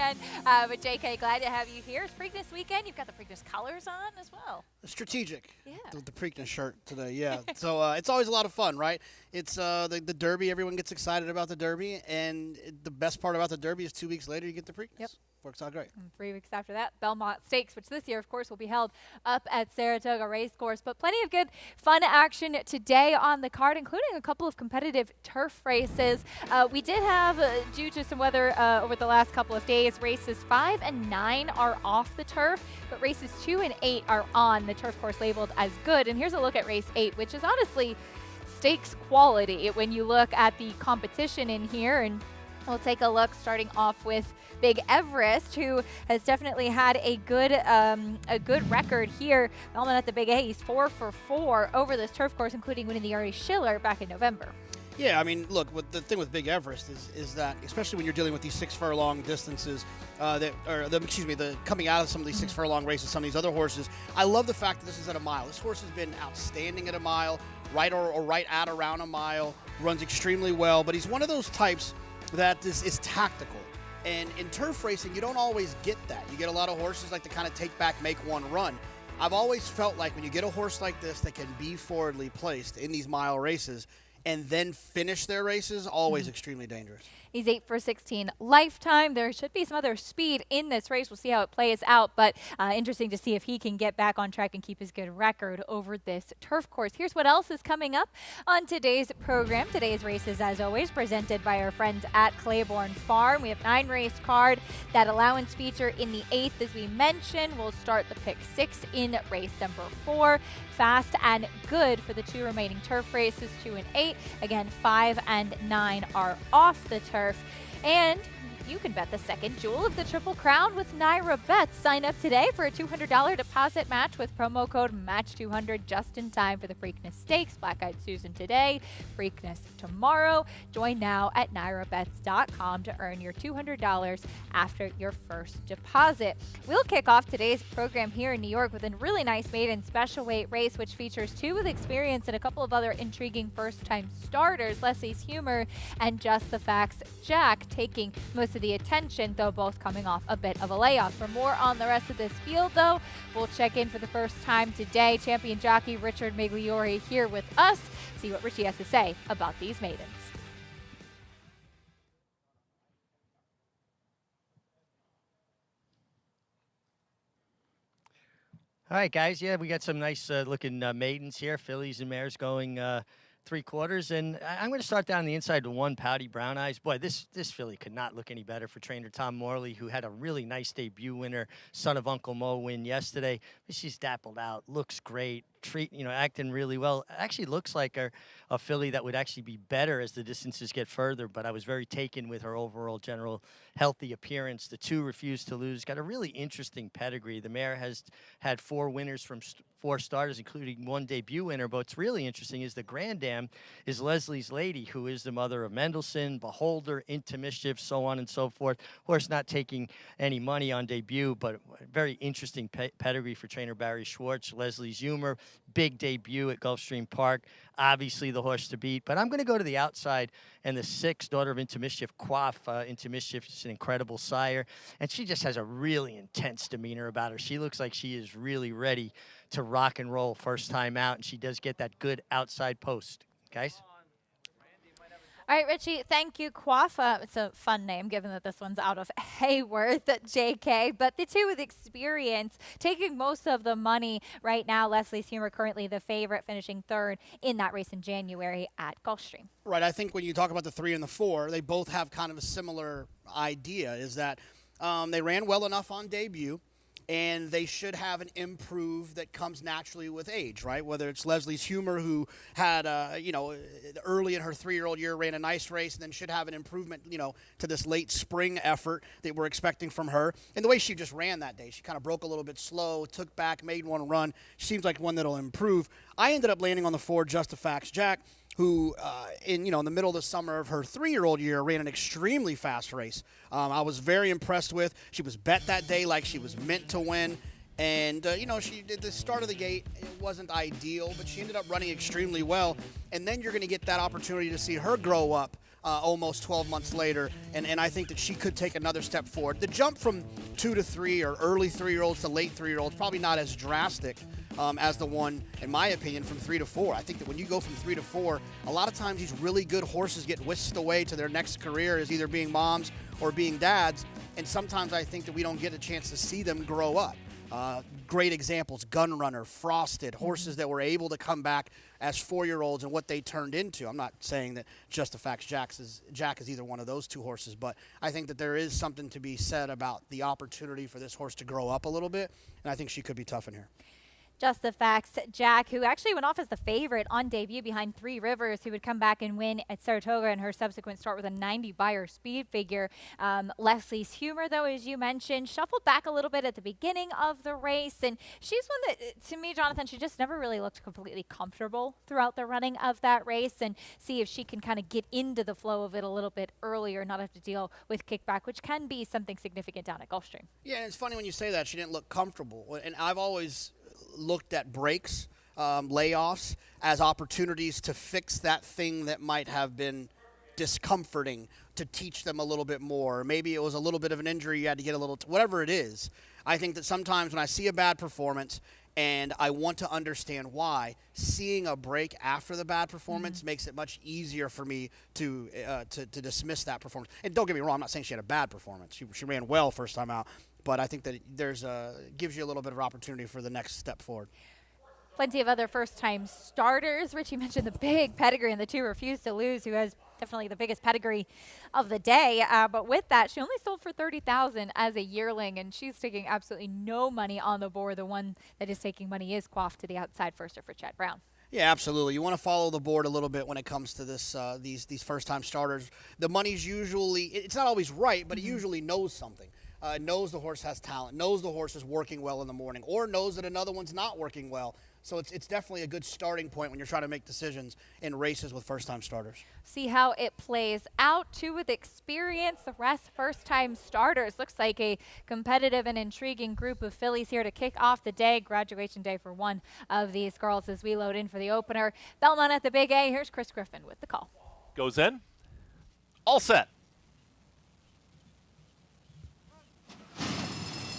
weekend with JK. Glad to have you here. It's Preakness weekend. You've got the Preakness colors on as well. Strategic. Yeah. The Preakness shirt today, yeah. So it's always a lot of fun, right? It's the Derby. Everyone gets excited about the Derby, and the best part about the Derby is 2 weeks later you get the Preakness. Yep. Works out great. And 3 weeks after that, Belmont Stakes, which this year, of course, will be held up at Saratoga Racecourse. But plenty of good, fun action today on the card, including a couple of competitive turf races. We did have, due to some weather over the last couple of days, races 5 and 9 are off the turf, but races 2 and 8 are on the turf course labeled as good. And here's a look at race 8, which is honestly stakes quality when you look at the competition in here. And we'll take a look starting off with Big Everest, who has definitely had a good record here. Belmont at the Big A, he's 4 for 4 over this turf course, including winning the Artie Schiller back in November. Yeah, I mean, look, the thing with Big Everest is that, especially when you're dealing with these 6 furlong distances, the coming out of some of these 6 furlong races, some of these other horses, I love the fact that this is at a mile. This horse has been outstanding at a mile, right at around a mile, runs extremely well, but he's one of those types that is tactical. And in turf racing, you don't always get that. You get a lot of horses like to kind of take back, make one run. I've always felt like when you get a horse like this that can be forwardly placed in these mile races and then finish their races, always extremely dangerous. He's 8 for 16 lifetime. There should be some other speed in this race. We'll see how it plays out, but interesting to see if he can get back on track and keep his good record over this turf course. Here's what else is coming up on today's program. Today's races, as always, presented by our friends at Claiborne Farm. We have 9 race card. That allowance feature in the 8th, as we mentioned. We'll start the pick 6 in race number 4. Fast and good for the 2 remaining turf races, 2 and 8. Again, 5 and 9 are off the turf. And you can bet the second jewel of the Triple Crown with Naira Bets. Sign up today for a $200 deposit match with promo code MATCH200 just in time for the Preakness Stakes. Black Eyed Susan today, Preakness tomorrow. Join now at nairabets.com to earn your $200 after your first deposit. We'll kick off today's program here in New York with a really nice maiden special weight race, which features 2 with experience and a couple of other intriguing first-time starters, Leslie's Humor and Just the Facts Jack, taking most of the attention, though both coming off a bit of a layoff. For more on the rest of this field, though, we'll check in for the first time today. Champion jockey Richard Migliore here with us. See what Richie has to say about these maidens. All right, guys. Yeah, we got some nice looking maidens here, fillies and mares going 3/4, and I'm going to start down the inside to 1 Pouty Brown Eyes. Boy, this filly could not look any better for trainer Tom Morley, who had a really nice debut winner, Son of Uncle Mo, win yesterday. She's dappled out, looks great, acting really well. Actually looks like a filly that would actually be better as the distances get further, but I was very taken with her overall general healthy appearance. The 2 refused to lose. Got a really interesting pedigree. The mare has had 4 winners from 4 starters, including 1 debut winner. But what's really interesting is the Grand Dam is Leslie's Lady, who is the mother of Mendelssohn, Beholder, Into Mischief, so on and so forth. Horse not taking any money on debut, but very interesting pedigree for trainer Barry Schwartz. Leslie's Humor, big debut at Gulfstream Park. Obviously the horse to beat, but I'm going to go to the outside and the 6, daughter of Into Mischief, Quaff. Into Mischief is an incredible sire, and she just has a really intense demeanor about her. She looks like she is really ready to rock and roll first time out, and she does get that good outside post. Guys? All right, Richie, thank you. Quaff, it's a fun name given that this one's out of Hayworth, JK, but the 2 with experience taking most of the money right now. Leslie's Humor currently the favorite, finishing 3rd in that race in January at Gulfstream. Right, I think when you talk about the 3 and the 4, they both have kind of a similar idea, is that they ran well enough on debut, and they should have an improve that comes naturally with age, right? Whether it's Leslie's Humor, who had, early in her 3-year-old year ran a nice race and then should have an improvement, to this late spring effort that we're expecting from her. And the way she just ran that day, she kind of broke a little bit slow, took back, made one run. She seems like one that'll improve. I ended up landing on the 4, Just the Facts Jack, who, in the middle of the summer of her 3-year-old year, ran an extremely fast race. I was very impressed with. She was bet that day like she was meant to win. And, she did the start of the gate. It wasn't ideal, but she ended up running extremely well. And then you're going to get that opportunity to see her grow up almost 12 months later, and I think that she could take another step forward. The jump from 2 to 3 or early 3-year-olds to late 3-year-olds probably not as drastic as the one, in my opinion, from 3 to 4. I think that when you go from 3 to 4, a lot of times these really good horses get whisked away to their next career as either being moms or being dads, and sometimes I think that we don't get a chance to see them grow up. Great examples, Gunrunner, Frosted, horses that were able to come back as 4-year-olds and what they turned into. I'm not saying that Just the Facts Jack is either one of those two horses, but I think that there is something to be said about the opportunity for this horse to grow up a little bit, and I think she could be tough in here. Just the Facts Jack, who actually went off as the favorite on debut behind Three Rivers, who would come back and win at Saratoga in her subsequent start with a 90 Beyer speed figure. Leslie's Humor, though, as you mentioned, shuffled back a little bit at the beginning of the race, and she's one that, to me, Jonathan, she just never really looked completely comfortable throughout the running of that race, and see if she can kind of get into the flow of it a little bit earlier, not have to deal with kickback, which can be something significant down at Gulfstream. Yeah, and it's funny when you say that she didn't look comfortable, and I've always looked at breaks, layoffs, as opportunities to fix that thing that might have been discomforting, to teach them a little bit more. Maybe it was a little bit of an injury, you had to get a little, whatever it is. I think that sometimes when I see a bad performance and I want to understand why, seeing a break after the bad performance makes it much easier for me to dismiss that performance. And don't get me wrong, I'm not saying she had a bad performance. She ran well first time out. But I think that gives you a little bit of opportunity for the next step forward. Plenty of other first-time starters. Richie mentioned the big pedigree and the two Refuse to Lose, who has definitely the biggest pedigree of the day. But with that, she only sold for $30,000 as a yearling, and she's taking absolutely no money on the board. The one that is taking money is Quaff to the outside firster for Chad Brown. Yeah, absolutely. You want to follow the board a little bit when it comes to this these first-time starters. The money's usually, it's not always right, but it usually knows something. Knows the horse has talent, knows the horse is working well in the morning, or knows that another one's not working well. So it's definitely a good starting point when you're trying to make decisions in races with first-time starters. See how it plays out, too, with experience. The rest first-time starters. Looks like a competitive and intriguing group of fillies here to kick off the day. Graduation day for one of these girls as we load in for the opener. Belmont at the Big A. Here's Chris Griffin with the call. Goes in. All set.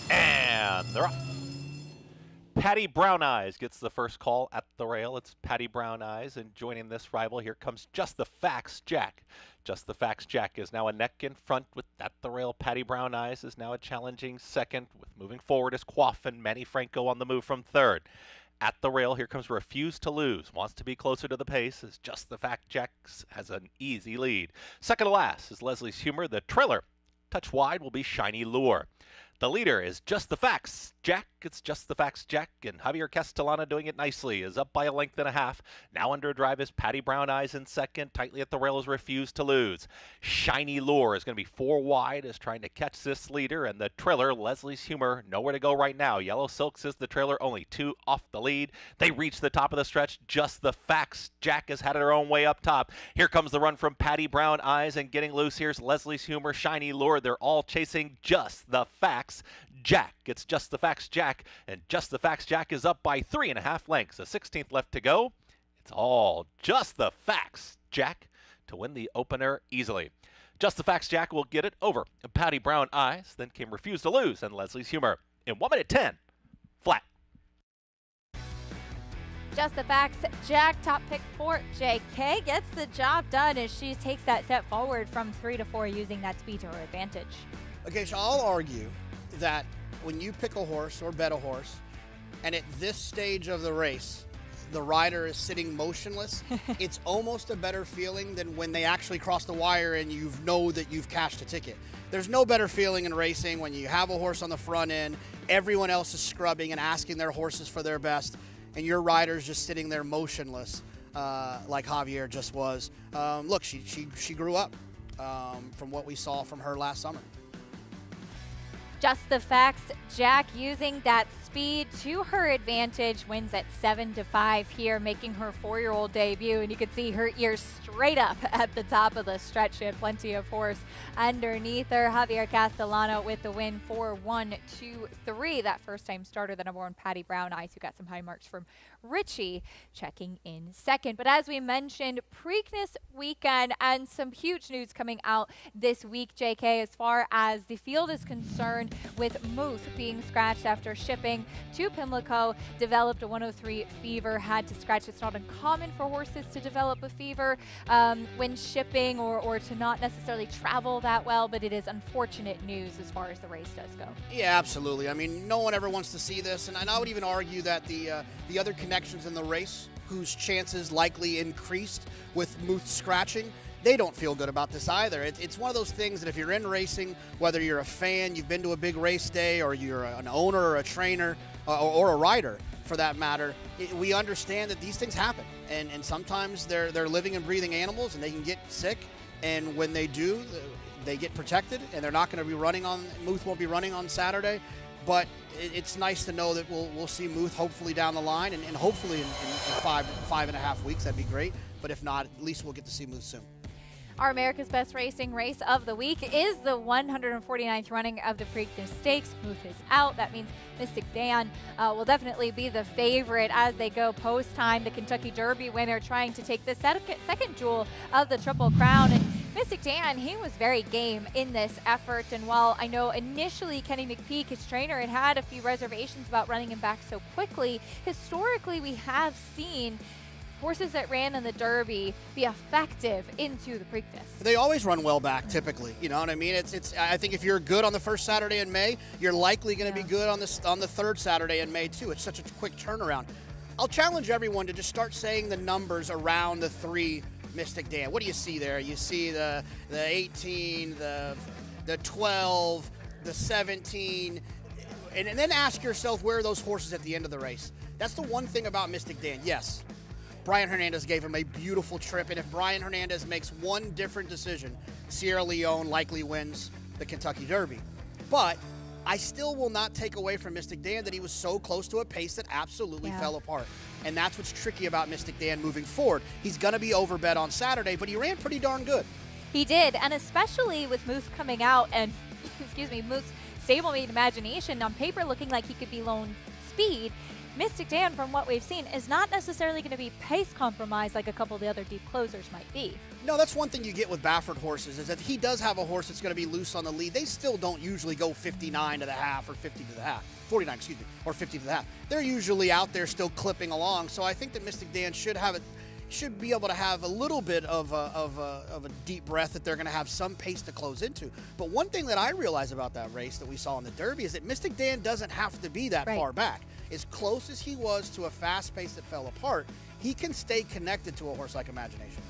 And they're up. Patty Brown Eyes gets the first call at the rail. It's Patty Brown Eyes, and joining this rival, here comes Just the Facts Jack. Just the Facts Jack is now a neck in front with at the rail. Patty Brown Eyes is now a challenging second. With moving forward is Quaff and Manny Franco on the move from third. At the rail, here comes Refuse to Lose. Wants to be closer to the pace as Just the Fact Jack has an easy lead. Second to last is Leslie's Humor. The trailer, touch wide, will be Shiny Lure. The leader is Just the Facts Jack. It's Just the Facts Jack, and Javier Castellana doing it nicely, is up by a length and a half. Now under drive is Patty Brown Eyes in second. Tightly at the rail is Refuse to Lose. Shiny Lure is going to be 4 wide, is trying to catch this leader, and the trailer, Leslie's Humor, nowhere to go right now. Yellow Silks is the trailer, only 2 off the lead. They reach the top of the stretch. Just the Facts Jack has had her own way up top. Here comes the run from Patty Brown Eyes, and getting loose here's Leslie's Humor, Shiny Lure. They're all chasing Just the Facts Jack. It's Just the Facts Jack, and Just the Facts Jack is up by 3.5 lengths. A 16th left to go. It's all Just the Facts Jack to win the opener easily. Just the Facts Jack will get it over Patty Brown Eyes. Then came Refuse to Lose and Leslie's Humor in 1 minute 10 flat. Just the Facts Jack, top pick for JK, gets the job done as she takes that step forward from 3 to 4 using that speed to her advantage. Okay, so I'll argue that when you pick a horse or bet a horse, and at this stage of the race, the rider is sitting motionless, it's almost a better feeling than when they actually cross the wire and you know that you've cashed a ticket. There's no better feeling in racing when you have a horse on the front end, everyone else is scrubbing and asking their horses for their best, and your rider's just sitting there motionless, like Javier just was. Look, she grew up from what we saw from her last summer. Just the Facts Jack using that speed to her advantage, wins at 7-5 here, making her 4-year-old debut. And you can see her ears straight up at the top of the stretch. She had plenty of horse underneath her. Javier Castellano with the win for 1-2-3. That first-time starter, the #1 Patty Brown Eyes, who got some high marks from Richie, checking in second. But as we mentioned, Preakness weekend and some huge news coming out this week, JK, as far as the field is concerned, with Muth being scratched after shipping to Pimlico, developed a 103 fever, had to scratch. It's not uncommon for horses to develop a fever when shipping or to not necessarily travel that well, but it is unfortunate news as far as the race does go. Yeah, absolutely. I mean, no one ever wants to see this, and I would even argue that the other connections in the race, whose chances likely increased with Muth scratching, they don't feel good about this either. It's one of those things that if you're in racing, whether you're a fan, you've been to a big race day, or you're an owner or a trainer or a rider for that matter, we understand that these things happen. And sometimes they're living and breathing animals and they can get sick. And when they do, they get protected, and they're not going to be running on, Muth won't be running on Saturday. But it's nice to know that we'll see Muth hopefully down the line, and hopefully in 5.5 weeks. That'd be great. But if not, at least we'll get to see Muth soon. Our America's Best Racing race of the week is the 149th running of the Preakness Stakes. Muth is out. That means Mystic Dan will definitely be the favorite as they go post-time. The Kentucky Derby winner trying to take the second jewel of the Triple Crown. And Mystic Dan, he was very game in this effort. And while I know initially Kenny McPeak, his trainer, had a few reservations about running him back so quickly, historically we have seen horses that ran in the Derby be effective into the Preakness. They always run well back, typically. You know what I mean? It's. I think if you're good on the first Saturday in May, you're likely going to be good on the third Saturday in May too. It's such a quick turnaround. I'll challenge everyone to just start saying the numbers around the 3 Mystic Dan. What do you see there? You see the 18, the 12, the 17, and then ask yourself, where are those horses at the end of the race? That's the one thing about Mystic Dan. Yes, Brian Hernandez gave him a beautiful trip, and if Brian Hernandez makes one different decision, Sierra Leone likely wins the Kentucky Derby. But I still will not take away from Mystic Dan that he was so close to a pace that absolutely fell apart. And that's what's tricky about Mystic Dan moving forward. He's going to be overbet on Saturday, but he ran pretty darn good. He did, and especially with Muth coming out and, Muth's stablemate Imagination on paper looking like he could be lone speed, Mystic Dan, from what we've seen, is not necessarily going to be pace compromised like a couple of the other deep closers might be. No, that's one thing you get with Baffert horses, is that if he does have a horse that's going to be loose on the lead, they still don't usually go 59 to the half or 50 to the half. 49, excuse me, or 50 to the half. They're usually out there still clipping along, so I think that Mystic Dan should be able to have a little bit of a deep breath, that they're going to have some pace to close into. But one thing that I realize about that race that we saw in the Derby is that Mystic Dan doesn't have to be that far back. As close as he was to a fast pace that fell apart, he can stay connected to a horse like Imagination.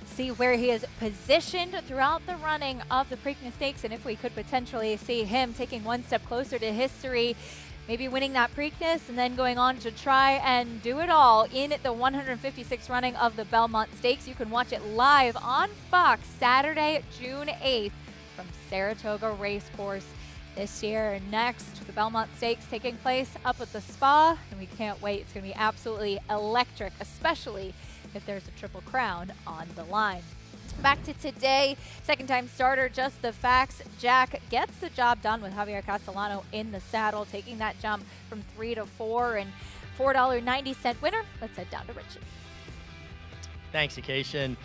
See where he is positioned throughout the running of the Preakness Stakes, and if we could potentially see him taking one step closer to history, maybe winning that Preakness and then going on to try and do it all in the 156th running of the Belmont Stakes. You can watch it live on Fox Saturday, June 8th from Saratoga Racecourse this year. And next, the Belmont Stakes taking place up at the Spa, and we can't wait. It's going to be absolutely electric, especially if there's a Triple Crown on the line. Back to today, second-time starter, Just the Facts. Jack gets the job done with Javier Castellano in the saddle, taking that jump from 3 to 4 and $4.90 winner. Let's head down to Richie. Thanks, Acacia. And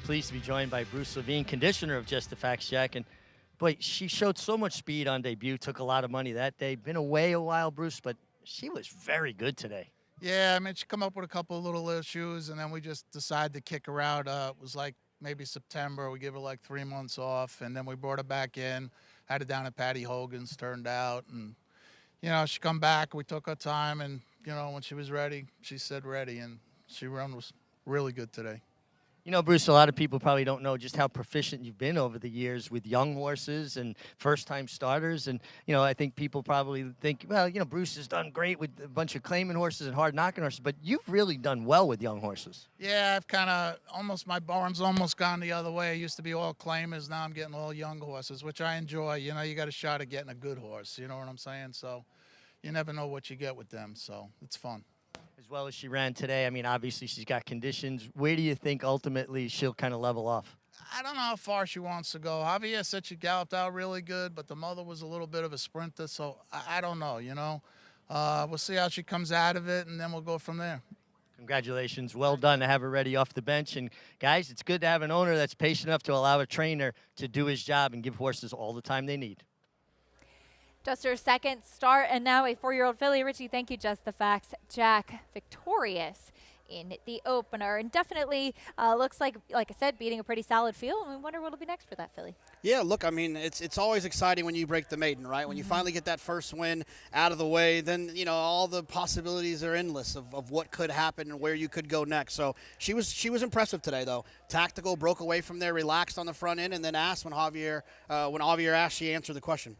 pleased to be joined by Bruce Levine, conditioner of Just the Facts, Jack. And boy, she showed so much speed on debut, took a lot of money that day. Been away a while, Bruce, but she was very good today. Yeah, I mean, she come up with a couple of little issues, and then we just decided to kick her out. It was like maybe September. We gave her like 3 months off, and then we brought her back in, had her down at Patty Hogan's, turned out. And, you know, she come back. We took our time, and, you know, when she was ready, she said ready, and she was really good today. You know, Bruce, a lot of people probably don't know just how proficient you've been over the years with young horses and first-time starters. And, you know, I think people probably think, well, you know, Bruce has done great with a bunch of claiming horses and hard-knocking horses, but you've really done well with young horses. Yeah, I've kind of my barn's almost gone the other way. I used to be all claimers. Now I'm getting all young horses, which I enjoy. You know, you got a shot at getting a good horse. You know what I'm saying? So, you never know what you get with them, so it's fun. As well as she ran today, I mean, obviously she's got conditions. Where do you think ultimately she'll kind of level off? I don't know how far she wants to go. Javier said she galloped out really good, but the mother was a little bit of a sprinter, so I don't know, you know. We'll see how she comes out of it, and then we'll go from there. Congratulations. Well done to have her ready off the bench. And, guys, it's good to have an owner that's patient enough to allow a trainer to do his job and give horses all the time they need. Just her second start, and now a 4-year-old filly. Richie, thank you. Just the facts. Jack victorious in the opener, and definitely looks like I said, beating a pretty solid field. And we wonder what'll be next for that filly. Yeah, look, I mean, it's always exciting when you break the maiden, right? When you finally get that first win out of the way, then, you know, all the possibilities are endless of what could happen and where you could go next. So she was impressive today, though. Tactical, broke away from there, relaxed on the front end, and then asked when Javier asked, she answered the question.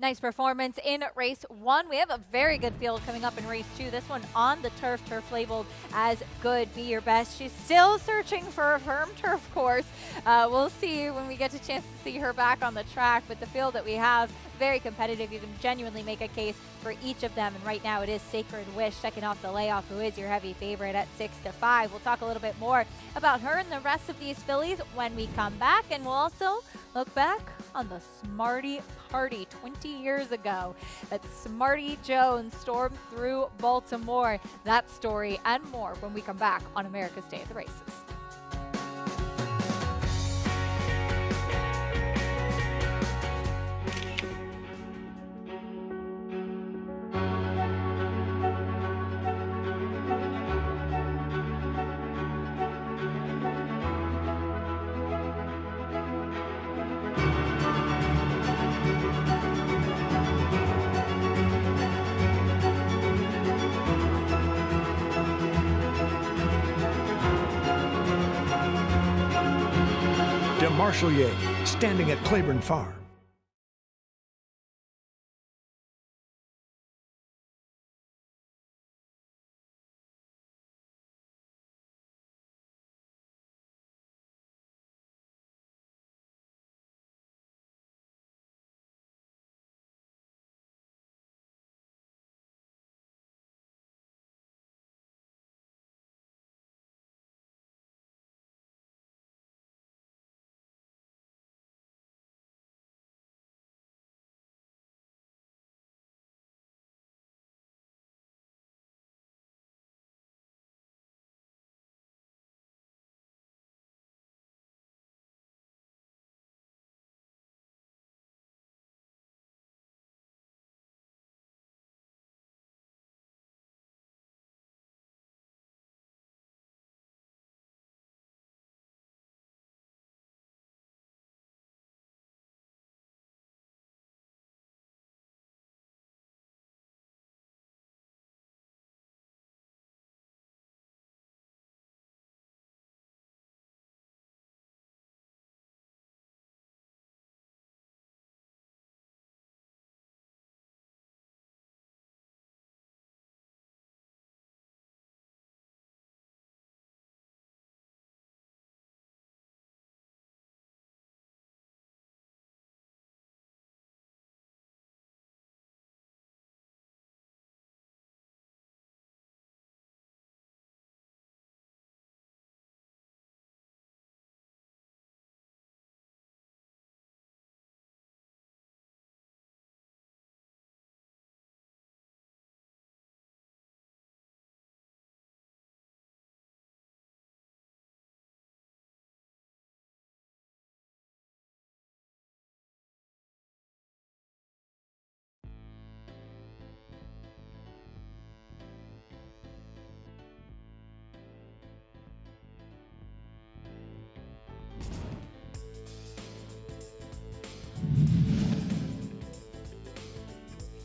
Nice performance in race 1. We have a very good field coming up in race 2. This one on the turf labeled as good. Be your best. She's still searching for a firm turf course. We'll see when we get a chance to see her back on the track. But the field that we have, very competitive. You can genuinely make a case for each of them. And right now it is Sacred Wish checking off the layoff, who is your heavy favorite at 6-5. We'll talk a little bit more about her and the rest of these fillies when we come back. And we'll also look back on the Smarty Party 20 years ago that Smarty Jones stormed through Baltimore. That story and more when we come back on America's Day of the Races. Marshalier, standing at Claiborne Farm.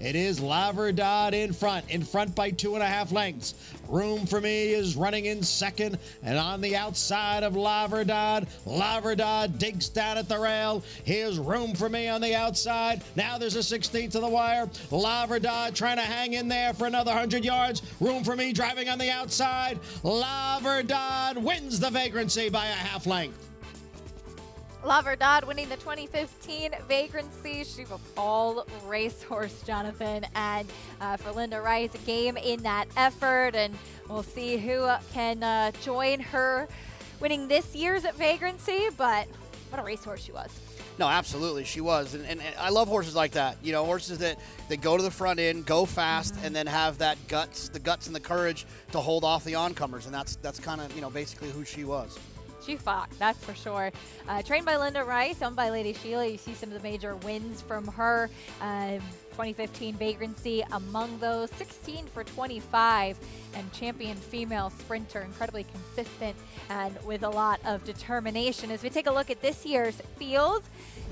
It is Laverdad in front by 2.5 lengths. Room for Me is running in second, and on the outside of Laverdad digs down at the rail. Here's Room for Me on the outside. Now there's a 16th to the wire. Laverdad trying to hang in there for another 100 yards. Room for Me driving on the outside. Laverdad wins the Vagrancy by a half length. Laverdad winning the 2015 Vagrancy. She was all racehorse, Jonathan. And for Linda Rice, a game in that effort. And we'll see who can join her winning this year's Vagrancy. But what a racehorse she was. No, absolutely, she was. And I love horses like that. You know, horses that go to the front end, go fast, and then have the guts and the courage to hold off the oncomers. And that's kind of, you know, basically who she was. She fought, that's for sure. Trained by Linda Rice, owned by Lady Sheila. You see some of the major wins from her. 2015 Vagrancy among those, 16 for 25, and champion female sprinter, incredibly consistent and with a lot of determination. As we take a look at this year's field,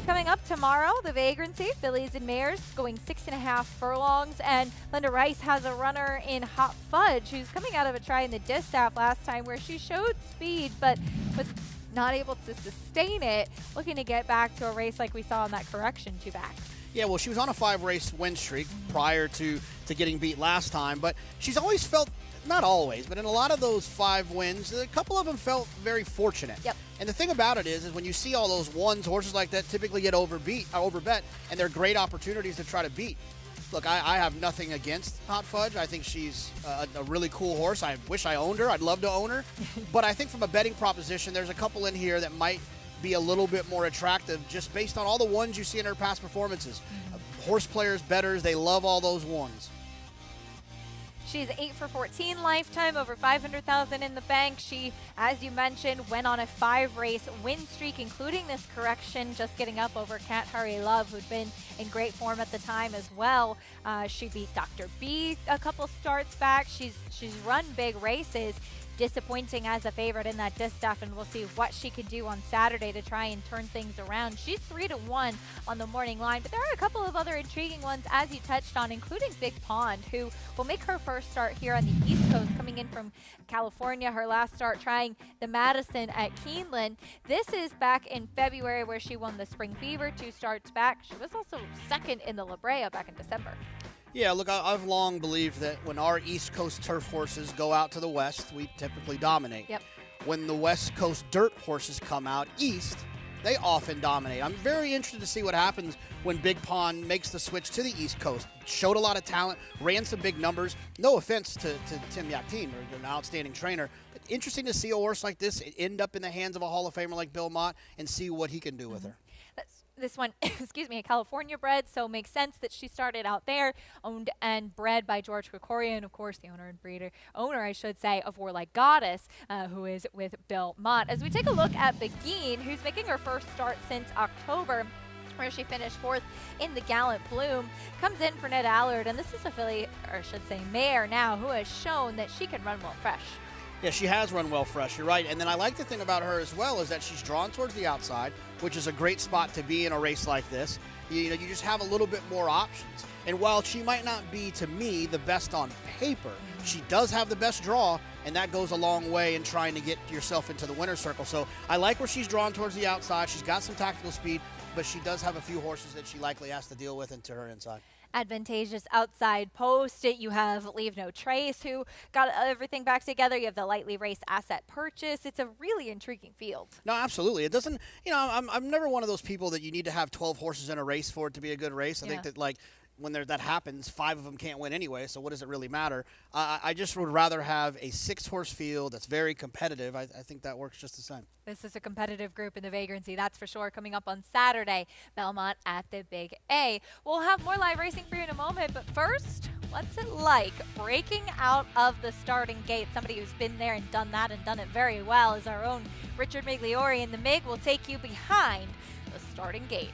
coming up tomorrow, the Vagrancy, fillies and mares going 6.5 furlongs, and Linda Rice has a runner in Hot Fudge who's coming out of a try in the distaff last time where she showed speed but was not able to sustain it, looking to get back to a race like we saw in that correction 2 back. Yeah, well, she was on a 5-race win streak prior to getting beat last time, but she's always felt, not always, but in a lot of those 5 wins, a couple of them felt very fortunate. Yep. And the thing about it is when you see all those ones, horses like that typically get overbet, and they're great opportunities to try to beat. Look, I have nothing against Hot Fudge. I think she's a really cool horse. I wish I owned her. I'd love to own her. But I think from a betting proposition, there's a couple in here that might be a little bit more attractive just based on all the ones you see in her past performances. Horse players, bettors, they love all those ones. She's 8 for 14 lifetime, over 500,000 in the bank. She, as you mentioned, went on a 5-race win streak, including this correction, just getting up over Can't Hurry Love, who'd been in great form at the time as well. She beat Dr. B a couple starts back. She's run big races. Disappointing as a favorite in that distaff, and we'll see what she can do on Saturday to try and turn things around. She's 3-1 on the morning line, but there are a couple of other intriguing ones, as you touched on, including Big Pond, who will make her first start here on the East Coast, coming in from California. Her last start trying the Madison at Keeneland. This is back in February, where she won the Spring Fever 2 starts back. She was also second in the La Brea back in December. Yeah, look, I've long believed that when our East Coast turf horses go out to the West, we typically dominate. Yep. When the West Coast dirt horses come out East, they often dominate. I'm very interested to see what happens when Big Pond makes the switch to the East Coast. Showed a lot of talent, ran some big numbers. No offense to Tim Yakteen, an outstanding trainer. But interesting to see a horse like this end up in the hands of a Hall of Famer like Bill Mott and see what he can do with her. This one, excuse me, a California bred, so makes sense that she started out there, owned and bred by George Krikorian, of course, the owner, I should say, of Warlike Goddess, who is with Bill Mott. As we take a look at Beguine, who's making her first start since October, where she finished 4th in the Gallant Bloom, comes in for Ned Allard, and this is a filly, or I should say mare now, who has shown that she can run well fresh. Yeah, she has run well fresh, you're right. And then I like the thing about her as well is that she's drawn towards the outside, which is a great spot to be in a race like this. You know, you just have a little bit more options. And while she might not be, to me, the best on paper, she does have the best draw, and that goes a long way in trying to get yourself into the winner's circle. So I like where she's drawn towards the outside. She's got some tactical speed, but she does have a few horses that she likely has to deal with into her inside. Advantageous outside post. You have Leave No Trace, who got everything back together. You have the lightly raced Asset Purchase. It's a really intriguing field. No, absolutely. It doesn't, you know, I'm never one of those people that you need to have 12 horses in a race for it to be a good race. I think that, like, when that happens, 5 of them can't win anyway, so what does it really matter? I just would rather have a 6-horse field that's very competitive. I think that works just the same. This is a competitive group in the Vagrancy, that's for sure. Coming up on Saturday, Belmont at the Big A. We'll have more live racing for you in a moment, but first, what's it like breaking out of the starting gate? Somebody who's been there and done that and done it very well is our own Richard Migliori, and the MIG will take you behind the starting gate.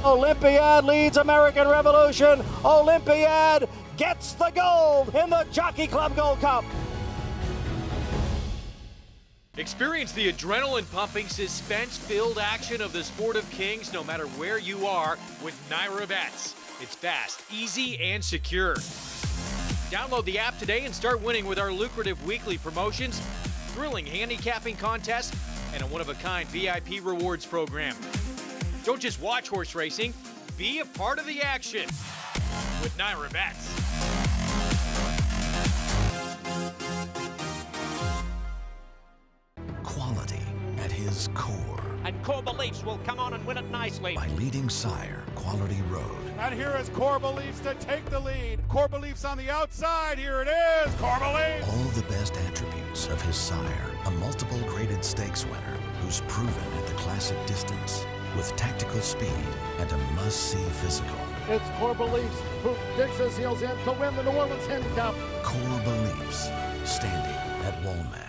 Olympiad leads American Revolution. Olympiad gets the gold in the Jockey Club Gold Cup. Experience the adrenaline-pumping, suspense-filled action of the Sport of Kings no matter where you are with Naira Bets. It's fast, easy, and secure. Download the app today and start winning with our lucrative weekly promotions, thrilling handicapping contests, and a one-of-a-kind VIP rewards program. Don't just watch horse racing, be a part of the action with Naira Bets. Quality at his core. And Core Beliefs will come on and win it nicely. By leading sire, Quality Road. And here is Core Beliefs to take the lead. Core Beliefs on the outside. Here it is. Core Beliefs. All the best attributes of his sire. A multiple graded stakes winner who's proven at the classic distance with tactical speed and a must-see physical. It's Core Beliefs who digs his heels in to win the New Orleans Handicap. Core Beliefs, standing at Walmack.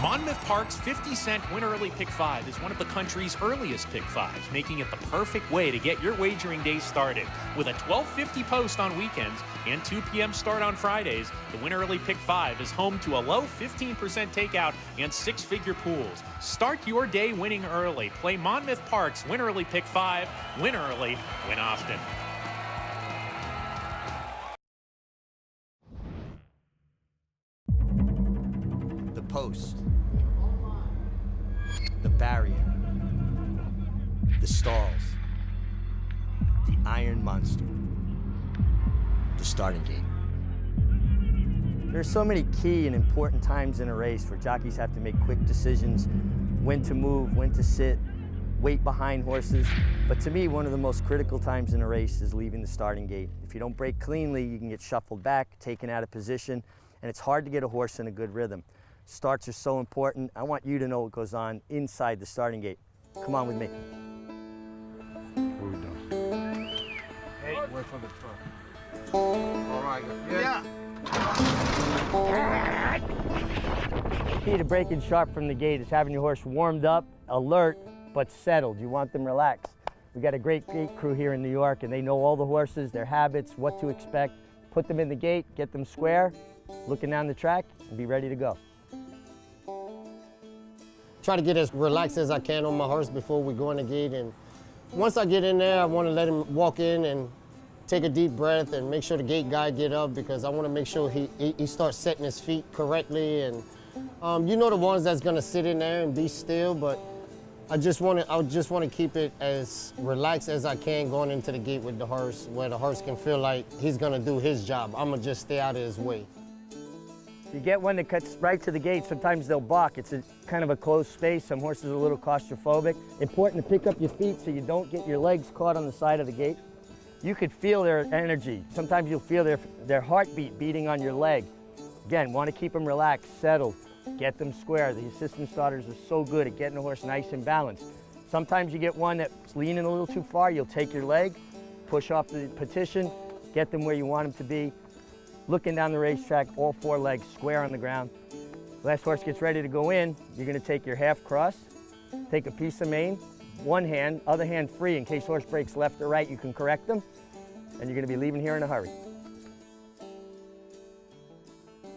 Monmouth Park's 50-cent Win Early Pick 5 is one of the country's earliest Pick 5s, making it the perfect way to get your wagering day started. With a 12:50 post on weekends and 2 p.m. start on Fridays, the Win Early Pick 5 is home to a low 15% takeout and six-figure pools. Start your day winning early. Play Monmouth Park's Win Early Pick 5. Win early, win often. The post, the barrier, the stalls, the iron monster, the starting gate. There's so many key and important times in a race where jockeys have to make quick decisions, when to move, when to sit, wait behind horses. But to me, one of the most critical times in a race is leaving the starting gate. If you don't break cleanly, you can get shuffled back, taken out of position, and it's hard to get a horse in a good rhythm. Starts are so important. I want you to know what goes on inside the starting gate. Come on with me. What are we doing? Hey, wait for the truck. All right. Yeah. Key to breaking sharp from the gate is having your horse warmed up, alert, but settled. You want them relaxed. We got a great gate crew here in New York, and they know all the horses, their habits, what to expect. Put them in the gate, get them square, looking down the track, and be ready to go. Try to get as relaxed as I can on my horse before we go in the gate. And once I get in there, I want to let him walk in and take a deep breath and make sure the gate guy get up, because I want to make sure he starts setting his feet correctly. And you know the ones that's going to sit in there and be still, but I just want to keep it as relaxed as I can going into the gate with the horse, where the horse can feel like he's going to do his job. I'm going to just stay out of his way. You get one that cuts right to the gate, sometimes they'll balk. It's a kind of a closed space. Some horses are a little claustrophobic. Important to pick up your feet so you don't get your legs caught on the side of the gate. You could feel their energy. Sometimes you'll feel their heartbeat beating on your leg. Again, want to keep them relaxed, settled, get them square. The assistant starters are so good at getting the horse nice and balanced. Sometimes you get one that's leaning a little too far, you'll take your leg, push off the petition, get them where you want them to be. Looking down the racetrack, all four legs square on the ground. Last horse gets ready to go in, you're going to take your half cross, take a piece of mane, one hand, other hand free in case horse breaks left or right, you can correct them, and you're going to be leaving here in a hurry.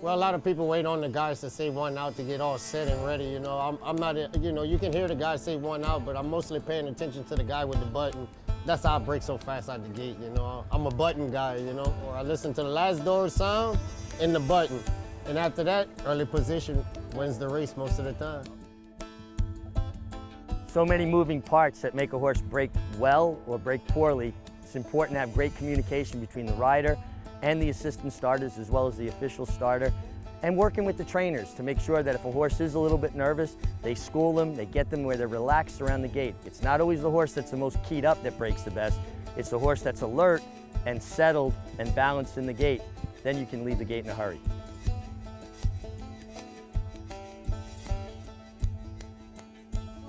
Well, a lot of people wait on the guys to say one out to get all set and ready. You know, I'm not, you know, you can hear the guy say one out, but I'm mostly paying attention to the guy with the button. That's how I break so fast out the gate, you know. I'm a button guy, you know. Or I listen to the last door sound and the button. And after that, early position wins the race most of the time. So many moving parts that make a horse break well or break poorly. It's important to have great communication between the rider and the assistant starters, as well as the official starter, and working with the trainers to make sure that if a horse is a little bit nervous, they school them, they get them where they're relaxed around the gate. It's not always the horse that's the most keyed up that breaks the best. It's the horse that's alert and settled and balanced in the gate. Then you can leave the gate in a hurry.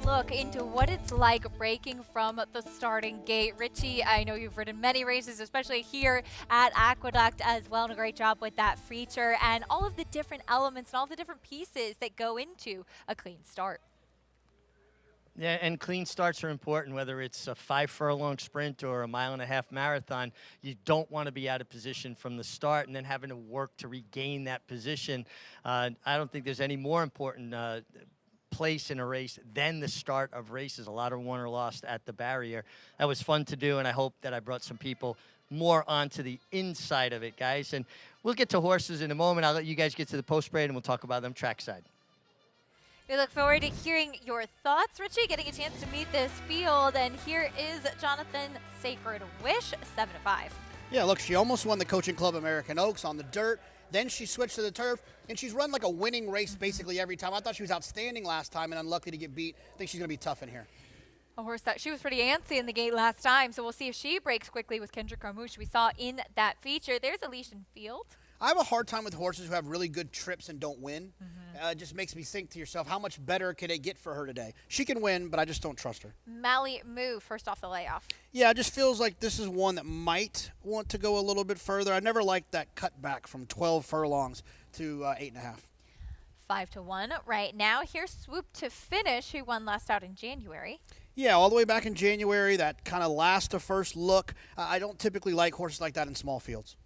Look into what it's like breaking from the starting gate. Richie, I know you've ridden many races, especially here at Aqueduct as well, and a great job with that feature and all of the different elements and all the different pieces that go into a clean start. Yeah, and clean starts are important, whether it's a 5-furlong sprint or a 1.5-mile marathon. You don't want to be out of position from the start and then having to work to regain that position. I don't think there's any more important place in a race than the start of races. A lot of won or lost at the barrier. That was fun to do, and I hope that I brought some people more onto the inside of it, guys. And we'll get to horses in a moment. I'll let you guys get to the post-parade, and we'll talk about them trackside. We look forward to hearing your thoughts, Richie, getting a chance to meet this field. And here is Jonathan Sacred Wish, 7-5. Yeah, look, she almost won the Coaching Club American Oaks on the dirt. Then she switched to the turf, and she's run like a winning race basically every time. I thought she was outstanding last time and unlucky to get beat. I think she's going to be tough in here. A horse that she was pretty antsy in the gate last time, so we'll see if she breaks quickly with Kendrick Carmouche we saw in that feature. There's Elysian Field. I have a hard time with horses who have really good trips and don't win. It just makes me think to yourself, how much better can it get for her today? She can win, but I just don't trust her. Mally Moo, first off the layoff. Yeah, it just feels like this is one that might want to go a little bit further. I never liked that cutback from 12 furlongs to 8.5. 5-1 right now. Here's Swoop to Finish, who won last out in January. Yeah, all the way back in January, that kind of last to first look. I don't typically like horses like that in small fields.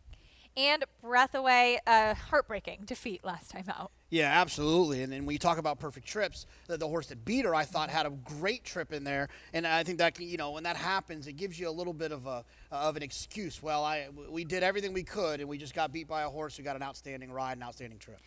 And Breath Away, a heartbreaking defeat last time out. Yeah, absolutely. And then when you talk about perfect trips, the horse that beat her, I thought, had a great trip in there. And I think that, when that happens, it gives you a little bit of an excuse. Well, we did everything we could, and we just got beat by a horse who got an outstanding ride, an outstanding trip.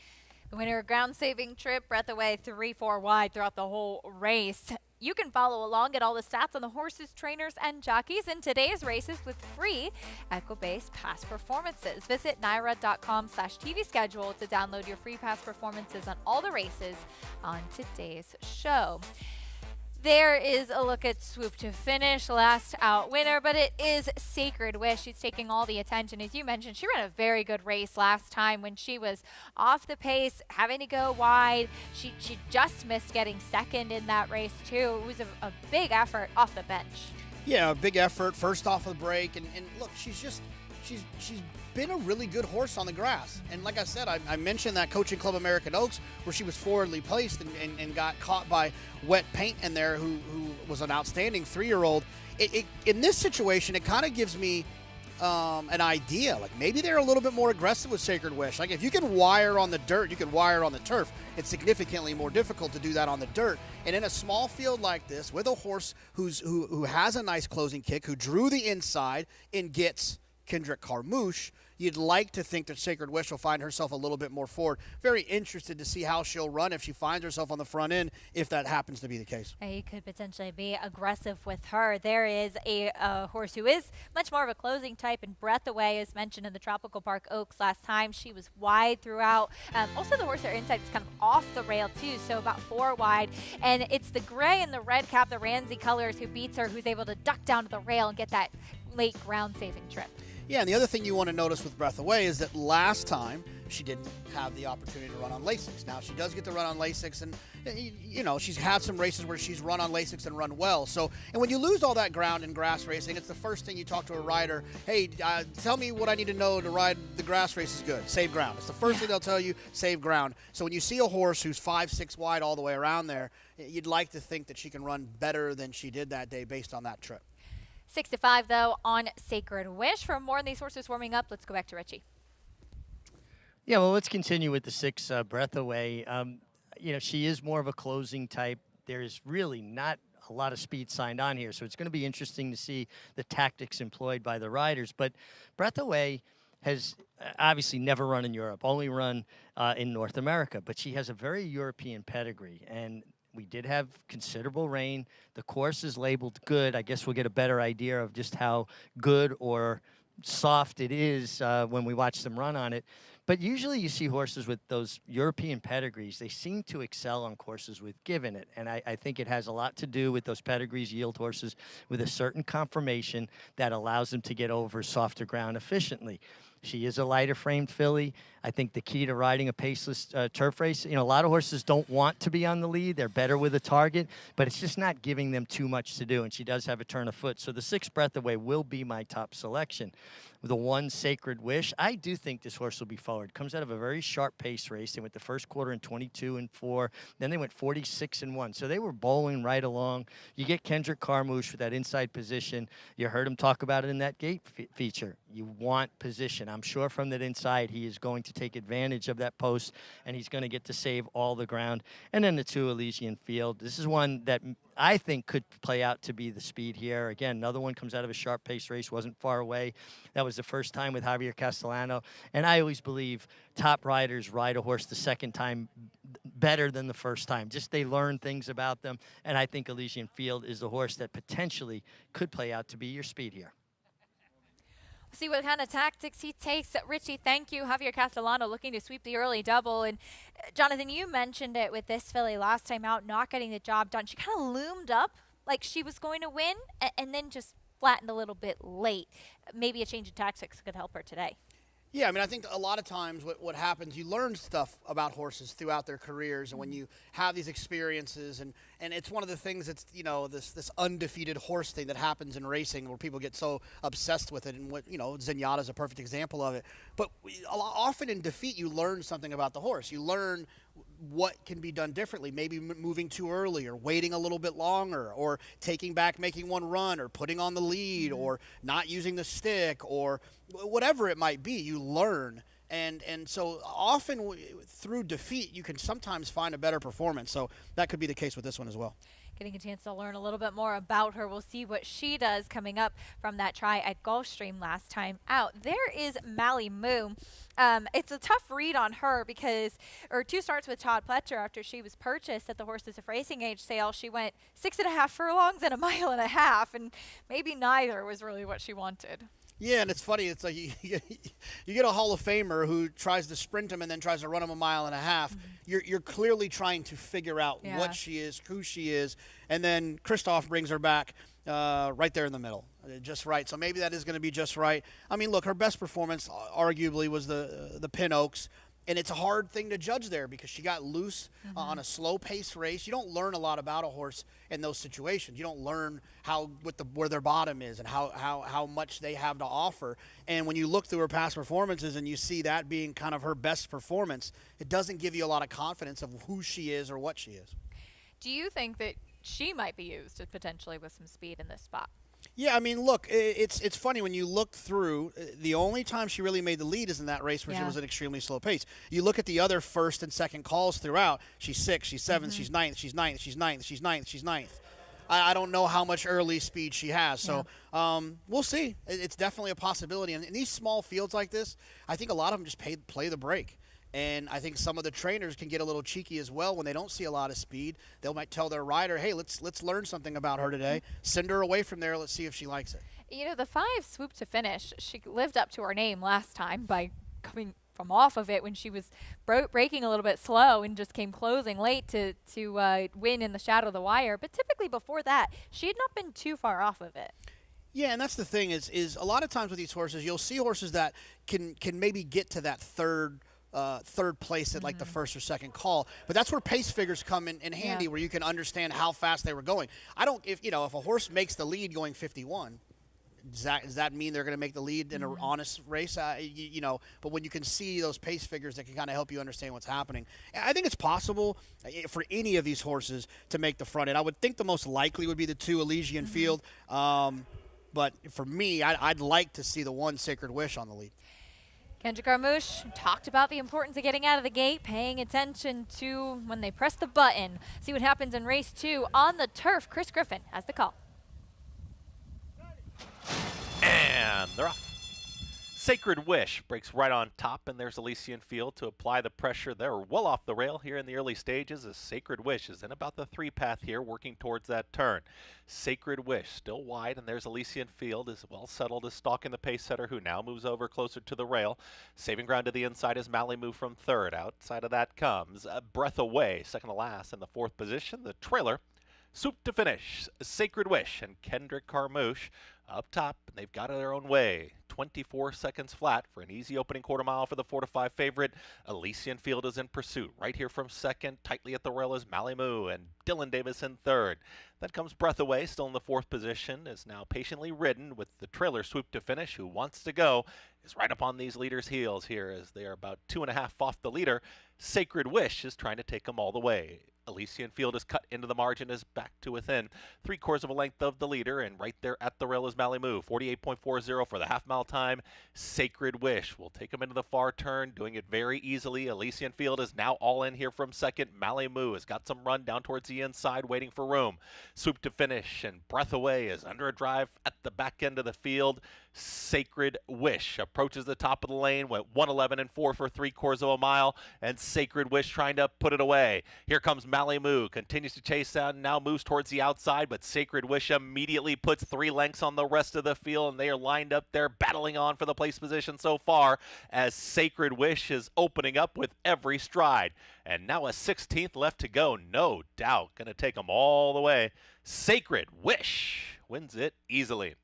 The winner of ground-saving trip, Breath Away, 3-4 wide throughout the whole race. You can follow along, get all the stats on the horses, trainers, and jockeys in today's races with free Equibase past performances. Visit NYRA.com/TV schedule to download your free past performances on all the races on today's show. There is a look at Swoop to Finish, last out winner, but it is Sacred Wish. She's taking all the attention. As you mentioned, she ran a very good race last time when she was off the pace, having to go wide. She just missed getting second in that race, too. It was a big effort off the bench. Yeah, a big effort, first off of the break. And look, she's been a really good horse on the grass. And like I said, I mentioned that Coaching Club American Oaks where she was forwardly placed and got caught by Wet Paint in there, who was an outstanding 3-year-old. In this situation, it kind of gives me an idea. Like maybe they're a little bit more aggressive with Sacred Wish. Like if you can wire on the dirt, you can wire on the turf. It's significantly more difficult to do that on the dirt. And in a small field like this, with a horse who has a nice closing kick, who drew the inside and gets Kendrick Carmouche, you'd like to think that Sacred Wish will find herself a little bit more forward. Very interested to see how she'll run if she finds herself on the front end, if that happens to be the case. You could potentially be aggressive with her. There is a horse who is much more of a closing type, and Breath Away, as mentioned in the Tropical Park Oaks last time. She was wide throughout. Also, the horse her inside is kind of off the rail, too, so about 4 wide. And it's the gray and the red cap, the Ramsey colors, who beats her, who's able to duck down to the rail and get that late ground-saving trip. Yeah, and the other thing you want to notice with Breath Away is that last time she didn't have the opportunity to run on Lasix. Now she does get to run on Lasix, and she's had some races where she's run on Lasix and run well. So, and when you lose all that ground in grass racing, it's the first thing you talk to a rider. Hey, tell me what I need to know to ride the grass race is good. Save ground. It's the first thing they'll tell you. Save ground. So when you see a horse who's 5-6 wide all the way around there, you'd like to think that she can run better than she did that day based on that trip. 6-5, though, on Sacred Wish. For more on these horses warming up, let's go back to Richie. Yeah, well, let's continue with the 6, Breath Away. She is more of a closing type. There is really not a lot of speed signed on here, so it's going to be interesting to see the tactics employed by the riders. But Breath Away has obviously never run in Europe, only run in North America, but she has a very European pedigree, and we did have considerable rain. The course is labeled good. I guess we'll get a better idea of just how good or soft it is when we watch them run on it. But usually you see horses with those European pedigrees, they seem to excel on courses with give in it. And I think it has a lot to do with those pedigrees yield horses with a certain conformation that allows them to get over softer ground efficiently. She is a lighter framed filly. I think the key to riding a paceless turf race, a lot of horses don't want to be on the lead. They're better with a target, but it's just not giving them too much to do. And she does have a turn of foot. So the 6 Breath Away will be my top selection. The 1 Sacred Wish, I do think this horse will be forward forward. Comes out of a very sharp pace race. They went the first quarter in 22-4. Then they went 46-1. So they were bowling right along. You get Kendrick Carmouche with that inside position. You heard him talk about it in that gate feature. You want position. I'm sure from that inside he is going to take advantage of that post, and he's going to get to save all the ground. And then the 2 Elysian Field. This is one that I think could play out to be the speed here. Again, another one comes out of a sharp pace race, wasn't far away. That was the first time with Javier Castellano. And I always believe top riders ride a horse the second time better than the first time. Just they learn things about them. And I think Elysian Field is the horse that potentially could play out to be your speed here. See what kind of tactics he takes. Richie, thank you. Javier Castellano looking to sweep the early double. And Jonathan, you mentioned it with this filly last time out, not getting the job done. She kind of loomed up like she was going to win and then just flattened a little bit late. Maybe a change of tactics could help her today. Yeah, I mean, I think a lot of times what happens, you learn stuff about horses throughout their careers, and when you have these experiences, and it's one of the things that's, you know, this undefeated horse thing that happens in racing where people get so obsessed with it, and what, you know, Zenyatta is a perfect example of it. But often in defeat, you learn something about the horse. You learn what can be done differently, maybe moving too early or waiting a little bit longer or taking back, making one run or putting on the lead or not using the stick or whatever it might be. You learn. And so often through defeat, you can sometimes find a better performance. So that could be the case with this one as well. Getting a chance to learn a little bit more about her. We'll see what she does coming up from that try at Gulfstream last time out. There is Mally Moo. It's a tough read on her because her 2 starts with Todd Pletcher after she was purchased at the Horses of Racing Age sale. She went 6.5 furlongs and 1.5 miles, and maybe neither was really what she wanted. Yeah, and it's funny. It's like you get a Hall of Famer who tries to sprint him and then tries to run him 1.5 miles. You're clearly trying to figure out what she is, who she is, and then Christoph brings her back right there in the middle, just right. So maybe that is going to be just right. I mean, look, her best performance arguably was the Pin Oaks. And it's a hard thing to judge there because she got loose on a slow-paced race. You don't learn a lot about a horse in those situations. You don't learn where their bottom is and how much they have to offer. And when you look through her past performances and you see that being kind of her best performance, it doesn't give you a lot of confidence of who she is or what she is. Do you think that she might be used potentially with some speed in this spot? Yeah, I mean, look, it's funny when you look through. The only time she really made the lead is in that race where she was at extremely slow pace. You look at the other first and second calls throughout. She's 6th, she's 7th, she's 9th, she's 9th, she's 9th, she's 9th, she's 9th. I don't know how much early speed she has. So we'll see. It's definitely a possibility. And in these small fields like this, I think a lot of them just play the break. And I think some of the trainers can get a little cheeky as well when they don't see a lot of speed. They might tell their rider, hey, let's learn something about her today. Send her away from there. Let's see if she likes it. You know, the 5 swoop to finish, she lived up to her name last time by coming from off of it when she was breaking a little bit slow and just came closing late to win in the shadow of the wire. But typically before that, she had not been too far off of it. Yeah, and that's the thing is a lot of times with these horses, you'll see horses that can maybe get to that third place at like the first or second call, but that's where pace figures come in handy, where you can understand how fast they were going. If a horse makes the lead going 51, does that mean they're going to make the lead in an honest race? But when you can see those pace figures, that can kind of help you understand what's happening. I think it's possible for any of these horses to make the front end. I would think the most likely would be the 2 Elysian Field, but for me, I'd like to see the 1 Sacred Wish on the lead. Kendrick Carmouche talked about the importance of getting out of the gate, paying attention to when they press the button. See what happens in race 2 on the turf. Chris Griffin has the call. And they're off. Sacred Wish breaks right on top, and there's Elysian Field to apply the pressure. They're well off the rail here in the early stages as Sacred Wish is in about the 3 path here, working towards that turn. Sacred Wish still wide, and there's Elysian Field is well settled as stalking the pace setter, who now moves over closer to the rail. Saving ground to the inside is Mally Moo from 3rd. Outside of that comes Breath Away, second to last in the 4th position. The trailer, swoop to finish, Sacred Wish and Kendrick Carmouche up top, and they've got it their own way. 24 seconds flat for an easy opening quarter mile for the 4-5 favorite. Elysian Field is in pursuit. Right here from second, tightly at the rail is Malimu and Dylan Davis in third. Then comes Breath Away, still in the 4th position, is now patiently ridden with the trailer Swoop to Finish, who wants to go, is right up on these leaders' heels here as they are about 2.5 off the leader. Sacred Wish is trying to take them all the way. Elysian Field is cut into the margin, is back to within 3/4 of a length of the leader, and right there at the rail is Malimu. 48.40 for the half-mile time. Sacred Wish will take him into the far turn, doing it very easily. Elysian Field is now all in here from second. Malimu has got some run down towards the inside, waiting for room. Swoop to Finish and Breath Away is under a drive at the back end of the field. Sacred Wish approaches the top of the lane, went 1:11 and 4 for 3/4 of a mile, and Sacred Wish trying to put it away. Here comes Malimu, continues to chase down, now moves towards the outside, but Sacred Wish immediately puts 3 lengths on the rest of the field, and they are lined up there battling on for the place position so far as Sacred Wish is opening up with every stride. And now a 16th left to go, no doubt. Going to take them all the way. Sacred Wish wins it easily.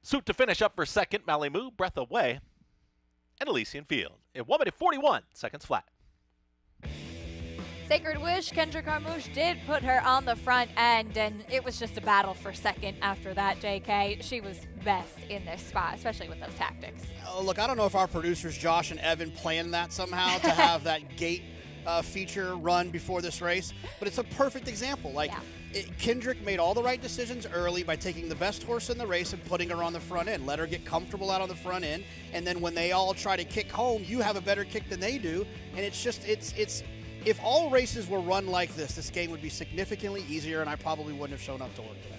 Suit to Finish up for second, Malimu, Breath Away, and Elysian Field. In 1 minute 41 seconds flat. Sacred Wish, Kendra Carmouche did put her on the front end, and it was just a battle for second after that, JK. She was best in this spot, especially with those tactics. Oh, look, I don't know if our producers, Josh and Evan, planned that somehow to have that gate feature run before this race, but it's a perfect example. Like, Kendrick made all the right decisions early by taking the best horse in the race and putting her on the front end. Let her get comfortable out on the front end, and then when they all try to kick home, you have a better kick than they do, and it's just, it's if all races were run like this game would be significantly easier, and I probably wouldn't have shown up to work today.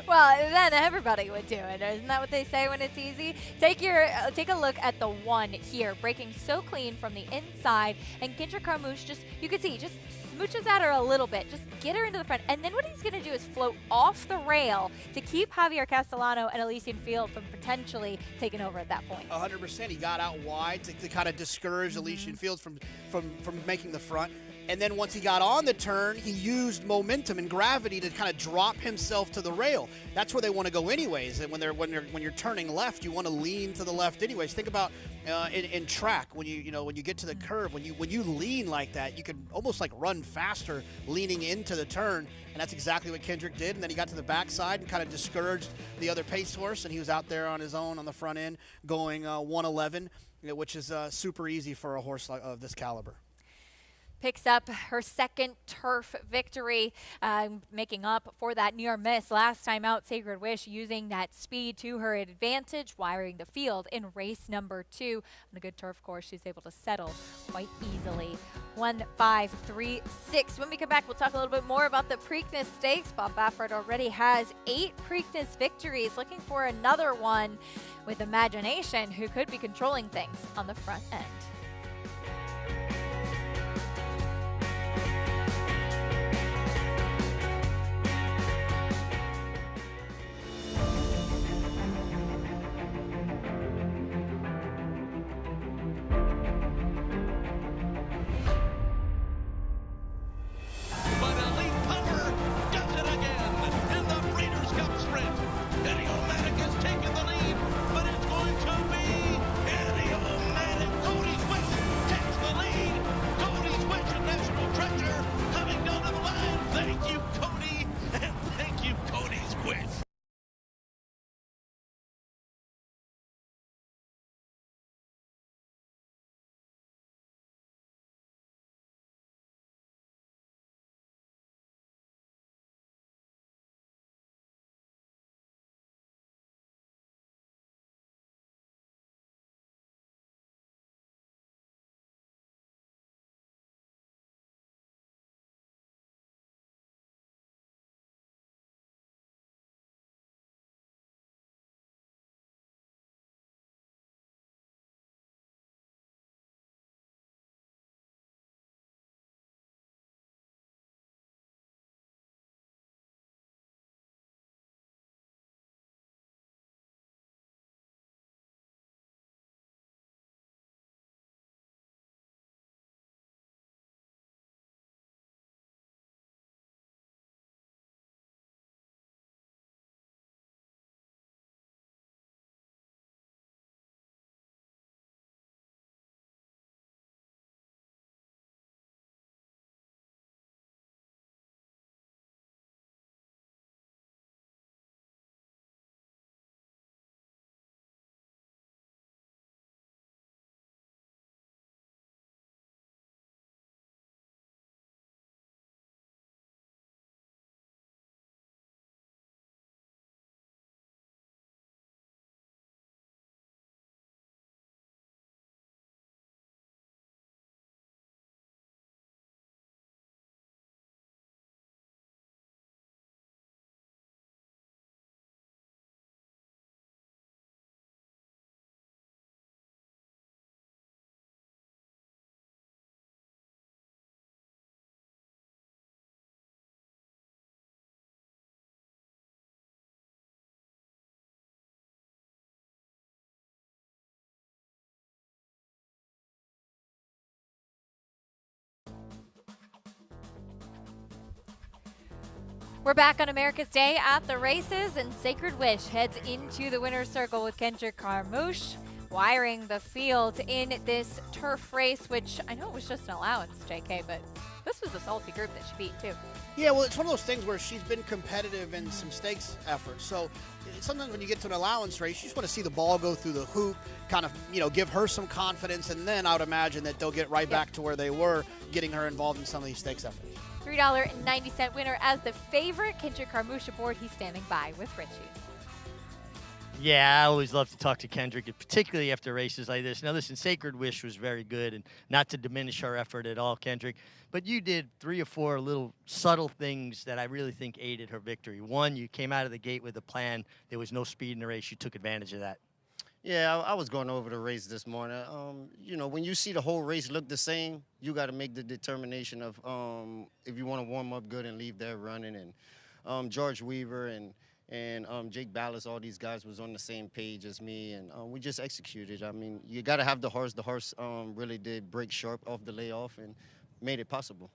Well, then everybody would do it. Isn't that what they say when it's easy? Take a look at the one here, breaking so clean from the inside, and Kendra Carmouche just, you can see, just smooches at her a little bit, just get her into the front, and then what he's going to do is float off the rail to keep Javier Castellano and Elysian Field from potentially taking over at that point. 100%. He got out wide to kind of discourage Elysian Fields from making the front. And then once he got on the turn, he used momentum and gravity to kind of drop himself to the rail. That's where they want to go anyways. And when you're turning left, you want to lean to the left anyways. Think about in track when you get to the curve, when you lean like that, you can almost like run faster leaning into the turn. And that's exactly what Kendrick did. And then he got to the backside and kind of discouraged the other pace horse, and he was out there on his own on the front end going 1:11, which is super easy for a horse of this caliber. Picks up her second turf victory, making up for that near miss last time out. Sacred Wish using that speed to her advantage, wiring the field in race number 2. On a good turf course, she's able to settle quite easily. 1-5-3-6. When we come back, we'll talk a little bit more about the Preakness Stakes. Bob Baffert already has 8 Preakness victories, looking for another one with Imagination, who could be controlling things on the front end. Cody's winning. We're back on America's Day at the races, and Sacred Wish heads into the winner's circle with Kendrick Carmouche, wiring the field in this turf race, which I know was just an allowance, JK, but this was a salty group that she beat, too. Yeah, well, it's one of those things where she's been competitive in some stakes efforts. So sometimes when you get to an allowance race, you just want to see the ball go through the hoop, kind of, give her some confidence, and then I would imagine that they'll get right back to where they were, getting her involved in some of these stakes efforts. $3.90 winner as the favorite. Kendrick Carmouche aboard. He's standing by with Richie. Yeah, I always love to talk to Kendrick, particularly after races like this. Now, listen, Sacred Wish was very good, and not to diminish her effort at all, Kendrick, but you did 3 or 4 little subtle things that I really think aided her victory. One, you came out of the gate with a plan. There was no speed in the race. You took advantage of that. Yeah, I was going over the race this morning. When you see the whole race look the same, you got to make the determination of if you want to warm up good and leave there running. And George Weaver and Jake Ballas, all these guys was on the same page as me, and we just executed. I mean, you got to have the horse. The horse really did break sharp off the layoff and made it possible.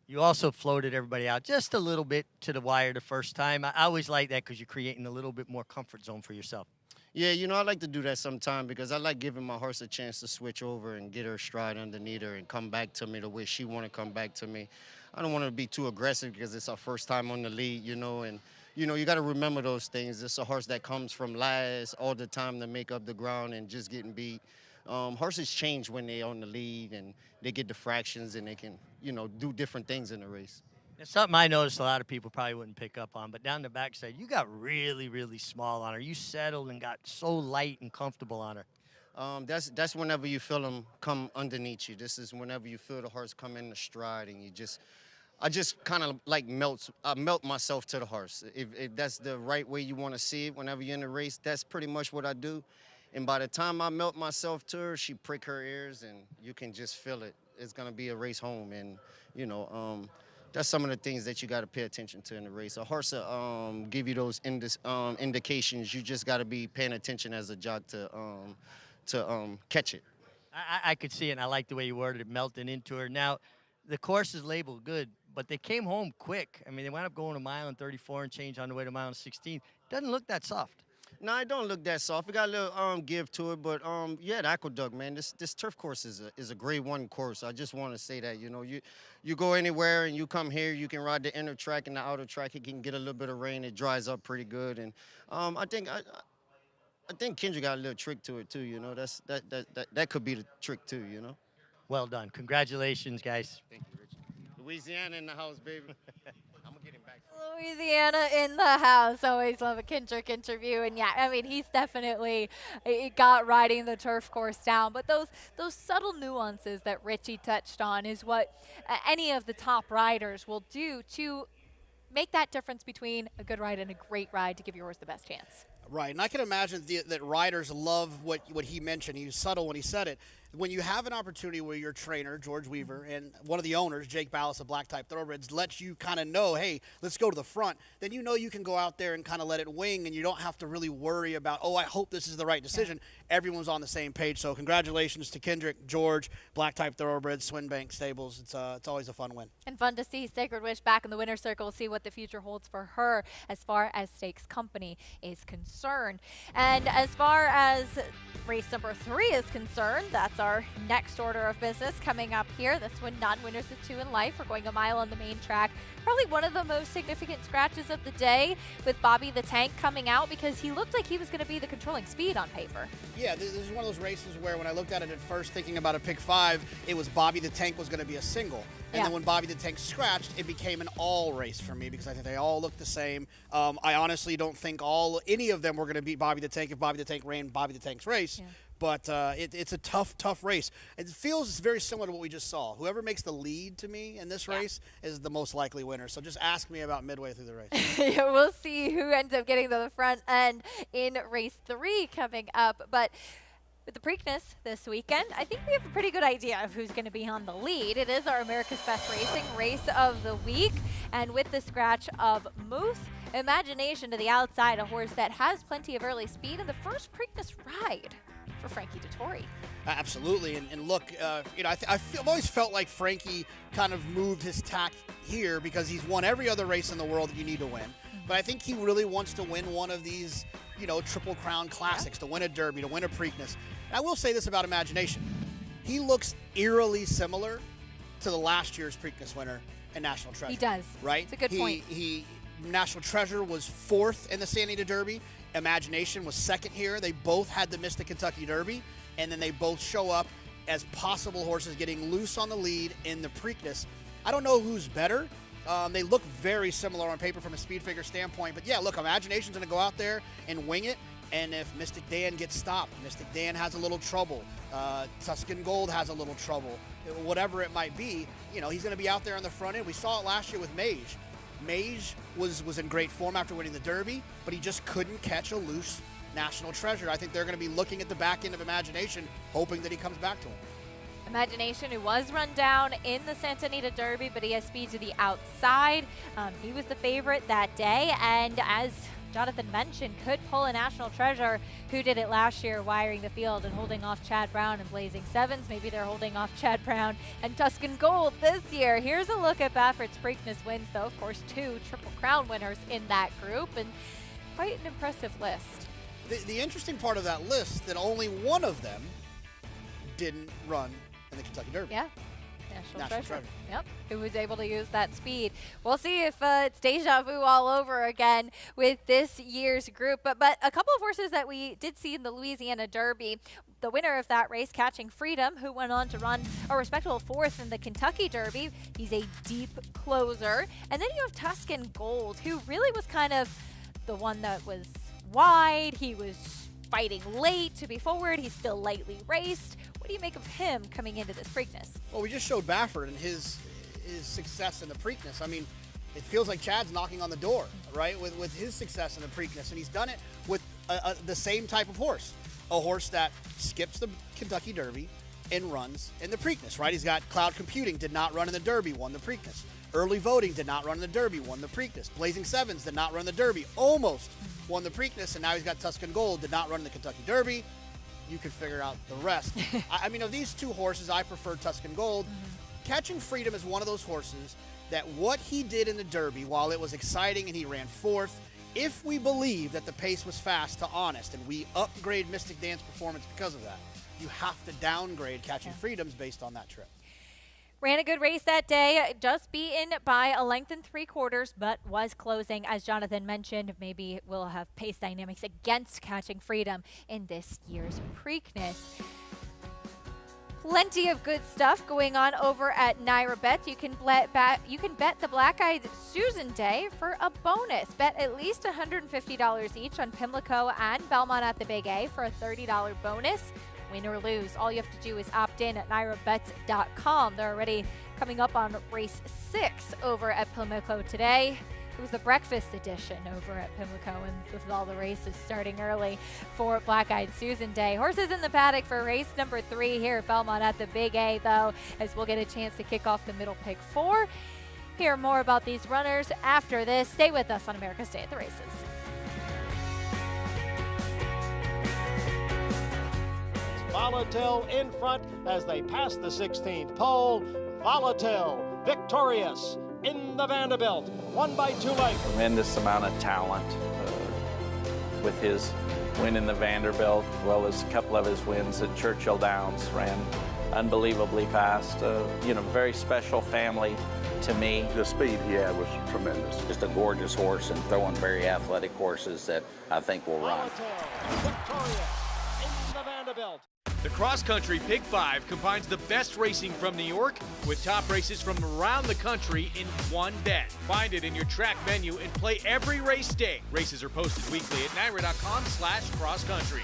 You also floated everybody out just a little bit to the wire the first time. I always like that because you're creating a little bit more comfort zone for yourself. Yeah, I like to do that sometime because I like giving my horse a chance to switch over and get her stride underneath her and come back to me the way she want to come back to me. I don't want to be too aggressive because it's our first time on the lead, and you got to remember those things. It's a horse that comes from last all the time to make up the ground and just getting beat. Horses change when they're on the lead and they get the fractions and they can, do different things in the race. It's something I noticed a lot of people probably wouldn't pick up on, but down the backside, you got really, really small on her. You settled and got so light and comfortable on her. That's whenever you feel them come underneath you. This is whenever you feel the horse come in the stride and I just kind of like melt myself to the horse. If that's the right way you want to see it whenever you're in the race, that's pretty much what I do. And by the time I melt myself to her, she prick her ears and you can just feel it. It's going to be a race home. And, that's some of the things that you got to pay attention to in the race. A horse will give you those indications. You just got to be paying attention as a jock to catch it. I could see it, and I like the way you worded it, melting into her. Now, the course is labeled good, but they came home quick. I mean, they wound up going 1 mile and 34 and change on the way to 1 mile and 16. Doesn't look that soft. No, it don't look that soft. It got a little give to it, but yeah, the aqueduct, man. This turf course is a grade 1 course. I just want to say that, you go anywhere and you come here, you can ride the inner track and the outer track. It can get a little bit of rain. It dries up pretty good, and I think Kendra got a little trick to it too. That could be the trick too. Well done. Congratulations, guys. Thank you, Richard. Louisiana in the house, baby. I'm gonna get him back. Louisiana in the house. Always love a Kendrick interview. And yeah, I mean, he's definitely got riding the turf course down. But those subtle nuances that Richie touched on is what any of the top riders will do to make that difference between a good ride and a great ride to give your horse the best chance. Right, and I can imagine that riders love what he mentioned. He was subtle when he said it. When you have an opportunity where your trainer, George Weaver, and one of the owners, Jake Ballas of Black Type Thoroughbreds, lets you kind of know, hey, let's go to the front, then you can go out there and kind of let it wing, and you don't have to really worry about, I hope this is the right decision. Yeah. Everyone's on the same page. So congratulations to Kendrick, George, Black Type Thoroughbreds, Swinbank Stables. It's always a fun win. And fun to see Sacred Wish back in the winner's circle. We'll see what the future holds for her as far as Stakes Company is concerned. And as far as race number 3 is concerned, that's our next order of business coming up here. This one, non-winners of 2 in life. We're going 1 mile on the main track. Probably one of the most significant scratches of the day with Bobby the Tank coming out because he looked like he was going to be the controlling speed on paper. Yeah, this is one of those races where when I looked at it at first thinking about a pick 5, it was Bobby the Tank was going to be a single. And then when Bobby the Tank scratched, it became an all race for me because I think they all look the same. I honestly don't think any of them were going to beat Bobby the Tank if Bobby the Tank ran Bobby the Tank's race. Yeah. But it's a tough race. It feels very similar to what we just saw. Whoever makes the lead to me in this race is the most likely winner. So just ask me about midway through the race. Yeah, we'll see who ends up getting to the front end in race 3 coming up. But with the Preakness this weekend, I think we have a pretty good idea of who's going to be on the lead. It is our America's Best Racing race of the week. And with the scratch of Muth, Imagination to the outside, a horse that has plenty of early speed in the first Preakness ride for Frankie Dettori. Absolutely, and look, I've always felt like Frankie kind of moved his tack here because he's won every other race in the world that you need to win. But I think he really wants to win one of these, Triple Crown Classics, to win a Derby, to win a Preakness. And I will say this about Imagination. He looks eerily similar to the last year's Preakness winner and National Treasure. He does. Right? It's a good point. National Treasure was 4th in the Santa Anita Derby. Imagination was 2nd here. They both had to miss the Kentucky Derby, and then they both show up as possible horses getting loose on the lead in the Preakness. I don't know who's better. They look very similar on paper from a speed figure standpoint. But, yeah, look, Imagination's going to go out there and wing it. And if Mystic Dan gets stopped, Mystic Dan has a little trouble, Tuscan Gold has a little trouble, whatever it might be, he's going to be out there on the front end. We saw it last year with Mage. Mage was in great form after winning the Derby, but he just couldn't catch a loose National Treasure. I think they're going to be looking at the back end of Imagination, hoping that he comes back to him. Imagination, who was run down in the Santa Anita Derby, but he has speed to the outside. He was the favorite that day, and as Jonathan mentioned, could pull a National Treasure, who did it last year, wiring the field and holding off Chad Brown and Blazing Sevens. Maybe they're holding off Chad Brown and Tuscan Gold this year. Here's a look at Baffert's Preakness wins, though. Of course, 2 Triple Crown winners in that group, and quite an impressive list. The interesting part of that list, that only one of them didn't run in the Kentucky Derby. Yeah. National Treasure. Yep, who was able to use that speed. We'll see if it's deja vu all over again with this year's group. But a couple of horses that we did see in the Louisiana Derby. The winner of that race, Catching Freedom, who went on to run a respectable 4th in the Kentucky Derby. He's a deep closer. And then you have Tuscan Gold, who really was kind of the one that was wide. He was fighting late to be forward. He's still lightly raced. What do you make of him coming into this Preakness? Well, we just showed Baffert and his success in the Preakness. I mean, it feels like Chad's knocking on the door, right, with his success in the Preakness. And he's done it with the same type of horse, a horse that skips the Kentucky Derby and runs in the Preakness, right? He's got Cloud Computing, did not run in the Derby, won the Preakness. Early Voting did not run in the Derby, won the Preakness. Blazing Sevens did not run the Derby, almost won the Preakness. And now he's got Tuscan Gold, did not run in the Kentucky Derby. You can figure out the rest. I mean, of these 2 horses, I prefer Tuscan Gold. Catching Freedom is one of those horses that what he did in the Derby, while it was exciting and he ran 4th, if we believe that the pace was fast to honest and we upgrade Mystic Dan's performance because of that, you have to downgrade Catching Freedoms based on that trip. Ran a good race that day, just beaten by a length and 3/4, but was closing, as Jonathan mentioned. Maybe we'll have pace dynamics against Catching Freedom in this year's Preakness. Plenty of good stuff going on over at Naira Bets. You can bet the Black-Eyed Susan Day for a bonus. Bet at least $150 each on Pimlico and Belmont at the Big A for a $30 bonus. Win or lose, all you have to do is opt in at NairaBets.com. They're already coming up on race 6 over at Pimlico today. It was the breakfast edition over at Pimlico, and with all the races starting early for Black-Eyed Susan Day. Horses in the paddock for race number 3 here at Belmont at the Big A, though, as we'll get a chance to kick off the middle pick 4. Hear more about these runners after this. Stay with us on America's Day at the Races. Volatile in front as they pass the 16th pole. Volatile victorious in the Vanderbilt, 1 by 2 lengths. Tremendous amount of talent with his win in the Vanderbilt, as well as a couple of his wins at Churchill Downs. Ran unbelievably fast. Very special family to me. The speed he had was tremendous. Just a gorgeous horse and throwing very athletic horses that I think will run. Victorious in the Vanderbilt. The cross-country Pick 5 combines the best racing from New York with top races from around the country in one bet. Find it in your track menu and play every race day. Races are posted weekly at NYRA.com/cross-country.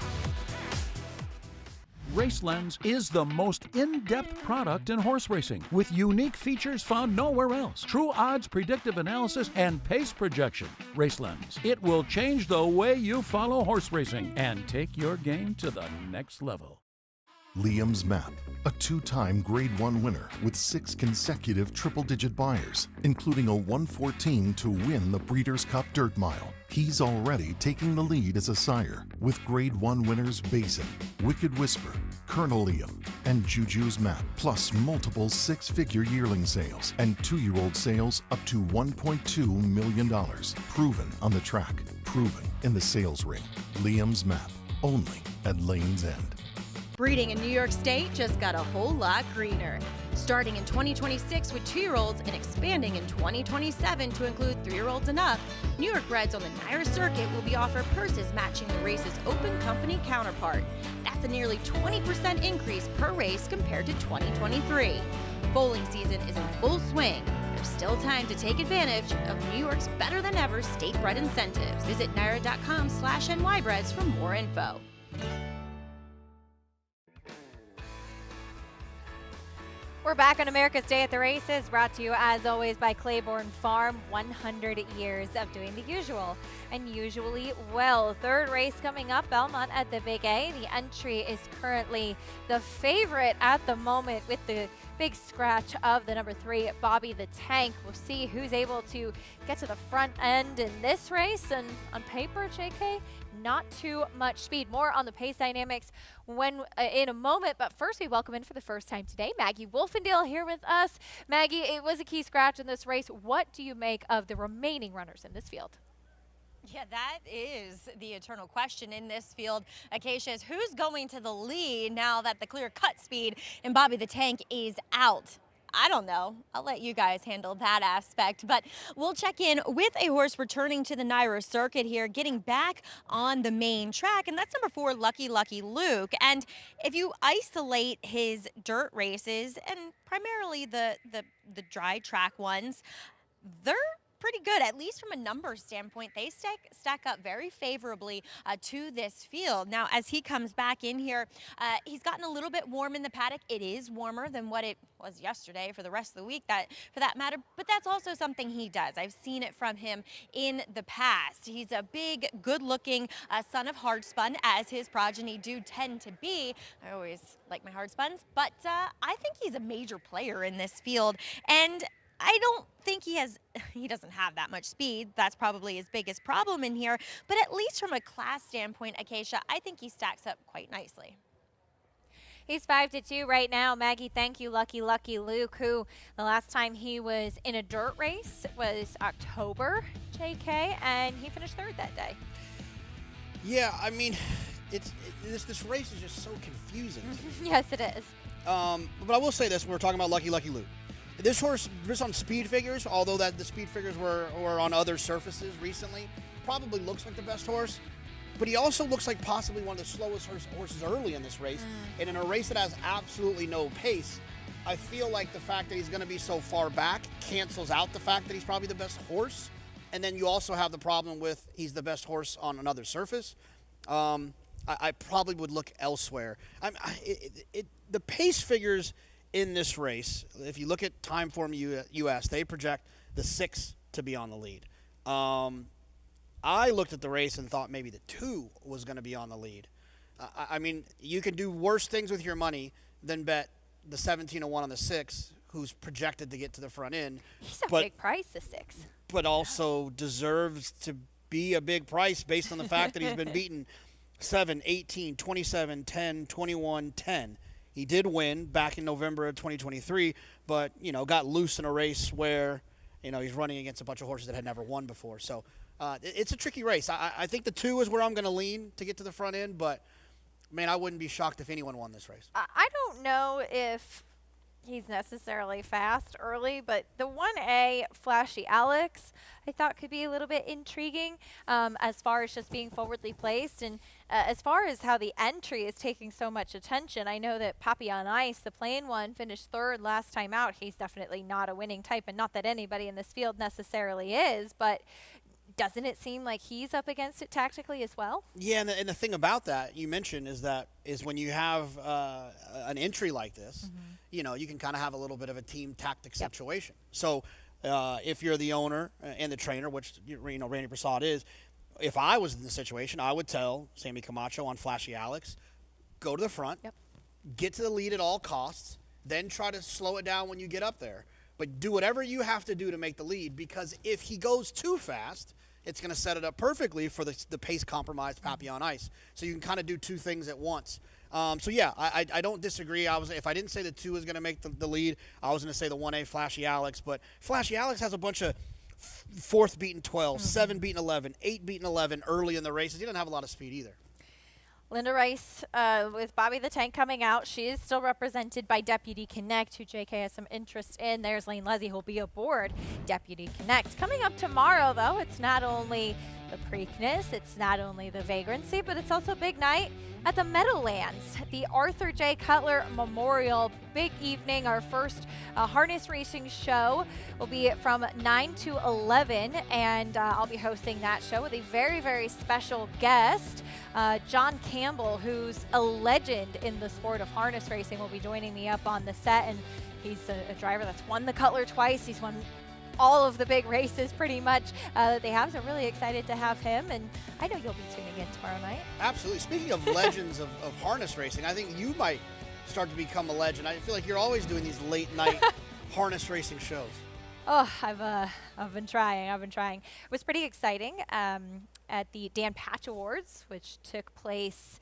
RaceLens is the most in-depth product in horse racing with unique features found nowhere else. True odds, predictive analysis, and pace projection. RaceLens. It will change the way you follow horse racing and take your game to the next level. Liam's Map, a 2-time Grade 1 winner with 6 consecutive triple-digit buyers, including a 114 to win the Breeders' Cup Dirt Mile. He's already taking the lead as a sire, with Grade 1 winners Basin, Wicked Whisper, Colonel Liam, and Juju's Map, plus multiple 6-figure yearling sales and 2-year-old sales up to $1.2 million. Proven on the track, proven in the sales ring. Liam's Map, only at Lane's End. Breeding in New York State just got a whole lot greener. Starting in 2026 with 2-year-olds and expanding in 2027 to include 3-year-olds and up, New York breds on the NYRA circuit will be offered purses matching the race's open company counterpart. That's a nearly 20% increase per race compared to 2023. Bowling season is in full swing. There's still time to take advantage of New York's better than ever state bred incentives. Visit NYRA.com/NYbreds for more info. We're back on America's Day at the Races, brought to you as always by Claiborne Farm. 100 years of doing the usual and usually well. Third race coming up, Belmont at the Big A. The entry is currently the favorite at the moment with the big scratch of the number 3, Bobby the Tank. We'll see who's able to get to the front end in this race. And on paper, JK, not too much speed. More on the pace dynamics when in a moment. But first, we welcome in for the first time today, Maggie Wolfendale here with us. Maggie, it was a key scratch in this race. What do you make of the remaining runners in this field? Yeah, that is the eternal question in this field. Acacia, is who's going to the lead now that the clear cut speed in Bobby the Tank is out? I don't know. I'll let you guys handle that aspect, but we'll check in with a horse returning to the NYRA circuit here, getting back on the main track, and that's number 4, Lucky Luke. And if you isolate his dirt races, and primarily the dry track ones, they're pretty good, at least from a numbers standpoint. They stack up very favorably to this field. Now, as he comes back in here, he's gotten a little bit warm in the paddock. It is warmer than what it was yesterday for the rest of the week, for that matter, but that's also something he does. I've seen it from him in the past. He's a big, good-looking son of Hardspun, as his progeny do tend to be. I always like my Hardspuns, but I think he's a major player in this field, and I don't think he doesn't have that much speed. That's probably his biggest problem in here. But at least from a class standpoint, Acacia, I think he stacks up quite nicely. He's 5-2 right now. Maggie, thank you, Lucky Luke, who the last time he was in a dirt race was October, JK, and he finished 3rd that day. Yeah, I mean, this race is just so confusing. Yes, it is. But I will say this: we're talking about Lucky Luke. This horse, just on speed figures, although the speed figures were on other surfaces recently, probably looks like the best horse. But he also looks like possibly one of the slowest horses early in this race. And in a race that has absolutely no pace, I feel like the fact that he's going to be so far back cancels out the fact that he's probably the best horse. And then you also have the problem with he's the best horse on another surface. I probably would look elsewhere. The pace figures in this race, if you look at Timeform US, they project the 6 to be on the lead. I looked at the race and thought maybe the 2 was going to be on the lead. I mean, you can do worse things with your money than bet the 17-1 on the 6, who's projected to get to the front end. He's a big price, the 6. But also deserves to be a big price based on the fact that he's been beaten 7, 18, 27, 10, 21, 10. He did win back in November of 2023, but, got loose in a race where, he's running against a bunch of horses that had never won before. So it's a tricky race. I think the 2 is where I'm going to lean to get to the front end, but, man, I wouldn't be shocked if anyone won this race. I don't know if he's necessarily fast early, but the 1A, Flashy Alex, I thought could be a little bit intriguing as far as just being forwardly placed. And as far as how the entry is taking so much attention, I know that Poppy on Ice, the plain one, finished 3rd last time out. He's definitely not a winning type, and not that anybody in this field necessarily is, but doesn't it seem like he's up against it tactically as well? Yeah, and the thing about that you mentioned is when you have an entry like this, you can kind of have a little bit of a team tactic situation. So if you're the owner and the trainer, which Randy Prasad is, if I was in the situation, I would tell Sammy Camacho on Flashy Alex, go to the front, get to the lead at all costs, then try to slow it down when you get up there. But do whatever you have to do to make the lead, because if he goes too fast, it's going to set it up perfectly for the pace-compromised Papillon Ice. So you can kind of do two things at once. So yeah, I don't disagree. If I didn't say the 2 is going to make the lead, I was going to say the 1A Flashy Alex. But Flashy Alex has a bunch of 4th beaten 12, 7 beaten 11, 8 beaten 11 early in the races. He doesn't have a lot of speed either. Linda Rice with Bobby the Tank coming out. She is still represented by Deputy Connect, who JK has some interest in. There's Lane Leslie, who'll be aboard Deputy Connect. Coming up tomorrow, though, it's not only the Preakness, it's not only the Vagrancy, but it's also a big night at the Meadowlands, the Arthur J. Cutler Memorial. Big evening. Our first harness racing show will be from 9 to 11, and I'll be hosting that show with a very, very special guest. John Campbell, who's a legend in the sport of harness racing, will be joining me up on the set, and he's a driver that's won the Cutler twice. He's won all of the big races pretty much that they have, so really excited to have him, and I know you'll be tuning in tomorrow night. Absolutely. Speaking of legends of harness racing, I think you might start to become a legend. I feel like you're always doing these late night harness racing shows. Oh, I've been trying. It was pretty exciting at the Dan Patch Awards, which took place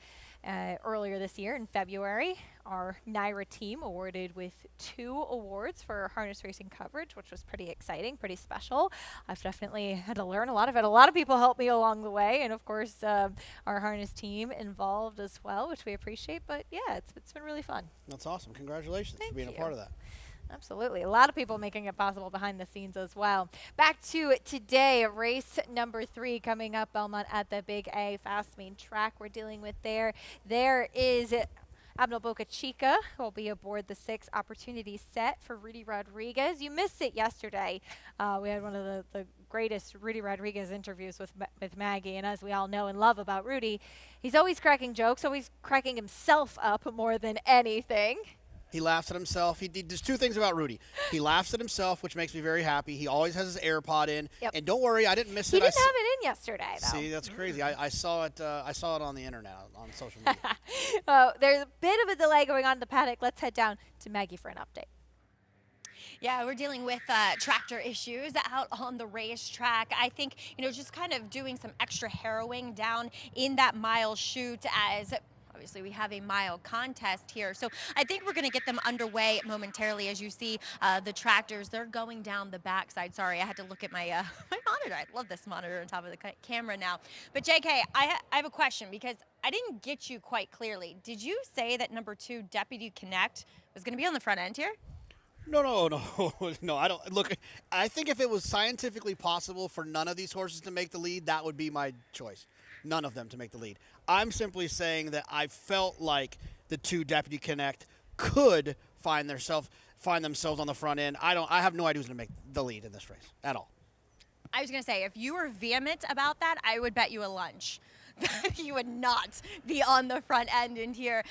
earlier this year in February. Our NYRA team awarded with 2 awards for harness racing coverage, which was pretty exciting, pretty special. I've definitely had to learn a lot of it. A lot of people helped me along the way, and of course our harness team involved as well, which we appreciate. But yeah, it's been really fun. That's awesome. Congratulations for being a part of that. Absolutely. A lot of people making it possible behind the scenes as well. Back to today, race number 3 coming up, Belmont at the Big A Fast Main Track we're dealing with there. There is Abnel Boca Chica will be aboard the 6 opportunity set for Rudy Rodriguez. You missed it yesterday. We had one of the greatest Rudy Rodriguez interviews with Maggie, and as we all know and love about Rudy, he's always cracking jokes, always cracking himself up more than anything. He laughs at himself. There's 2 things about Rudy. He laughs at himself, which makes me very happy. He always has his AirPod in. Yep. And don't worry, I didn't miss it. He didn't have it in yesterday, though. See, that's crazy. I saw it. I saw it on the internet, on social media. There's a bit of a delay going on in the paddock. Let's head down to Maggie for an update. Yeah, we're dealing with tractor issues out on the racetrack. I think, just kind of doing some extra harrowing down in that mile chute, as obviously we have a mile contest here. So I think we're going to get them underway momentarily. As you see the tractors, they're going down the backside. Sorry, I had to look at my my monitor. I love this monitor on top of the camera now. But JK, I have a question, because I didn't get you quite clearly. Did you say that number 2, Deputy Connect, was going to be on the front end here? No. No, I don't. Look, I think if it was scientifically possible for none of these horses to make the lead, that would be my choice. None of them to make the lead. I'm simply saying that I felt like the 2 Deputy Connect could find themselves on the front end. I have no idea who's going to make the lead in this race at all. I was going to say, if you were vehement about that, I would bet you a lunch. You would not be on the front end in here.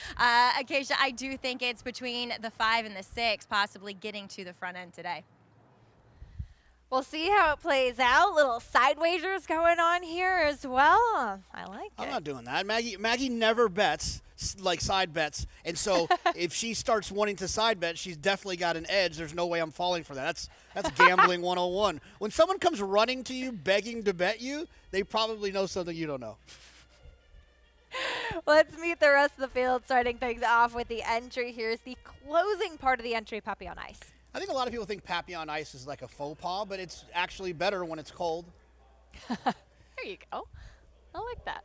Acacia, I do think it's between the 5 and the 6 possibly getting to the front end today. We'll see how it plays out. Little side wagers going on here as well. I like it. I'm not doing that. Maggie never bets, like side bets. And so if she starts wanting to side bet, she's definitely got an edge. There's no way I'm falling for that. That's gambling 101. When someone comes running to you, begging to bet you, they probably know something you don't know. Let's meet the rest of the field, starting things off with the entry. Here's the closing part of the entry, Papillon Ice. I think a lot of people think Papillon Ice is like a faux pas, but it's actually better when it's cold. There you go. I like that.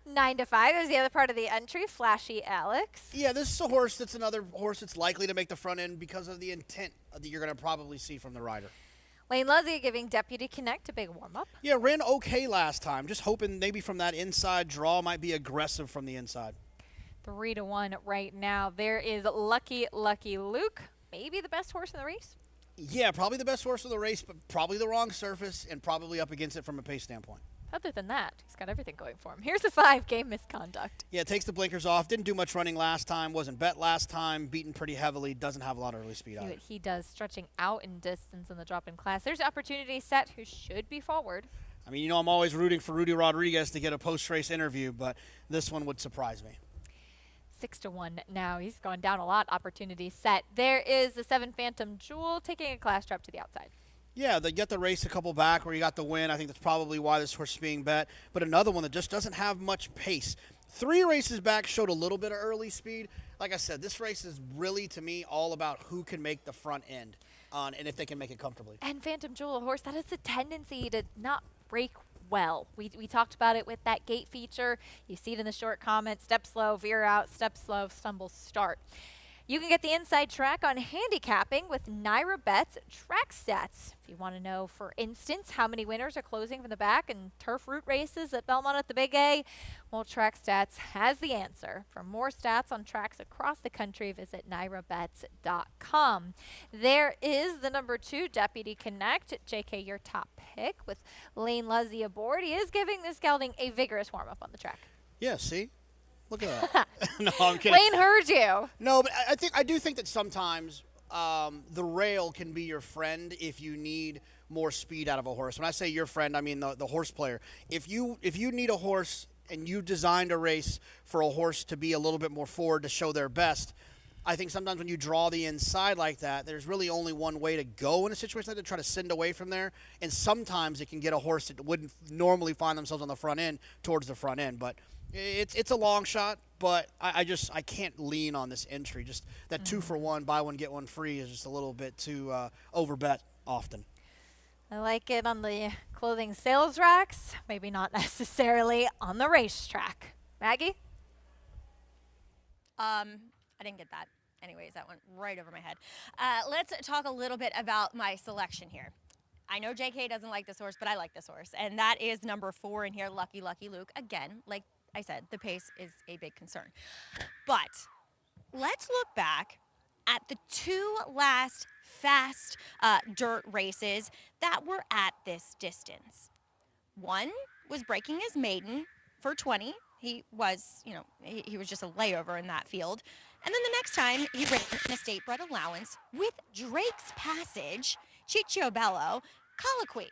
9 to 5 is the other part of the entry, Flashy Alex. Yeah, this is a horse that's another horse that's likely to make the front end because of the intent that you're going to probably see from the rider. Lane Leslie giving Deputy Connect a big warm-up. Yeah, ran okay last time. Just hoping maybe from that inside draw might be aggressive from the inside. 3 to 1 right now. There is Lucky Luke. Maybe the best horse in the race? Yeah, probably the best horse in the race, but probably the wrong surface and probably up against it from a pace standpoint. Other than that, he's got everything going for him. Here's a 5, game misconduct. Yeah, takes the blinkers off. Didn't do much running last time. Wasn't bet last time. Beaten pretty heavily. Doesn't have a lot of early speed See either. what he does, stretching out in distance in the drop-in class. There's opportunity set, who should be forward. I mean, I'm always rooting for Rudy Rodriguez to get a post-race interview, but this one would surprise me. 6-1 now. He's gone down a lot. Opportunity set. There is the 7 Phantom Jewel taking a class drop to the outside. Yeah, they get the race a couple back where you got the win. I think that's probably why this horse is being bet. But another one that just doesn't have much pace. 3 races back showed a little bit of early speed. Like I said, this race is really, to me, all about who can make the front end and if they can make it comfortably. And Phantom Jewel, a horse that has the tendency to not break well. We talked about it with that gate feature. You see it in the short comment, step slow, veer out, step slow, stumble, start. You can get the inside track on handicapping with Naira Betts track stats. If you want to know, for instance, how many winners are closing from the back in turf route races at Belmont at the Big A, well, Track Stats has the answer. For more stats on tracks across the country, visit nairabets.com. There is the number 2 Deputy Connect. JK, your top pick with Lane Luzzy aboard. He is giving this gelding a vigorous warm-up on the track. Yeah, see? Look at that. No, I'm kidding. Lane heard you. No, but I do think that sometimes the rail can be your friend if you need more speed out of a horse. When I say your friend, I mean the horse player. If you need a horse and you designed a race for a horse to be a little bit more forward to show their best, I think sometimes when you draw the inside like that, there's really only one way to go in a situation like that, to try to send away from there. And sometimes it can get a horse that wouldn't normally find themselves on the front end towards the front end. But it's a long shot, but I can't lean on this entry. Just that 2-for-1, buy one, get one free is just a little bit too overbet often. I like it on the clothing sales racks, maybe not necessarily on the racetrack. Maggie? I didn't get that. Anyways, that went right over my head. Let's talk a little bit about my selection here. I know JK doesn't like this horse, but I like this horse, and that is number 4 in here, Lucky Luke. Again, like I said, the pace is a big concern. But let's look back at the 2 last fast dirt races that were at this distance. One was breaking his maiden for 20. He was, he was just a layover in that field. And then the next time he ran an estate bred allowance with Drake's Passage, Ciccio Bello, Colloquy.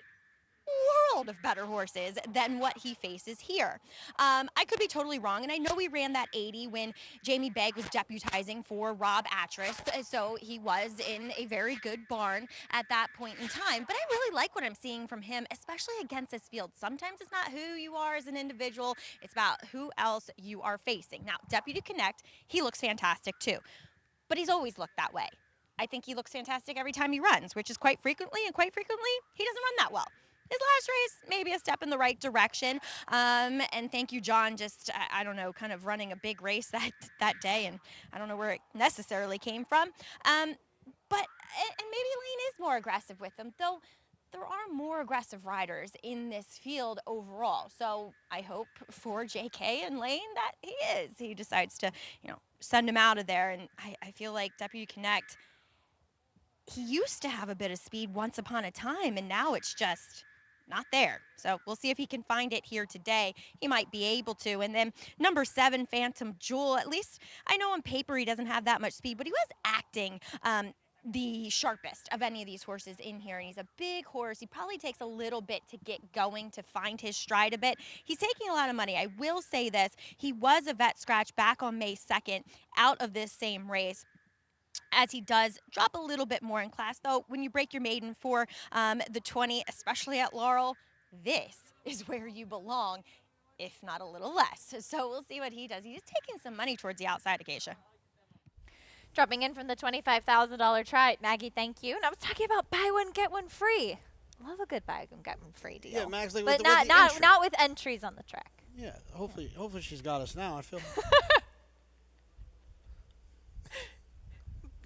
World of better horses than what he faces here. I could be totally wrong, and I know we ran that 80 when Jamie Begg was deputizing for Rob Atras, so he was in a very good barn at that point in time. But I really like what I'm seeing from him, especially against this field. Sometimes it's not who you are as an individual, it's about who else you are facing. Now, Deputy Connect, he looks fantastic too, but he's always looked that way. I think he looks fantastic every time he runs, which is quite frequently, and quite frequently, he doesn't run that well. His last race, maybe a step in the right direction. And thank you, John, just, I don't know, kind of running a big race that day. And I don't know where it necessarily came from. And maybe Lane is more aggressive with him, though there are more aggressive riders in this field overall. So I hope for JK and Lane that he is. He decides to, send him out of there. And I feel like Deputy Connect, he used to have a bit of speed once upon a time, and now it's just not there. So we'll see if he can find it here today. He might be able to. And then number 7, Phantom Jewel. At least I know on paper he doesn't have that much speed, but he was acting the sharpest of any of these horses in here. And he's a big horse. He probably takes a little bit to get going, to find his stride a bit. He's taking a lot of money. I will say this. He was a vet scratch back on May 2nd out of this same race, as he does drop a little bit more in class. Though when you break your maiden for the 20, especially at Laurel, this is where you belong, if not a little less. So we'll see what he does. He's taking some money towards the outside, Acacia. Dropping in from the $25,000 try. Maggie, thank you. And I was talking about buy one, get one free. Love a good buy one, get one free deal. Yeah, Max, like but with the not with entries on the track. Yeah, hopefully she's got us now. I feel.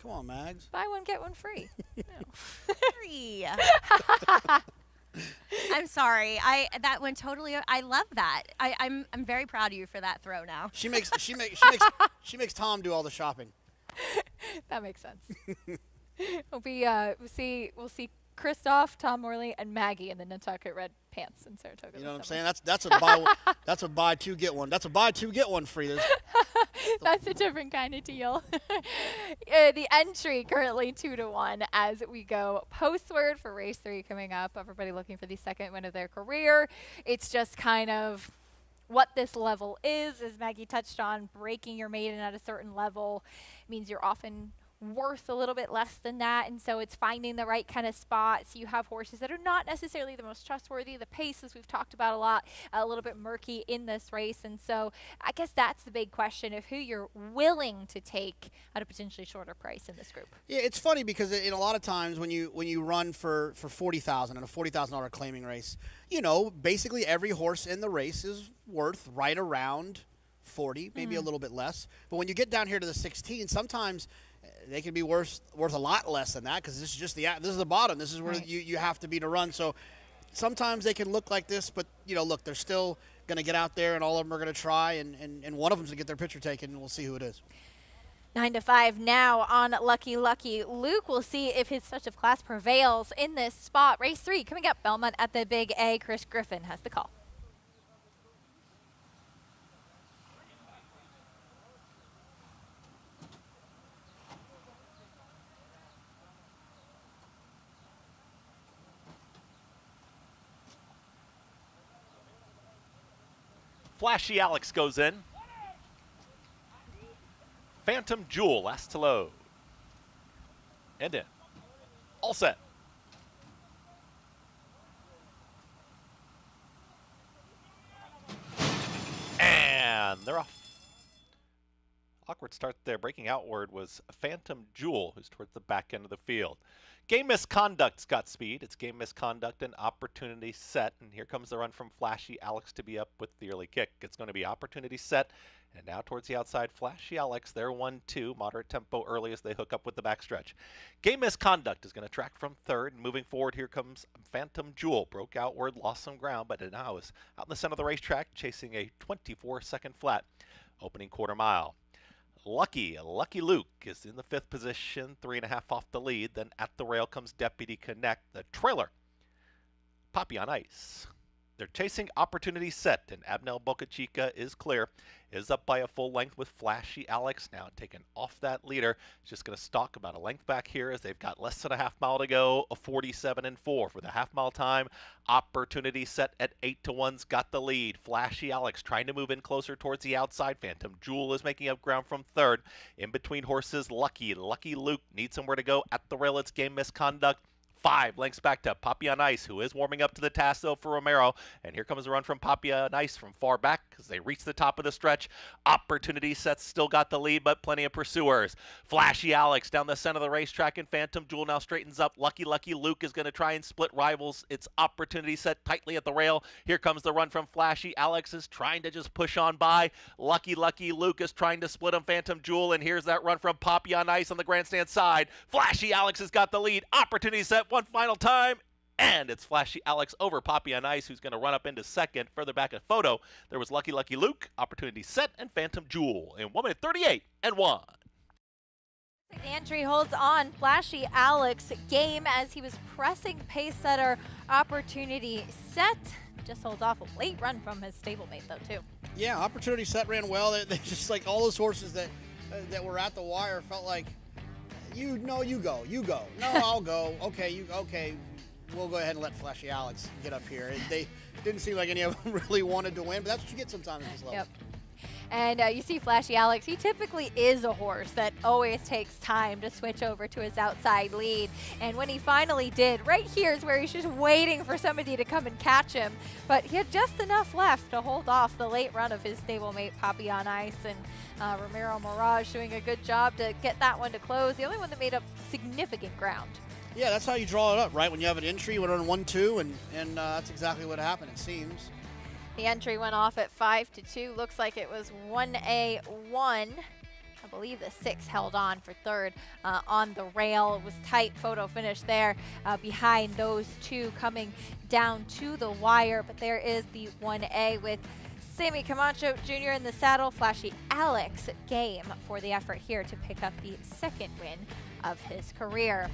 Come on, Mags. Buy one, get one free. Free. I'm sorry. That went totally. I love that. I'm very proud of you for that throw. Now she makes Tom do all the shopping. That makes sense. We'll see Christoph, Tom Morley, and Maggie in the Nantucket red pants in Saratoga. You know what I'm saying? That's a buy two get one. That's a buy two get one free. That's a different kind of deal. The entry currently 2-1 as we go postward for race 3 coming up. Everybody looking for the second win of their career. It's just kind of what this level is. As Maggie touched on, breaking your maiden at a certain level means you're often worth a little bit less than that, and so it's finding the right kind of spots. You have horses that are not necessarily the most trustworthy. The pace, as we've talked about a lot, a little bit murky in this race, and so I guess that's the big question of who you're willing to take at a potentially shorter price in this group. Yeah, it's funny because in a lot of times when you run for $40,000 in a $40,000 claiming race, you know, basically every horse in the race is worth right around 40, maybe a little bit less. But when you get down here to the 16, sometimes they can be worth a lot less than that, because this is just this is the bottom. This is where you have to be to run. So sometimes they can look like this, but you know, look, they're still going to get out there, and all of them are going to try, and one of them's going to get their picture taken, and we'll see who it is. 9 to 5 now on Lucky Luke. We'll see if his touch of class prevails in this spot. Race 3 coming up, Belmont at the Big A. Chris Griffin has the call. Flashy Alex goes in. Phantom Jewel last to load. And in. All set. And they're off. Awkward start there. Breaking outward was Phantom Jewel, who's towards the back end of the field. Game Misconduct's got speed. It's Game Misconduct and Opportunity Set. And here comes the run from Flashy Alex to be up with the early kick. It's going to be Opportunity Set. And now towards the outside, Flashy Alex. They're 1-2. Moderate tempo early as they hook up with the backstretch. Game Misconduct is going to track from third. And moving forward, here comes Phantom Jewel. Broke outward, lost some ground, but now is out in the center of the racetrack, chasing a 24-second flat. Opening quarter mile. Lucky Luke is in the 5th position, 3.5 off the lead. Then at the rail comes Deputy Connect, the trailer. Poppy on Ice. They're chasing Opportunity Set, and Abnel Boca Chica is clear. Is up by a full length with Flashy Alex now taken off that leader. It's just going to stalk about a length back here as they've got less than a half mile to go. A 47-4 for the half mile time. Opportunity Set at 8-1's got the lead. Flashy Alex trying to move in closer towards the outside. Phantom Jewel is making up ground from third. In between horses, Lucky Luke needs somewhere to go. At the rail, it's Game Misconduct. 5 lengths back to Poppy on Ice, who is warming up to the task, though, for Romero. And here comes a run from Poppy on Ice from far back as they reach the top of the stretch. Opportunity Sets still got the lead, but plenty of pursuers. Flashy Alex down the center of the racetrack, and Phantom Jewel now straightens up. Lucky Luke is going to try and split rivals. It's Opportunity Set tightly at the rail. Here comes the run from Flashy Alex, is trying to just push on by. Lucky Luke is trying to split him, Phantom Jewel, and here's that run from Poppy on Ice on the grandstand side. Flashy Alex has got the lead. Opportunity Set one final time, and it's Flashy Alex over Poppy on Ice, who's going to run up into second. Further back a photo, there was Lucky Luke, Opportunity Set, and Phantom Jewel in 1 minute 38 and 1. The entry holds on. Flashy Alex game as he was pressing pace setter Opportunity Set. Just holds off a late run from his stablemate, though, too. Yeah, Opportunity Set ran well. They just, like, all those horses that were at the wire felt like, you go. No, I'll go. Okay, we'll go ahead and let Flashy Alex get up here. They didn't seem like any of them really wanted to win, but that's what you get sometimes at this level. Yep. And you see Flashy Alex, he typically is a horse that always takes time to switch over to his outside lead. And when he finally did, right here is where he's just waiting for somebody to come and catch him. But he had just enough left to hold off the late run of his stablemate, Poppy on Ice. And Romero Mirage doing a good job to get that one to close. The only one that made up significant ground. Yeah, that's how you draw it up, right? When you have an entry, you run 1-2, and that's exactly what happened, it seems. The entry went off at 5-2. Looks like it was 1A1. I believe the 6 held on for third on the rail. It was tight photo finish there behind those two coming down to the wire. But there is the 1A with Sammy Camacho Jr. in the saddle. Flashy Alex game for the effort here to pick up the second win of his career.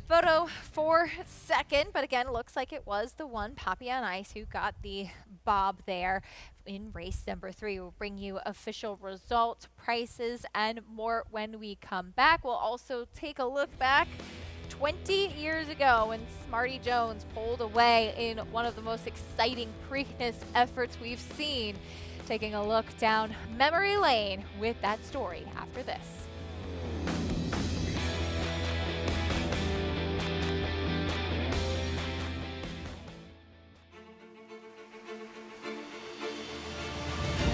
Photo for second, but again, looks like it was the one, Poppy on Ice, who got the bob there in race number 3. We'll bring you official results, prices, and more when we come back. We'll also take a look back 20 years ago when Smarty Jones pulled away in one of the most exciting Preakness efforts we've seen. Taking a look down memory lane with that story after this.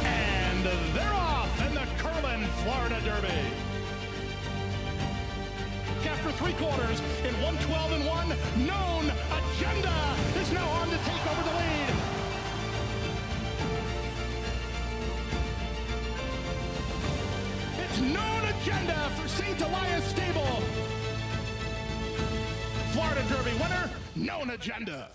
And they're off in the Curlin Florida Derby. After 3 quarters in 112-1, Known Agenda is now on to take over the lead. It's Known Agenda for St. Elias Stable. Florida Derby winner, Known Agenda.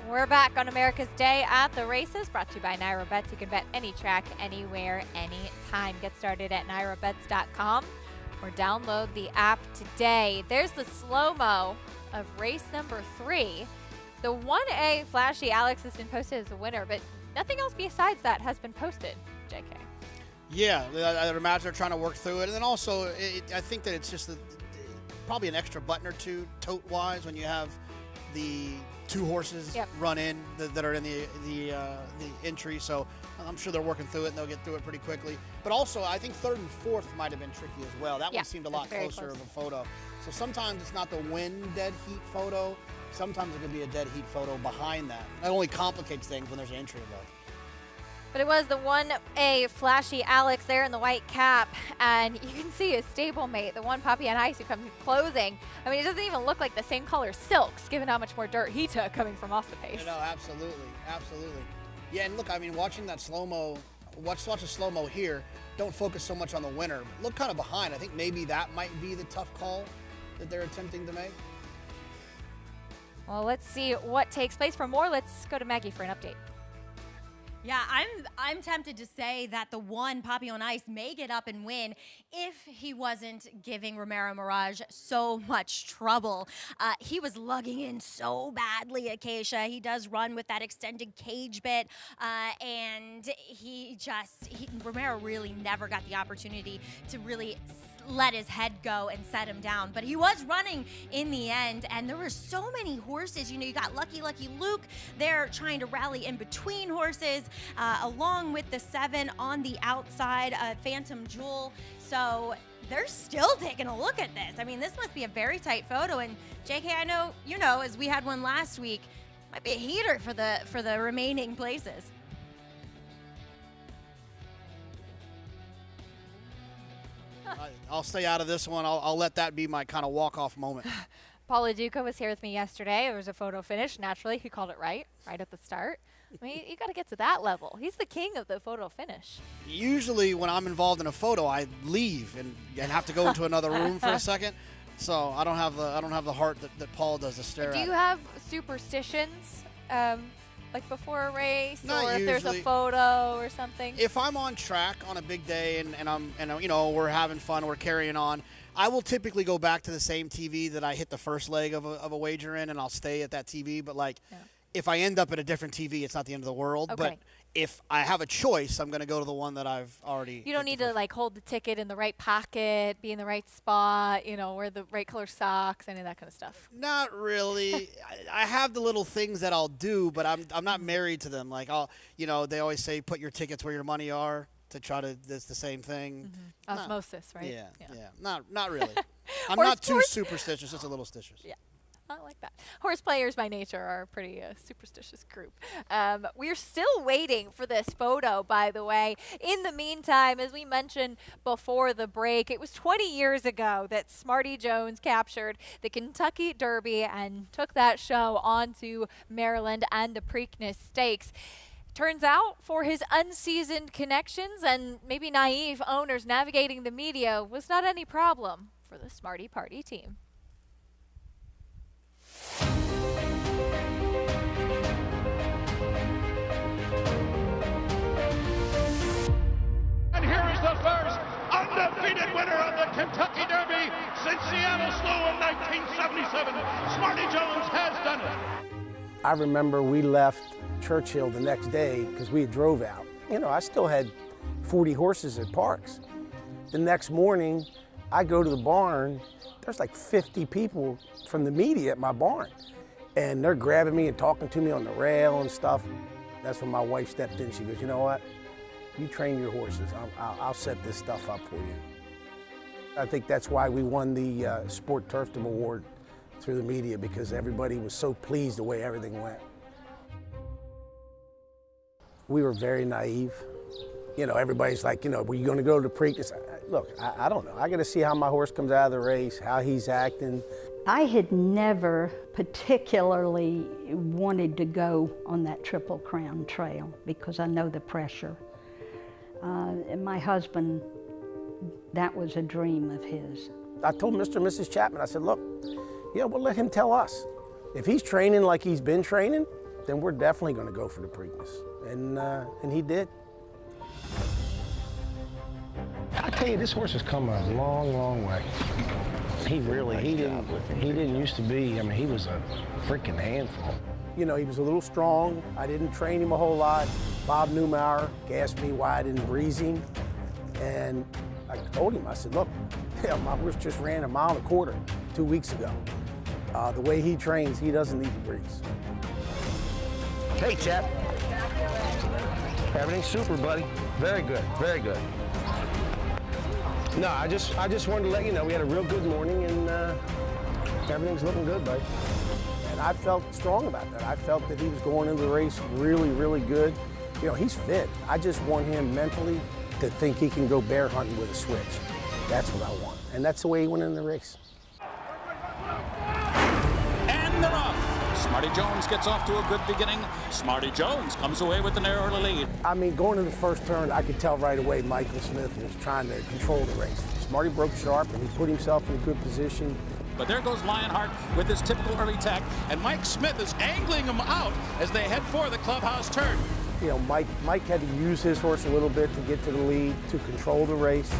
We're back on America's Day at the Races, brought to you by NyraBets. You can bet any track, anywhere, anytime. Get started at nyrabets.com or download the app today. There's the slow-mo of race number 3. The 1A Flashy Alex has been posted as a winner, but nothing else besides that has been posted, JK. Yeah, I imagine they're trying to work through it. And then also, I think that it's just probably an extra button or two tote-wise when you have the 2 horses run in that are in the entry. So I'm sure they're working through it and they'll get through it pretty quickly. But also, I think 3rd and 4th might have been tricky as well. That one seemed a lot closer of a photo. So sometimes it's not the win dead heat photo. Sometimes it could be a dead heat photo behind that. That only complicates things when there's an entry involved. But it was the 1A Flashy Alex there in the white cap, and you can see his stablemate, the one Poppy on Ice, who comes closing. I mean, it doesn't even look like the same color silks, given how much more dirt he took coming from off the pace. No, absolutely, absolutely. Yeah, and look, I mean, watching that slow-mo, watch the slow-mo here, don't focus so much on the winner. Look kind of behind. I think maybe that might be the tough call that they're attempting to make. Well, let's see what takes place. For more, let's go to Maggie for an update. Yeah, I'm tempted to say that the 1 Poppy on Ice may get up and win if he wasn't giving Romero Mirage so much trouble. He was lugging in so badly, Acacia. He does run with that extended cage bit, and Romero really never got the opportunity to really let his head go and set him down. But he was running in the end, and there were so many horses. You know, you got Lucky Luke there trying to rally in between horses, along with the 7 on the outside, Phantom Jewel. So they're still taking a look at this. I mean, this must be a very tight photo. And JK, I know, you know, as we had one last week, might be a heater for the remaining places. I'll stay out of this one. I'll let that be my kind of walk-off moment. Paula Duca was here with me yesterday. There was a photo finish. Naturally, he called it right at the start. I mean, you got to get to that level. He's the king of the photo finish. Usually when I'm involved in a photo, I leave and have to go into another room for a second. So I don't have the heart that Paul does to stare at. Do you have superstitions, like before a race, Not or if there's a usually. photo or something? If I'm on track on a big day and you know, we're having fun, we're carrying on, I will typically go back to the same TV that I hit the first leg of a wager in, and I'll stay at that TV. But like, if I end up at a different TV, it's not the end of the world. Okay. But if I have a choice, I'm going to go to the one that I've already. You don't need to like hold the ticket in the right pocket, be in the right spot, you know, wear the right color socks, any of that kind of stuff. Not really. I have the little things that I'll do, but I'm not married to them. Like they always say put your tickets where your money are to try to. It's the same thing. Mm-hmm. Osmosis, right? Yeah. Not really. I'm Horse not too sports? superstitious. Just a little stitious. Yeah. I like that. Horse players by nature are a pretty superstitious group. We're still waiting for this photo, by the way. In the meantime, as we mentioned before the break, it was 20 years ago that Smarty Jones captured the Kentucky Derby and took that show onto Maryland and the Preakness Stakes. Turns out, for his unseasoned connections and maybe naive owners navigating the media was not any problem for the Smarty Party team. And here is the first undefeated winner of the Kentucky Derby since Seattle Slough in 1977. Smarty Jones has done it. I remember we left Churchill the next day because we had drove out. You know, I still had 40 horses at Parks. The next morning, I go to the barn. There's like 50 people from the media at my barn. And they're grabbing me and talking to me on the rail and stuff. That's when my wife stepped in. She goes, you know what? You train your horses. I'll set this stuff up for you. I think that's why we won the Sport Turfdom Award through the media, because everybody was so pleased the way everything went. We were very naive. You know, everybody's like, you know, were you going to go to Preakness? Look, I don't know. I got to see how my horse comes out of the race, how he's acting. I had never particularly wanted to go on that Triple Crown trail because I know the pressure. And my husband, that was a dream of his. I told Mr. and Mrs. Chapman, I said, look, yeah, we'll let him tell us. If he's training like he's been training, then we're definitely going to go for the Preakness. And he did. I tell you, this horse has come a long, long way. He didn't used to be, I mean, he was a freaking handful. You know, he was a little strong. I didn't train him a whole lot. Bob Newmauer asked me why I didn't breeze him. And I told him, I said, look, my horse just ran 1.25 miles 2 weeks ago. The way he trains, he doesn't need to breeze. Hey, chap. Everything's super, buddy. Very good, very good. No, I just wanted to let you know we had a real good morning and everything's looking good, buddy. And I felt strong about that. I felt that he was going into the race really, really good. You know, he's fit. I just want him mentally to think he can go bear hunting with a switch. That's what I want. And that's the way he went in the race. And they're off. Smarty Jones gets off to a good beginning. Smarty Jones comes away with an early lead. I mean, going into the first turn, I could tell right away Michael Smith was trying to control the race. Smarty broke sharp, and he put himself in a good position. But there goes Lionheart with his typical early tack, and Mike Smith is angling him out as they head for the clubhouse turn. You know, Mike had to use his horse a little bit to get to the lead, to control the race.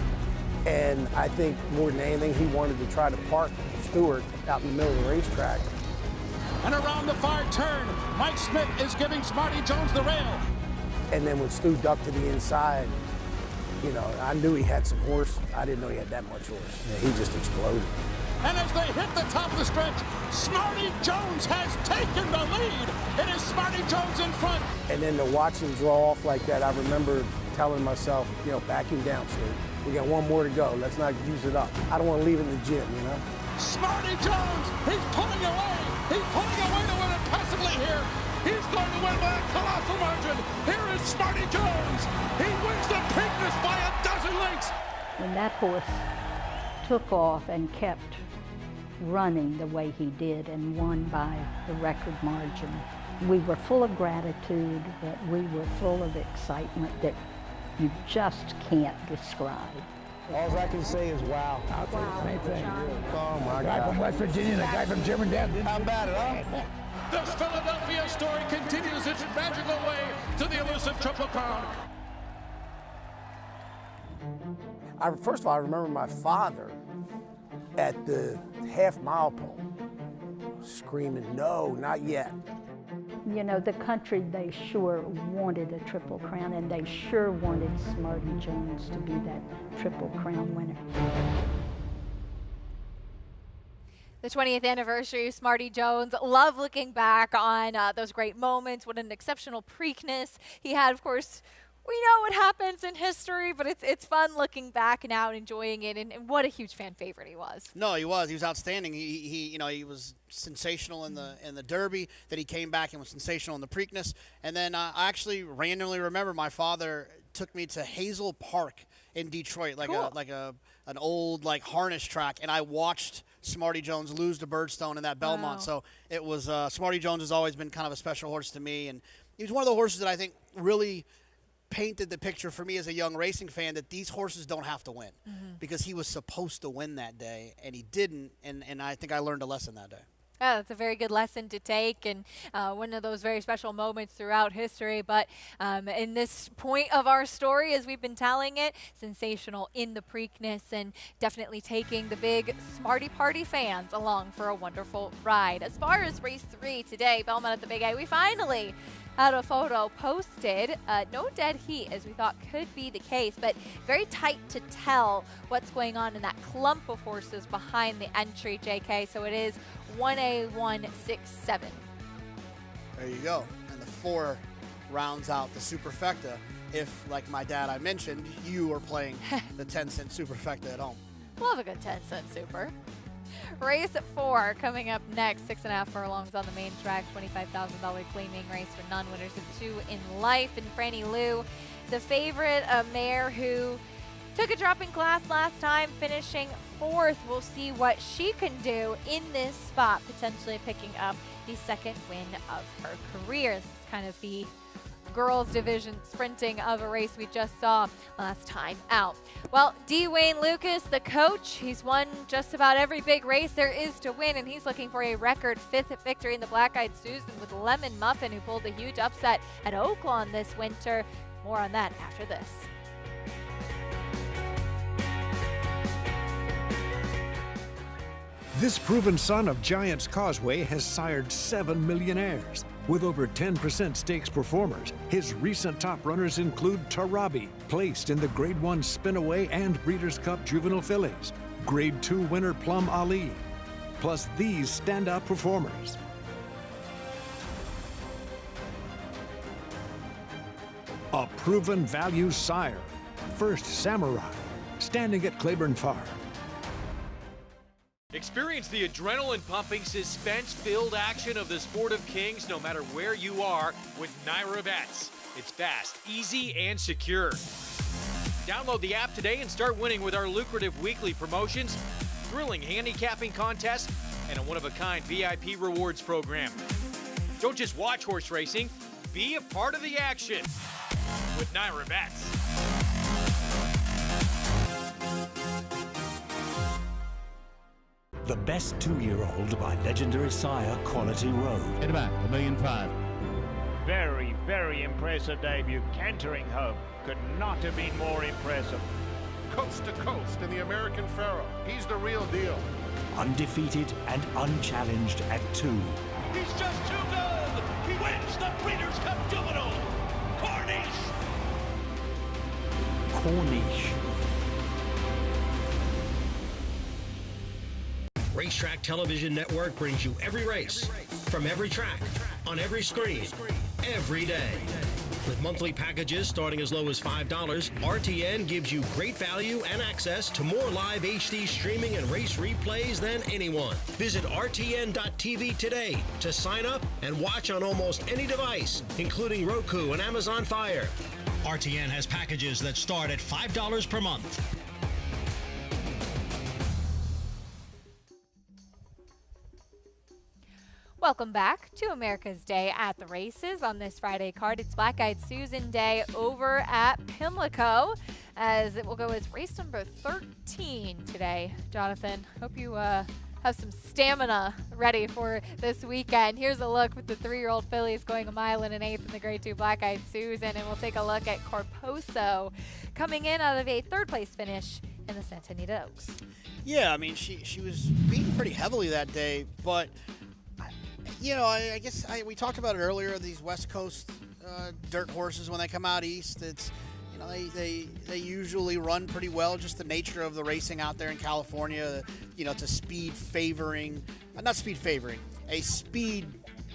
And I think more than anything, he wanted to try to park Stewart out in the middle of the racetrack. And around the far turn, Mike Smith is giving Smarty Jones the rail. And then when Stu ducked to the inside, You know, I knew he had some horse. I didn't know he had that much horse. Yeah, he just exploded. And as they hit the top of the stretch, Smarty Jones has taken the lead. It is Smarty Jones in front. And then to watch him draw off like that, I remember telling myself, you know, back him down, Steve. We got one more to go. Let's not use it up. I don't want to leave it in the gym, you know? Smarty Jones, he's pulling away. He's pulling away to win it passively here. He's going to win by a colossal margin. Here is Smarty Jones. He wins the Preakness by a dozen lengths. When that horse took off and kept running the way he did and won by the record margin, we were full of gratitude, but we were full of excitement that you just can't describe. All I can say is wow. I'll tell you the same thing. Oh my God. The guy from West Virginia, the guy from Jim and Dad. How about it, huh? This Philadelphia story continues its magical way to the elusive Triple Crown. First of all, I remember my father at the half-mile pole screaming, no, not yet. You know, the country, they sure wanted a Triple Crown, and they sure wanted Smarty Jones to be that Triple Crown winner. The 20th anniversary of Smarty Jones. Love looking back on those great moments. What an exceptional Preakness he had. Of course, we know what happens in history, but it's fun looking back now and enjoying it. And what a huge fan favorite he was. No, he was. He was outstanding. He was sensational in the Derby. Then he came back and was sensational in the Preakness. And then I actually randomly remember my father took me to Hazel Park in Detroit, like an old harness track, and I watched Smarty Jones lose to Birdstone in that Belmont. Wow. So it was Smarty Jones has always been kind of a special horse to me, and he was one of the horses that I think really painted the picture for me as a young racing fan that these horses don't have to win, because he was supposed to win that day and he didn't, and I think I learned a lesson that day. Yeah, that's a very good lesson to take, and one of those very special moments throughout history. But in this point of our story, as we've been telling it, sensational in the Preakness, and definitely taking the big Smarty Party fans along for a wonderful ride. As far as race 3 today, Belmont at the Big A, we finally had a photo posted. No dead heat, as we thought could be the case, but very tight to tell what's going on in that clump of horses behind the entry, JK. So it is 1A167. There you go. And the 4 rounds out the Superfecta if, like my dad I mentioned, you are playing the 10-cent Superfecta at home. Love a good 10-cent super. Race 4 coming up next. 6.5 furlongs on the main track. $25,000 claiming race for non-winners of 2 in life. And Franny Lou, the favorite, a mare who took a drop in class last time, finishing 4th. We'll see what she can do in this spot, potentially picking up the 2nd win of her career. This is kind of the girls division sprinting of a race we just saw last time out. Well, Wayne Lukas, the coach, he's won just about every big race there is to win, and he's looking for a record 5th victory in the Black-Eyed Susan with Lemon Muffin, who pulled a huge upset at Oaklawn this winter. More on that after this. This proven son of Giant's Causeway has sired 7 millionaires. With over 10% stakes performers, his recent top runners include Tarabi, placed in the Grade 1 Spinaway and Breeders' Cup Juvenile Fillies, Grade 2 winner Plum Ali, plus these standout performers. A proven value sire, First Samurai, standing at Claiborne Farm. Experience the adrenaline-pumping, suspense-filled action of the Sport of Kings no matter where you are with Naira Bets. It's fast, easy, and secure. Download the app today and start winning with our lucrative weekly promotions, thrilling handicapping contests, and a one-of-a-kind VIP rewards program. Don't just watch horse racing, be a part of the action with Naira Bets. The Best 2-Year-Old by legendary sire Quality Road. Hit back, $1.5 million. Very, very impressive debut. Cantering home. Could not have been more impressive. Coast to coast in the American Pharaoh. He's the real deal. Undefeated and unchallenged at 2. He's just too good. He wins the Breeders' Cup Juvenile. Cornish. or niche. Racetrack Television Network brings you every race, from every track, on every screen, every day. With monthly packages starting as low as $5, RTN gives you great value and access to more live HD streaming and race replays than anyone. Visit RTN.tv today to sign up and watch on almost any device, including Roku and Amazon Fire. RTN has packages that start at $5 per month. Welcome back to America's Day at the Races. On this Friday card, it's Black Eyed Susan Day over at Pimlico, as it will go as race number 13 today. Jonathan, hope you have some stamina ready for this weekend. Here's a look with the 3-year-old fillies going 1 1/8 in the Grade 2 Black Eyed Susan, and we'll take a look at Corposo coming in out of a 3rd place finish in the Santa Anita Oaks. Yeah, I mean, she was beaten pretty heavily that day, but you know, I guess we talked about it earlier. These West Coast dirt horses, when they come out east, it's, you know, they usually run pretty well. Just the nature of the racing out there in California. You know, it's a speed favoring, not speed favoring, a speed,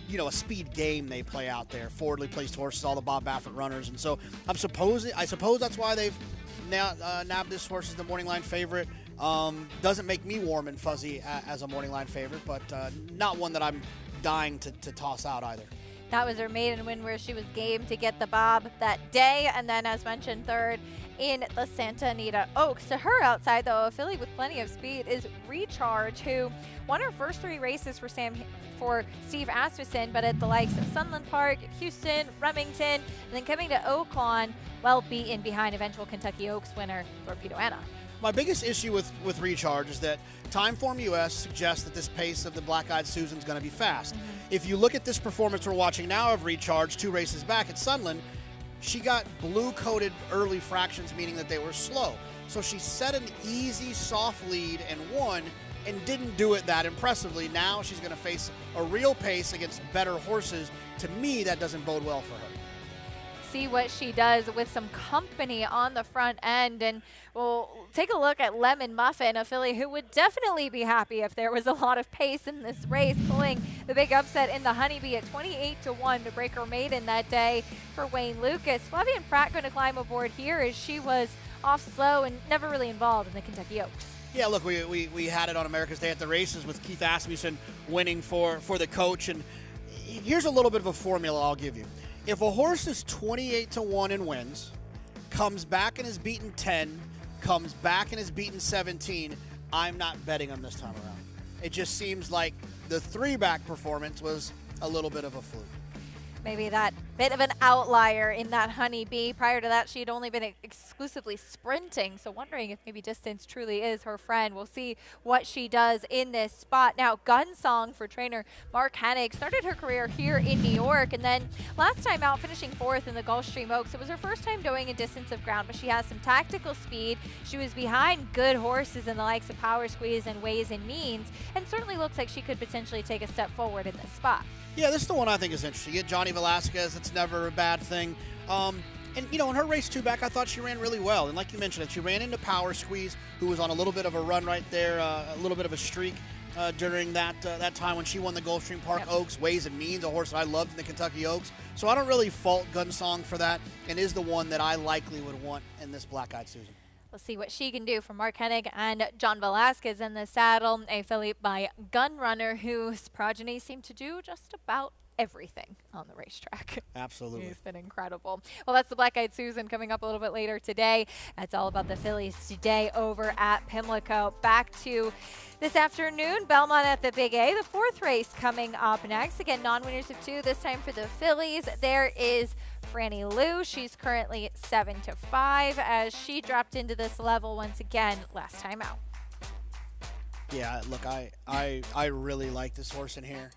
you know, a speed game they play out there. Forwardly placed horses, all the Bob Baffert runners, and so I suppose that's why they've now nabbed this horse as the morning line favorite. Doesn't make me warm and fuzzy as a morning line favorite, but not one that I'm dying to toss out either. That was her maiden win, where she was game to get the bob that day, and then, as mentioned, 3rd in the Santa Anita Oaks. To her outside, though, a filly with plenty of speed is Recharge, who won her first 3 races for Steve Asmussen, but at the likes of Sunland Park, Houston, Remington, and then coming to Oaklawn, well beaten behind eventual Kentucky Oaks winner Torpedo Anna. My biggest issue with Recharge is that Timeform US suggests that this pace of the Black Eyed Susan is going to be fast. If you look at this performance we're watching now of Recharge 2 races back at Sunland, she got blue-coated early fractions, meaning that they were slow. So she set an easy, soft lead and won, and didn't do it that impressively. Now she's going to face a real pace against better horses. To me, that doesn't bode well for her. See what she does with some company on the front end, and we'll take a look at Lemon Muffin, a filly who would definitely be happy if there was a lot of pace in this race, pulling the big upset in the Honeybee at 28-1 to break her maiden that day for Wayne Lukas. Flavien Prat going to climb aboard here, as she was off slow and never really involved in the Kentucky Oaks. Yeah, look, we had it on America's Day at the Races with Keith Asmussen winning for the coach, and here's a little bit of a formula I'll give you. If a horse is 28-1 and wins, comes back and is beaten 10, comes back and is beaten 17, I'm not betting him this time around. It just seems like the 3-back performance was a little bit of a fluke. Maybe that bit of an outlier in that Honeybee. Prior to that, she had only been exclusively sprinting, so wondering if maybe distance truly is her friend. We'll see what she does in this spot. Now, Gunsong for trainer Mark Hennig started her career here in New York, and then last time out finishing 4th in the Gulfstream Oaks. It was her first time going a distance of ground, but she has some tactical speed. She was behind good horses in the likes of Power Squeeze and Ways and Means, and certainly looks like she could potentially take a step forward in this spot. Yeah, this is the one I think is interesting. You get Johnny Velasquez, it's never a bad thing. And, you know, in her race 2 back, I thought she ran really well. And like you mentioned, she ran into Power Squeeze, who was on a little bit of a run right there, a little bit of a streak during that time when she won the Gulfstream Park Oaks. Ways and Means, a horse that I loved in the Kentucky Oaks. So I don't really fault Gunsong for that, and is the one that I likely would want in this Black Eyed Susan. We'll see what she can do for Mark Hennig and John Velasquez in the saddle, a filly by Gunrunner, whose progeny seem to do just about everything on the racetrack. Absolutely. He's been incredible. Well, that's the Black Eyed Susan coming up a little bit later today. That's all about the fillies today over at Pimlico. Back to this afternoon, Belmont at the Big A, the 4th race coming up next. Again, non-winners of 2, this time for the fillies. There is Franny Lou. She's currently 7-5 as she dropped into this level once again last time out. Yeah, look, I really like this horse in here.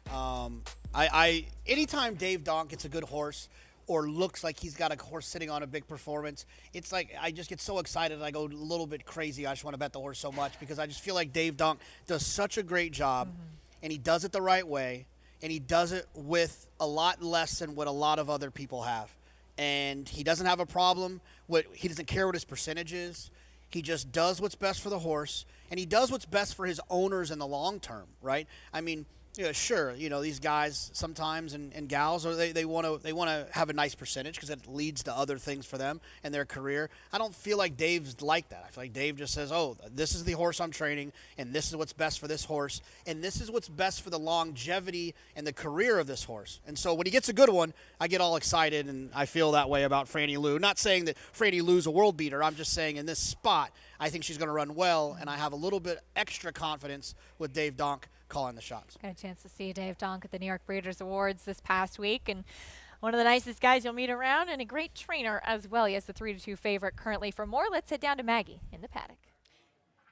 Anytime Dave Donk gets a good horse or looks like he's got a horse sitting on a big performance, it's like I just get so excited. I go a little bit crazy. I just want to bet the horse so much because I just feel like Dave Donk does such a great job, and he does it the right way, and he does it with a lot less than what a lot of other people have. And he doesn't have a problem he doesn't care what his percentage is. He just does what's best for the horse, and he does what's best for his owners in the long term, right? I mean, sure, these guys sometimes and gals, or they want to have a nice percentage because it leads to other things for them and their career. I don't feel like Dave's like that. I feel like Dave just says, oh, this is the horse I'm training, and this is what's best for this horse, and this is what's best for the longevity and the career of this horse. And so when he gets a good one, I get all excited, and I feel that way about Franny Lou. Not saying that Franny Lou's a world beater. I'm just saying in this spot, I think she's going to run well, and I have a little bit extra confidence with Dave Donk calling the shots. Got a chance to see Dave Donk at the New York Breeders' Awards this past week, and one of the nicest guys you'll meet around, and a great trainer as well. He has the 3-2 favorite currently. For more, let's head down to Maggie in the paddock.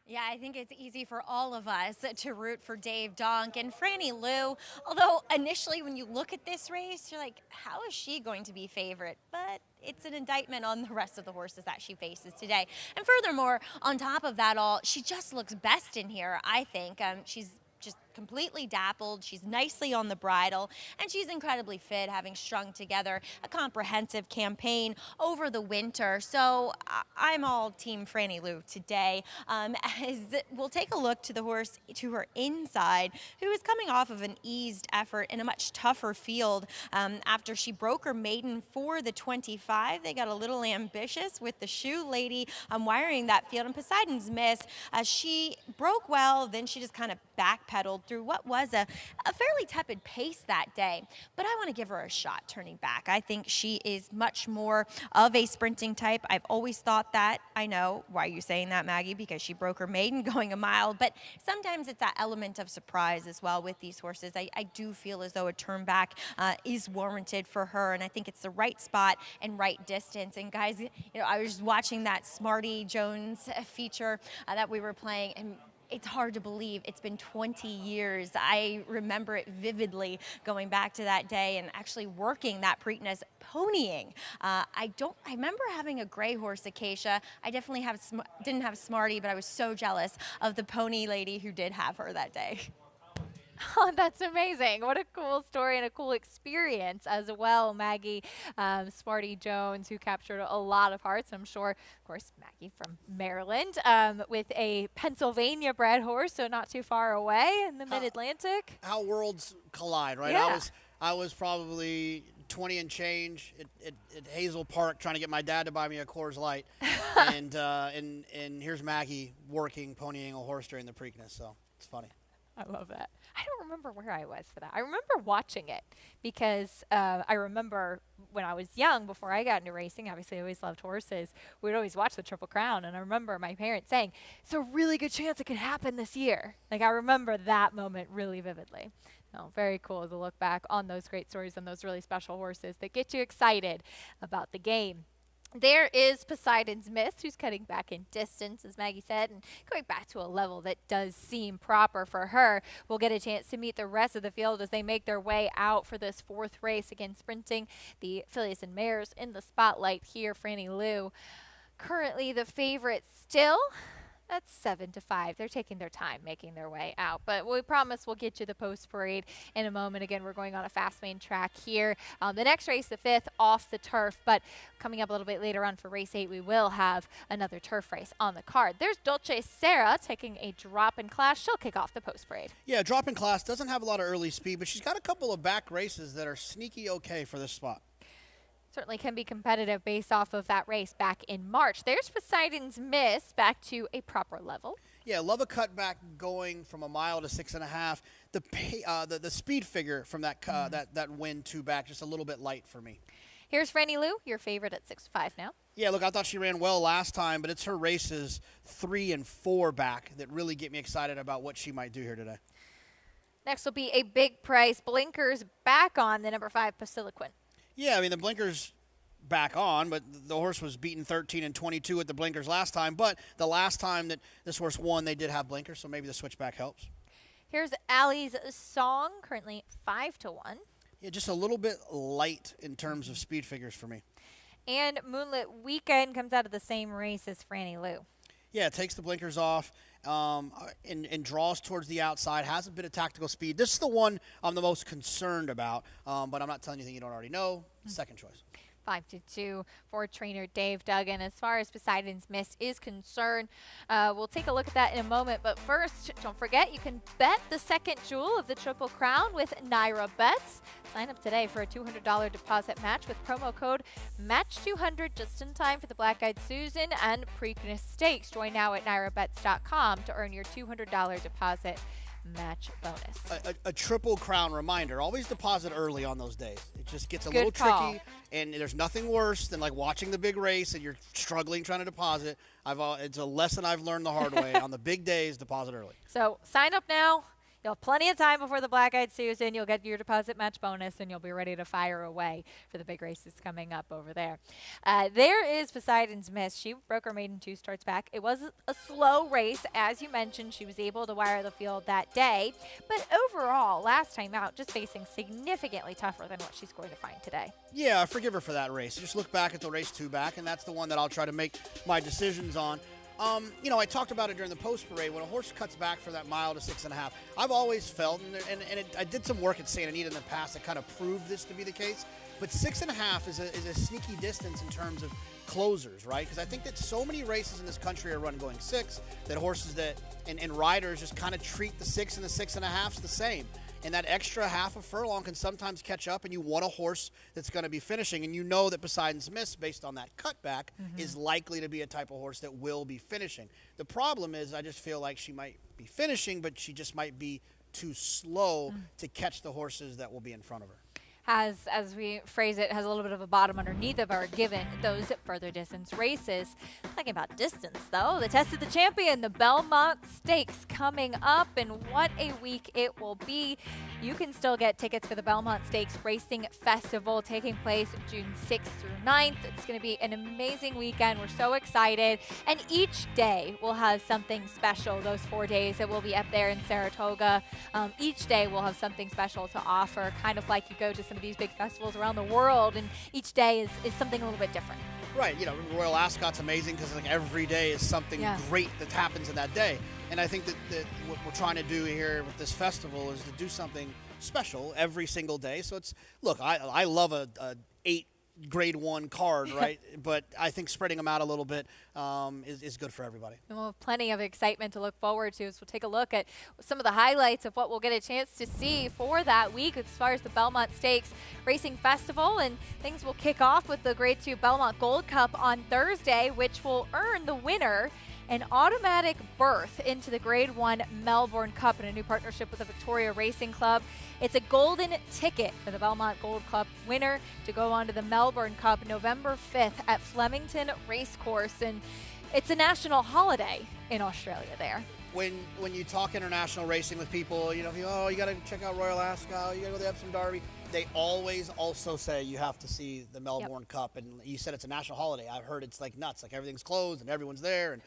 Yeah, I think it's easy for all of us to root for Dave Donk and Franny Lou. Although initially when you look at this race, you're like, how is she going to be favorite? But it's an indictment on the rest of the horses that she faces today. And furthermore, on top of that all, she just looks best in here, I think. She's just completely dappled. She's nicely on the bridle, and she's incredibly fit, having strung together a comprehensive campaign over the winter. So I'm all team Franny Lou today. As we'll take a look to the horse to her inside, who is coming off of an eased effort in a much tougher field after she broke her maiden for the 25. They got a little ambitious with the shoe lady wiring that field, and Poseidon's Miss, she broke well, then she just kind of backpedaled through what was a fairly tepid pace that day. But I want to give her a shot turning back. I think she is much more of a sprinting type. I've always thought that. I know, why are you saying that, Maggie? Because she broke her maiden going a mile. But sometimes it's that element of surprise as well with these horses. I do feel as though a turn back is warranted for her, and I think it's the right spot and right distance. And guys, I was watching that Smarty Jones feature that we were playing, and it's hard to believe it's been 20 years. I remember it vividly, going back to that day and actually working that Preakness ponying. I remember having a gray horse, Acacia. I definitely didn't have Smarty, but I was so jealous of the pony lady who did have her that day. Oh, that's amazing. What a cool story and a cool experience as well, Maggie. Smarty Jones, who captured a lot of hearts. I'm sure, of course, Maggie from Maryland with a Pennsylvania bred horse, so not too far away in the mid-Atlantic. How worlds collide, right? Yeah. I was probably 20 and change at Hazel Park trying to get my dad to buy me a Coors Light. and here's Maggie working, ponying a horse during the Preakness, so it's funny. I love that. I don't remember where I was for that. I remember watching it because I remember when I was young, before I got into racing, obviously I always loved horses. We would always watch the Triple Crown, and I remember my parents saying, it's a really good chance it could happen this year. Like, I remember that moment really vividly. Oh, very cool to look back on those great stories and those really special horses that get you excited about the game. There is Poseidon's Miss, who's cutting back in distance, as Maggie said, and going back to a level that does seem proper for her. We'll get a chance to meet the rest of the field as they make their way out for this fourth race. Again, sprinting the fillies and mares in the spotlight here. Franny Lou, currently the favorite still. That's 7-5. They're taking their time making their way out. But we promise we'll get you the post parade in a moment. Again, we're going on a fast main track here. The next race, the 5th, off the turf. But coming up a little bit later on for race 8, we will have another turf race on the card. There's Dolce Sarah taking a drop in class. She'll kick off the post parade. Yeah, drop in class doesn't have a lot of early speed, but she's got a couple of back races that are sneaky okay for this spot. Certainly can be competitive based off of that race back in March. There's Poseidon's Miss back to a proper level. Yeah, love a cutback going from a mile to 6.5. The speed figure from that that win 2 back just a little bit light for me. Here's Franny Lou, your favorite at 6-5 now. Yeah, look, I thought she ran well last time, but it's her races 3 and 4 back that really get me excited about what she might do here today. Next will be a big price. Blinkers back on the number 5 Basiliquin. Yeah, I mean, the blinkers back on, but the horse was beaten 13 and 22 at the blinkers last time. But the last time that this horse won, they did have blinkers, so maybe the switchback helps. Here's Allie's Song, currently 5-1. Yeah, just a little bit light in terms of speed figures for me. And Moonlit Weekend comes out of the same race as Franny Lou. Yeah, it takes the blinkers off and draws towards the outside, has a bit of tactical speed. This is the one I'm the most concerned about, but I'm not telling you anything you don't already know. Second choice. 5-2 for trainer Dave Duggan. As far as Poseidon's Miss is concerned, we'll take a look at that in a moment. But first, don't forget, you can bet the second jewel of the Triple Crown with Naira Bets. Sign up today for a $200 deposit match with promo code MATCH200 just in time for the Black Eyed Susan and Preakness Stakes. Join now at nairabets.com to earn your $200 deposit match bonus. A Triple Crown reminder, always deposit early on those days. It just gets a Good little call. tricky, and there's nothing worse than like watching the big race and you're struggling trying to deposit. It's a lesson I've learned the hard way. On the big days, deposit early. So sign up now. You'll have plenty of time before the Black Eyed Susan. You'll get your deposit match bonus, and you'll be ready to fire away for the big races coming up over there. There is Poseidon's Miss. She broke her maiden 2 starts back. It was a slow race. As you mentioned, she was able to wire the field that day. But overall, last time out, just facing significantly tougher than what she's going to find today. Yeah, I forgive her for that race. Just look back at the race 2 back, and that's the one that I'll try to make my decisions on. You know, I talked about it during the post parade. When a horse cuts back for that mile to 6.5, I've always felt, I did some work at Santa Anita in the past that kind of proved this to be the case. But 6.5 is a sneaky distance in terms of closers, right? Because I think that so many races in this country are run going 6, that horses and riders just kind of treat the 6 and the 6.5s the same. And that extra half a furlong can sometimes catch up, and you want a horse that's going to be finishing. And you know that Poseidon's Miss, based on that cutback, is likely to be a type of horse that will be finishing. The problem is I just feel like she might be finishing, but she just might be too slow to catch the horses that will be in front of her. As we phrase it, has a little bit of a bottom underneath of her, given those further distance races. Talking about distance, though, the Test of the Champion, the Belmont Stakes coming up, and what a week it will be. You can still get tickets for the Belmont Stakes Racing Festival taking place June 6th through 9th. It's going to be an amazing weekend. We're so excited. And each day will have something special. Those 4 days that will be up there in Saratoga, each day will have something special to offer, kind of like you go to some of these big festivals around the world, and each day is something a little bit different. Right, you know, Royal Ascot's amazing because like every day is something great that happens in that day. And I think that what we're trying to do here with this festival is to do something special every single day. So it's, look, I love a 8 grade 1 card, right? But I think spreading them out a little bit is good for everybody. And we'll have plenty of excitement to look forward to as we'll take a look at some of the highlights of what we'll get a chance to see for that week as far as the Belmont Stakes Racing Festival. And things will kick off with the Grade 2 Belmont Gold Cup on Thursday, which will earn the winner an automatic berth into the Grade 1 Melbourne Cup in a new partnership with the Victoria Racing Club. It's a golden ticket for the Belmont Gold Cup winner to go on to the Melbourne Cup November 5th at Flemington Racecourse. And it's a national holiday in Australia there. When you talk international racing with people, you know, you got to check out Royal Ascot, you got to go to the Epsom Derby. They always also say you have to see the Melbourne Cup. And you said it's a national holiday. I've heard it's like nuts, like everything's closed and everyone's there and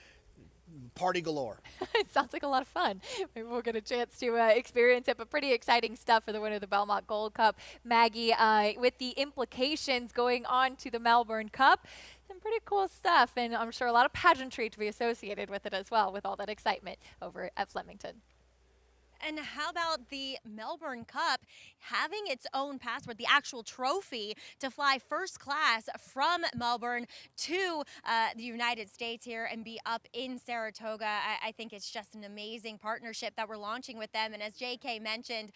party galore. It sounds like a lot of fun. Maybe we'll get a chance to experience it, but pretty exciting stuff for the winner of the Belmont Gold Cup. Maggie, with the implications going on to the Melbourne Cup, some pretty cool stuff, and I'm sure a lot of pageantry to be associated with it as well, with all that excitement over at Flemington. And how about the Melbourne Cup having its own passport, the actual trophy to fly first class from Melbourne to the United States here and be up in Saratoga? I think it's just an amazing partnership that we're launching with them. And as JK mentioned,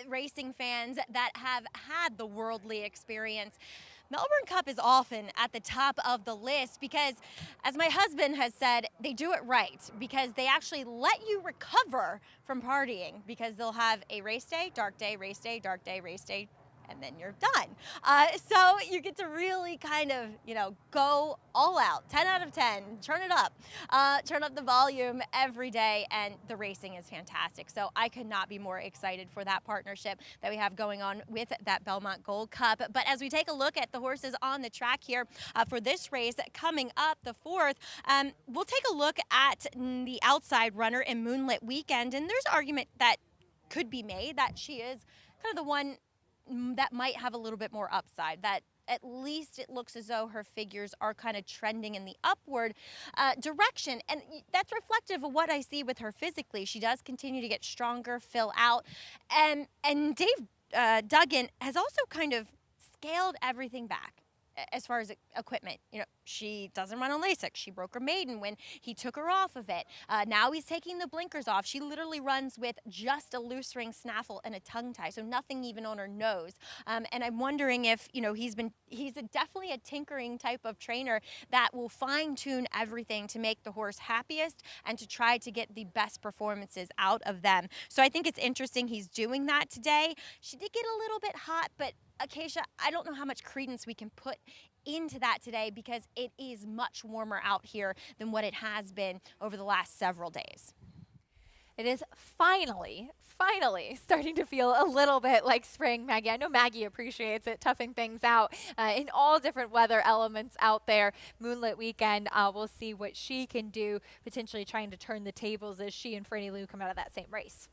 racing fans that have had the worldly experience, Melbourne Cup is often at the top of the list because, as my husband has said, they do it right because they actually let you recover from partying because they'll have a race day, dark day, race day, dark day, race day, and then you're done. So you get to really kind of, you know, go all out, 10 out of 10, turn it up, turn up the volume every day, and the racing is fantastic. So I could not be more excited for that partnership that we have going on with that Belmont Gold Cup. But as we take a look at the horses on the track here for this race coming up, the 4th, we'll take a look at the outside runner in Moonlit Weekend, and there's argument that could be made that she is kind of the one that might have a little bit more upside, that at least it looks as though her figures are kind of trending in the upward direction. And that's reflective of what I see with her physically. She does continue to get stronger, fill out. And Dave Duggan has also kind of scaled everything back. as far as equipment. You know, she doesn't run on Lasix. She broke her maiden when he took her off of it. Now he's taking the blinkers off. She literally runs with just a loose ring snaffle and a tongue tie, so nothing even on her nose. And I'm wondering if, you know, he's definitely a tinkering type of trainer that will fine-tune everything to make the horse happiest and to try to get the best performances out of them. So I think it's interesting he's doing that today. She did get a little bit hot, but Acacia, I don't know how much credence we can put into that today because it is much warmer out here than what it has been over the last several days. It is finally starting to feel a little bit like spring, Maggie. I know Maggie appreciates it, toughing things out in all different weather elements out there. Moonlit Weekend, we'll see what she can do, potentially trying to turn the tables as she and Franny Lou come out of that same race.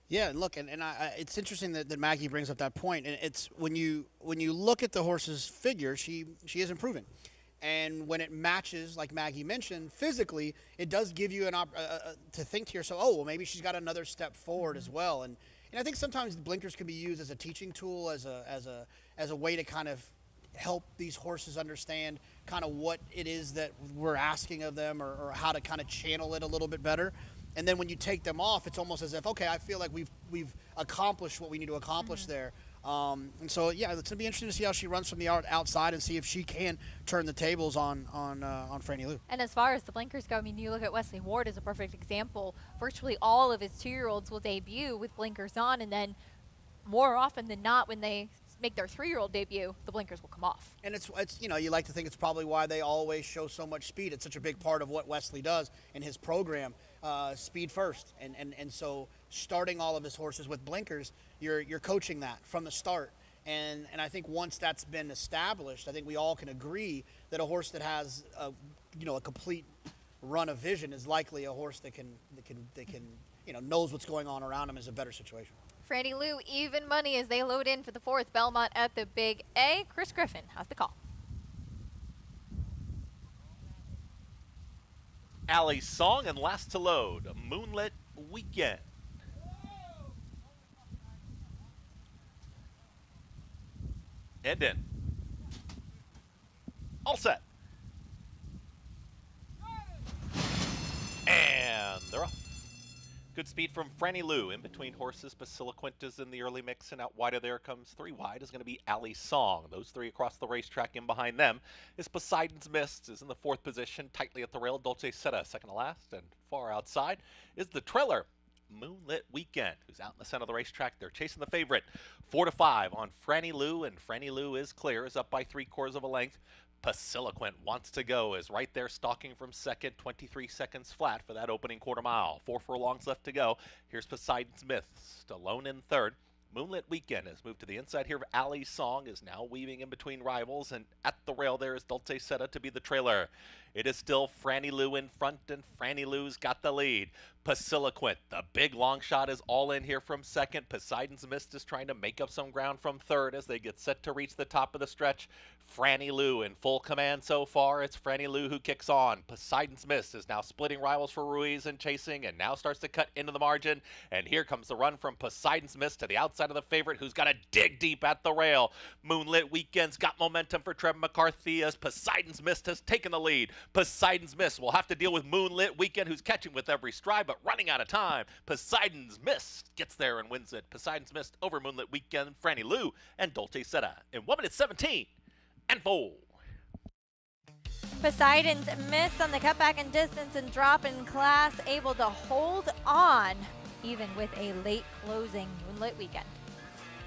Yeah, and look, and it's interesting that Maggie brings up that point. And it's when you look at the horse's figure, she is improving. And when it matches, like Maggie mentioned, physically, it does give you to think to yourself, oh, well, maybe she's got another step forward as well. And I think sometimes the blinkers can be used as a teaching tool, as a way to kind of help these horses understand kind of what it is that we're asking of them, or how to kind of channel it a little bit better. And then when you take them off, it's almost as if, okay, I feel like we've accomplished what we need to accomplish there. And so, yeah, it's going to be interesting to see how she runs from the outside and see if she can turn the tables on Franny Lou. And as far as the blinkers go, I mean, you look at Wesley Ward as a perfect example. Virtually all of his 2-year-olds will debut with blinkers on, and then more often than not, when they make their 3-year-old debut, the blinkers will come off. And it's you know, you like to think it's probably why they always show so much speed. It's such a big part of what Wesley does in his program, speed first. And so starting all of his horses with blinkers, you're coaching that from the start. And I think once that's been established, I think we all can agree that a horse that has a complete run of vision is likely a horse that can knows what's going on around him, is a better situation. Franny Lou, even money as they load in for the 4th. Belmont at the Big A. Chris Griffin, how's the call? Allie's Song and last to load, Moonlit Weekend. And in. All set. And they're off. Good speed from Franny Lou. In between horses, Basiliquint is in the early mix, and out wider there comes 3 wide is going to be Allie's Song. Those 3 across the racetrack. In behind them is Poseidon's Mist, is in the 4th position, tightly at the rail. Dolce Seta second to last, and far outside is the trailer, Moonlit Weekend, who's out in the center of the racetrack. They're chasing the favorite, 4-5 on Franny Lou, and Franny Lou is clear, is up by 3/4 of a length. Basiliquint wants to go, is right there stalking from second, 23 seconds flat for that opening quarter mile. 4 furlongs left to go. Here's Poseidon's Myth, alone in 3rd. Moonlit Weekend has moved to the inside here. Allie's Song is now weaving in between rivals, and at the rail there is Dolce Seta to be the trailer. It is still Franny Lou in front, and Franny Lou's got the lead. Basiliquint, the big long shot, is all in here from second. Poseidon's Mist is trying to make up some ground from 3rd as they get set to reach the top of the stretch. Franny Lou in full command so far. It's Franny Lou who kicks on. Poseidon's Mist is now splitting rivals for Ruiz and chasing, and now starts to cut into the margin. And here comes the run from Poseidon's Mist to the outside of the favorite, who's got to dig deep at the rail. Moonlit Weekend's got momentum for Trevor McCarthy as Poseidon's Mist has taken the lead. Poseidon's Mist will have to deal with Moonlit Weekend, who's catching with every stride but running out of time. Poseidon's Mist gets there and wins it. Poseidon's Mist over Moonlit Weekend, Franny Lou, and Dolce Seta in 1:17 and 4. Poseidon's Mist on the cutback in distance and drop in class, able to hold on even with a late closing Moonlit Weekend.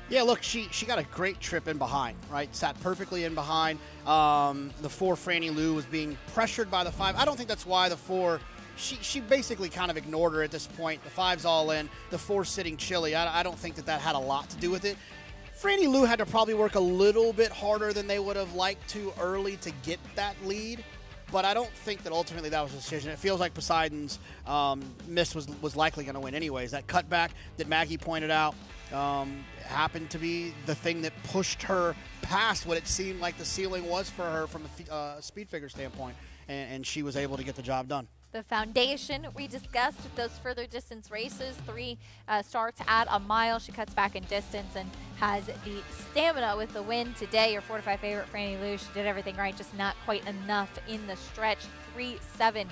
Yeah, look, she got a great trip in behind, right? Sat perfectly in behind. The 4, Franny Lou, was being pressured by the 5. I don't think that's why the 4, she basically kind of ignored her at this point. The 5's all in, the 4's sitting chilly. I don't think that had a lot to do with it. Franny Lou had to probably work a little bit harder than they would have liked to early to get that lead, but I don't think that ultimately that was a decision. It feels like Poseidon's Mist was likely going to win anyways. That cutback that Maggie pointed out happened to be the thing that pushed her past what it seemed like the ceiling was for her from a speed figure standpoint, and she was able to get the job done. The foundation we discussed with those further distance races. 3 starts at a mile. She cuts back in distance and has the stamina with the win today. Your 4-5 favorite, Franny Lou. She did everything right, just not quite enough in the stretch. 3-7-4-2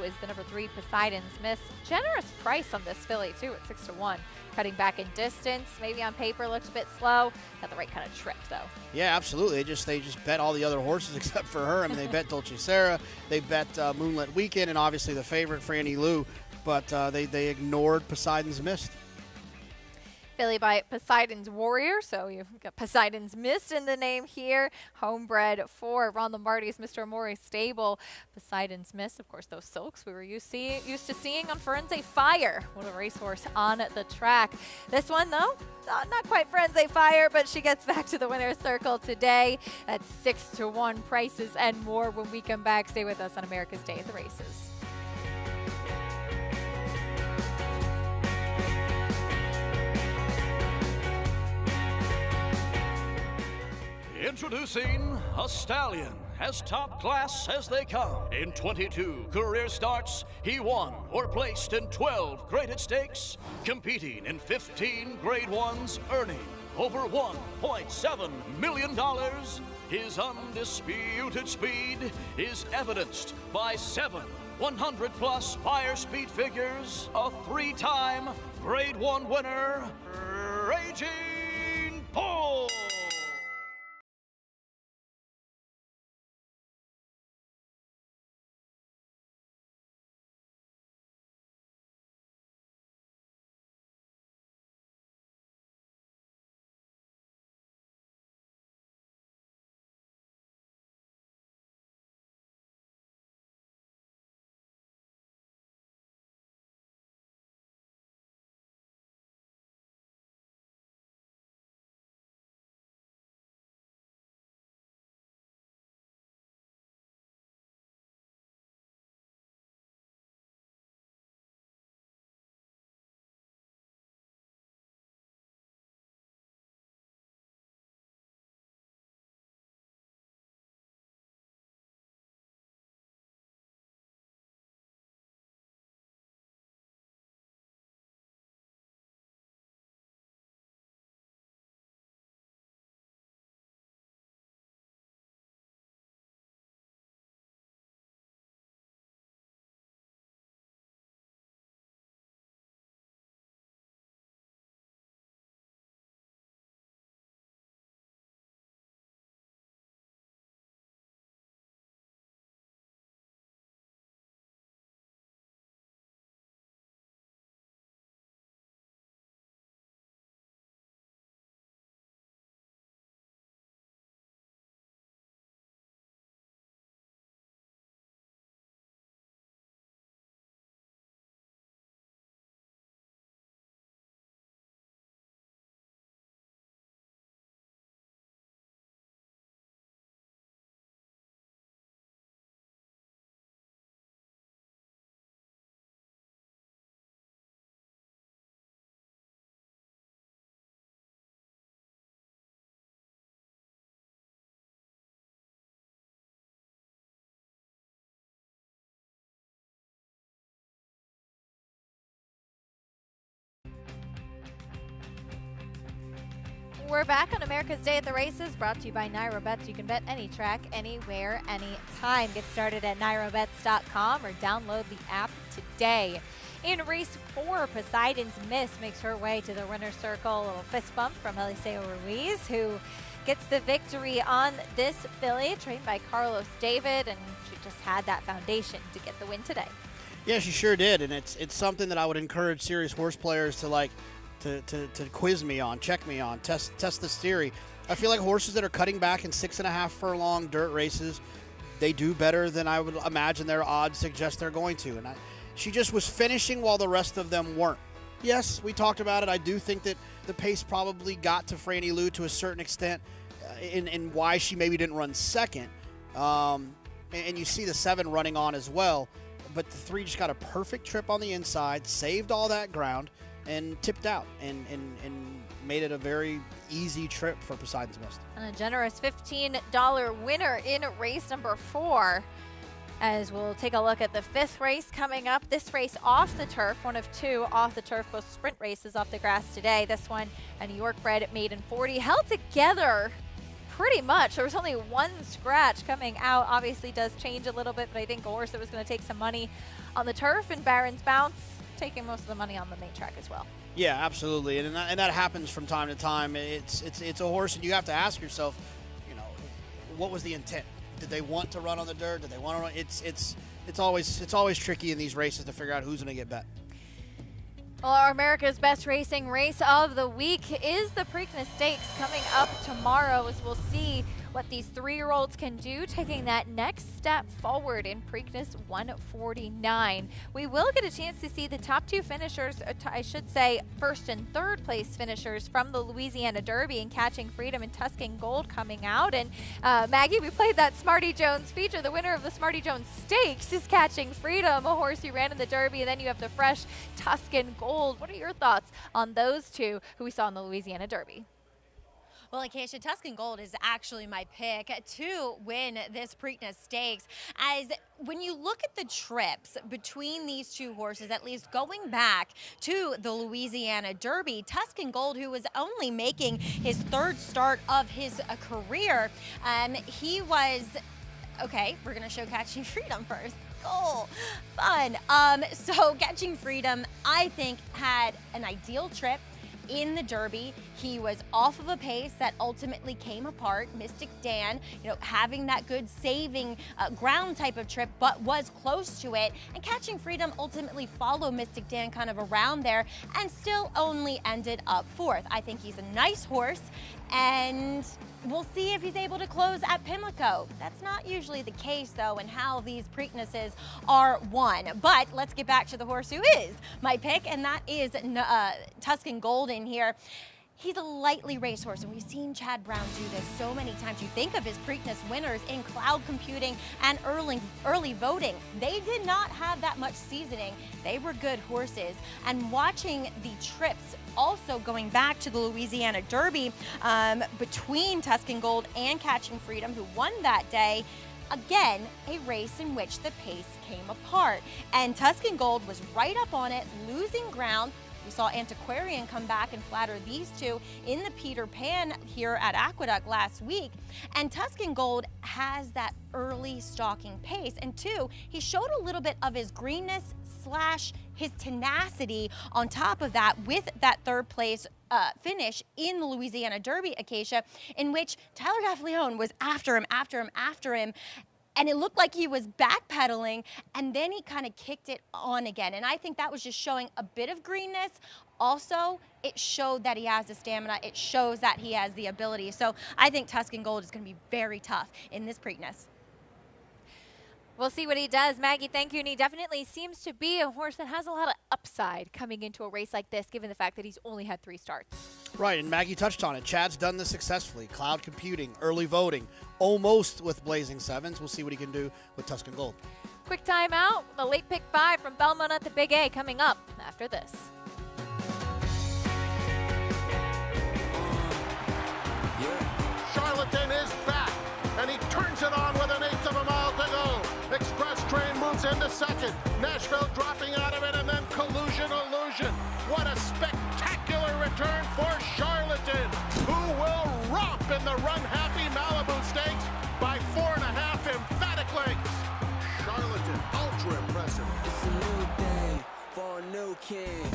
is the number 3 Poseidon's Miss. Generous price on this filly too at 6-1. Cutting back in distance, maybe on paper looked a bit slow. Got the right kind of trip though. Yeah, absolutely. They just bet all the other horses except for her. I mean, they bet Dolce Sarah, they bet Moonlit Weekend, and obviously the favorite, Franny Lou, but they ignored Poseidon's Mist. Filly by Poseidon's Warrior, so you've got Poseidon's Mist in the name here. Homebred for Ron Lombardi's Mr. Amore stable. Poseidon's Mist, of course, those silks we were used to seeing on Firenze Fire. What a racehorse on the track. This one, though, not quite Firenze Fire, but she gets back to the winner's circle today at 6-1 prices and more when we come back. Stay with us on America's Day at the Races. Introducing a stallion, as top class as they come. In 22 career starts, he won or placed in 12 graded stakes, competing in 15 grade ones, earning over $1.7 million. His undisputed speed is evidenced by 7 100-plus buyer speed figures, a 3-time grade 1 winner, Raging Bull. We're back on America's Day at the Races, brought to you by NyroBets. You can bet any track, anywhere, anytime. Get started at nyrobets.com or download the app today. In race 4, Poseidon's Miss makes her way to the winner's circle. A little fist bump from Eliseo Ruiz, who gets the victory on this filly, trained by Carlos David, and she just had that foundation to get the win today. Yeah, she sure did, and it's something that I would encourage serious horse players to like to quiz me on, check me on, test this theory. I feel like horses that are cutting back in 6.5 furlong dirt races, they do better than I would imagine their odds suggest they're going to. And she just was finishing while the rest of them weren't. Yes, we talked about it. I do think that the pace probably got to Franny Lou to a certain extent in why she maybe didn't run second. And you see the 7 running on as well. But the 3 just got a perfect trip on the inside, saved all that ground, and tipped out and made it a very easy trip for Poseidon's Mist. And a generous $15 winner in race number 4. As we'll take a look at the 5th race coming up. This race off the turf, one of 2 off the turf, both sprint races off the grass today. This one, a New York bred maiden 40, held together pretty much. There was only 1 scratch coming out. Obviously does change a little bit, but I think a horse that was going to take some money on the turf and Barron's Bounce, taking most of the money on the main track as well. Yeah, absolutely, and that happens from time to time. It's a horse, and you have to ask yourself, you know, what was the intent? Did they want to run on the dirt? Did they want to run? It's always tricky in these races to figure out who's going to get bet. Well, our America's Best Racing race of the week is the Preakness Stakes coming up tomorrow, as we'll see what these 3-year-olds can do, taking that next step forward in Preakness 149. We will get a chance to see the top 2 finishers, I should say 1st and 3rd place finishers from the Louisiana Derby, and Catching Freedom and Tuscan Gold coming out. And Maggie, we played that Smarty Jones feature. The winner of the Smarty Jones Stakes is Catching Freedom, a horse who ran in the Derby, and then you have the fresh Tuscan Gold. What are your thoughts on those 2 who we saw in the Louisiana Derby? Well, Acacia, Tuscan Gold is actually my pick to win this Preakness Stakes. As when you look at the trips between these 2 horses, at least going back to the Louisiana Derby, Tuscan Gold, who was only making his 3rd start of his career, he was, okay, we're going to show Catching Freedom first. Oh, fun. So Catching Freedom, I think, had an ideal trip in the Derby. He was off of a pace that ultimately came apart. Mystic Dan, you know, having that good saving ground type of trip, but was close to it. And Catching Freedom ultimately followed Mystic Dan kind of around there and still only ended up 4th. I think he's a nice horse, and we'll see if he's able to close at Pimlico. That's not usually the case, though, in how these Preaknesses are won. But let's get back to the horse who is my pick, and that is Tuscan Gold in here. He's a lightly raced horse, and we've seen Chad Brown do this so many times. You think of his Preakness winners in cloud computing and early voting. They did not have that much seasoning. They were good horses. And watching the trips, also going back to the Louisiana Derby, between Tuscan Gold and Catching Freedom, who won that day, again, a race in which the pace came apart. And Tuscan Gold was right up on it, losing ground. We saw Antiquarian come back and flatter these 2 in the Peter Pan here at Aqueduct last week. And Tuscan Gold has that early stalking pace. And 2, he showed a little bit of his greenness / his tenacity on top of that with that 3rd place finish in the Louisiana Derby, Acacia, in which Tyler Gaffalione was after him. And it looked like he was backpedaling, and then he kind of kicked it on again. And I think that was just showing a bit of greenness. Also, it showed that he has the stamina. It shows that he has the ability. So I think Tuscan Gold is going to be very tough in this Preakness. We'll see what he does. Maggie, thank you. And he definitely seems to be a horse that has a lot of upside coming into a race like this, given the fact that he's only had 3 starts. Right, and Maggie touched on it. Chad's done this successfully. Cloud computing, early voting, almost with Blazing Sevens. We'll see what he can do with Tuscan Gold. Quick timeout. The late pick 5 from Belmont at the Big A coming up after this. Charlatan is back, and he turns it on with 1/8 of a mile to go. Express Train moves into 2nd. Nashville dropping out of it, and then Collusion Illusion. What a spectacular return for Charlatan, who will romp in the run-happy Malibu Stakes by 4.5 emphatic lengths. Charlatan, ultra impressive. It's a new day for a new king.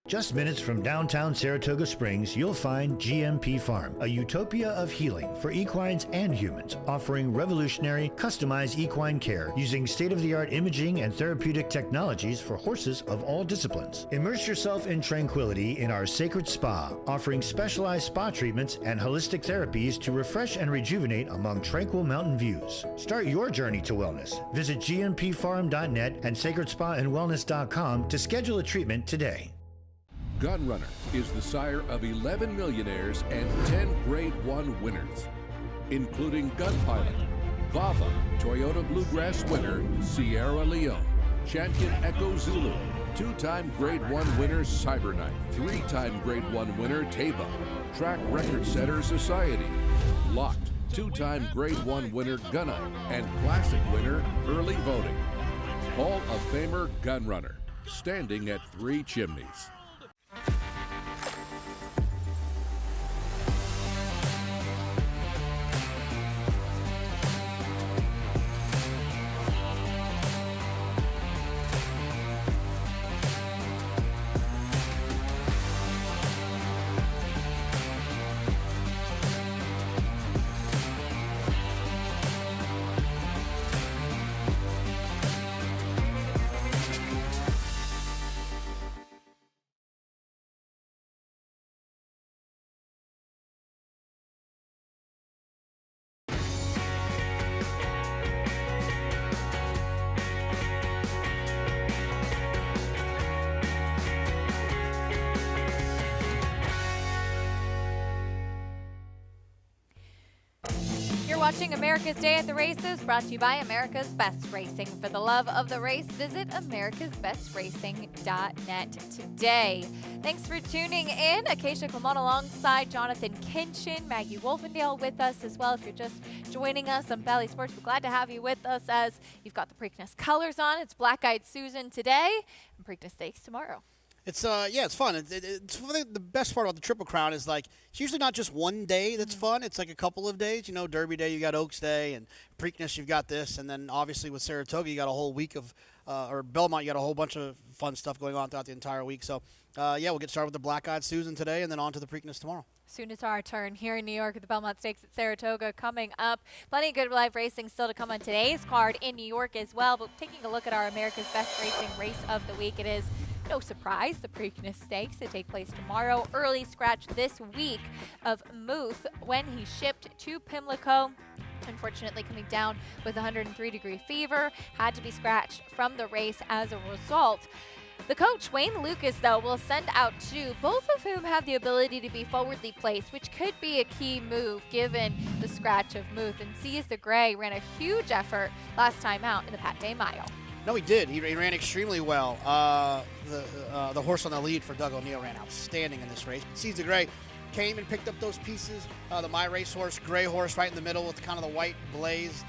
Just minutes from downtown Saratoga Springs, you'll find GMP Farm, a utopia of healing for equines and humans, offering revolutionary, customized equine care using state-of-the-art imaging and therapeutic technologies for horses of all disciplines. Immerse yourself in tranquility in our sacred spa, offering specialized spa treatments and holistic therapies to refresh and rejuvenate among tranquil mountain views. Start your journey to wellness. Visit gmpfarm.net and sacredspaandwellness.com to schedule a treatment today. Gunrunner is the sire of 11 millionaires and 10 Grade 1 winners, including Gunpilot, Vava, Toyota Bluegrass winner Sierra Leone, Champion Echo Zulu, 2-time Grade 1 winner Cyberknight, 3-time Grade 1 winner Taba, track record setter Society, Locked, two-time Grade 1 winner Gunite, and Classic winner Early Voting. Hall of Famer Gunrunner, standing at 3 chimneys. You're watching America's Day at the Races, brought to you by America's Best Racing. For the love of the race, visit americasbestracing.net today. Thanks for tuning in. Acacia Clement alongside Jonathan Kinchin, Maggie Wolfendale with us as well. If you're just joining us on Bally Sports, we're glad to have you with us as you've got the Preakness colors on. It's Black Eyed Susan today and Preakness Stakes tomorrow. It's it's fun. It's the best part about the Triple Crown is like it's usually not just one day that's fun. It's like a couple of days. You know, Derby Day you got Oaks Day, and Preakness you've got this, and then obviously with Saratoga you got a whole week of, or Belmont you got a whole bunch of fun stuff going on throughout the entire week. So we'll get started with the Black Eyed Susan today, and then on to the Preakness tomorrow. Soon it's our turn here in New York at the Belmont Stakes at Saratoga coming up. Plenty of good live racing still to come on today's card in New York as well. But taking a look at our America's Best Racing race of the week, it is no surprise, the Preakness Stakes that take place tomorrow. Early scratch this week of Muth when he shipped to Pimlico. Unfortunately coming down with 103-degree fever. Had to be scratched from the race as a result. The coach, Wayne Lukas, though, will send out two, both of whom have the ability to be forwardly placed, which could be a key move given the scratch of Muth. And Seize the Gray ran a huge effort last time out in the Pat Day Mile. No, he did. He ran extremely well. The horse on the lead for Doug O'Neill ran outstanding in this race. Seize the Gray came and picked up those pieces. The My Racehorse, Gray Horse right in the middle with kind of the white blaze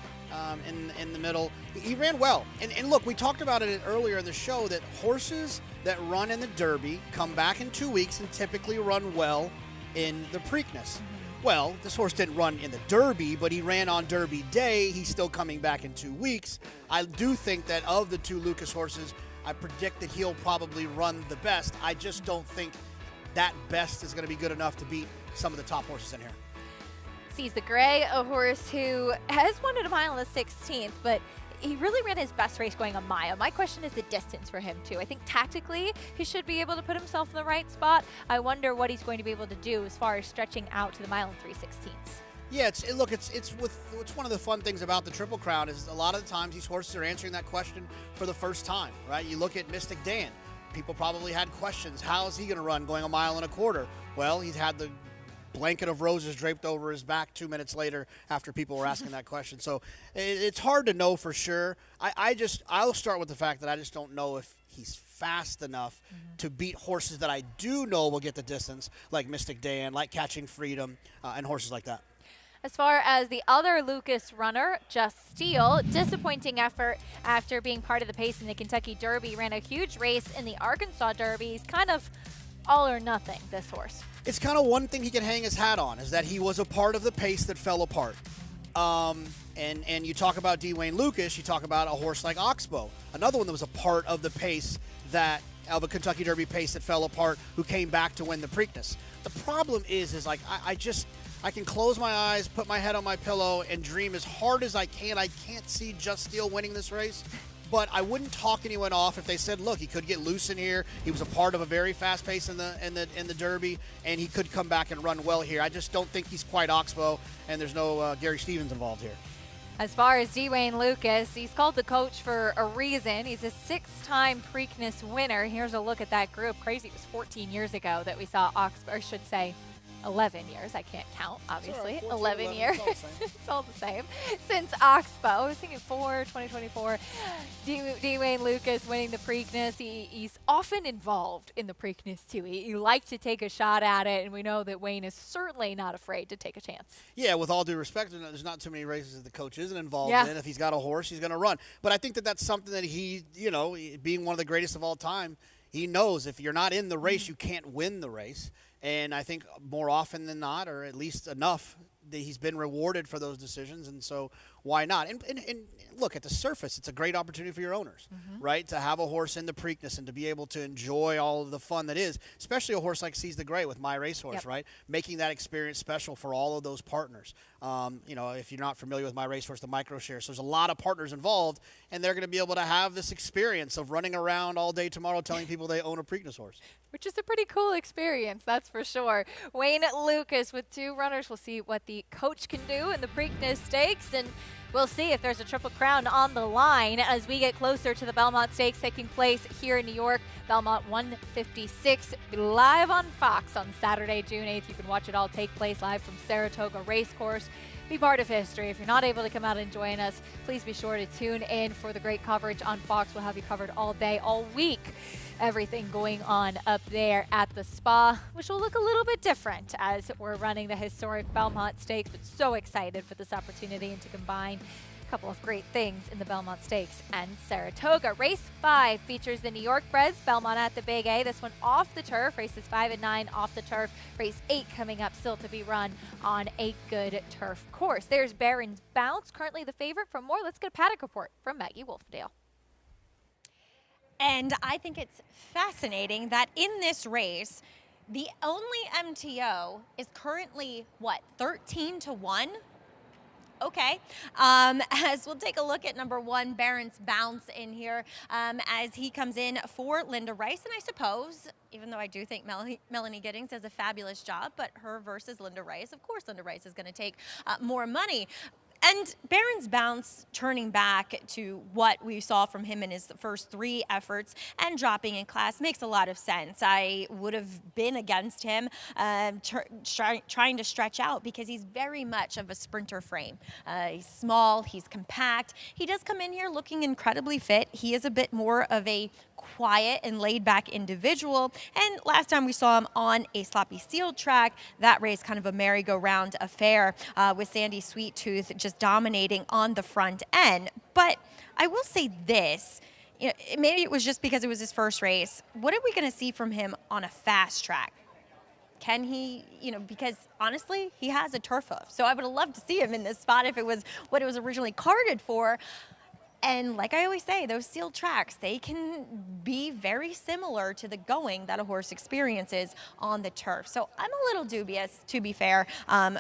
in the middle. He ran well. And look, we talked about it earlier in the show that horses that run in the Derby come back in 2 weeks and typically run well in the Preakness. Well, this horse didn't run in the Derby, but he ran on Derby Day. He's still coming back in 2 weeks. I do think that of the two Lukas horses, I predict that he'll probably run the best. I just don't think that best is going to be good enough to beat some of the top horses in here. Seize the Gray, a horse who has won at a mile on the 16th, but he really ran his best race going a mile. My question is the distance for him, too. I think tactically he should be able to put himself in the right spot. I wonder what he's going to be able to do as far as stretching out to the mile and 3/16. Yeah, it's one of the fun things about the Triple Crown is a lot of the times these horses are answering that question for the first time, right? You look at Mystic Dan. People probably had questions. How is he going to run going a mile and a quarter? Well, he's had the blanket of roses draped over his back 2 minutes later after people were asking that question. So it's hard to know for sure. I'll start with the fact that I just don't know if he's fast enough to beat horses that I do know will get the distance, like Mystic Dan, like Catching Freedom, and horses like that. As far as the other Lukas runner, Just Steel, disappointing effort after being part of the pace in the Kentucky Derby. Ran a huge race in the Arkansas Derby. He's kind of all or nothing, this horse. It's kind of one thing he can hang his hat on, is that he was a part of the pace that fell apart. And you talk about Wayne Lukas, you talk about a horse like Oxbow, another one that was a part of the pace of a Kentucky Derby pace that fell apart, who came back to win the Preakness. The problem is like I can close my eyes, put my head on my pillow, and dream as hard as I can. I can't see Just Steel winning this race. But I wouldn't talk anyone off if they said, look, he could get loose in here. He was a part of a very fast pace in the Derby, and he could come back and run well here. I just don't think he's quite Oxbow, and there's no Gary Stevens involved here. As far as Wayne Lukas, he's called the coach for a reason. He's a 6-time Preakness winner. Here's a look at that group. Crazy, it was 14 years ago that we saw 11 years. I can't count, obviously. It's all 11 right, years. 14, 11, It's all the same. Since Oxbow, I was thinking 2024. Dwayne Lukas winning the Preakness. He's often involved in the Preakness, too. He likes to take a shot at it, and we know that Wayne is certainly not afraid to take a chance. Yeah, with all due respect, there's not too many races that the coach isn't involved in. If he's got a horse, he's going to run. But I think that that's something that he, you know, being one of the greatest of all time, he knows if you're not in the race, you can't win the race. And I think more often than not, or at least enough, that he's been rewarded for those decisions. And so why not? And look, at the surface, it's a great opportunity for your owners, right, to have a horse in the Preakness and to be able to enjoy all of the fun that is, especially a horse like Seize the Gray with My Racehorse, right, making that experience special for all of those partners. You know, if you're not familiar with My Racehorse, the micro share, so there's a lot of partners involved, and they're going to be able to have this experience of running around all day tomorrow telling people they own a Preakness horse. Which is a pretty cool experience, that's for sure. Wayne Lukas with 2 runners. We'll see what the coach can do in the Preakness Stakes, and we'll see if there's a Triple Crown on the line as we get closer to the Belmont Stakes taking place here in New York. Belmont 156 live on Fox on Saturday, June 8th. You can watch it all take place live from Saratoga Racecourse. Be part of history. If you're not able to come out and join us, please be sure to tune in for the great coverage on Fox. We'll have you covered all day, all week. Everything going on up there at the spa, which will look a little bit different as we're running the historic Belmont Stakes, but so excited for this opportunity and to combine a couple of great things in the Belmont Stakes and Saratoga. Race 5 features the New York Breds, Belmont at the Big A. This one off the turf. Races 5 and 9 off the turf. Race 8 coming up, still to be run on a good turf course. There's Barron's Bounce, currently the favorite. For more, let's get a paddock report from Maggie Wolfdale. And I think it's fascinating that in this race, the only MTO is currently, what, 13-1? Okay, as we'll take a look at number 1, Barron's Bounce in here as he comes in for Linda Rice. And I suppose, even though I do think Melanie Giddings does a fabulous job, but her versus Linda Rice, of course Linda Rice is going to take more money. And Barron's Bounce turning back to what we saw from him in his first 3 efforts and dropping in class makes a lot of sense. I would have been against him trying to stretch out because he's very much of a sprinter frame. He's small, he's compact. He does come in here looking incredibly fit. He is a bit more of a quiet and laid-back individual, and last time we saw him on a sloppy sealed track, that race kind of a merry-go-round affair with Sandy Sweettooth just dominating on the front end. But I will say this, you know, maybe it was just because it was his first race. What are we going to see from him on a fast track? Can he, you know, because honestly, he has a turf hoof. So I would have loved to see him in this spot if it was what it was originally carded for. And like I always say, those sealed tracks, they can be very similar to the going that a horse experiences on the turf. So I'm a little dubious, to be fair,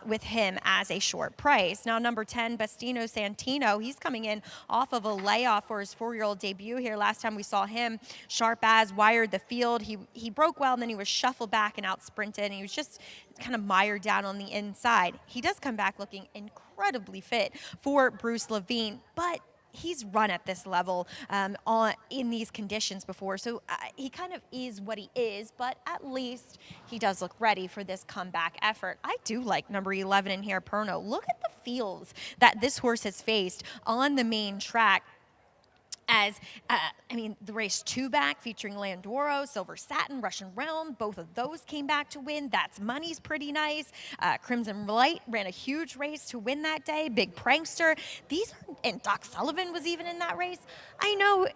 with him as a short price. Now, number 10, Bastino Santino, he's coming in off of a layoff for his 4-year-old debut here. Last time we saw him, sharp as, wired the field. He broke well, and then he was shuffled back and out sprinted, and he was just kind of mired down on the inside. He does come back looking incredibly fit for Bruce Levine, but he's run at this level in these conditions before, so he kind of is what he is, but at least he does look ready for this comeback effort. I do like number 11 in here, Perno. Look at the fields that this horse has faced on the main track. As, I mean, the race 2 back featuring Landoro, Silver Satin, Russian Realm, both of those came back to win. That's Money's pretty nice. Crimson Light ran a huge race to win that day. Big Prankster. And Doc Sullivan was even in that race. I know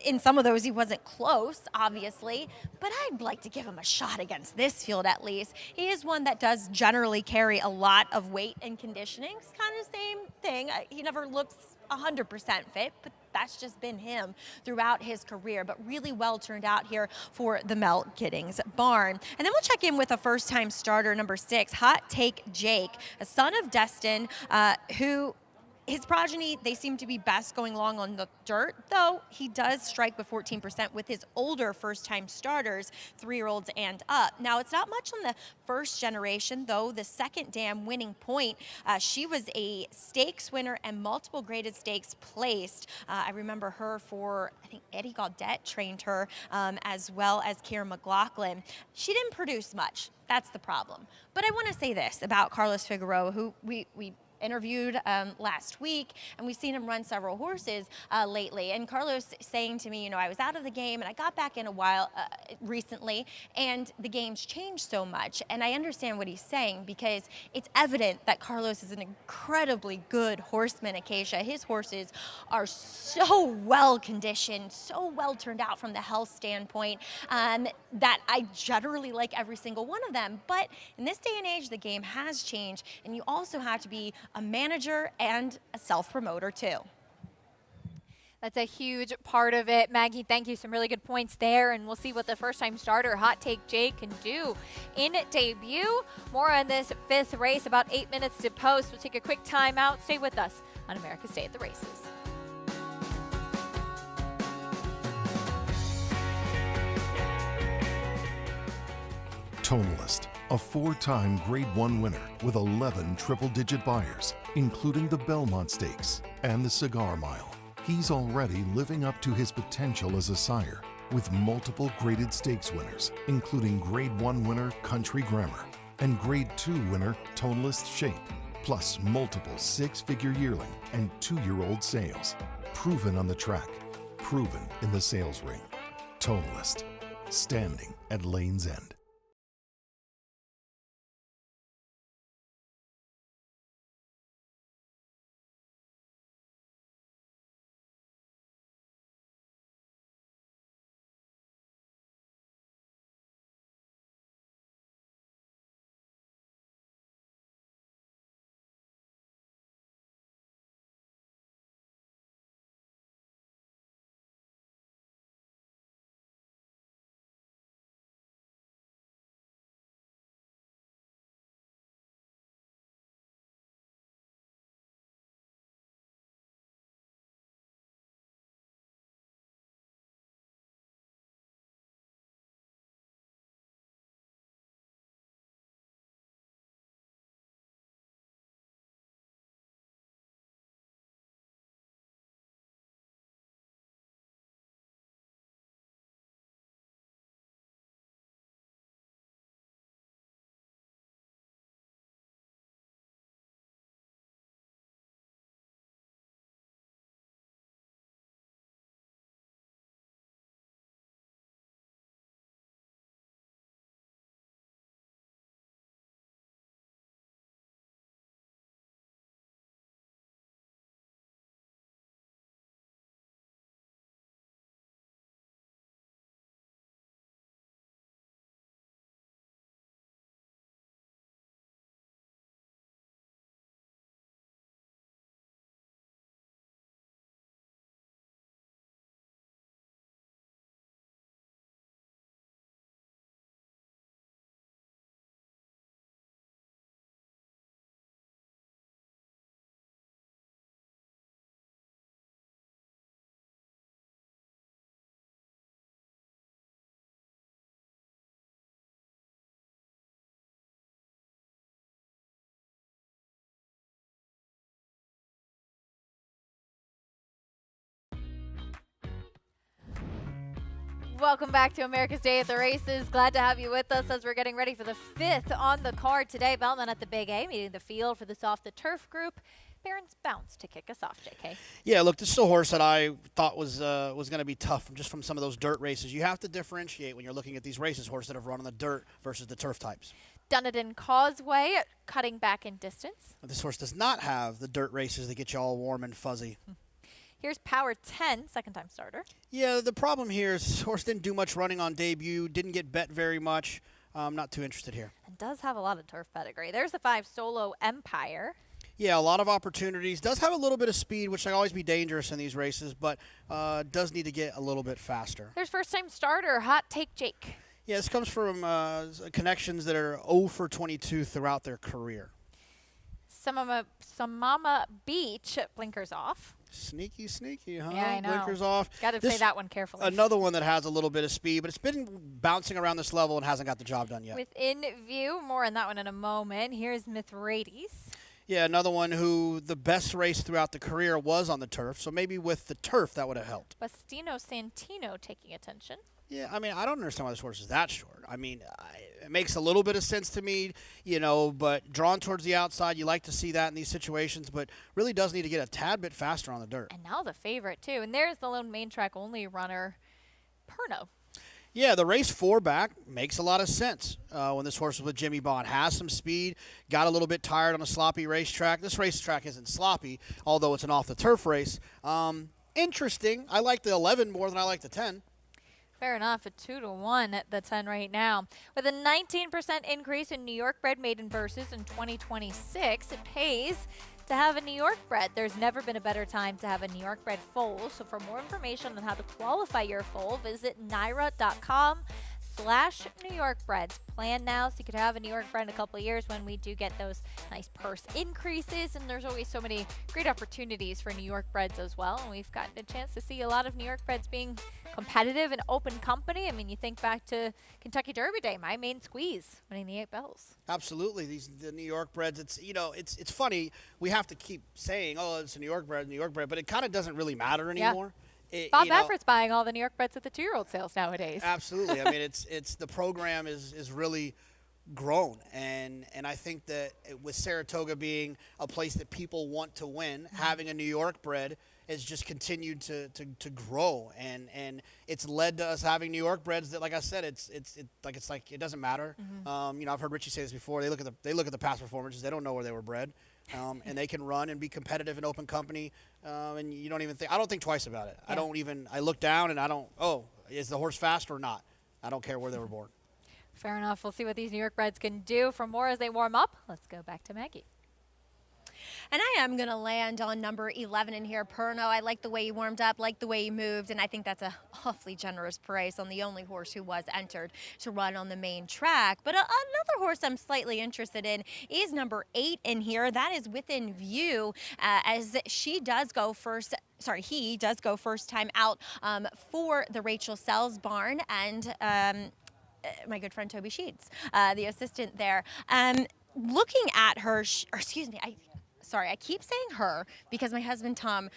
in some of those he wasn't close, obviously, but I'd like to give him a shot against this field at least. He is one that does generally carry a lot of weight and conditioning. It's kind of the same thing. He never looks 100% fit, but that's just been him throughout his career, but really well turned out here for the Mel Giddings barn. And then we'll check in with a first-time starter, number 6, Hot Take Jake, a son of Destin, who His progeny, they seem to be best going long on the dirt, though he does strike with 14% with his older first-time starters, 3-year-olds and up. Now, it's not much on the first generation, though. The second dam, Winning Point, she was a stakes winner and multiple graded stakes placed. I remember her for, I think Eddie Gaudette trained her, as well as Kieran McLaughlin. She didn't produce much. That's the problem. But I want to say this about Carlos Figueroa, who we interviewed last week, and we've seen him run several horses lately. And Carlos saying to me, I was out of the game and I got back in a while recently, and the game's changed so much. And I understand what he's saying, because it's evident that Carlos is an incredibly good horseman, Acacia. His horses are so well conditioned, so well turned out from the health standpoint, that I generally like every single one of them. But in this day and age, the game has changed, and you also have to be a manager and a self-promoter too. That's a huge part of it. Maggie, thank you. Some really good points there, and we'll see what the first-time starter, Hot Take Jake, can do in debut. More on this 5th race, about 8 minutes to post. We'll take a quick time out. Stay with us on America's Day at the Races. Tonalist, a 4-time Grade 1 winner with 11 triple-digit buyers, including the Belmont Stakes and the Cigar Mile. He's already living up to his potential as a sire, with multiple graded stakes winners, including Grade 1 winner Country Grammar and Grade 2 winner Tonalist Shape, plus multiple 6-figure yearling and 2-year-old sales. Proven on the track, proven in the sales ring. Tonalist, standing at Lane's End. Welcome back to America's Day at the Races. Glad to have you with us as we're getting ready for the 5th on the card today. Belmont at the Big A, meeting the field for this Off the Turf group. Barron's Bounce to kick us off, JK. Yeah, look, this is a horse that I thought was going to be tough just from some of those dirt races. You have to differentiate when you're looking at these races, horses that have run on the dirt versus the turf types. Dunedin Causeway, cutting back in distance. This horse does not have the dirt races that get you all warm and fuzzy. Here's Power 10, second-time starter. Yeah, the problem here is this horse didn't do much running on debut, didn't get bet very much. I'm not too interested here. And does have a lot of turf pedigree. There's the 5, Solo Empire. Yeah, a lot of opportunities. Does have a little bit of speed, which can always be dangerous in these races, but does need to get a little bit faster. There's first-time starter, Hot Take Jake. Yeah, this comes from connections that are 0 for 22 throughout their career. Samama Beach, blinkers off. Sneaky, huh? Yeah, I know. Blinkers off. Got to say that one carefully. Another one that has a little bit of speed, but it's been bouncing around this level and hasn't got the job done yet. Within view, more on that one in a moment. Here's Mithridates. Yeah, another one who the best race throughout the career was on the turf, so maybe with the turf that would have helped. Bastino Santino taking attention. Yeah, I mean, I don't understand why this horse is that short. I mean, it makes a little bit of sense to me, but drawn towards the outside, you like to see that in these situations, but really does need to get a tad bit faster on the dirt. And now the favorite, too. And there's the lone main track only runner, Perno. Yeah, the race 4 back makes a lot of sense when this horse was with Jimmy Bond. Has some speed, got a little bit tired on a sloppy racetrack. This racetrack isn't sloppy, although it's an off-the-turf race. Interesting. I like the 11 more than I like the 10. Fair enough, a 2-1 at the 10 right now. With a 19% increase in New York bred maiden versus in 2026, it pays to have a New York bred. There's never been a better time to have a New York bred foal. So for more information on how to qualify your foal, visit NYRA.com/New York Breds. Plan now so you could have a New York bred in a couple of years when we do get those nice purse increases. And there's always so many great opportunities for New York breds as well. And we've gotten a chance to see a lot of New York breds being competitive and open company. I mean, you think back to Kentucky Derby Day, my main squeeze, winning the 8 bells. Absolutely. The New York breds, it's funny. We have to keep saying, oh, it's a New York bred, but it kind of doesn't really matter anymore. Yeah. Bob Baffert's buying all the New York breds at the 2-year-old sales nowadays. Absolutely. I mean, it's the program is really grown, and I think that with Saratoga being a place that people want to win, having a New York bred has just continued to grow, and it's led to us having New York breds that, like I said, it's like it doesn't matter. I've heard Richie say this before. They look at the past performances. They don't know where they were bred. And they can run and be competitive in open company, and you don't even think. I don't think twice about it. Yeah. I look down and is the horse fast or not? I don't care where they were born. Fair enough. We'll see what these New York breds can do. For more as they warm up, let's go back to Maggie. And I am going to land on number 11 in here, Perno. I like the way he warmed up, like the way he moved, and I think that's a awfully generous price on the only horse who was entered to run on the main track. But another horse I'm slightly interested in is number 8 in here. That is Within View, as he does go first time out for the Rachel Sells barn, and my good friend Toby Sheets, the assistant there. Looking at her, I keep saying her because my husband Tom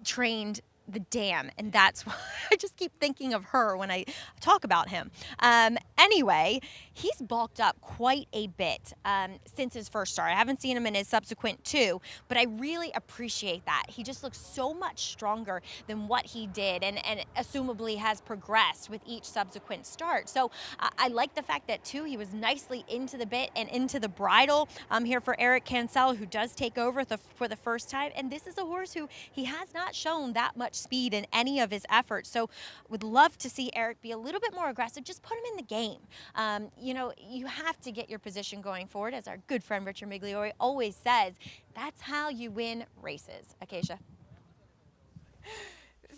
trained the dam, and that's why I just keep thinking of her when I talk about him. Anyway, he's bulked up quite a bit since his first start. I haven't seen him in his subsequent 2, but I really appreciate that. He just looks so much stronger than what he did, and assumably has progressed with each subsequent start. So I like the fact that, too, he was nicely into the bit and into the bridle here for Eric Cancel, who does take over for the first time. And this is a horse who he has not shown that much speed in any of his efforts. So would love to see Eric be a little bit more aggressive. Just put him in the game. You have to get your position going forward. As our good friend Richard Migliori always says, that's how you win races. Acacia.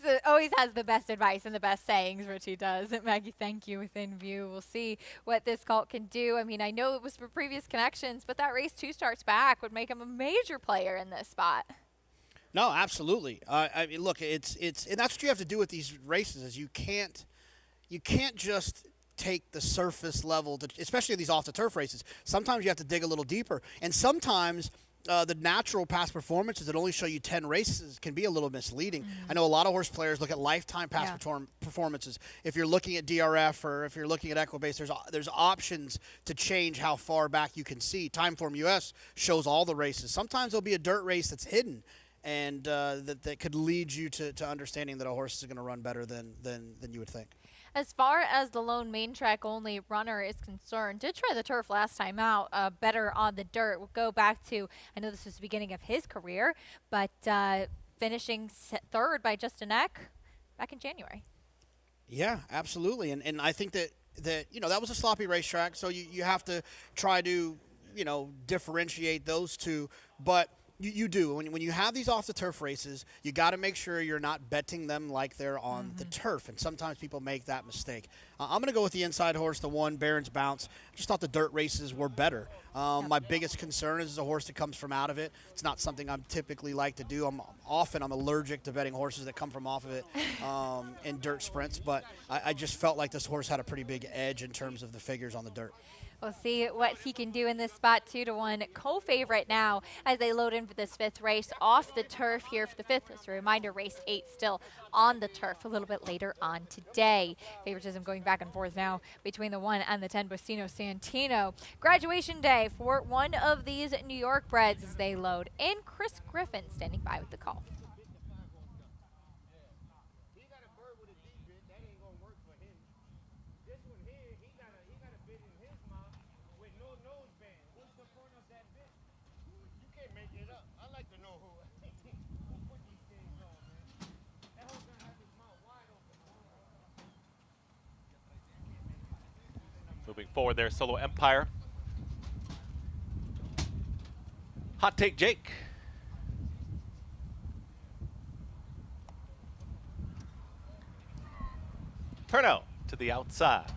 So always has the best advice and the best sayings, Richie does. Maggie, thank you. Within View. We'll see what this colt can do. I mean, I know it was for previous connections, but that race 2 starts back would make him a major player in this spot. No, absolutely. I mean, look, it's and that's what you have to do with these races is you can't just take the surface level, especially these off the turf races. Sometimes you have to dig a little deeper, and sometimes the natural past performances that only show you 10 races can be a little misleading. I know a lot of horse players look at lifetime past performances. If you're looking at DRF or if you're looking at Equibase, there's options to change how far back you can see. Timeform US shows all the races. Sometimes there'll be a dirt race that's hidden, and that could lead you to understanding that a horse is going to run better than you would think. As far as the lone main track only runner is concerned, did try the turf last time out, better on the dirt. We'll go back to, I know this was the beginning of his career, but finishing 3rd by just a neck back in January. Yeah, absolutely. And I think that that was a sloppy racetrack, so you have to try to, differentiate those two. But You do. When you have these off-the-turf races, you got to make sure you're not betting them like they're on the turf, and sometimes people make that mistake. I'm going to go with the inside horse, the 1, Barron's Bounce. I just thought the dirt races were better. My biggest concern is a horse that comes from out of it. It's not something I typically like to do. I'm allergic to betting horses that come from off of it in dirt sprints, but I just felt like this horse had a pretty big edge in terms of the figures on the dirt. We'll see what he can do in this spot. 2-1 co-favorite now as they load in for this 5th race off the turf here for the 5th. As a reminder, race 8 still on the turf a little bit later on today. Favoritism going back and forth now between the 1 and the 10, Bustino Santino. Graduation day for one of these New York breds as they load in. Chris Griffin standing by with the call. Moving forward there, Solo Empire. Hot Take Jake. Perno to the outside.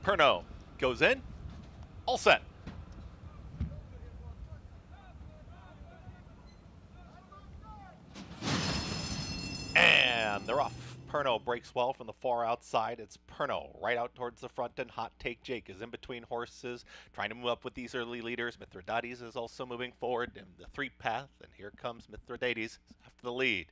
Perno goes in, all set. And they're off. Perno breaks well from the far outside. It's Perno right out towards the front, and Hot Take Jake is in between horses, trying to move up with these early leaders. Mithridates is also moving forward in the 3 path, and here comes Mithridates after the lead.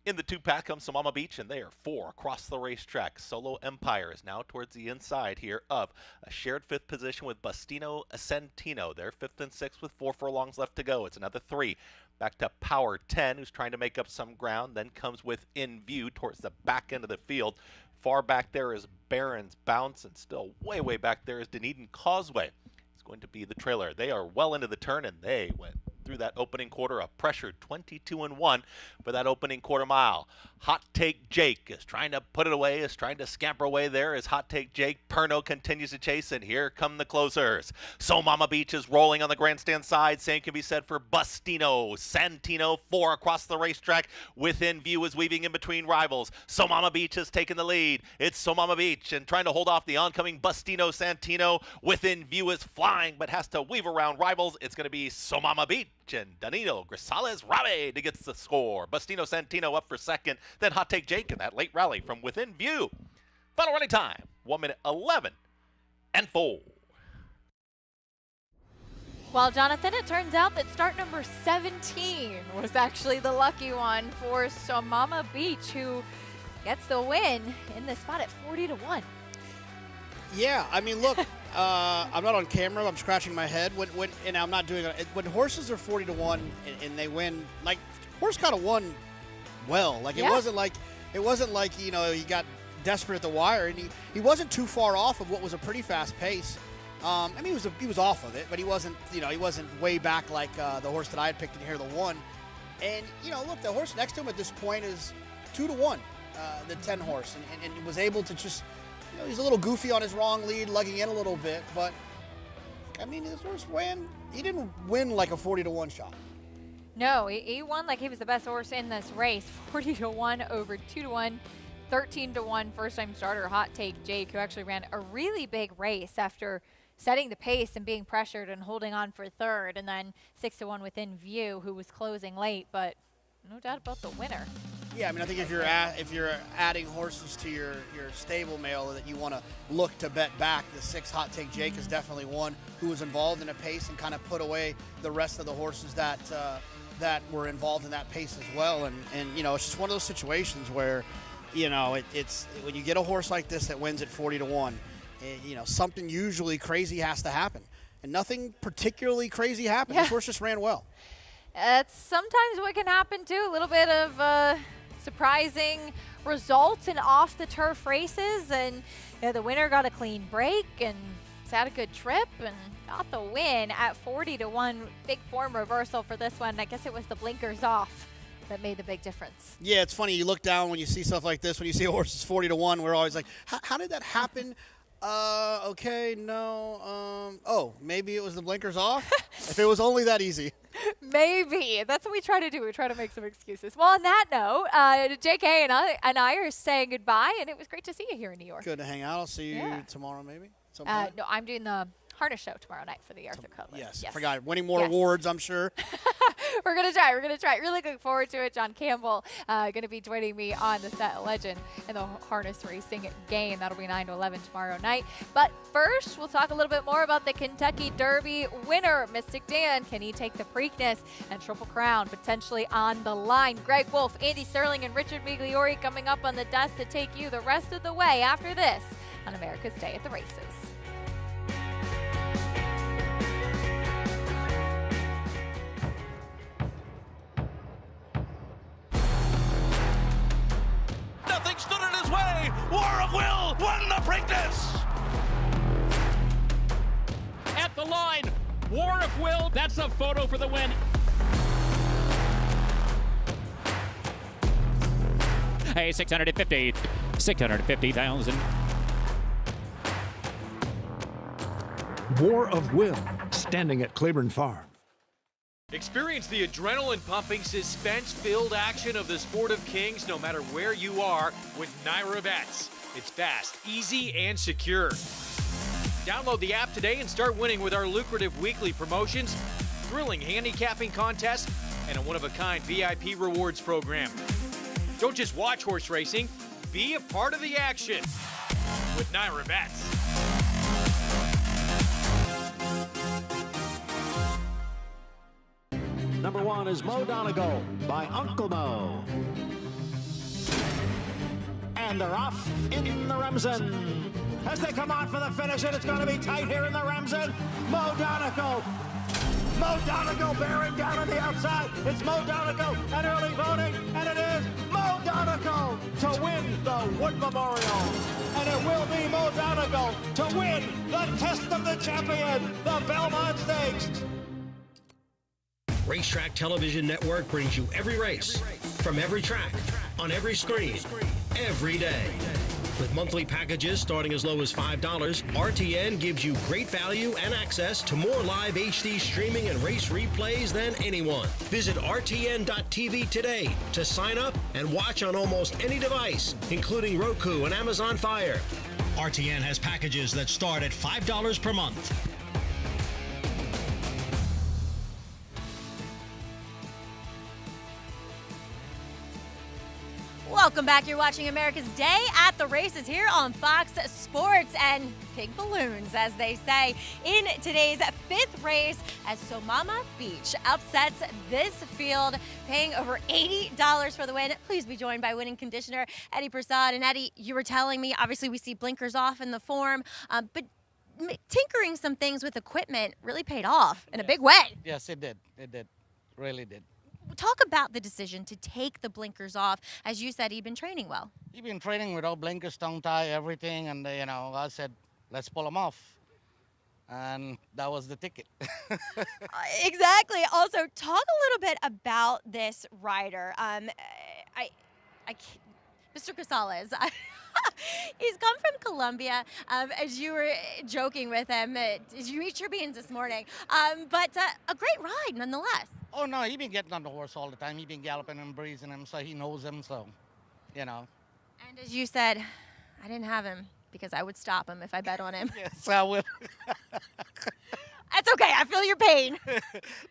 In the 2 pack comes Somama Beach, and they are 4 across the racetrack. Solo Empire is now towards the inside here of a shared 5th position with Bustino Santino. They're 5th and 6th with 4 furlongs left to go. It's another 3. Back to Power 10, who's trying to make up some ground. Then comes with In View towards the back end of the field. Far back there is Barron's Bounce, and still way, way back there is Dunedin Causeway. It's going to be the trailer. They are well into the turn, and they went through that opening quarter, a pressured 22-1 for that opening quarter mile. Hot Take Jake is trying to put it away, is trying to scamper away there as Hot Take Jake. Perno continues to chase, and here come the closers. So Mama Beach is rolling on the grandstand side. Same can be said for Bustino Santino. 4 across the racetrack. Within View is weaving in between rivals. So Mama Beach has taken the lead. It's So Mama Beach and trying to hold off the oncoming Bustino Santino. Within View is flying, but has to weave around rivals. It's going to be So Mama Beach and Danilo Grisales Rabe to get the score. Bustino Santino up for 2nd. Then Hot Take Jake in that late rally from Within View. Final running time, 1:11 and 4. Well, Jonathan, it turns out that start number 17 was actually the lucky one for Somama Beach, who gets the win in this spot at 40-1. Yeah, I mean, look, I'm not on camera. I'm scratching my head. And I'm not doing it. When horses are 40-1 and they win, like, horse kind of won well. Like, Yeah. it wasn't like he got desperate at the wire, and he wasn't too far off of what was a pretty fast pace. I mean, he was off of it, but he wasn't way back like the horse that I had picked in here, the 1. And look, the horse next to him at this point is 2-1, the 10 horse, and he was able to just. He's a little goofy on his wrong lead, lugging in a little bit, but, I mean, his horse he didn't win like a 40-1 shot. No, he won like he was the best horse in this race. 40-1 over 2-1, 13-1 first-time starter Hot Take Jake, who actually ran a really big race after setting the pace and being pressured and holding on for 3rd, and then 6-1 Within View, who was closing late, but no doubt about the winner. Yeah, I mean, I think if you're adding horses to your stable mail that you want to look to bet back, the 6 Hot Take Jake is definitely one who was involved in a pace and kind of put away the rest of the horses that were involved in that pace as well. And it's just one of those situations where, it's when you get a horse like this that wins at 40-1, something usually crazy has to happen, and nothing particularly crazy happened. Yeah. This horse just ran well. That's sometimes what can happen too. A little bit of surprising results in off-the-turf races, and the winner got a clean break and had a good trip and got the win at 40-1. Big form reversal for this one. I guess it was the blinkers off that made the big difference. Yeah, it's funny. You look down when you see stuff like this. When you see horses 40-1, we're always like, how did that happen? Okay, no. Oh, maybe it was the blinkers off? If it was only that easy. Maybe. That's what we try to do. We try to make some excuses. Well, on that note, JK and I are saying goodbye, and it was great to see you here in New York. Good to hang out. I'll see you tomorrow, maybe. No, I'm doing the harness show tomorrow night for the Arthur Cutler. Yes, I forgot. Winning more awards, I'm sure. We're going to try. We're going to try. Really looking forward to it. John Campbell going to be joining me on the set, Legend, in the harness racing game. That'll be 9 to 11 tomorrow night. But first, we'll talk a little bit more about the Kentucky Derby winner, Mystic Dan. Can he take the Preakness and Triple Crown potentially on the line? Greg Wolf, Andy Sterling, and Richard Migliori coming up on the desk to take you the rest of the way after this on America's Day at the Races. Nothing stood in his way. War of Will won the Preakness. At the line, War of Will. That's a photo for the win. Hey, 650,000. War of Will, standing at Claiborne Farm. Experience the adrenaline-pumping, suspense-filled action of the Sport of Kings no matter where you are with Naira Bets. It's fast, easy, and secure. Download the app today and start winning with our lucrative weekly promotions, thrilling handicapping contests, and a one-of-a-kind VIP rewards program. Don't just watch horse racing, be a part of the action with Naira Bets. Number 1 is Mo Donegal by Uncle Mo. And they're off in the Remsen. As they come on for the finish, and it's going to be tight here in the Remsen. Mo Donegal bearing down on the outside. It's Mo Donegal and early voting, and it is Mo Donegal to win the Wood Memorial. And it will be Mo Donegal to win the Test of the Champion, the Belmont Stakes. Racetrack Television Network brings you every race, from every track, on every screen, every day. With monthly packages starting as low as $5, RTN gives you great value and access to more live HD streaming and race replays than anyone. Visit RTN.tv today to sign up and watch on almost any device, including Roku and Amazon Fire. RTN has packages that start at $5 per month. Welcome back. You're watching America's Day at the Races here on Fox Sports, and big balloons, as they say, in today's 5th race as Somama Beach upsets this field, paying over $80 for the win. Please be joined by winning conditioner Eddie Prasad. And Eddie, you were telling me, obviously we see blinkers off in the form, but tinkering some things with equipment really paid off in a big way. Yes, it did. It did. Really did. Talk about the decision to take the blinkers off. As you said, he'd been training well. He'd been training without blinkers, tongue tie, everything, and I said, let's pull them off. And that was the ticket. Exactly. Also, talk a little bit about this rider. Mr. Casales. He's come from Colombia, as you were joking with him. As you eat your beans this morning. But a great ride, nonetheless. Oh, no, he's been getting on the horse all the time. He's been galloping and breezing him, so he knows him, so, And as you said, I didn't have him because I would stop him if I bet on him. Yes, I will. That's okay. I feel your pain.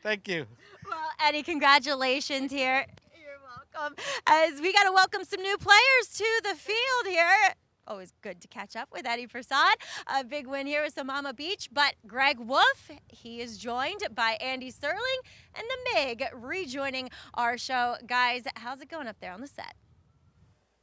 Thank you. Well, Eddie, congratulations here. You're welcome. As we got to welcome some new players to the field here. Always good to catch up with Eddie Prasad. A big win here with Somama Beach, but Greg Wolf, he is joined by Andy Sterling and the MIG rejoining our show. Guys, how's it going up there on the set?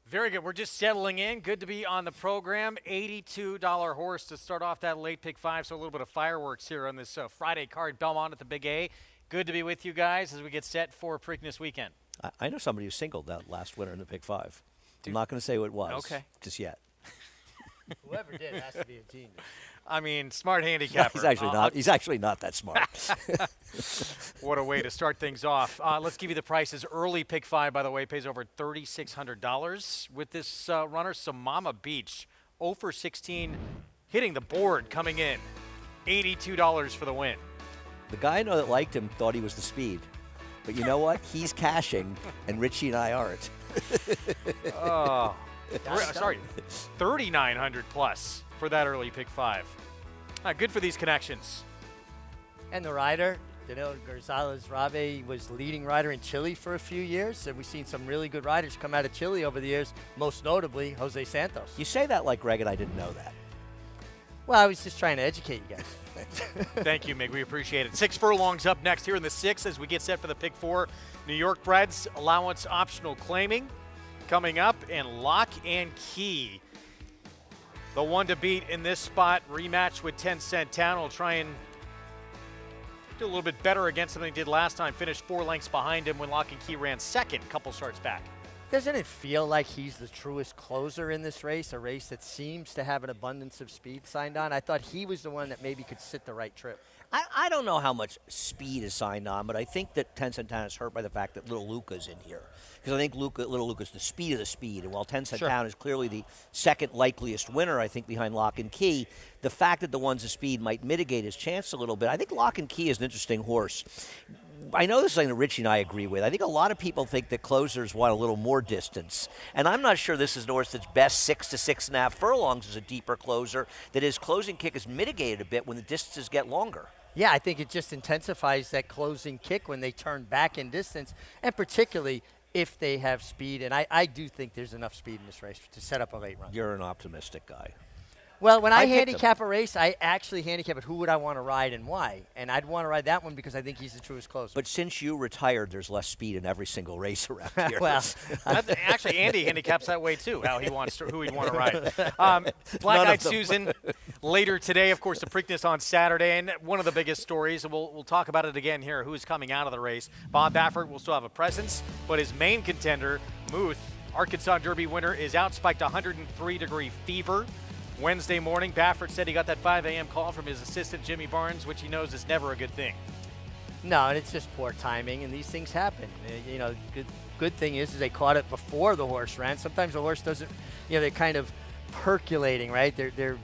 Very good. We're just settling in. Good to be on the program. $82 horse to start off that late pick 5, so a little bit of fireworks here on this Friday card. Belmont at the Big A. Good to be with you guys as we get set for Preakness weekend. I know somebody who singled that last winner in the Pick 5. I'm not going to say who it was just yet. Whoever did has to be a genius. I mean, smart handicapper. He's actually not that smart. What a way to start things off. Let's give you the prices. Early Pick 5, by the way, pays over $3,600 with this runner. Samama Beach, 0 for 16, hitting the board, coming in. $82 for the win. The guy I know that liked him thought he was the speed. But you know what? He's cashing, and Richie and I aren't. Oh, sorry, 3,900 plus for that early Pick 5. Good for these connections. And the rider, Danilo Gonzalez Rabe, was leading rider in Chile for a few years, and we've seen some really good riders come out of Chile over the years, most notably Jose Santos. You say that like Greg and I didn't know that. Well, I was just trying to educate you guys. Thank you, Mig. We appreciate it. 6 furlongs up next here in the 6 as we get set for the Pick 4. New York Breds allowance optional claiming coming up, and Lock and Key. The one to beat in this spot, rematch with 10 Cent Town. Will try and do a little bit better against him than he did last time. Finished 4 lengths behind him when Lock and Key ran second a couple starts back. Doesn't it feel like he's the truest closer in this race, a race that seems to have an abundance of speed signed on? I thought he was the one that maybe could sit the right trip. I don't know how much speed is signed on, but I think that 10 Cent Town is hurt by the fact that Little Luka's in here. Because I think Little Luka's the speed of the speed. And while 10 Cent Town is clearly the second likeliest winner, I think, behind Lock and Key, the fact that the ones of speed might mitigate his chance a little bit. I think Lock and Key is an interesting horse. I know this is something that Richie and I agree with. I think a lot of people think that closers want a little more distance. And I'm not sure this is an horse that's best 6 to 6.5 furlongs as a deeper closer, that his closing kick is mitigated a bit when the distances get longer. Yeah, I think it just intensifies that closing kick when they turn back in distance, and particularly if they have speed. And I do think there's enough speed in this race to set up a late run. You're an optimistic guy. Well, when I handicap a race, I actually handicap it who would I want to ride and why. And I'd want to ride that one because I think he's the truest closer. But since you retired, there's less speed in every single race around here. Well, actually, Andy handicaps that way too. Who he'd want to ride. Black Eyed Susan later today. Of course, the Preakness on Saturday, and one of the biggest stories. And we'll talk about it again here. Who's coming out of the race? Bob Baffert will still have a presence, but his main contender, Muth, Arkansas Derby winner, is out. Spiked 103-degree fever. Wednesday morning, Baffert said he got that 5 a.m. call from his assistant, Jimmy Barnes, which he knows is never a good thing. No, and it's just poor timing, and these things happen. You know, good thing is they caught it before the horse ran. Sometimes the horse doesn't, you know, they're kind of percolating, right? They're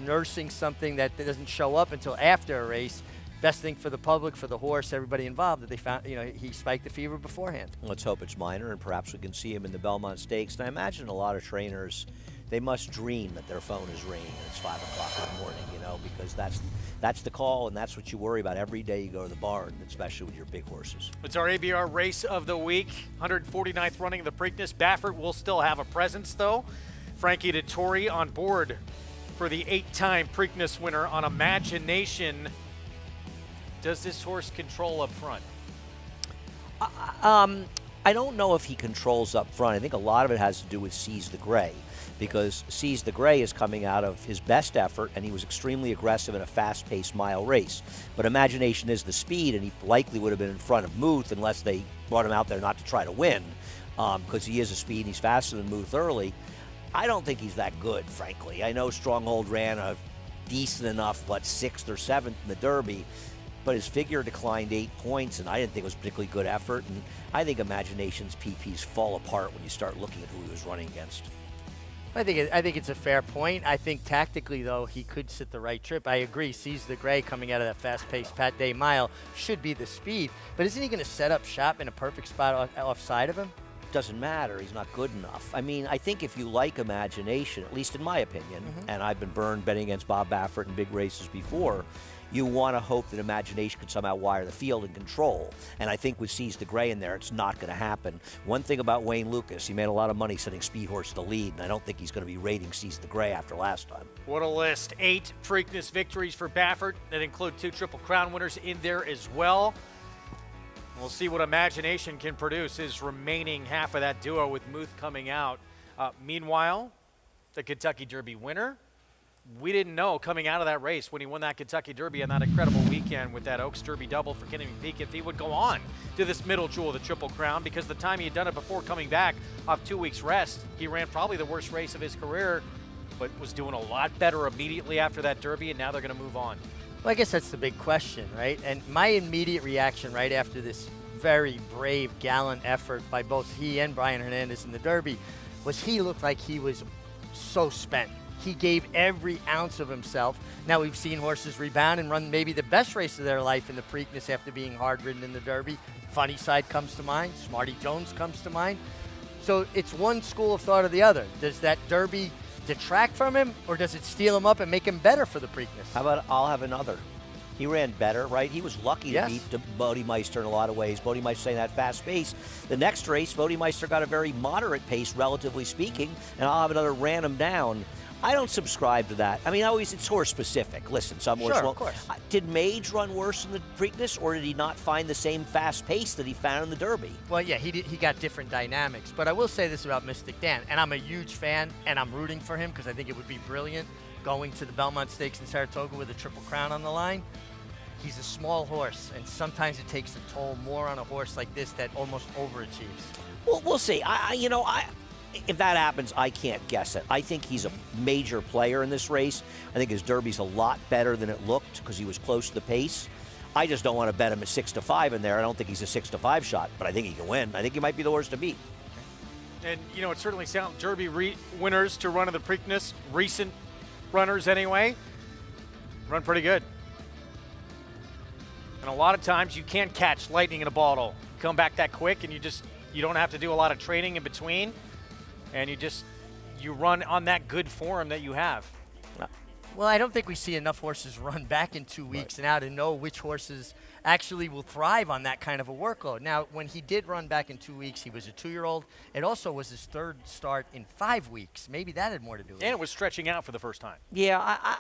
nursing something that doesn't show up until after a race. Best thing for the public, for the horse, everybody involved, that they found, you know, he spiked the fever beforehand. Let's hope it's minor, and perhaps we can see him in the Belmont Stakes. And I imagine a lot of trainers, they must dream that their phone is ringing and it's 5 o'clock in the morning, you know, because that's the call, and that's what you worry about every day you go to the barn, especially with your big horses. It's our ABR race of the week, 149th running of the Preakness. Baffert will still have a presence, though. Frankie Dettori on board for the 8-time Preakness winner on Imagination. Does this horse control up front? I don't know if he controls up front. I think a lot of it has to do with Seize the Gray, because Seize the Gray is coming out of his best effort, and he was extremely aggressive in a fast-paced mile race. But Imagination is the speed, and he likely would have been in front of Muth unless they brought him out there not to try to win, because he is a speed and he's faster than Muth early. I don't think he's that good, frankly. I know Stronghold ran a decent enough, 6th or 7th in the Derby, but his figure declined 8 points, and I didn't think it was a particularly good effort. And I think Imagination's PPs fall apart when you start looking at who he was running against. I think it's a fair point. I think tactically, though, he could sit the right trip. I agree. Seize the Gray coming out of that fast-paced Pat Day mile should be the speed. But isn't he going to set up shop in a perfect spot offside of him? Doesn't matter. He's not good enough. I mean, I think if you like Imagination, at least in my opinion, and I've been burned betting against Bob Baffert in big races before, you want to hope that Imagination could somehow wire the field and control. And I think with Seize the Gray in there, it's not going to happen. One thing about Wayne Lukas, he made a lot of money sending Speed Horse to the lead, and I don't think he's going to be rating Seize the Gray after last time. What a list. 8 Preakness victories for Baffert that include 2 Triple Crown winners in there as well. We'll see what Imagination can produce, his remaining half of that duo with Muth coming out. Meanwhile, the Kentucky Derby winner, we didn't know coming out of that race when he won that Kentucky Derby and that incredible weekend with that Oaks Derby double for Kenny McPeak if he would go on to this middle jewel of the Triple Crown, because the time he had done it before coming back off 2 weeks rest, he ran probably the worst race of his career, but was doing a lot better immediately after that Derby, and now they're going to move on. Well, I guess that's the big question, right? And my immediate reaction right after this very brave, gallant effort by both he and Brian Hernandez in the Derby was he looked like he was so spent. He gave every ounce of himself. Now we've seen horses rebound and run maybe the best race of their life in the Preakness after being hard-ridden in the Derby. Funny Side comes to mind. Smarty Jones comes to mind. So it's one school of thought or the other. Does that Derby detract from him, or does it steal him up and make him better for the Preakness? How about I'll have another? He ran better, right? He was lucky to beat Bodemeister in a lot of ways. Bodemeister saying that fast pace. The next race, Bodemeister got a very moderate pace, relatively speaking, and I'll have another ran him down. I don't subscribe to that. I mean, always it's horse specific. Listen, some horse Sure, won't. of course. Did Mage run worse in the Preakness, or did he not find the same fast pace that he found in the Derby? Well, yeah, he got different dynamics. But I will say this about Mystic Dan, and I'm a huge fan, and I'm rooting for him because I think it would be brilliant going to the Belmont Stakes in Saratoga with a Triple Crown on the line. He's a small horse, and sometimes it takes a toll more on a horse like this that almost overachieves. Well, we'll see. If that happens, I can't guess it. I think he's a major player in this race. I think his Derby's a lot better than it looked because he was close to the pace. I just don't want to bet him at 6-5 in there. I don't think he's a 6-5 shot, but I think he can win. I think he might be the horse to beat. And, you know, it certainly sounds Derby winners to run in the Preakness, recent runners anyway, run pretty good. And a lot of times you can't catch lightning in a bottle. Come back that quick, and you don't have to do a lot of training in between. And you run on that good form that you have. Well, I don't think we see enough horses run back in 2 weeks now to know which horses actually will thrive on that kind of a workload. Now, when he did run back in 2 weeks, he was a 2-year-old. It also was his third start in 5 weeks. Maybe that had more to do with it. And it was stretching out for the first time. Yeah,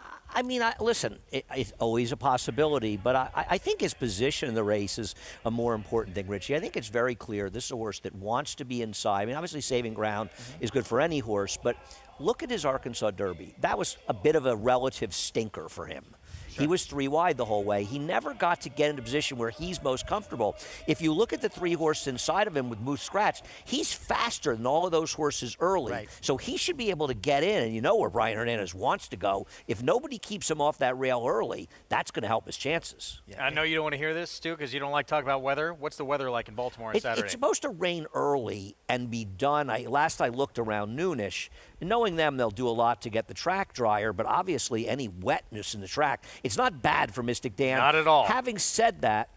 listen, it's always a possibility, but I think his position in the race is a more important thing, Richie. I think it's very clear this is a horse that wants to be inside. I mean, obviously saving ground is good for any horse, but look at his Arkansas Derby. That was a bit of a relative stinker for him. He was 3 wide the whole way. He never got to get into a position where he's most comfortable. If you look at the 3 horses inside of him with Moose Scratch, he's faster than all of those horses early. Right. So he should be able to get in, and you know where Brian Hernandez wants to go. If nobody keeps him off that rail early, that's going to help his chances. Yeah. I know you don't want to hear this, Stu, because you don't like talking about weather. What's the weather like in Baltimore on Saturday? It's supposed to rain early and be done. Last I looked around noonish. Knowing them, they'll do a lot to get the track drier, but obviously any wetness in the track, it's not bad for Mystic Dan. Not at all. Having said that,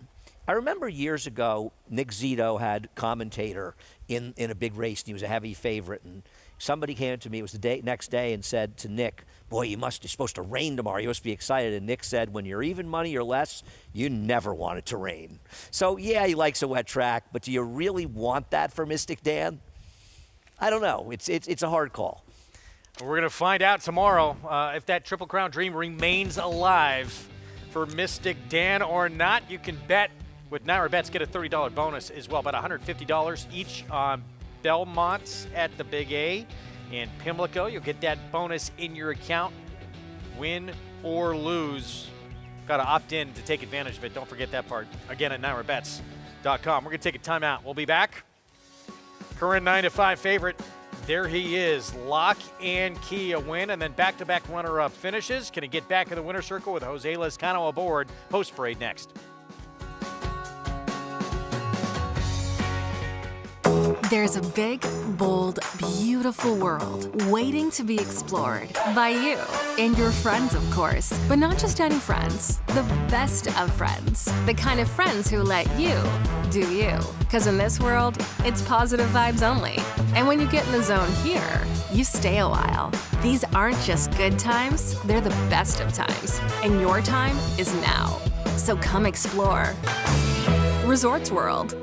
I remember years ago, Nick Zito had commentator in a big race, and he was a heavy favorite, and somebody came to me, it was the next day, and said to Nick, boy, it's supposed to rain tomorrow. You must be excited. And Nick said, when you're even money or less, you never want it to rain. So, yeah, he likes a wet track, but do you really want that for Mystic Dan? I don't know. It's a hard call. We're going to find out tomorrow if that Triple Crown dream remains alive for Mystic Dan or not. You can bet with Naira Bets, get a $30 bonus as well, about $150 each on Belmont at the Big A and Pimlico. You'll get that bonus in your account, win or lose. Got to opt in to take advantage of it. Don't forget that part. Again, at NairaBets.com. We're going to take a timeout. We'll be back. Current 9-5 favorite. There he is, lock and key, a win, and then back-to-back runner-up finishes. Can he get back in the winner's circle with Jose Lezcano aboard? Post-parade next. There's a big, bold, beautiful world waiting to be explored by you and your friends, of course. But not just any friends, the best of friends. The kind of friends who let you do you. Because in this world, it's positive vibes only. And when you get in the zone here, you stay a while. These aren't just good times, they're the best of times. And your time is now. So come explore. Resorts World.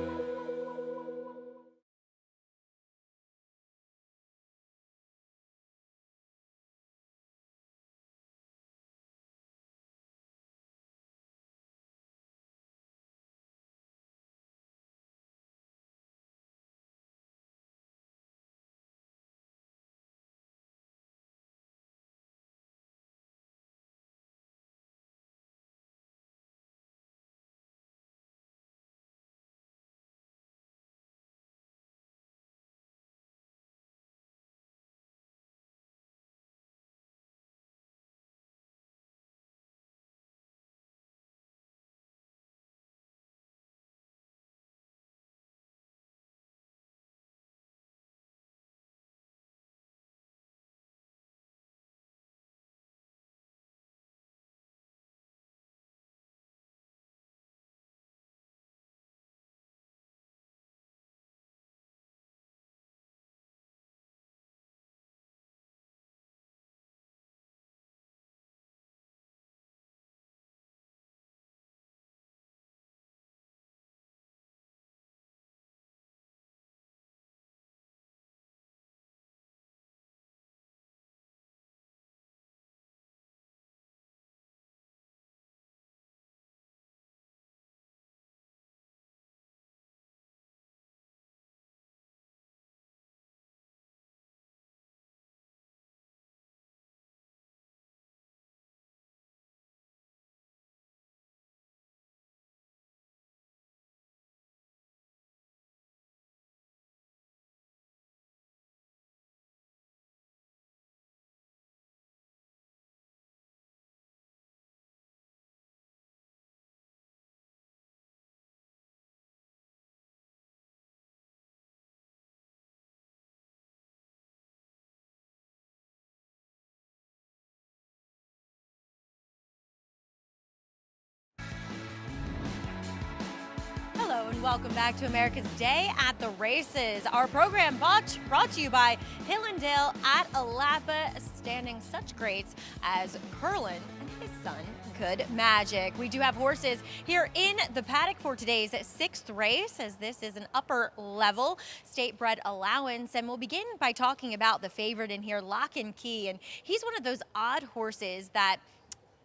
Hello and welcome back to America's Day at the Races. Our program brought to you by Hillendale at Alapa, standing such greats as Curlin and his son, Good Magic. We do have horses here in the paddock for today's 6th race, as this is an upper level state bred allowance. And we'll begin by talking about the favorite in here, Lock and Key. And he's one of those odd horses that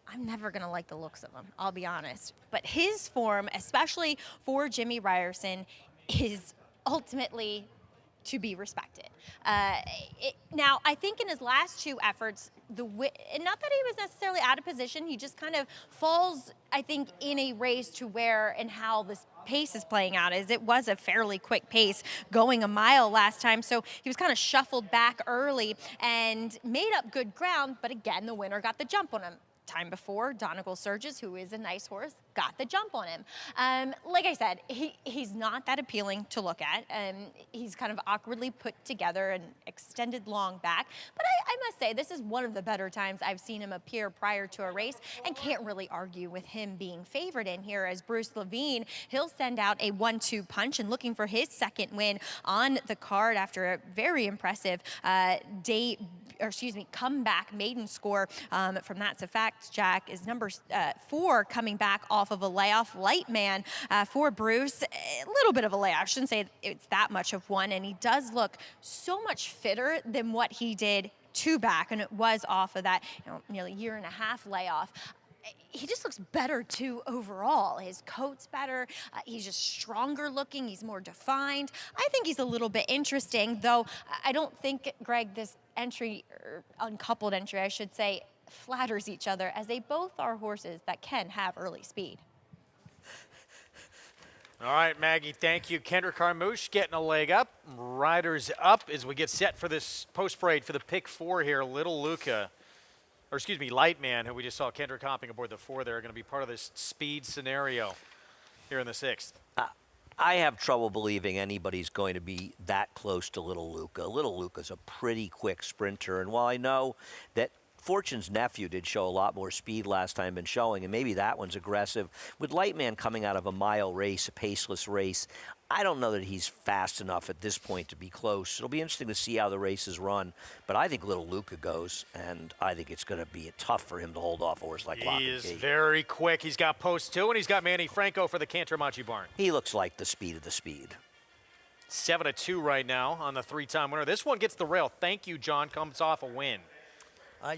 I'm never going to like the looks of him, I'll be honest. But his form, especially for Jimmy Ryerson, is ultimately to be respected. Now, I think in his last 2 efforts, not that he was necessarily out of position, he just kind of falls, I think, in a race to where and how this pace is playing out. As it was a fairly quick pace going a mile last time, so he was kind of shuffled back early and made up good ground, but again, the winner got the jump on him. Time before, Donegal Surges, who is a nice horse, got the jump on him. Like I said, he's not that appealing to look at. He's kind of awkwardly put together and extended long back. But I must say, this is one of the better times I've seen him appear prior to a race, and can't really argue with him being favored in here. As Bruce Levine, he'll send out a 1-2 punch and looking for his 2nd win on the card after a very impressive comeback maiden score from That's a Fact. Jack is number 4 coming back off of a layoff. Light Man for Bruce, a little bit of a layoff. I shouldn't say it's that much of one, and he does look so much fitter than what he did 2 back, and it was off of that nearly 1.5 year layoff. He just looks better too overall. His coat's better. He's just stronger looking. He's more defined. I think he's a little bit interesting, though I don't think, Greg, this entry, or uncoupled entry, I should say, flatters each other, as they both are horses that can have early speed. All right, Maggie, thank you. Kendra Carmouche getting a leg up. Riders up as we get set for this post parade for the pick 4 here. Little Luca, or excuse me, Light Man, who we just saw Kendra hopping aboard the 4 there, are going to be part of this speed scenario here in the 6th. I have trouble believing anybody's going to be that close to Little Luca. Little Luca's a pretty quick sprinter, and while I know that Fortune's Nephew did show a lot more speed last time than showing, and maybe that one's aggressive. With Lightman coming out of a mile race, a paceless race, I don't know that he's fast enough at this point to be close. It'll be interesting to see how the races run, but I think Little Luca goes, and I think it's going to be tough for him to hold off a horse like Lock and Key. He is very quick. He's got post 2, and he's got Manny Franco for the Cantermachi barn. He looks like the speed of the speed. 7-2 right now on the 3-time winner. This one gets the rail. Thank you, John. Comes off a win.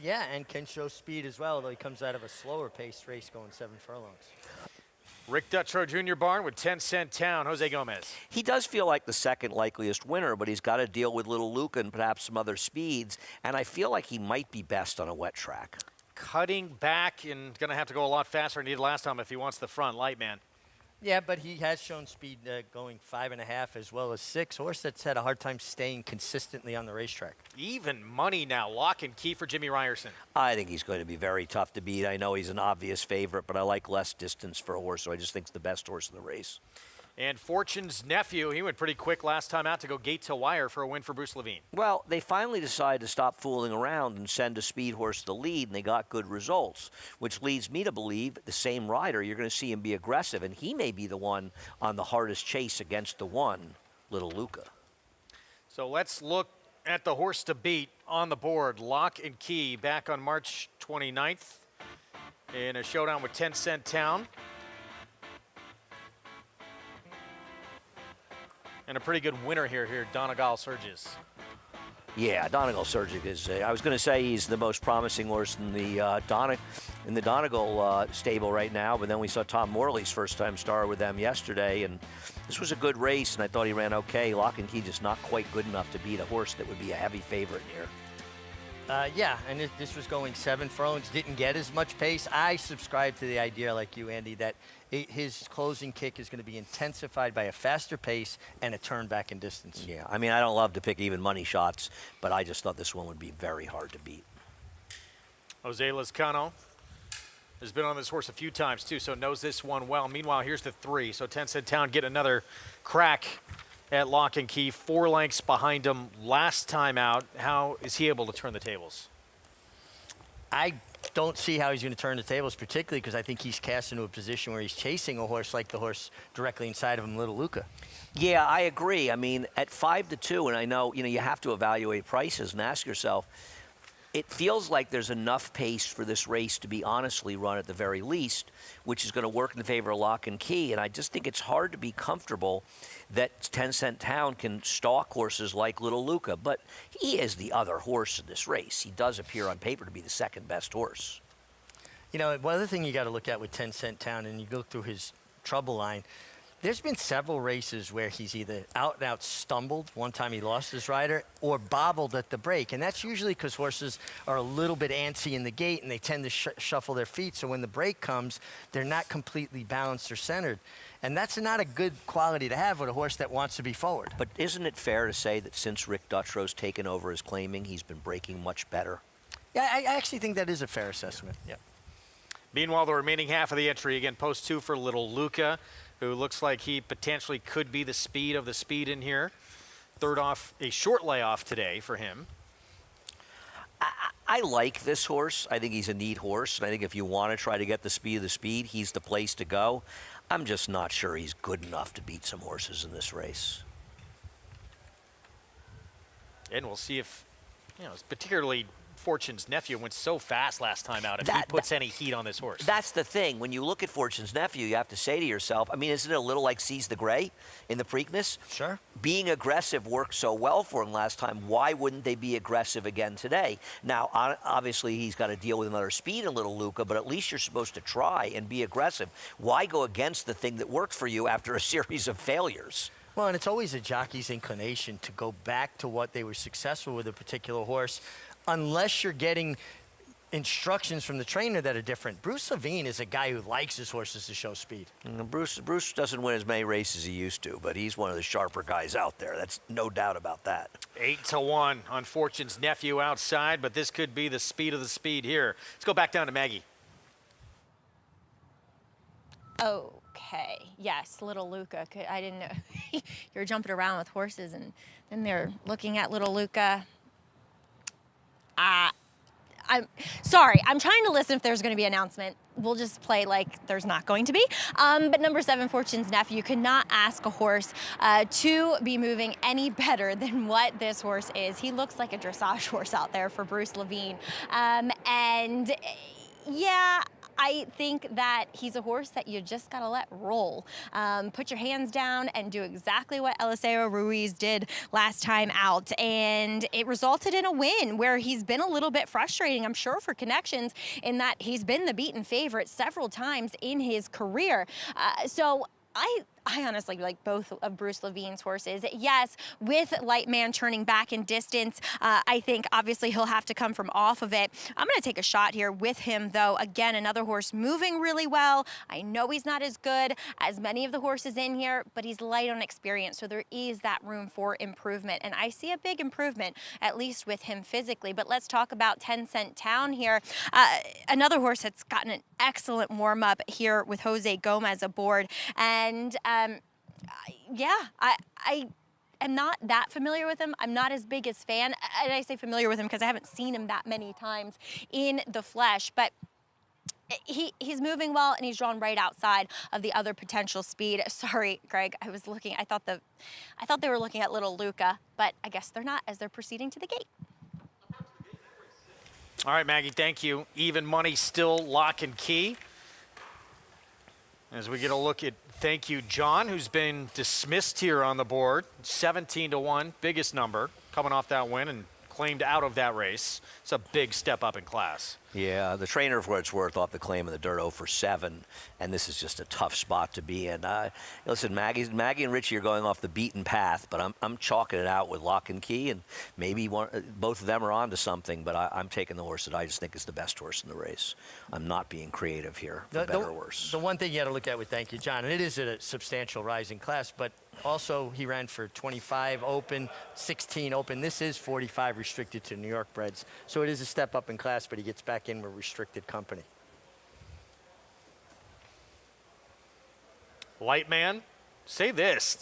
Yeah, and can show speed as well, though he comes out of a slower paced race going 7 furlongs. Rick Dutrow Jr. barn with 10 Cent Town. Jose Gomez. He does feel like the 2nd likeliest winner, but he's got to deal with Little Luca and perhaps some other speeds, and I feel like he might be best on a wet track. Cutting back and going to have to go a lot faster than he did last time if he wants the front. Light Man. Yeah, but he has shown speed going 5.5 as well as 6. Horse that's had a hard time staying consistently on the racetrack. Even money now. Lock and Key for Jimmy Ryerson. I think he's going to be very tough to beat. I know he's an obvious favorite, but I like less distance for a horse, so I just think it's the best horse in the race. And Fortune's Nephew, he went pretty quick last time out to go gate to wire for a win for Bruce Levine. Well, they finally decided to stop fooling around and send a speed horse to the lead, and they got good results, which leads me to believe the same rider, you're going to see him be aggressive, and he may be the one on the hardest chase against the one, Little Luca. So let's look at the horse to beat on the board. Lock and Key back on March 29th in a showdown with 10 Cent Town. And a pretty good winner here, Donegal Surges. Yeah, Donegal Surges is, I was going to say he's the most promising horse in the Donegal stable right now, but then we saw Tom Morley's first-time star with them yesterday, and this was a good race, and I thought he ran okay. Lock and Key just not quite good enough to beat a horse that would be a heavy favorite here. Yeah, and this was going 7 furlongs, didn't get as much pace. I subscribe to the idea, like you, Andy, that his closing kick is going to be intensified by a faster pace and a turn back in distance. Yeah, I mean, I don't love to pick even money shots, but I just thought this one would be very hard to beat. Jose Lezcano has been on this horse a few times, too, so knows this one well. Meanwhile, here's the 3. So 10 Cent Town get another crack at Lock and Key, 4 lengths behind him last time out. How is he able to turn the tables? I don't see how he's going to turn the tables, particularly because I think he's cast into a position where he's chasing a horse like the horse directly inside of him, Little Luka. Yeah, I agree. I mean, at 5-2, and I know, you have to evaluate prices and ask yourself, it feels like there's enough pace for this race to be honestly run at the very least, which is going to work in favor of Lock and Key. And I just think it's hard to be comfortable that 10 Cent Town can stalk horses like Little Luka. But he is the other horse in this race. He does appear on paper to be the second best horse. You know, one other thing you got to look at with 10 Cent Town, and you go through his trouble line, there's been several races where he's either out and out stumbled, one time he lost his rider, or bobbled at the break. And that's usually because horses are a little bit antsy in the gate and they tend to shuffle their feet. So when the break comes, they're not completely balanced or centered. And that's not a good quality to have with a horse that wants to be forward. But isn't it fair to say that since Rick Duttrow's taken over his claiming, he's been breaking much better? Yeah, I actually think that is a fair assessment. Yeah. Meanwhile, the remaining half of the entry, again, post 2 for Little Luka, who looks like he potentially could be the speed of the speed in here. Third off, a short layoff today for him. I like this horse. I think he's a neat horse, and I think if you want to try to get the speed of the speed, he's the place to go. I'm just not sure he's good enough to beat some horses in this race. And we'll see if, particularly Fortune's Nephew went so fast last time out, if he puts any heat on this horse. That's the thing. When you look at Fortune's Nephew, you have to say to yourself, I mean, isn't it a little like Seize the Gray in the Preakness? Sure. Being aggressive worked so well for him last time. Why wouldn't they be aggressive again today? Now, obviously, he's got to deal with another speed in Little Luka, but at least you're supposed to try and be aggressive. Why go against the thing that worked for you after a series of failures? Well, and it's always a jockey's inclination to go back to what they were successful with a particular horse, unless you're getting instructions from the trainer that are different. Bruce Levine is a guy who likes his horses to show speed. Bruce doesn't win as many races as he used to, but he's one of the sharper guys out there. That's no doubt about that. 8-1 on Fortune's Nephew outside, but this could be the speed of the speed here. Let's go back down to Maggie. Okay, yes, Little Luka. I didn't know. You were jumping around with horses, and then they're looking at Little Luka. I'm sorry. I'm trying to listen if there's going to be an announcement. We'll just play like there's not going to be. But number 7, Fortune's Nephew, could not ask a horse to be moving any better than what this horse is. He looks like a dressage horse out there for Bruce Levine. And yeah, I think that he's a horse that you just got to let roll. Put your hands down and do exactly what Eliseo Ruiz did last time out. And it resulted in a win where he's been a little bit frustrating, I'm sure, for connections, in that he's been the beaten favorite several times in his career. So I honestly like both of Bruce Levine's horses. Yes, with Lightman turning back in distance, I think obviously he'll have to come from off of it. I'm going to take a shot here with him, though. Again, another horse moving really well. I know he's not as good as many of the horses in here, but he's light on experience, so there is that room for improvement. And I see a big improvement, at least with him physically. But let's talk about 10 Cent Town here. Another horse that's gotten an excellent warm-up here with Jose Gomez aboard. And yeah, I am not that familiar with him. I'm not as big as fan. And I say familiar with him because I haven't seen him that many times in the flesh. But he's moving well, and he's drawn right outside of the other potential speed. Sorry, Greg, I was looking. I thought they were looking at Little Luka, but I guess they're not as they're proceeding to the gate. All right, Maggie, thank you. Even money still Lock and Key. As we get a look at, thank you, John, who's been dismissed here on the board. 17-1, biggest number, coming off that win and claimed out of that race. It's a big step up in class. Yeah, the trainer, for what it's worth, off the claim in the dirt 0 for 7, and this is just a tough spot to be in. Listen, Maggie and Richie are going off the beaten path, but I'm chalking it out with Lock and Key, and maybe both of them are onto something, but I'm taking the horse that I just think is the best horse in the race. I'm not being creative here, for better or worse. The one thing you got to look at with thank you, John, and it is a substantial rise in class, but also he ran for 25 open, 16 open. This is 45 restricted to New York breds, so it is a step up in class, but he gets back in with restricted company. Lightman, say this.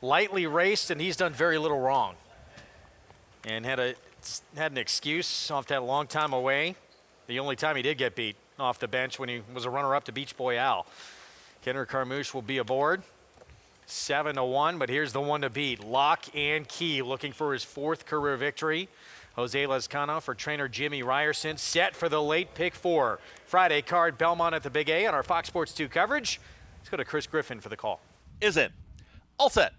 Lightly raced, and he's done very little wrong. And had an excuse off that long time away. The only time he did get beat off the bench when he was a runner-up to Beach Boy Al. Kendrick Carmouche will be aboard. 7-1, but here's the one to beat. Lock and Key looking for his 4th career victory. Jose Lezcano for trainer Jimmy Ryerson, set for the late pick 4. Friday card, Belmont at the Big A on our Fox Sports 2 coverage. Let's go to Chris Griffin for the call. Is in. All set.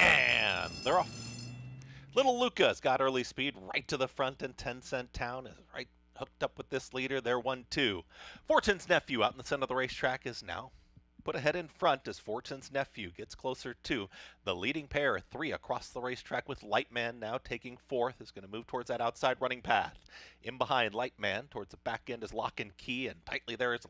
And they're off. Little Lukas got early speed right to the front, and 10 Cent Town is right hooked up with this leader. They're 1-2. Fortune's Nephew out in the center of the racetrack is now put ahead in front as Fortune's Nephew gets closer to the leading pair. 3 across the racetrack with Lightman now taking 4th. Is going to move towards that outside running path. In behind Lightman towards the back end is Lock and Key, and tightly there is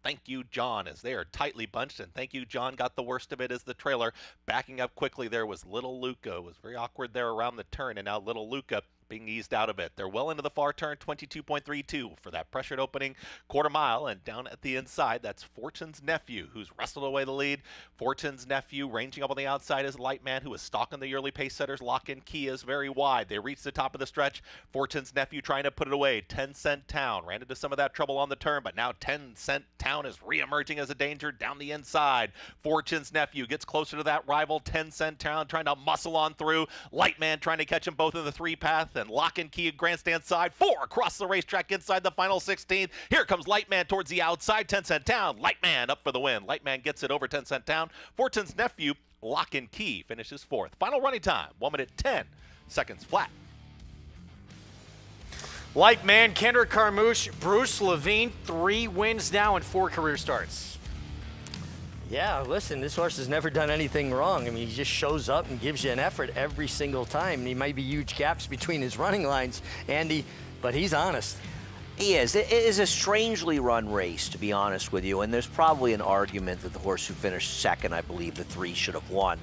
Thank You John, as they are tightly bunched, and Thank You John got the worst of it as the trailer. Backing up quickly there was Little Luca. It was very awkward there around the turn, and now Little Luca being eased out of it. They're well into the far turn, 22.32 for that pressured opening quarter mile, and down at the inside, that's Fortune's Nephew, who's wrestled away the lead. Fortune's Nephew ranging up on the outside is Lightman, who is stalking the early pace setters. Lock and Key is very wide. They reach the top of the stretch. Fortune's Nephew trying to put it away. 10 Cent Town ran into some of that trouble on the turn, but now 10 Cent Town is re-emerging as a danger down the inside. Fortune's Nephew gets closer to that rival. 10 Cent Town trying to muscle on through. Lightman trying to catch them both in the 3 path, and Lock and Key grandstand side. 4 across the racetrack inside the final 16. Here comes Lightman towards the outside. 10 Cent Town. Lightman up for the win. Lightman gets it over 10 Cent Town. Fortune's Nephew, Lock and Key, finishes 4th. Final running time, 1 minute 10 seconds flat. Lightman, Kendrick Carmouche, Bruce Levine, 3 wins now and 4 career starts. Yeah, listen, this horse has never done anything wrong. I mean, he just shows up and gives you an effort every single time. And he might be huge gaps between his running lines, Andy, but he's honest. He is. It is a strangely run race, to be honest with you, and there's probably an argument that the horse who finished second, I believe the 3 should have won.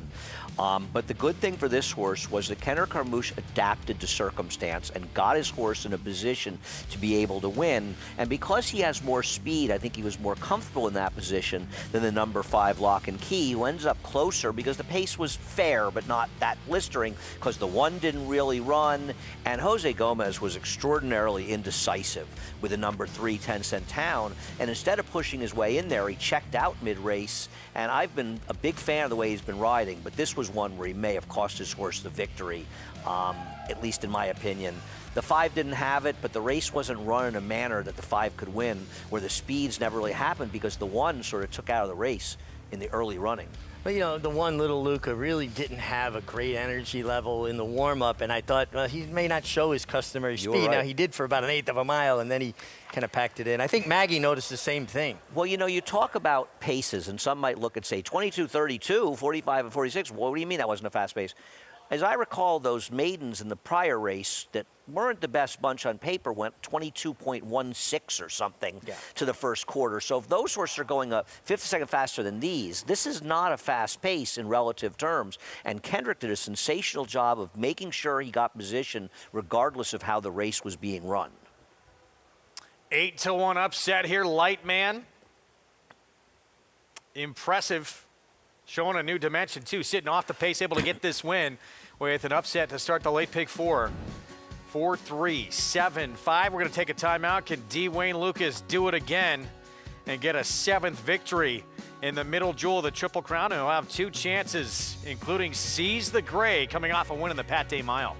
But the good thing for this horse was that Kendrick Carmouche adapted to circumstance and got his horse in a position to be able to win. And because he has more speed, I think he was more comfortable in that position than the number 5 Lock and Key, who ends up closer because the pace was fair but not that blistering because the 1 didn't really run. And Jose Gomez was extraordinarily indecisive with the number 3 10 Cent Town. And instead of pushing his way in there, he checked out mid-race. And I've been a big fan of the way he's been riding, but this was one where he may have cost his horse the victory, at least in my opinion. The 5 didn't have it, but the race wasn't run in a manner that the 5 could win, where the speeds never really happened because the 1 sort of took out of the race in the early running. But, you know, the 1 Little Luca really didn't have a great energy level in the warm-up, and I thought, well, he may not show his customary speed. Right. Now, he did for about 1/8 of a mile, and then he kind of packed it in. I think Maggie noticed the same thing. Well, you know, you talk about paces, and some might look and say 22:32, 45 and 46. Well, what do you mean that wasn't a fast pace? As I recall, those maidens in the prior race that weren't the best bunch on paper went 22.16 or something to the first quarter. So if those horses are going a 50 second faster than these, this is not a fast pace in relative terms. And Kendrick did a sensational job of making sure he got position regardless of how the race was being run. 8-1 upset here, Lightman. Impressive. Showing a new dimension, too, sitting off the pace, able to get this win with an upset to start the late pick 4. 4-3, 7-5. We're going to take a timeout. Can Dwayne Lukas do it again and get a 7th victory in the middle jewel of the Triple Crown? And he'll have 2 chances, including Seize the Gray, coming off a win in the Pat Day Mile.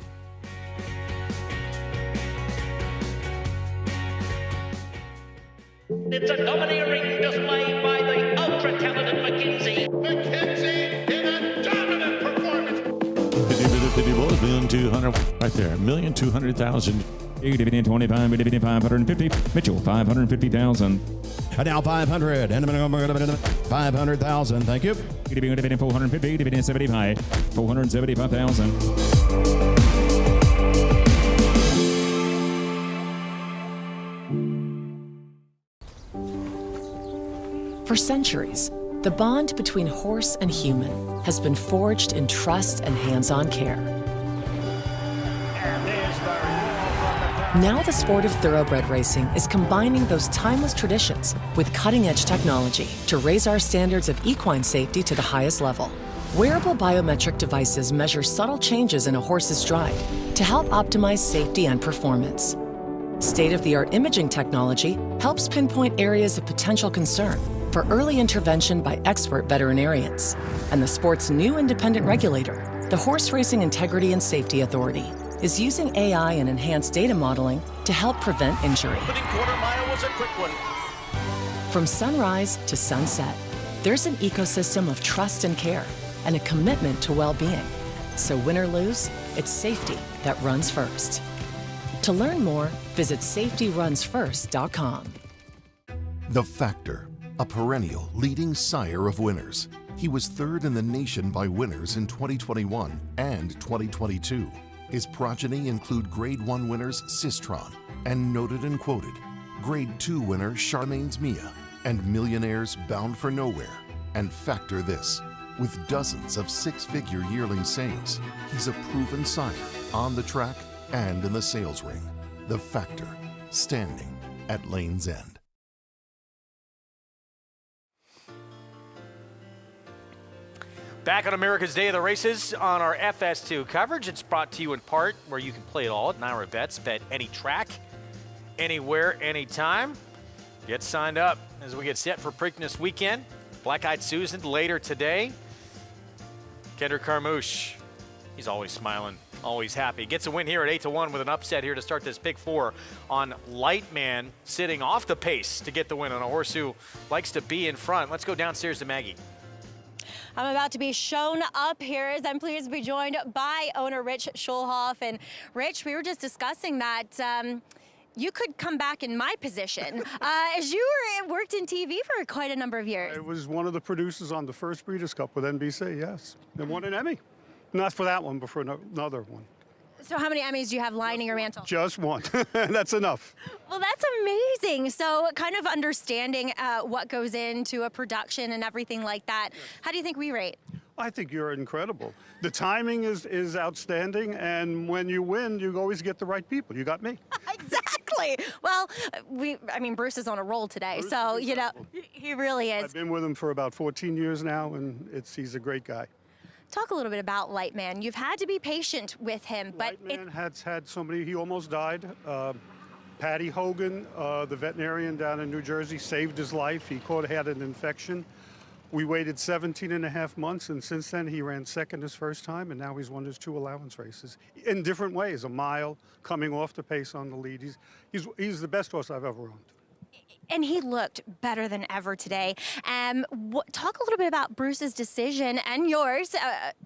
It's a domineering display by the ultra-talented McKenzie. McKenzie in a dominant performance. 1,200,000 right there. 1,200,000. 25, 550. Mitchell, 550,000. And now 500. And 500,000. Thank you. 450. 75. 475,000. For centuries, the bond between horse and human has been forged in trust and hands-on care. Now the sport of thoroughbred racing is combining those timeless traditions with cutting-edge technology to raise our standards of equine safety to the highest level. Wearable biometric devices measure subtle changes in a horse's stride to help optimize safety and performance. State-of-the-art imaging technology helps pinpoint areas of potential concern for early intervention by expert veterinarians. And the sport's new independent regulator, the Horse Racing Integrity and Safety Authority, is using AI and enhanced data modeling to help prevent injury. Opening quarter mile was a quick one. From sunrise to sunset, there's an ecosystem of trust and care and a commitment to well-being. So win or lose, it's safety that runs first. To learn more, visit safetyrunsfirst.com. The Factor, a perennial leading sire of winners. He was third in the nation by winners in 2021 and 2022. His progeny include Grade 1 winners Sistron and Noted and Quoted, Grade 2 winner Charmaine's Mia, and millionaires Bound for Nowhere. And factor this, with dozens of six-figure yearling sales, he's a proven sire on the track and in the sales ring. The Factor, standing at Lane's End. Back on America's Day of the Races on our FS2 coverage. It's brought to you in part where you can play it all at Naira Bets. Bet any track, anywhere, anytime. Get signed up as we get set for Preakness weekend. Black Eyed Susan later today. Kendrick Carmouche, he's always smiling, always happy. Gets a win here at 8-1 with an upset here to start this pick 4 on Lightman, sitting off the pace to get the win on a horse who likes to be in front. Let's go downstairs to Maggie. I'm about to be shown up here as I'm pleased to be joined by owner Rich Schulhoff. And Rich, we were just discussing that you could come back in my position as you worked in TV for quite a number of years. I was one of the producers on the first Breeders' Cup with NBC, yes. And won an Emmy. Not for that one, but for another one. So how many Emmys do you have lining your mantle? Just one. That's enough. Well, that's amazing. So kind of understanding what goes into a production and everything like that. Yes. How do you think we rate? I think you're incredible. The timing is outstanding, and when you win, you always get the right people. You got me. Exactly. Well, I mean, Bruce is on a roll today, Bruce so, you know, he really is. I've been with him for about 14 years now, and he's a great guy. Talk a little bit about Lightman. You've had to be patient with him, but Lightman has had somebody, he almost died. Patty Hogan, the veterinarian down in New Jersey, saved his life. He had an infection. We waited 17.5 months, and since then he ran second his first time, and now he's won his 2 allowance races in different ways. A mile, coming off the pace on the lead. He's the best horse I've ever owned. And he looked better than ever today. Talk a little bit about Bruce's decision and yours,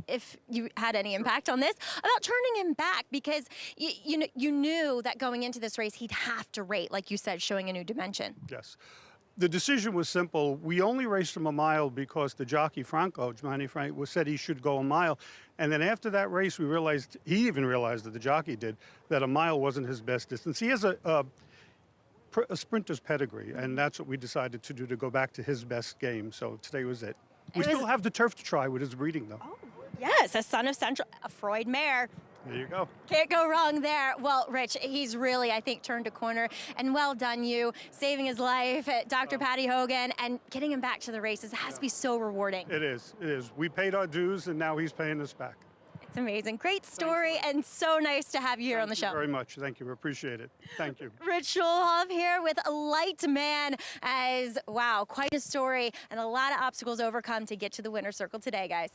if you had any impact on this, about turning him back, because you knew that going into this race he'd have to rate, like you said, showing a new dimension. Yes. The decision was simple. We only raced him a mile because the jockey Franco, Giovanni Franco, said he should go a mile. And then after that race, we realized, he even realized that the jockey did, that a mile wasn't his best distance. He has a sprinter's pedigree, and that's what we decided to do, to go back to his best game. So today was it. We still have the turf to try with his breeding, though. Oh, yes, a son of Central, a Freud mare. There you go. Can't go wrong there. Well, Rich, he's really, I think, turned a corner, and well done you, saving his life, Dr. Patty Hogan, and getting him back to the races. It has to be so rewarding. It is, it is. We paid our dues, and now he's paying us back. It's amazing. Great story, and so nice to have you here on the show. Thank you very much. Thank you. Appreciate it. Thank you. Rich Schulhoff here with Lightman, as, wow, quite a story and a lot of obstacles overcome to get to the winner's circle today, guys.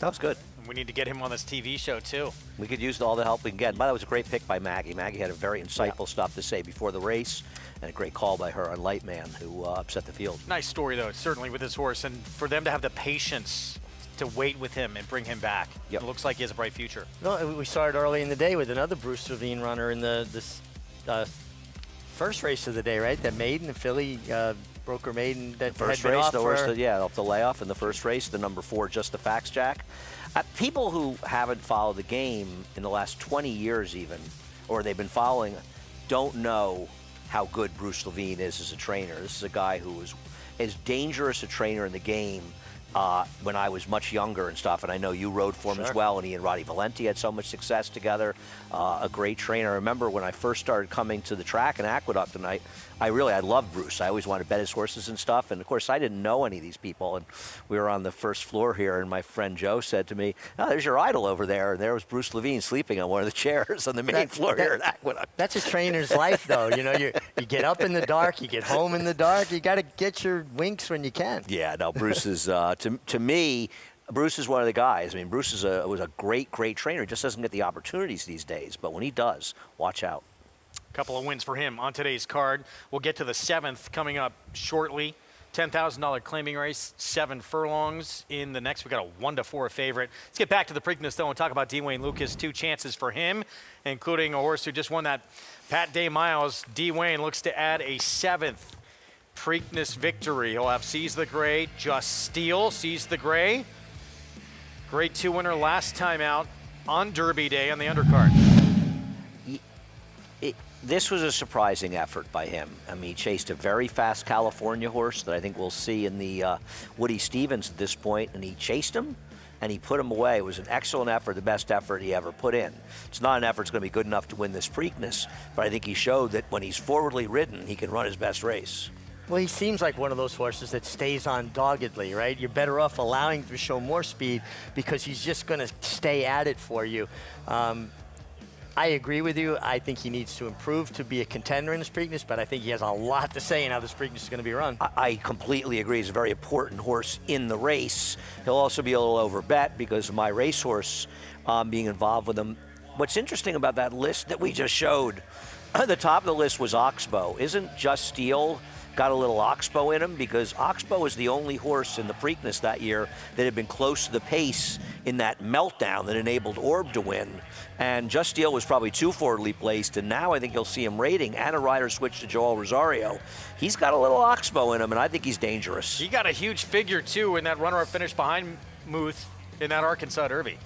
That was good. We need to get him on this TV show, too. We could use all the help we can get. But that was a great pick by Maggie. Maggie had a very insightful stuff to say before the race, and a great call by her on Lightman, who upset the field. Nice story, though, certainly with this horse, and for them to have the patience to wait with him and bring him back. Yep. It looks like he has a bright future. No, we started early in the day with another Bruce Levine runner in this first race of the day, right? That maiden, the filly broker maiden that first had been race, off off the layoff in the first race, the number 4, Just the Facts, Jack. People who haven't followed the game in the last 20 years even, or they've been following, don't know how good Bruce Levine is as a trainer. This is a guy who is as dangerous a trainer in the game when I was much younger and stuff, and I know you rode for him as well, and he and Roddy Valenti had so much success together. A great trainer. I remember when I first started coming to the track in Aqueduct, and I loved Bruce. I always wanted to bet his horses and stuff, and of course I didn't know any of these people, and we were on the first floor here, and my friend Joe said to me, "Oh, there's your idol over there," and there was Bruce Levine sleeping on one of the chairs on the main floor here at Aqueduct. That's a trainer's life, though. You know, you get up in the dark, you get home in the dark, you got to get your winks when you can. Yeah, no, Bruce is, to me, Bruce is one of the guys. I mean, Bruce was a great trainer. He just doesn't get the opportunities these days, but when he does, watch out. Couple of wins for him on today's card. We'll get to the 7th coming up shortly. $10,000 claiming race, 7 furlongs in the next. We got a 1-4 favorite. Let's get back to the Preakness though and talk about Dwayne Lukas. 2 chances for him, including a horse who just won that Pat Day Miles. Dwayne looks to add a 7th Preakness victory. He'll have Seize the Gray, Just Steal, Seize the Gray. Grade 2 winner last time out on Derby Day on the undercard. This was a surprising effort by him. I mean, he chased a very fast California horse that I think we'll see in the Woody Stevens at this point, and he chased him, and he put him away. It was an excellent effort, the best effort he ever put in. It's not an effort that's going to be good enough to win this Preakness, but I think he showed that when he's forwardly ridden, he can run his best race. Well, he seems like one of those horses that stays on doggedly, right? You're better off allowing him to show more speed because he's just going to stay at it for you. I agree with you. I think he needs to improve to be a contender in this Preakness, but I think he has a lot to say in how this Preakness is going to be run. I completely agree. He's a very important horse in the race. He'll also be a little overbet because of my racehorse being involved with him. What's interesting about that list that we just showed, the top of the list was Oxbow. Isn't Just Steal got a little Oxbow in him? Because Oxbow was the only horse in the Preakness that year that had been close to the pace in that meltdown that enabled Orb to win. And Just Steal was probably too forwardly placed, and now I think you'll see him rating, and a rider switch to Joel Rosario. He's got a little Oxbow in him, and I think he's dangerous. He got a huge figure, too, in that runner-up finish behind Muth in that Arkansas Derby.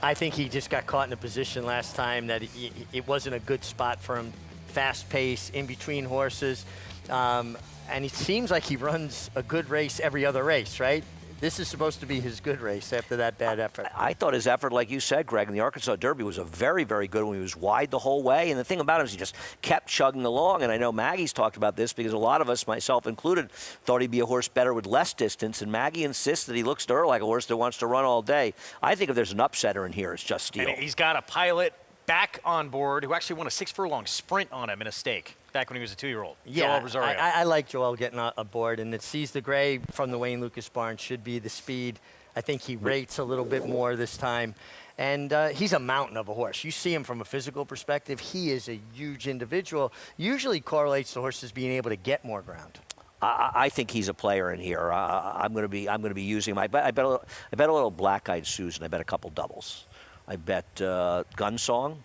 I think he just got caught in a position last time that it wasn't a good spot for him. Fast pace, in between horses. And it seems like he runs a good race every other race, right? This is supposed to be his good race after that bad effort. I thought his effort, like you said, Greg, in the Arkansas Derby was a very, very good one. He was wide the whole way. And the thing about him is he just kept chugging along. And I know Maggie's talked about this because a lot of us, myself included, thought he'd be a horse better with less distance. And Maggie insists that he looks to her like a horse that wants to run all day. I think if there's an upsetter in here, it's Just Steal. And he's got a pilot back on board who actually won a 6-furlong sprint on him in a stake back when he was a 2-year-old. Yeah, Joel Rosario. I like Joel getting aboard, and it Seize the Gray from the Wayne Lukas barn should be the speed. I think he rates a little bit more this time. And he's a mountain of a horse. You see him from a physical perspective. He is a huge individual. Usually correlates to horses being able to get more ground. I think he's a player in here. I'm going to be using him. I bet a little Black-Eyed Susan. I bet a couple doubles. I bet Gunsong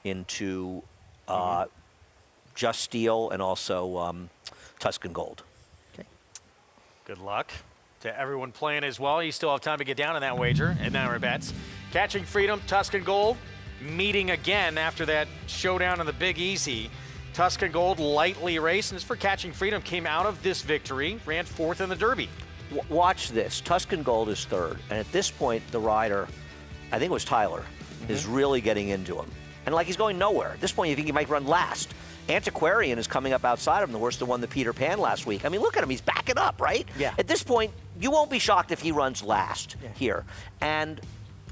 into Just Steal and also Tuscan Gold. Okay. Good luck to everyone playing as well. You still have time to get down on that wager at Niner Bets. Catching Freedom, Tuscan Gold, meeting again after that showdown in the Big Easy. Tuscan Gold lightly raced, and as for Catching Freedom, came out of this victory, ran 4th in the Derby. Watch this. Tuscan Gold is 3rd, and at this point, the rider, I think it was Tyler, is really getting into him. And like he's going nowhere. At this point, you think he might run last. Antiquarian is coming up outside of him, the horse that won the Peter Pan last week. I mean, look at him. He's backing up, right? Yeah. At this point, you won't be shocked if he runs last here. And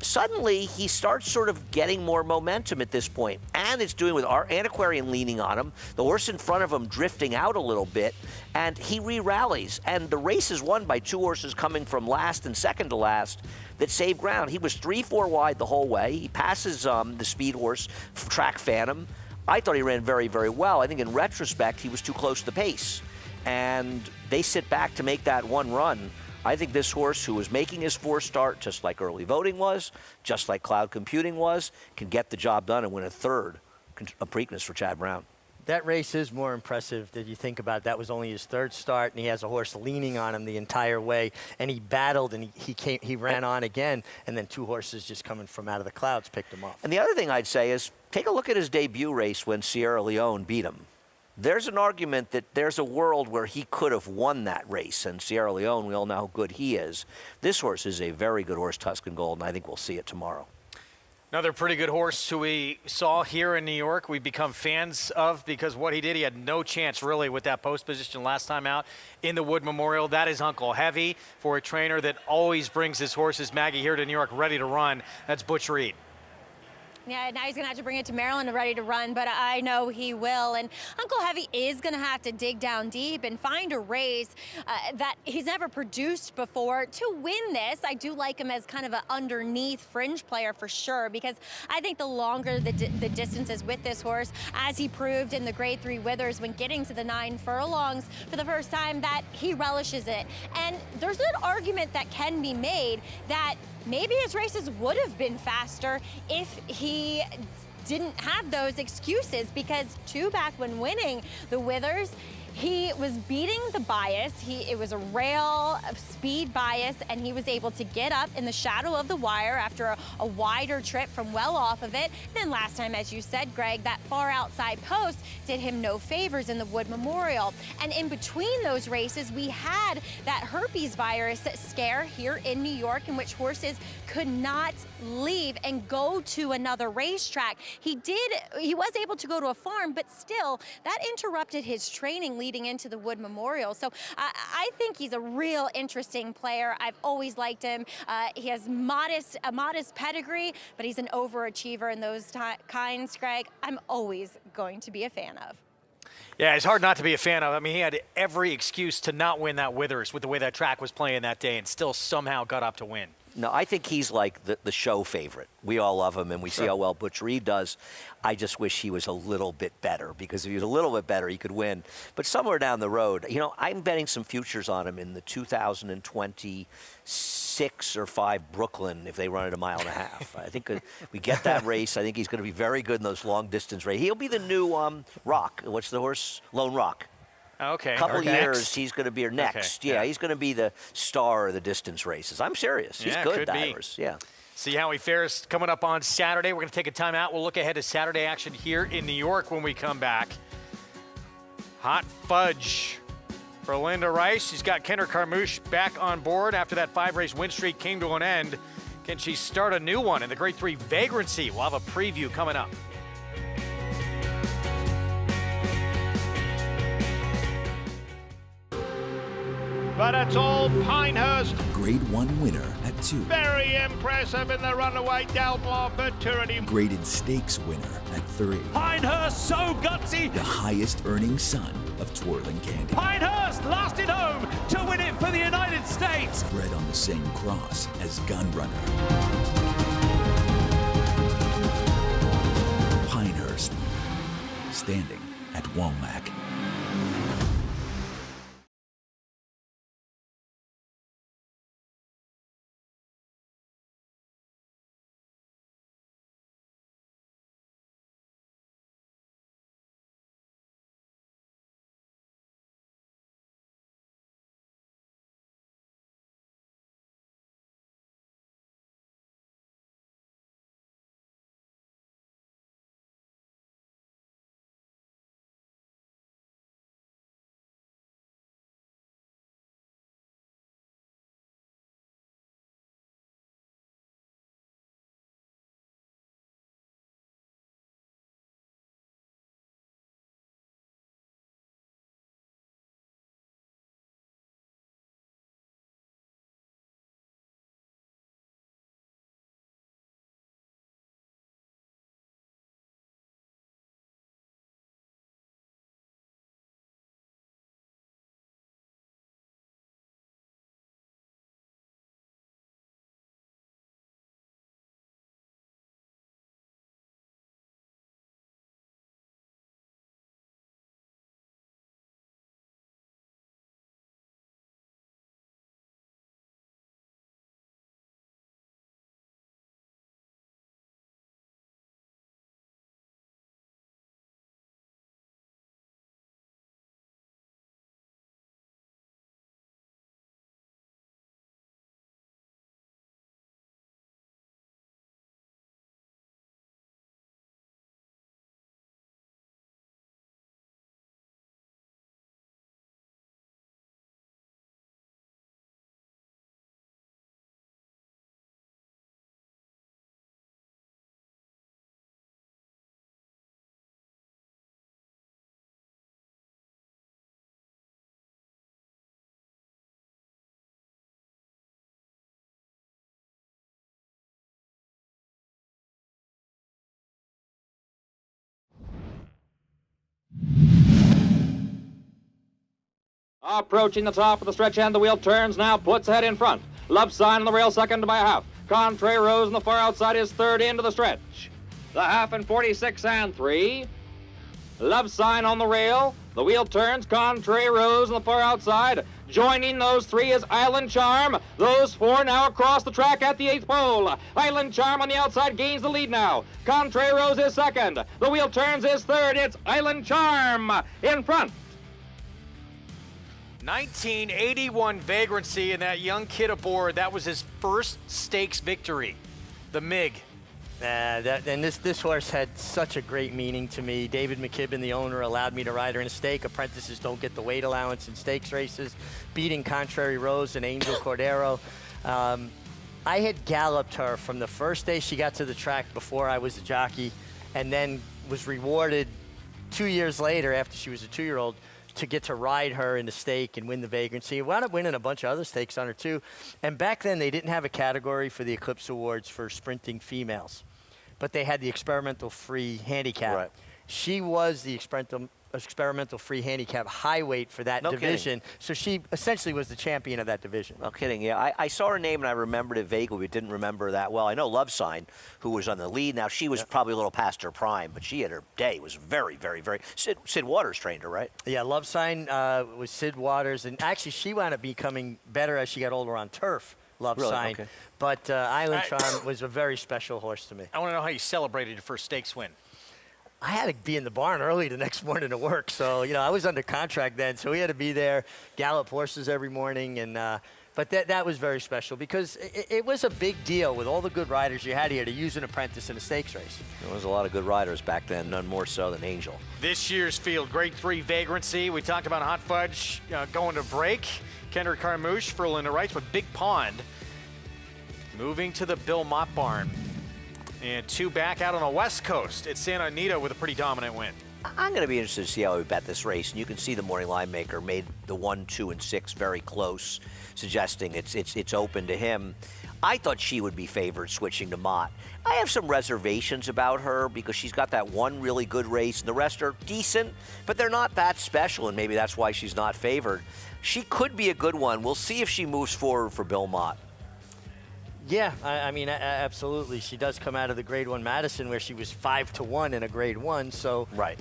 suddenly, he starts sort of getting more momentum at this point. And it's doing with our Antiquarian leaning on him, the horse in front of him drifting out a little bit, and he re-rallies. And the race is won by 2 horses coming from last and second to last that save ground. He was 3-4 wide the whole way. He passes the speed horse, Track Phantom. I thought he ran very, very well. I think in retrospect, he was too close to the pace. And they sit back to make that one run. I think this horse, who was making his 4th start, just like early voting was, just like cloud computing was, can get the job done and win a 3rd Preakness for Chad Brown. That race is more impressive than you think about. That was only his 3rd start, and he has a horse leaning on him the entire way. And he battled, and he ran on again, and then 2 horses just coming from out of the clouds picked him off. And the other thing I'd say is take a look at his debut race when Sierra Leone beat him. There's an argument that there's a world where he could have won that race. And Sierra Leone, we all know how good he is. This horse is a very good horse, Tuscan Gold, and I think we'll see it tomorrow. Another pretty good horse who we saw here in New York, we've become fans of because what he did, he had no chance really with that post position last time out in the Wood Memorial. That is Uncle Heavy for a trainer that always brings his horses, Maggie, here to New York ready to run. That's Butch Reed. Yeah, now he's going to have to bring it to Maryland and ready to run, but I know he will. And Uncle Heavy is going to have to dig down deep and find a race that he's never produced before to win this. I do like him as kind of an underneath fringe player for sure, because I think the longer the distances with this horse, as he proved in the Grade 3 Withers when getting to the 9 furlongs for the first time, that he relishes it. And there's an argument that can be made that maybe his races would have been faster if he didn't have those excuses, because two back when winning the Withers, he was beating the bias. It was a rail speed bias, and he was able to get up in the shadow of the wire after a wider trip from well off of it. Then last time, as you said, Greg, that far outside post did him no favors in the Wood Memorial. And in between those races, we had that herpes virus scare here in New York, in which horses could not leave and go to another racetrack. He was able to go to a farm, but still, that interrupted his training leading into the Wood Memorial. So I think he's a real interesting player. I've always liked him. He has a modest pedigree, but he's an overachiever in those kinds, Greg, I'm always going to be a fan of. Yeah, it's hard not to be a fan of. I mean, he had every excuse to not win that Withers with the way that track was playing that day, and still somehow got up to win. No, I think he's like the show favorite. We all love him, and we see how well Butch Reed does. I just wish he was a little bit better, because if he was a little bit better, he could win. But somewhere down the road, you know, I'm betting some futures on him in the 2026 or 5 Brooklyn if they run it a mile and a half. I think we get that race. I think he's going to be very good in those long-distance races. He'll be the new Rock. What's the horse? Lone Rock. Okay. Couple years, he's going to be here next. Okay. Yeah, he's going to be the star of the distance races. I'm serious. He's good, divers. Yeah. See how he fares coming up on Saturday. We're going to take a time out. We'll look ahead to Saturday action here in New York when we come back. Hot fudge for Linda Rice. She's got Kendra Carmouche back on board after that 5-race win streak came to an end. Can she start a new one in the Grade 3 Vagrancy? We'll have a preview coming up. But it's all Pinehurst. Grade 1 winner at 2. Very impressive in the runaway Delmont Futurity. Graded Stakes winner at 3. Pinehurst so gutsy. The highest earning son of Twirling Candy. Pinehurst lasted home to win it for the United States. Bred on the same cross as Gunrunner. Pinehurst, standing at Womack. Approaching the top of the stretch and the wheel turns now, puts ahead in front. Love Sign on the rail second by a half. Contrary Rose on the far outside is third into the stretch. The half in 46 and 3. Love Sign on the rail. The wheel turns. Contrary Rose on the far outside. Joining those three is Island Charm. Those four now across the track at the 8th pole. Island Charm on the outside gains the lead now. Contrary Rose is second. The wheel turns is third. It's Island Charm in front. 1981 Vagrancy, and that young kid aboard, that was his first stakes victory. The MiG. And this horse had such a great meaning to me. David McKibben, the owner, allowed me to ride her in a stake. Apprentices don't get the weight allowance in stakes races. Beating Contrary Rose and Angel Cordero. I had galloped her from the first day she got to the track before I was a jockey, and then was rewarded 2 years later after she was a 2-year-old to get to ride her in the stake and win the Vagrancy. Wound up winning a bunch of other stakes on her too. And back then they didn't have a category for the Eclipse Awards for sprinting females, but they had the experimental free handicap. Right. She was the experimental free handicap high weight for that division. Kidding. So she essentially was the champion of that division. No kidding. Yeah, I saw her name and I remembered it vaguely, but didn't remember that well. I know Love Sign, who was on the lead. Now, she was probably a little past her prime, but she had her day. Was very, very, very. Sid Waters trained her, right? Yeah, Love Sign was Sid Waters, and actually she wound up becoming better as she got older on turf. Love Really? Sign. Okay. But Island Charm was a very special horse to me. I want to know how you celebrated your first stakes win. I had to be in the barn early the next morning to work. So, I was under contract then. So we had to be there, gallop horses every morning. And but that was very special because it was a big deal with all the good riders you had here to use an apprentice in a stakes race. There was a lot of good riders back then, none more so than Angel. This year's field, Grade 3 Vagrancy. We talked about Hot Fudge going to break. Kendrick Carmouche furling to rights with Big Pond. Moving to the Belmont barn. And 2 back out on the West Coast at Santa Anita with a pretty dominant win. I'm going to be interested to see how we bet this race. And you can see the morning line maker made the 1, 2, and 6 very close, suggesting it's open to him. I thought she would be favored switching to Mott. I have some reservations about her because she's got that one really good race, and the rest are decent, but they're not that special, and maybe that's why she's not favored. She could be a good one. We'll see if she moves forward for Bill Mott. Yeah, I mean, absolutely. She does come out of the Grade 1 Madison where she was 5-1 in a Grade 1. So, right.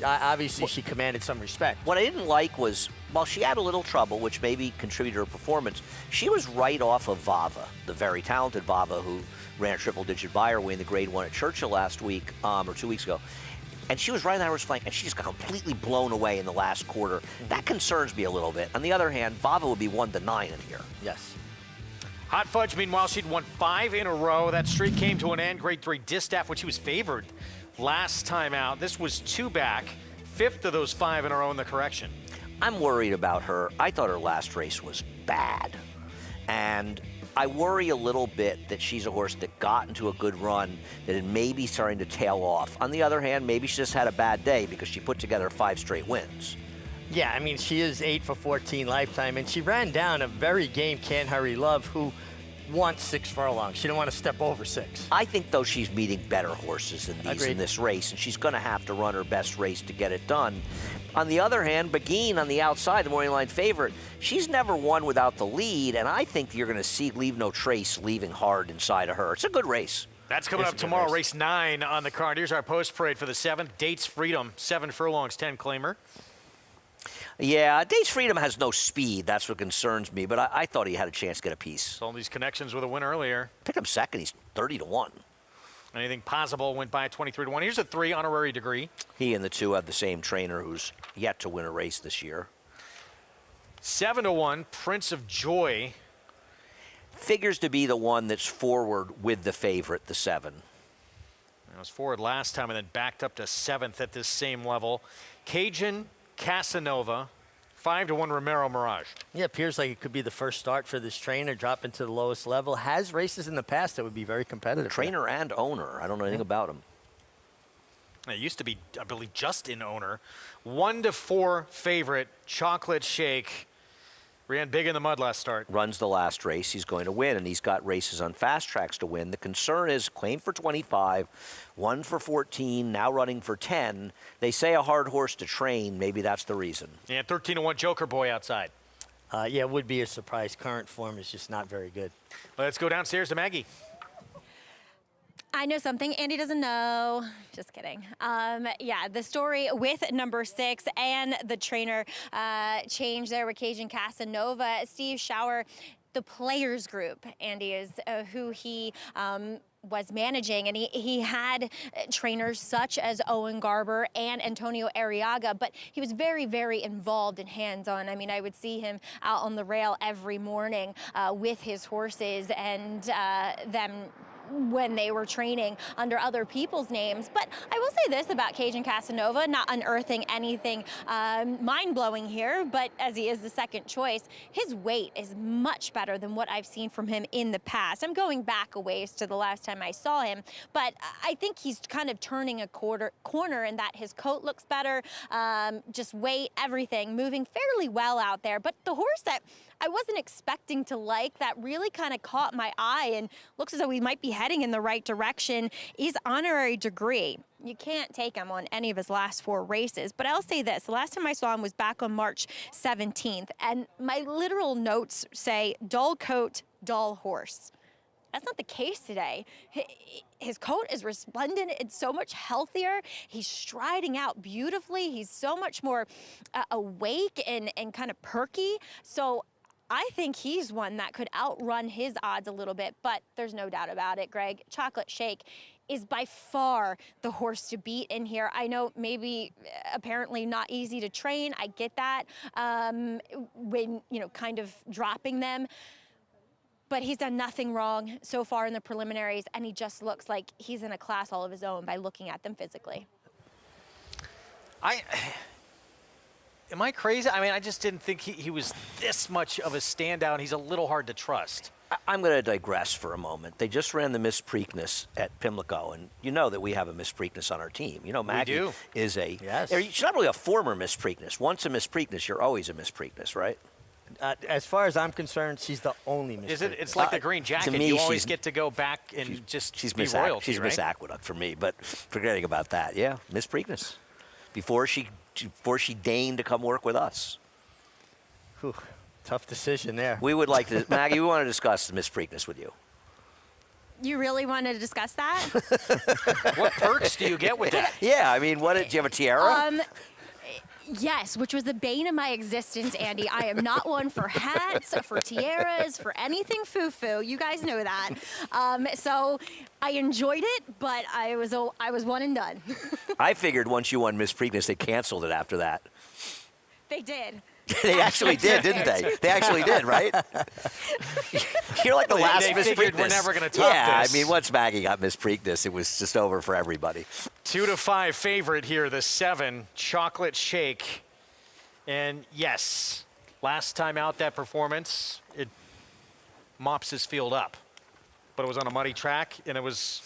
Obviously she commanded some respect. What I didn't like was, while she had a little trouble, which maybe contributed to her performance, she was right off of Vava, the very talented Vava who ran a triple-digit buyer way in the Grade 1 at Churchill last week, or 2 weeks ago. And she was right on that horse flank, and she just got completely blown away in the last quarter. That concerns me a little bit. On the other hand, Vava would be 1-9 in here. Yes. Hot Fudge, meanwhile, she'd won 5 in a row. That streak came to an end. Grade 3 Distaff, which she was favored last time out. This was 2 back, 5th of those 5 in a row in the correction. I'm worried about her. I thought her last race was bad. And I worry a little bit that she's a horse that got into a good run, that it may be starting to tail off. On the other hand, maybe she just had a bad day because she put together 5 straight wins. Yeah, I mean, she is 8 for 14 lifetime, and she ran down a very game Can't Hurry Love, who wants 6 furlongs. She didn't want to step over 6. I think, though, she's meeting better horses than these in this race, and she's going to have to run her best race to get it done. On the other hand, Beguine on the outside, the morning line favorite, she's never won without the lead, and I think you're going to see Leave No Trace leaving hard inside of her. It's a good race. That's coming up tomorrow, race 9 on the card. Here's our post parade for the 7th. Dates Freedom, 7 furlongs, 10 claimer. Yeah, Dates Freedom has no speed. That's what concerns me, but I thought he had a chance to get a piece. Saw these connections with a win earlier. Pick him second. He's 30-1. Anything possible went by at 23-1. Here's a 3 honorary degree. He and the 2 have the same trainer who's yet to win a race this year. 7-1, Prince of Joy. Figures to be the one that's forward with the favorite, the 7. It was forward last time and then backed up to 7th at this same level. Cajun Casanova, 5-1 Romero Mirage. Yeah, appears like it could be the first start for this trainer, drop into the lowest level. Has races in the past that would be very competitive. Trainer and owner. I don't know anything about him. It used to be, I believe, just in owner. 1-4 favorite, Chocolate Shake. Ran big in the mud last start. Runs the last race, he's going to win, and he's got races on fast tracks to win. The concern is claim for 25, won for 14, now running for 10. They say a hard horse to train. Maybe that's the reason. Yeah, 13-1 Joker Boy outside. Yeah, it would be a surprise. Current form is just not very good. Let's go downstairs to Maggie. I know something Andy doesn't know. Just kidding. Yeah, the story with number 6 and the trainer change there with Cajun Casanova. Steve Schauer, the players group, Andy, is who he was managing, and he had trainers such as Owen Garber and Antonio Arriaga, but he was very, very involved and hands-on. I mean, I would see him out on the rail every morning with his horses and them when they were training under other people's names. But I will say this about Cajun Casanova, not unearthing anything mind-blowing here, but as he is the second choice, his weight is much better than what I've seen from him in the past. I'm going back a ways to the last time I saw him, but I think he's kind of turning a corner in that his coat looks better, just weight, everything, moving fairly well out there. But the horse that I wasn't expecting to like, that really kind of caught my eye and looks as though we might be heading in the right direction, is Honorary Degree. You can't take him on any of his last 4 races, but I'll say this, the last time I saw him was back on March 17th, and my literal notes say, dull coat, dull horse. That's not the case today. His coat is resplendent. It's so much healthier. He's striding out beautifully. He's so much more awake and kind of perky. So I think he's one that could outrun his odds a little bit, but there's no doubt about it, Greg. Chocolate Shake is by far the horse to beat in here. I know maybe apparently not easy to train. I get that when, you know, kind of dropping them. But he's done nothing wrong so far in the preliminaries, and he just looks like he's in a class all of his own by looking at them physically. Am I crazy? I mean, I just didn't think he was this much of a standout. He's a little hard to trust. I'm going to digress for a moment. They just ran the Miss Preakness at Pimlico, and you know that we have a Miss Preakness on our team. You know, Maggie is a... Yes. She's not really a former Miss Preakness. Once a Miss Preakness, you're always a Miss Preakness, right? As far as I'm concerned, she's the only Miss Preakness. It's like the green jacket. To me, you always get to go back and she's be Miss royalty, She's right? Miss Aqueduct for me, but forgetting about that, yeah, Miss Preakness. Before she deigned to come work with us. Whew, tough decision there. We would like to, Maggie, we want to discuss Miss Preakness with you. You really want to discuss that? What perks do you get with that? Yeah, I mean, do you have a tiara? Yes, which was the bane of my existence, Andy. I am not one for hats, for tiaras, for anything foo-foo. You guys know that. So I enjoyed it, but I was one and done. I figured once you won Miss Preakness, they canceled it after that. They did. They actually did, didn't they? They actually did, right? You're like the last Miss Preakness. They figured we're never going to top this. I mean, once Maggie got Miss Preakness, it was just over for everybody. 2-5 favorite here, the 7, Chocolate Shake. And yes, last time out that performance, it mops his field up. But it was on a muddy track, and it was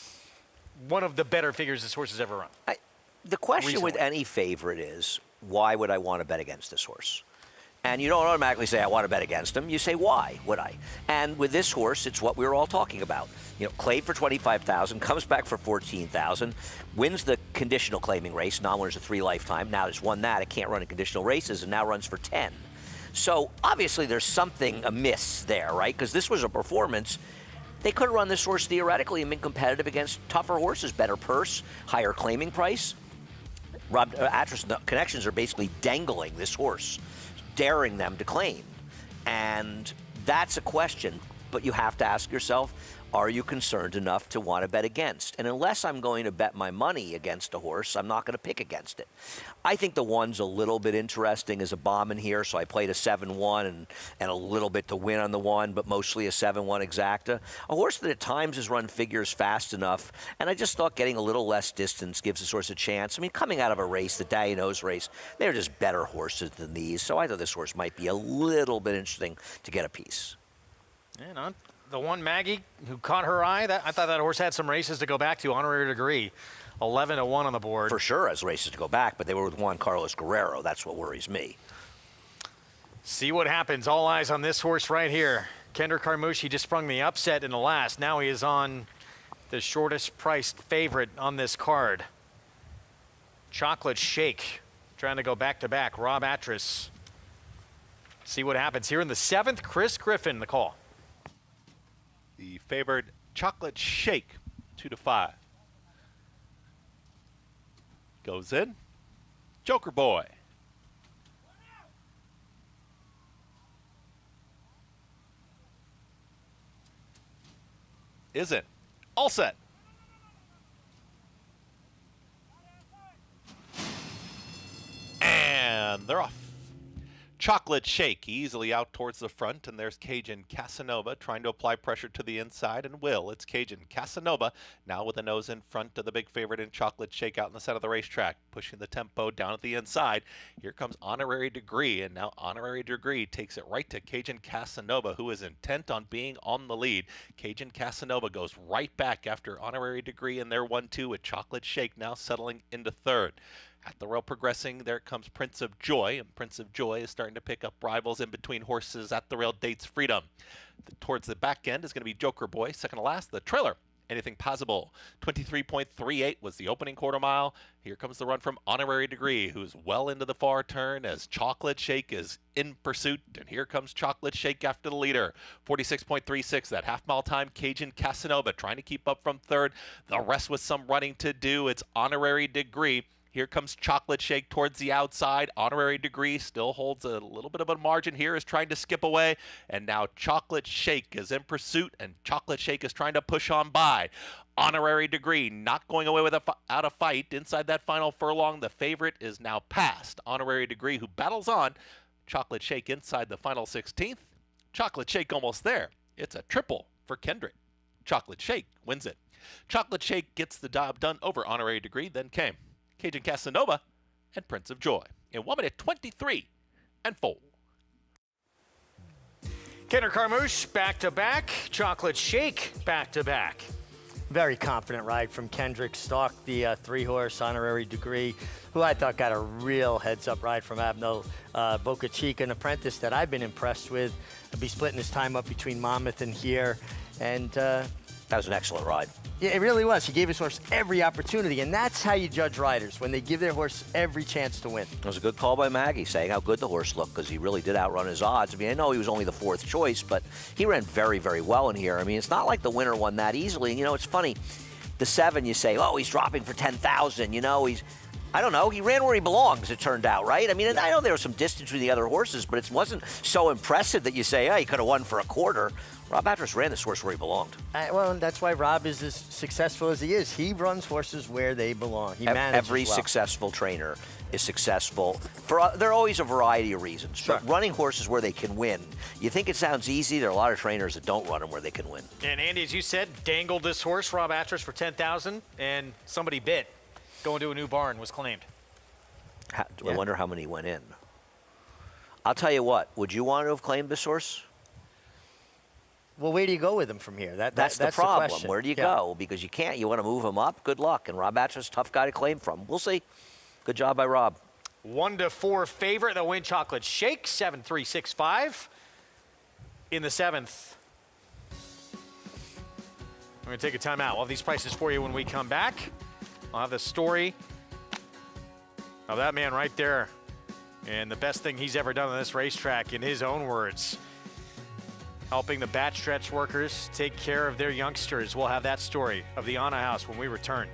one of the better figures this horse has ever run. The question recently with any favorite is, why would I want to bet against this horse? And you don't automatically say, I want to bet against him. You say, why would I? And with this horse, it's what we were all talking about. You know, claimed for $25,000, comes back for $14,000, wins the conditional claiming race, non-winners of 3 lifetime. Now it's won that. It can't run in conditional races, and now runs for 10. So obviously there's something amiss there, right? Because this was a performance. They could have run this horse theoretically and been competitive against tougher horses, better purse, higher claiming price. Rob Atras Connections are basically dangling this horse, daring them to claim. And that's a question, but you have to ask yourself, are you concerned enough to want to bet against? And unless I'm going to bet my money against a horse, I'm not going to pick against it. I think the 1's a little bit interesting as a bomb in here, so I played a 7-1 and a little bit to win on the 1, but mostly a 7-1 exacta. A horse that at times has run figures fast enough, and I just thought getting a little less distance gives this horse a chance. I mean, coming out of a race, the Dayanos race, they're just better horses than these, so I thought this horse might be a little bit interesting to get a piece. And on the 1, Maggie, who caught her eye, I thought that horse had some races to go back to. Honorary Degree, 11-1 on the board. For sure has races to go back, but they were with Juan Carlos Guerrero. That's what worries me. See what happens. All eyes on this horse right here. Kendrick Carmouche, he just sprung the upset in the last. Now he is on the shortest priced favorite on this card. Chocolate Shake, trying to go back-to-back. Rob Atras. See what happens here in the 7th. Chris Griffin, the call. The favored Chocolate Shake, 2-5. Goes in. Joker Boy. Isn't. All set. And they're off. Chocolate Shake easily out towards the front, and there's Cajun Casanova trying to apply pressure to the inside, and will. It's Cajun Casanova now with a nose in front of the big favorite in Chocolate Shake out in the center of the racetrack, pushing the tempo down at the inside. Here comes Honorary Degree, and now Honorary Degree takes it right to Cajun Casanova, who is intent on being on the lead. Cajun Casanova goes right back after Honorary Degree in their 1-2 with Chocolate Shake now settling into third. At the rail progressing, there comes Prince of Joy, and Prince of Joy is starting to pick up rivals in between horses. At the rail, Dates Freedom. Towards the back end is going to be Joker Boy, second to last. The trailer, Anything Possible. 23.38 was the opening quarter mile. Here comes the run from Honorary Degree, who's well into the far turn as Chocolate Shake is in pursuit. And here comes Chocolate Shake after the leader. 46.36, that half-mile time. Cajun Casanova trying to keep up from third. The rest with some running to do. It's Honorary Degree. Here comes Chocolate Shake towards the outside. Honorary Degree still holds a little bit of a margin here, is trying to skip away. And now Chocolate Shake is in pursuit, and Chocolate Shake is trying to push on by. Honorary Degree not going away without a fight. Inside that final furlong, the favorite is now past Honorary Degree, who battles on. Chocolate Shake inside the final 16th. Chocolate Shake almost there. It's a triple for Kendrick. Chocolate Shake wins it. Chocolate Shake gets the job done over Honorary Degree. Then came Cajun Casanova and Prince of Joy in 1 minute 23 and 4. Kendrick Carmouche back-to-back. Chocolate Shake back-to-back. Very confident ride from Kendrick. Stalked the 3-horse Honorary Degree, who I thought got a real heads-up ride from Abno Boca Chica, an apprentice that I've been impressed with. He'll be splitting his time up between Monmouth and here. And that was an excellent ride. Yeah, it really was. He gave his horse every opportunity, and that's how you judge riders, when they give their horse every chance to win. It was a good call by Maggie, saying how good the horse looked, because he really did outrun his odds. I mean, I know he was only the 4th choice, but he ran very, very well in here. I mean, it's not like the winner won that easily. You know, it's funny. The 7, you say, oh, he's dropping for 10,000. You know, I don't know. He ran where he belongs, it turned out, right? I mean, and I know there was some distance between the other horses, but it wasn't so impressive that you say, he could have won for a quarter. Rob Atras ran this horse where he belonged. Well, and that's why Rob is as successful as he is. He runs horses where they belong. He manages Every well. successful trainer is successful. There are always a variety of reasons, but running horses where they can win. You think it sounds easy? There are a lot of trainers that don't run them where they can win. And Andy, as you said, dangled this horse, Rob Atras, for 10,000, and somebody bit. Going to a new barn was claimed. I wonder how many went in. I'll tell you what. Would you want to have claimed this horse? Well, where do you go with him from here? That's the problem. Where do you go? Because you can't. You want to move him up? Good luck. And Rob Atras, tough guy to claim from. We'll see. Good job by Rob. 1-4 favorite. They'll win Chocolate Shake, 7-3-6-5 in the 7th. We're going to take a timeout. We'll have these prices for you when we come back. I'll have the story of that man right there. And the best thing he's ever done on this racetrack, in his own words, helping the backstretch workers take care of their youngsters. We'll have that story of the Anna House when we return.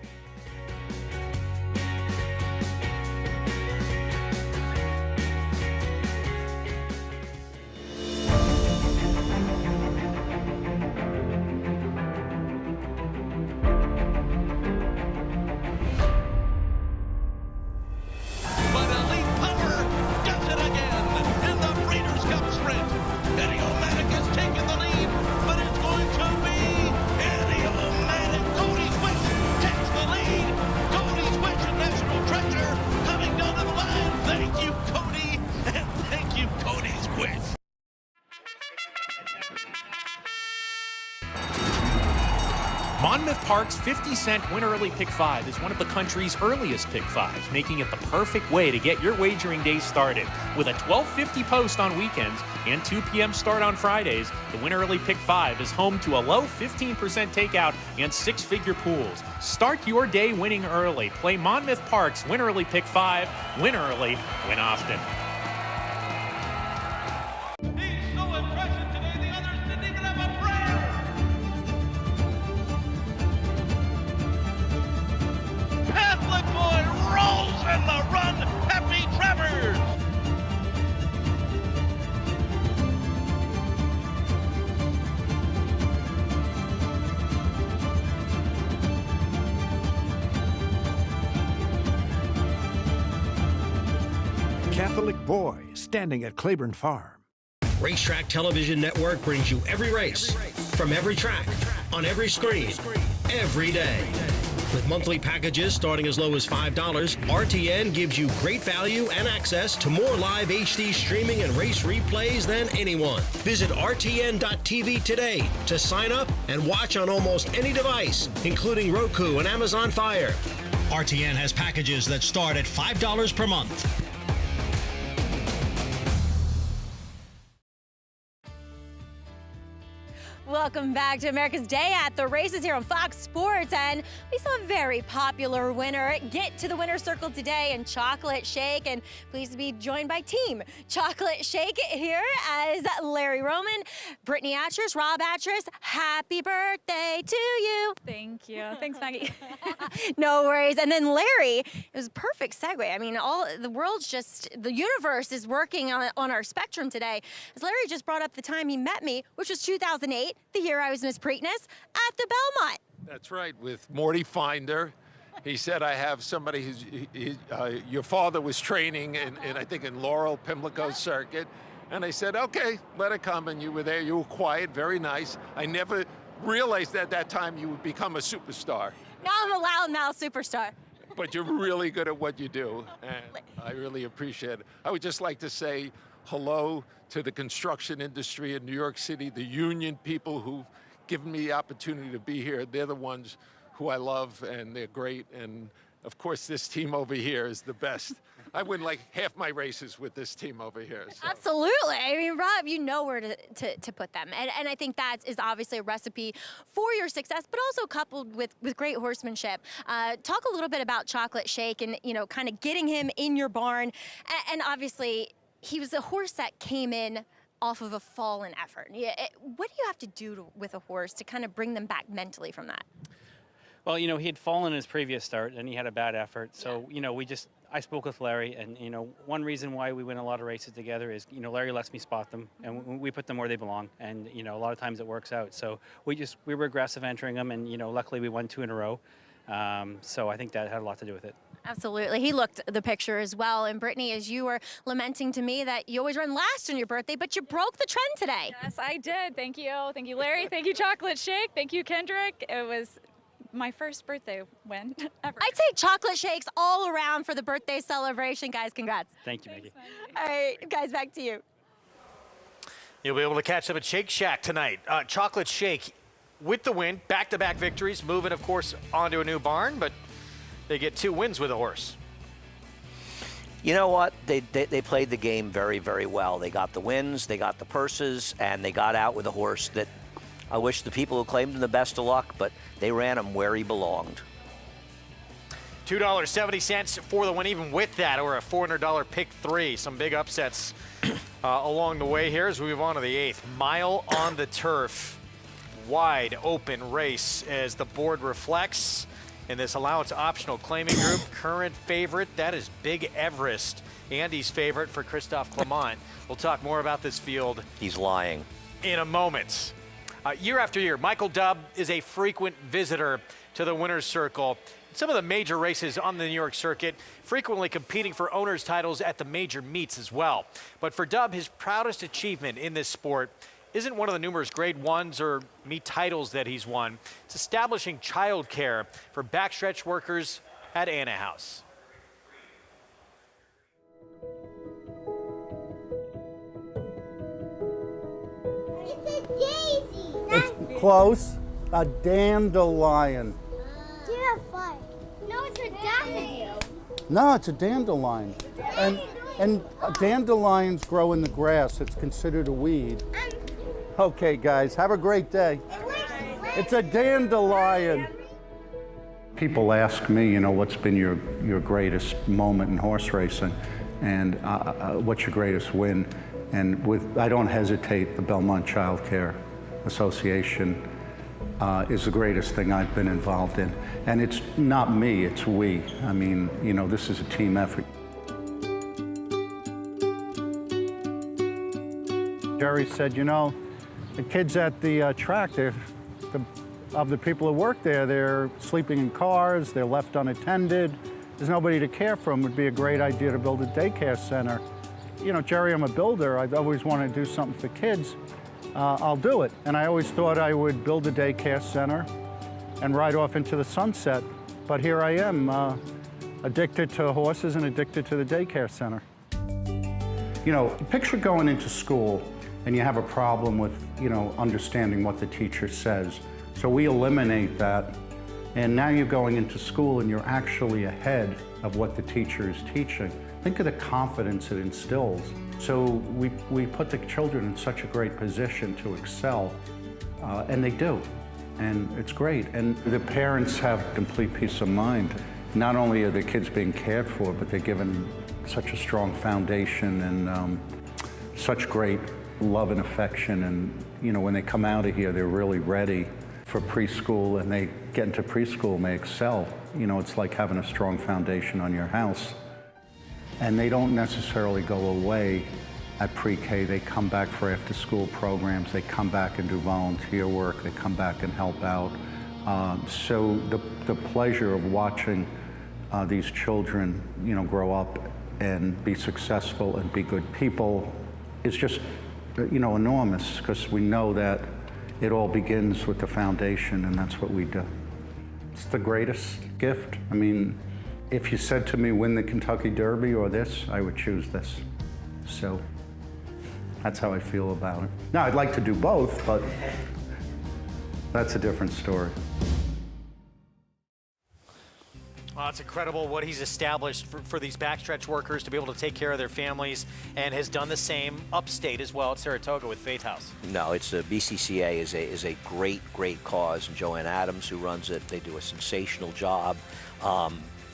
But it's going to be Eddie O'Malley. Cody Swift takes the lead. Monmouth Park's 50-cent Win Early Pick 5 is one of the country's earliest Pick 5s, making it the perfect way to get your wagering day started. With a 12:50 post on weekends and 2 p.m. start on Fridays, the Win Early Pick 5 is home to a low 15% takeout and 6-figure pools. Start your day winning early. Play Monmouth Park's Win Early Pick 5. Win early, win often. And the run, Happy Travers! Catholic Boy standing at Claiborne Farm. Racetrack Television Network brings you every race, from every track, on every screen, every day. With monthly packages starting as low as $5, RTN gives you great value and access to more live HD streaming and race replays than anyone. Visit RTN.tv today to sign up and watch on almost any device, including Roku and Amazon Fire. RTN has packages that start at $5 per month. Welcome back to America's Day at the Races here on Fox Sports, and we saw a very popular winner get to the winner's circle today in Chocolate Shake, and pleased to be joined by Team Chocolate Shake here as Larry Roman, Brittany Atras, Rob Atras. Happy birthday to you. Thank you. Thanks, Maggie. No worries. And then Larry, it was a perfect segue. I mean, the universe is working on our spectrum today. As Larry just brought up the time he met me, which was 2008. The year I was Miss Preakness at the Belmont. That's right, with Morty Finder. He said, I have somebody who's, your father was training in I think in Laurel, Pimlico Circuit. And I said, okay, let it come. And you were there, you were quiet, very nice. I never realized at that time you would become a superstar. Now I'm a loudmouth superstar. But you're really good at what you do, and I really appreciate it. I would just like to say hello to the construction industry in New York City, the union people who've given me the opportunity to be here. They're the ones who I love, and they're great. And of course, this team over here is the best. I win like half my races with this team over here. So. Absolutely. I mean, Rob, you know where to put them. And I think that is obviously a recipe for your success, but also coupled with great horsemanship. Talk a little bit about Chocolate Shake and, you know, kind of getting him in your barn. And obviously, he was a horse that came in off of a fallen effort. What do you have to do with a horse to kind of bring them back mentally from that? Well, you know, he had fallen in his previous start and he had a bad effort. So, you know, I spoke with Larry, and, you know, one reason why we win a lot of races together is, you know, Larry lets me spot them and we put them where they belong. And, you know, a lot of times it works out. So we were aggressive entering them, and, you know, luckily we won 2 in a row. So I think that had a lot to do with it. Absolutely. He looked the picture as well. And Brittany, as you were lamenting to me that you always run last on your birthday, but you broke the trend today. Yes, I did. Thank you. Thank you, Larry. Thank you, Chocolate Shake. Thank you, Kendrick. It was my first birthday win ever. I take Chocolate Shakes all around for the birthday celebration. Guys, congrats. Thank you, Maggie. All right, guys, back to you. You'll be able to catch them at Shake Shack tonight. Chocolate Shake with the win, back-to-back victories, moving, of course, onto a new barn, but they get 2 wins with a horse. You know what? They played the game very, very well. They got the wins, they got the purses, and they got out with a horse that I wish the people who claimed him the best of luck, but they ran him where he belonged. $2.70 for the win, even with that, or a $400 pick 3. Some big upsets along the way here as we move on to the 8th. Mile on the Turf. Wide open race as the board reflects. In this allowance optional claiming group, current favorite, that is Big Everest. Andy's favorite for Christophe Clement. We'll talk more about this field. He's lying. In a moment. Year after year, Michael Dubb is a frequent visitor to the winner's circle. Some of the major races on the New York circuit, frequently competing for owners' titles at the major meets as well. But for Dubb, his proudest achievement in this sport isn't one of the numerous Grade 1s or meet titles that he's won. It's establishing childcare for backstretch workers at Anna House. It's a daisy. It's close. A dandelion. Terrifying. No, it's a daffodil. No, it's a dandelion. And dandelions grow in the grass. It's considered a weed. Okay, guys, have a great day. It's a dandelion. People ask me, you know, what's been your greatest moment in horse racing, and what's your greatest win? And I don't hesitate, the Belmont Child Care Association is the greatest thing I've been involved in. And it's not me, it's we. I mean, you know, this is a team effort. Jerry said, you know, the kids at the track, of the people who work there, they're sleeping in cars, they're left unattended, there's nobody to care for them. It would be a great idea to build a daycare center. You know, Jerry, I'm a builder. I've always wanted to do something for kids. I'll do it. And I always thought I would build a daycare center and ride off into the sunset. But here I am, addicted to horses and addicted to the daycare center. You know, picture going into school and you have a problem with, you know, understanding what the teacher says. So we eliminate that. And now you're going into school and you're actually ahead of what the teacher is teaching. Think of the confidence it instills. So we put the children in such a great position to excel, and they do. And it's great. And the parents have complete peace of mind. Not only are the kids being cared for, but they're given such a strong foundation and such great love and affection. And you know, when they come out of here, they're really ready for preschool, and they get into preschool and they excel. You know, it's like having a strong foundation on your house. And they don't necessarily go away at pre-K. They come back for after-school programs. They come back and do volunteer work. They come back and help out. So the pleasure of watching these children, you know, grow up and be successful and be good people is just, you know, enormous, because we know that it all begins with the foundation, and that's what we do. It's the greatest gift. I mean, if you said to me, win the Kentucky Derby or this, I would choose this. So that's how I feel about it. Now, I'd like to do both, but that's a different story. Well, it's incredible what he's established for these backstretch workers to be able to take care of their families, and has done the same upstate as well at Saratoga with Faith House. No, it's BCCA is a great cause, and Joanne Adams, who runs it, they do a sensational job.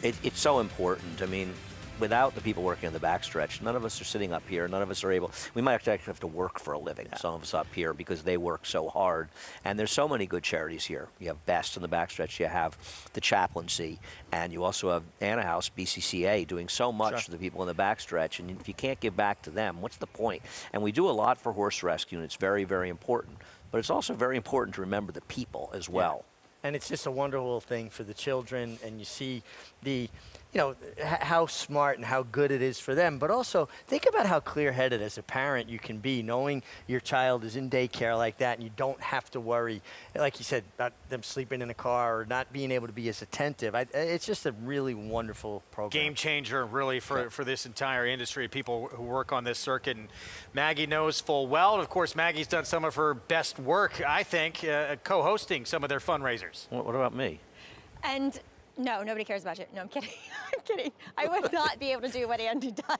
It's so important. I mean, without the people working on the backstretch, none of us are sitting up here. None of us are able. We might actually have to work for a living, some of us up here, because they work so hard. And there's so many good charities here. You have Best in the backstretch. You have the chaplaincy, and you also have Anna House, BCCA, doing so much for the people in the backstretch. And if you can't give back to them, what's the point? And we do a lot for horse rescue, and it's very, very important. But it's also very important to remember the people as well. And it's just a wonderful thing for the children, and you see the, you know, how smart and how good it is for them. But also, think about how clear-headed as a parent you can be, knowing your child is in daycare like that, and you don't have to worry, like you said, about them sleeping in a car or not being able to be as attentive. It's just a really wonderful program. Game changer, really, for this entire industry, people who work on this circuit. And Maggie knows full well. And of course, Maggie's done some of her best work, I think, co-hosting some of their fundraisers. What about me? And no, nobody cares about you. No, I'm kidding. I'm kidding. I would not be able to do what Andy does.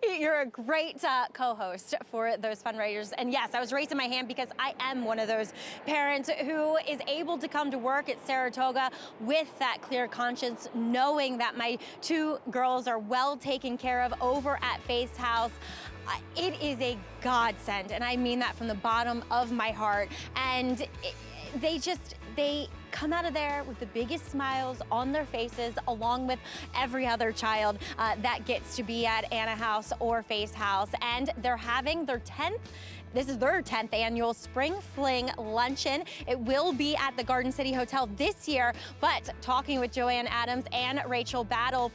You're a great co-host for those fundraisers. And yes, I was raising my hand because I am one of those parents who is able to come to work at Saratoga with that clear conscience, knowing that my two girls are well taken care of over at Faith's House. It is a godsend, and I mean that from the bottom of my heart. And they come out of there with the biggest smiles on their faces, along with every other child that gets to be at Anna House or Faith's House. And they're having their 10th annual Spring Fling Luncheon. It will be at the Garden City Hotel this year, but talking with Joanne Adams and Rachel Battle,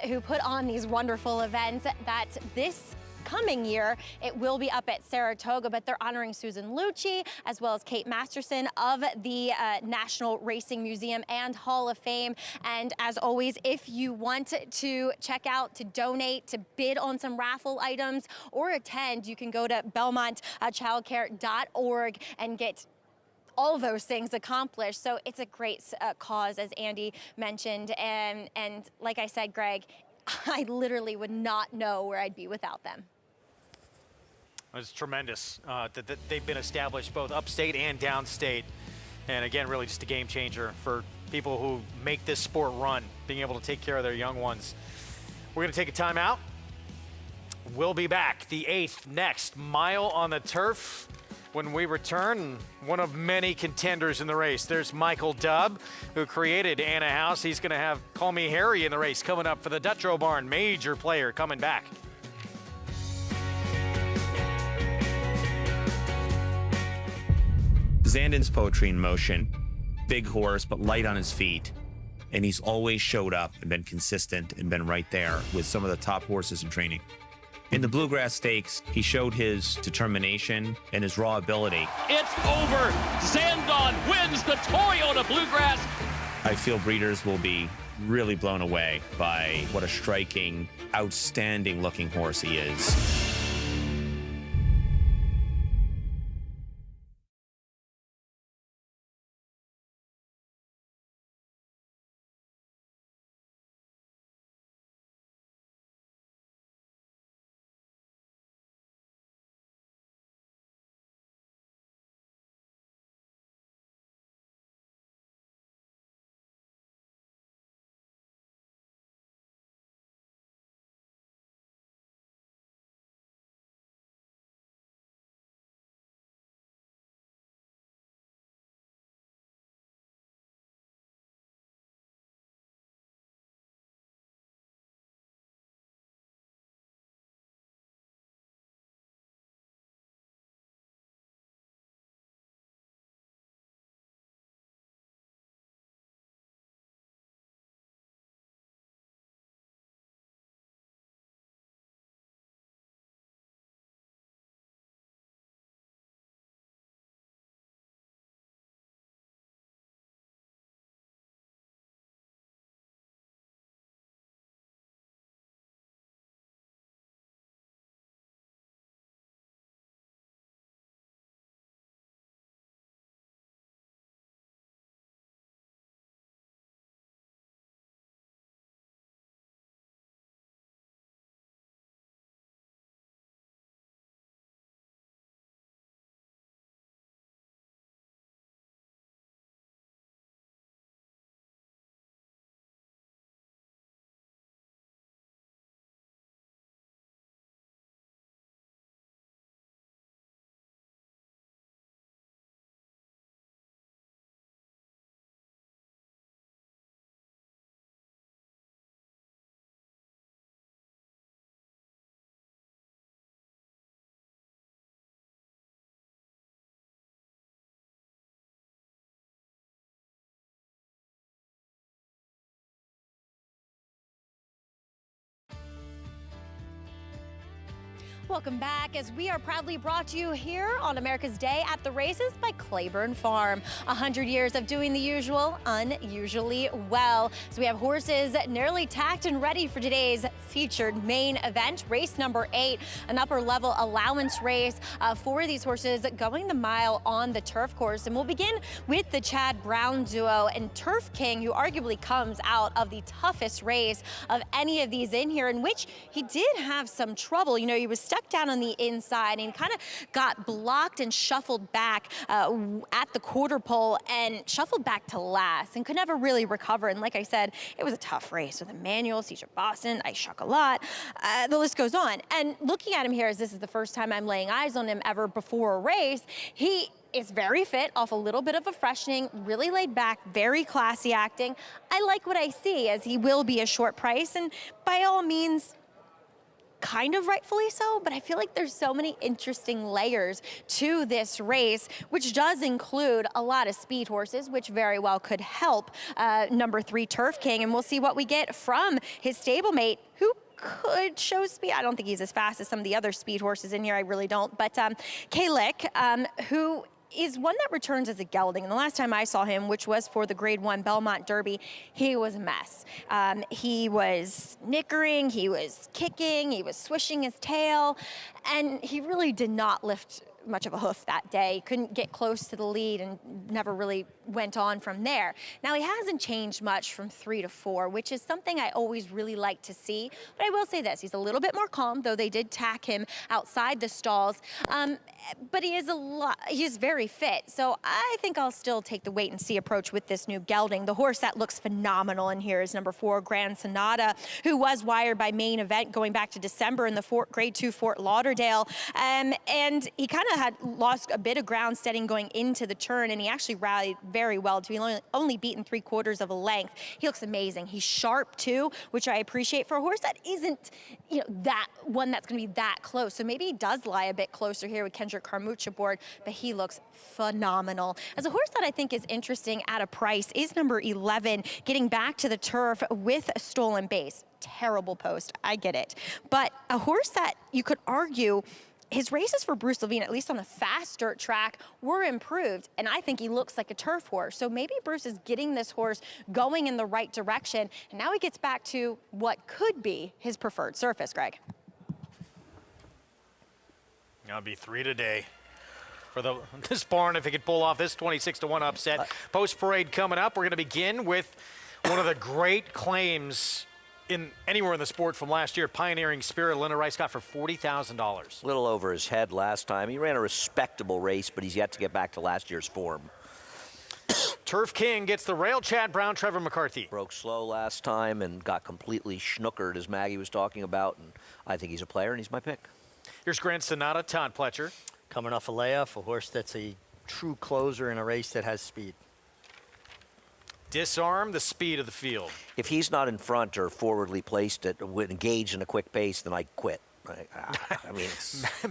who put on these wonderful events, that this coming year, it will be up at Saratoga, but they're honoring Susan Lucci as well as Kate Masterson of the National Racing Museum and Hall of Fame. And as always, if you want to check out, to donate, to bid on some raffle items or attend, you can go to belmontchildcare.org and get all those things accomplished. So it's a great cause, as Andy mentioned. And like I said, Greg, I literally would not know where I'd be without them. It's tremendous that they've been established both upstate and downstate. And again, really just a game changer for people who make this sport run, being able to take care of their young ones. We're going to take a timeout. We'll be back. The 8th next, Mile on the Turf. When we return, one of many contenders in the race. There's Michael Dubb, who created Anna House. He's going to have Call Me Harry in the race coming up for the Dutro Barn. Major player coming back. Zandon's poetry in motion. Big horse, but light on his feet. And he's always showed up and been consistent and been right there with some of the top horses in training. In the Bluegrass Stakes, he showed his determination and his raw ability. It's over. Zandon wins the Toyota Bluegrass. I feel breeders will be really blown away by what a striking, outstanding looking horse he is. Welcome back, as we are proudly brought to you here on America's Day at the Races by Claiborne Farm. 100 years of doing the usual, unusually well. So we have horses nearly tacked and ready for today's featured main event, race number 8, an upper level allowance race for these horses going the mile on the turf course. And we'll begin with the Chad Brown duo and Turf King, who arguably comes out of the toughest race of any of these in here, in which he did have some trouble. You know, he was stuck down on the inside and kind of got blocked and shuffled back at the quarter pole and shuffled back to last and could never really recover. And like I said, it was a tough race with Emmanuel, Cesar Boston, Ice Chocolat, the list goes on. And looking at him here, as this is the first time I'm laying eyes on him ever before a race, he is very fit, off a little bit of a freshening, really laid back, very classy acting. I like what I see, as he will be a short price, and by all means, kind of rightfully so, but I feel like there's so many interesting layers to this race, which does include a lot of speed horses, which very well could help number 3 Turf King, and we'll see what we get from his stablemate, who could show speed. I don't think he's as fast as some of the other speed horses in here, I really don't, but Kalick, who is one that returns as a gelding. And the last time I saw him, which was for the Grade 1 Belmont Derby, he was a mess. He was nickering, he was kicking, he was swishing his tail, and he really did not lift much of a hoof that day. Couldn't get close to the lead and never really went on from there. Now, he hasn't changed much from 3 to 4, which is something I always really like to see. But I will say this, he's a little bit more calm, though they did tack him outside the stalls. But he is very fit. So I think I'll still take the wait and see approach with this new gelding. The horse that looks phenomenal in here is number 4, Grand Sonata, who was wired by Main Event going back to December in the Grade 2 Fort Lauderdale. And he kind of had lost a bit of ground steading going into the turn, and he actually rallied very well to be only beaten 3/4 of a length. He looks amazing. He's sharp too, which I appreciate for a horse that isn't, that one that's going to be that close. So maybe he does lie a bit closer here with Kendrick Carmouche aboard, but he looks phenomenal. As a horse that I think is interesting at a price is number 11, getting back to the turf with a stolen base. Terrible post, I get it. But a horse that you could argue his races for Bruce Levine, at least on the fast dirt track, were improved, and I think he looks like a turf horse. So maybe Bruce is getting this horse going in the right direction, and now he gets back to what could be his preferred surface, Greg. That'll be 3 today for this barn if he could pull off this 26-1 upset. Post-parade coming up. We're going to begin with one of the great claims anywhere in the sport from last year, Pioneering Spirit. Linda Rice got for $40,000. A little over his head last time. He ran a respectable race, but he's yet to get back to last year's form. Turf King gets the rail. Chad Brown, Trevor McCarthy. Broke slow last time and got completely schnookered, as Maggie was talking about, and I think he's a player, and he's my pick. Here's Grand Sonata, Todd Pletcher. Coming off a layoff, a horse that's a true closer in a race that has speed. Disarm the speed of the field. If he's not in front or forwardly placed engaged in a quick pace, then I quit. I mean,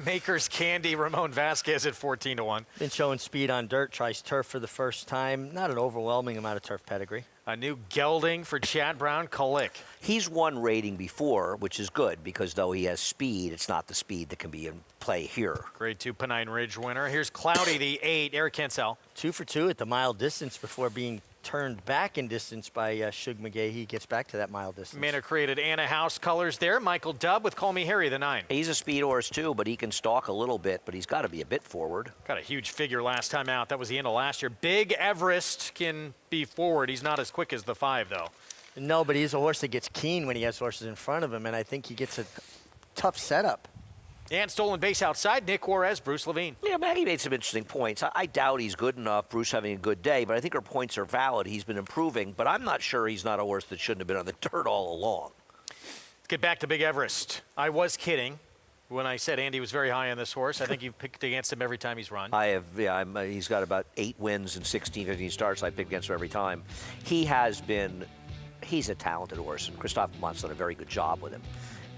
Maker's Candy, Ramon Vasquez at 14-1. Been showing speed on dirt, tries turf for the first time. Not an overwhelming amount of turf pedigree. A new gelding for Chad Brown, Kalik. He's won rating before, which is good, because though he has speed, it's not the speed that can be in play here. Grade 2 Pennine Ridge winner. Here's Cloudy, the 8, Eric Cancel. 2 for 2 at the mile distance before being turned back in distance by Shug McGay. He gets back to that mile distance. Manor created Anna House colors there. Michael Dubb with Call Me Harry, the 9. He's a speed horse too, but he can stalk a little bit, but he's got to be a bit forward. Got a huge figure last time out. That was the end of last year. Big Everest can be forward. He's not as quick as the 5, though. No, but he's a horse that gets keen when he has horses in front of him, and I think he gets a tough setup. And stolen base outside, Nick Juarez, Bruce Levine. Yeah, Maggie made some interesting points. I doubt he's good enough, Bruce having a good day, but I think her points are valid. He's been improving, but I'm not sure he's not a horse that shouldn't have been on the dirt all along. Let's get back to Big Everest. I was kidding when I said Andy was very high on this horse. I think you've picked against him every time he's run. I have, yeah. He's got about 8 wins and 16, 15 starts. I picked against him every time. He's a talented horse, and Christophe Mont's done a very good job with him.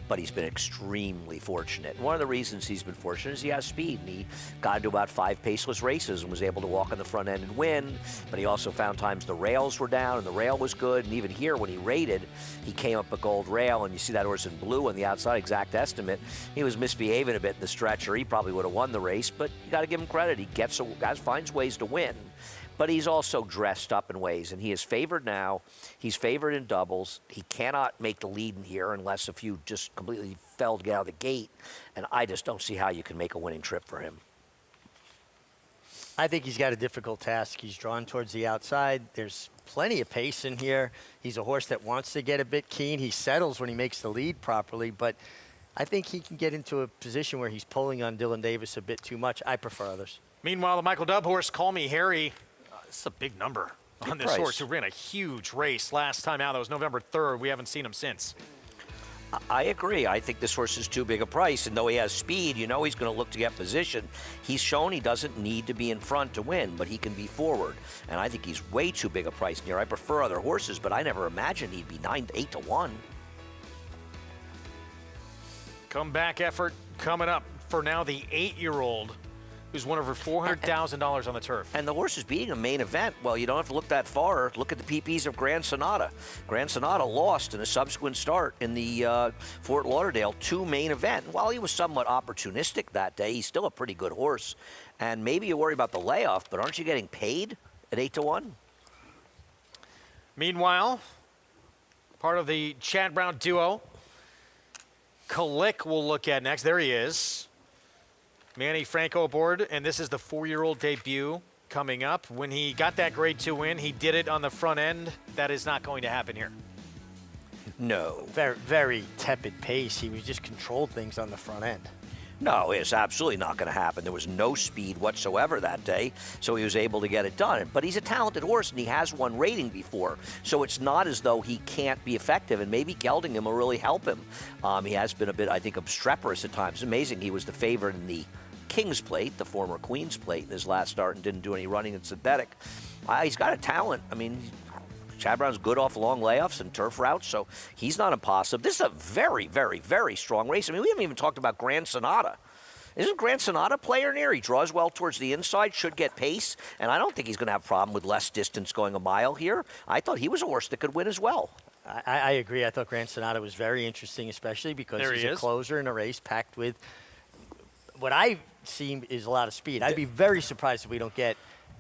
But he's been extremely fortunate. One of the reasons he's been fortunate is he has speed, and he got into about 5 paceless races and was able to walk on the front end and win. But he also found times the rails were down and the rail was good. And even here, when he rated, he came up a gold rail, and you see that horse in blue on the outside, exact estimate. He was misbehaving a bit in the stretcher. He probably would have won the race, but you got to give him credit. He finds ways to win. But he's also dressed up in ways, and he is favored now. He's favored in doubles. He cannot make the lead in here unless a few just completely fell to get out of the gate, and I just don't see how you can make a winning trip for him. I think he's got a difficult task. He's drawn towards the outside. There's plenty of pace in here. He's a horse that wants to get a bit keen. He settles when he makes the lead properly, but I think he can get into a position where he's pulling on Dylan Davis a bit too much. I prefer others. Meanwhile, the Michael Dubb horse, Call Me Harry. This is a big number on this horse who ran a huge race last time out. That was November 3rd. We haven't seen him since. I agree. I think this horse is too big a price, and though he has speed, you know he's going to look to get position. He's shown he doesn't need to be in front to win, but he can be forward, and I think he's way too big a price here. I prefer other horses, but I never imagined he'd be 8-1. Comeback effort coming up for now the 8-year-old. Who's won over $400,000 on the turf. And the horse is beating a Main Event. Well, you don't have to look that far. Look at the PPs of Grand Sonata. Grand Sonata lost in a subsequent start in the Fort Lauderdale 2 Main Event. While he was somewhat opportunistic that day, he's still a pretty good horse. And maybe you worry about the layoff, but aren't you getting paid at 8-1? Meanwhile, part of the Chad Brown duo, Kalik will look at next. There he is. Manny Franco aboard, and this is the 4-year-old debut coming up. When he got that grade 2 win, he did it on the front end. That is not going to happen here. No. Very, very tepid pace. He was just controlled things on the front end. No, it's absolutely not going to happen. There was no speed whatsoever that day, so he was able to get it done. But he's a talented horse, and he has won rating before, so it's not as though he can't be effective, and maybe gelding him will really help him. He has been a bit, I think, obstreperous at times. It's amazing he was the favorite in the King's Plate, the former Queen's Plate, in his last start and didn't do any running in synthetic. He's got a talent. I mean, Chad Brown's good off long layoffs and turf routes, so he's not impossible. This is a very, very, very strong race. I mean, we haven't even talked about Grand Sonata. Isn't Grand Sonata player near? He draws well towards the inside, should get pace, and I don't think he's going to have a problem with less distance going a mile here. I thought he was a horse that could win as well. I agree. I thought Grand Sonata was very interesting, especially because he's a closer in a race packed with what I see is a lot of speed. I'd be very surprised if we don't get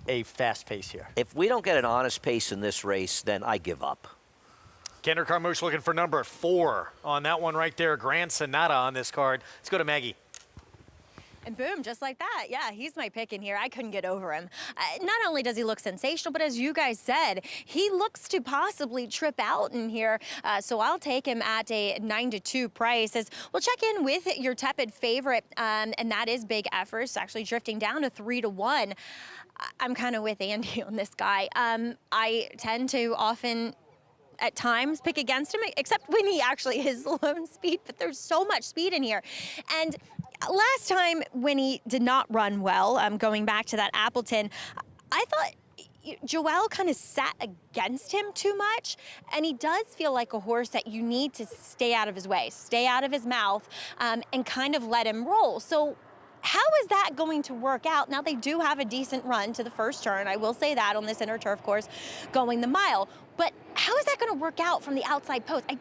a fast pace here. If we don't get an honest pace in this race, then I give up. Kendrick Carmouche looking for number 4 on that one right there. Grand Sonata on this card. Let's go to Maggie. And boom, just like that. Yeah, he's my pick in here. I couldn't get over him. Not only does he look sensational, but as you guys said, he looks to possibly trip out in here. So I'll take him at a 9-2 price. As we'll check in with your tepid favorite, and that is Big Efforts, actually drifting down to 3-1. I'm kind of with Andy on this guy. I tend to often at times pick against him, except when he actually is low speed, but there's so much speed in here. And last time when he did not run well, going back to that Appleton, I thought Joel kind of sat against him too much, and he does feel like a horse that you need to stay out of his way, stay out of his mouth, and kind of let him roll. So how is that going to work out? Now, they do have a decent run to the first turn, I will say that, on this inner turf course, going the mile. But how is that going to work out from the outside post? I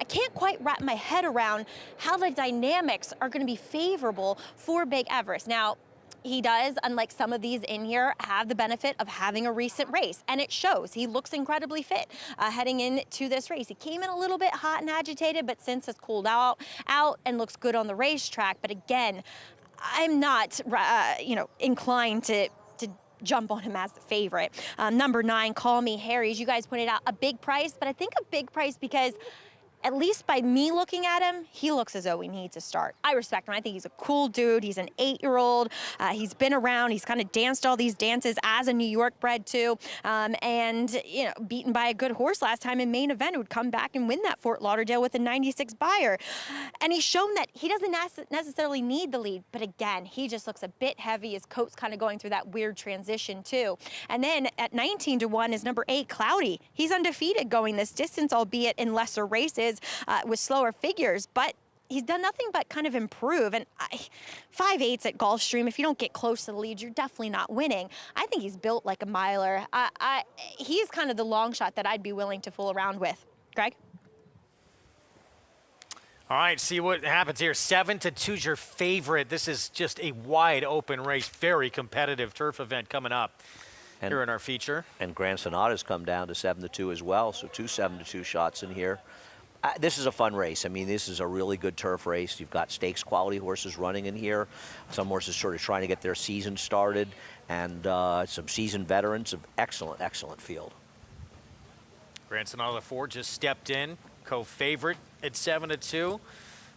can't quite wrap my head around how the dynamics are going to be favorable for Big Everest. Now, he does, unlike some of these in here, have the benefit of having a recent race, and it shows. He looks incredibly fit heading into this race. He came in a little bit hot and agitated, but since has cooled out and looks good on the racetrack. But again, I'm not, inclined to jump on him as the favorite. Number 9, Call Me Harry. As you guys pointed out, a big price, but I think a big price because at least by me looking at him, he looks as though he needs to start. I respect him. I think he's a cool dude. He's an 8-year-old. He's been around. He's kind of danced all these dances as a New York bred too. And, beaten by a good horse last time in main event, would come back and win that Fort Lauderdale with a 96 buyer. And he's shown that he doesn't necessarily need the lead. But again, he just looks a bit heavy. His coat's kind of going through that weird transition too. And then at 19-1 is number 8, Cloudy. He's undefeated going this distance, albeit in lesser races. With slower figures, but he's done nothing but kind of improve. And 5/8 at Gulfstream, if you don't get close to the lead, you're definitely not winning. I think he's built like a miler. He's kind of the long shot that I'd be willing to fool around with. Greg? All right, see what happens here. 7-2 is your favorite. This is just a wide open race, very competitive turf event coming up here in our feature. And Grand Sonata's come down to 7-2 as well, so 2 7-2 shots in here. This is a fun race. I mean, this is a really good turf race. You've got stakes quality horses running in here. Some horses sort of trying to get their season started, and some seasoned veterans. Of excellent, excellent field. Grand Sonata 4 just stepped in, co-favorite at 7-2.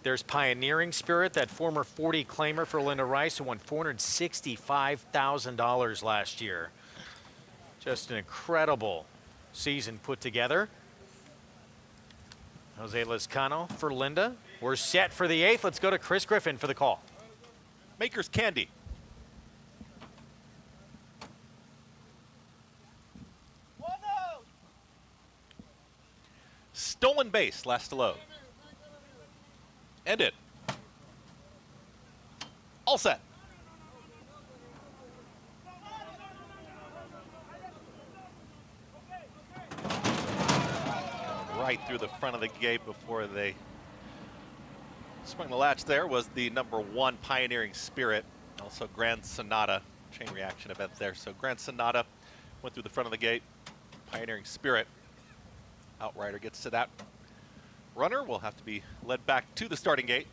There's Pioneering Spirit, that former 40 claimer for Linda Rice, who won $465,000 last year. Just an incredible season put together. Jose Lezcano for Linda. We're set for the 8th. Let's go to Chris Griffin for the call. Maker's Candy. Stolen Base, last to load. End it. All set. Right through the front of the gate before they swung the latch there was the number 1 Pioneering Spirit, also Grand Sonata, chain reaction event there. So Grand Sonata went through the front of the gate. Pioneering Spirit, outrider gets to that runner, will have to be led back to the starting gate.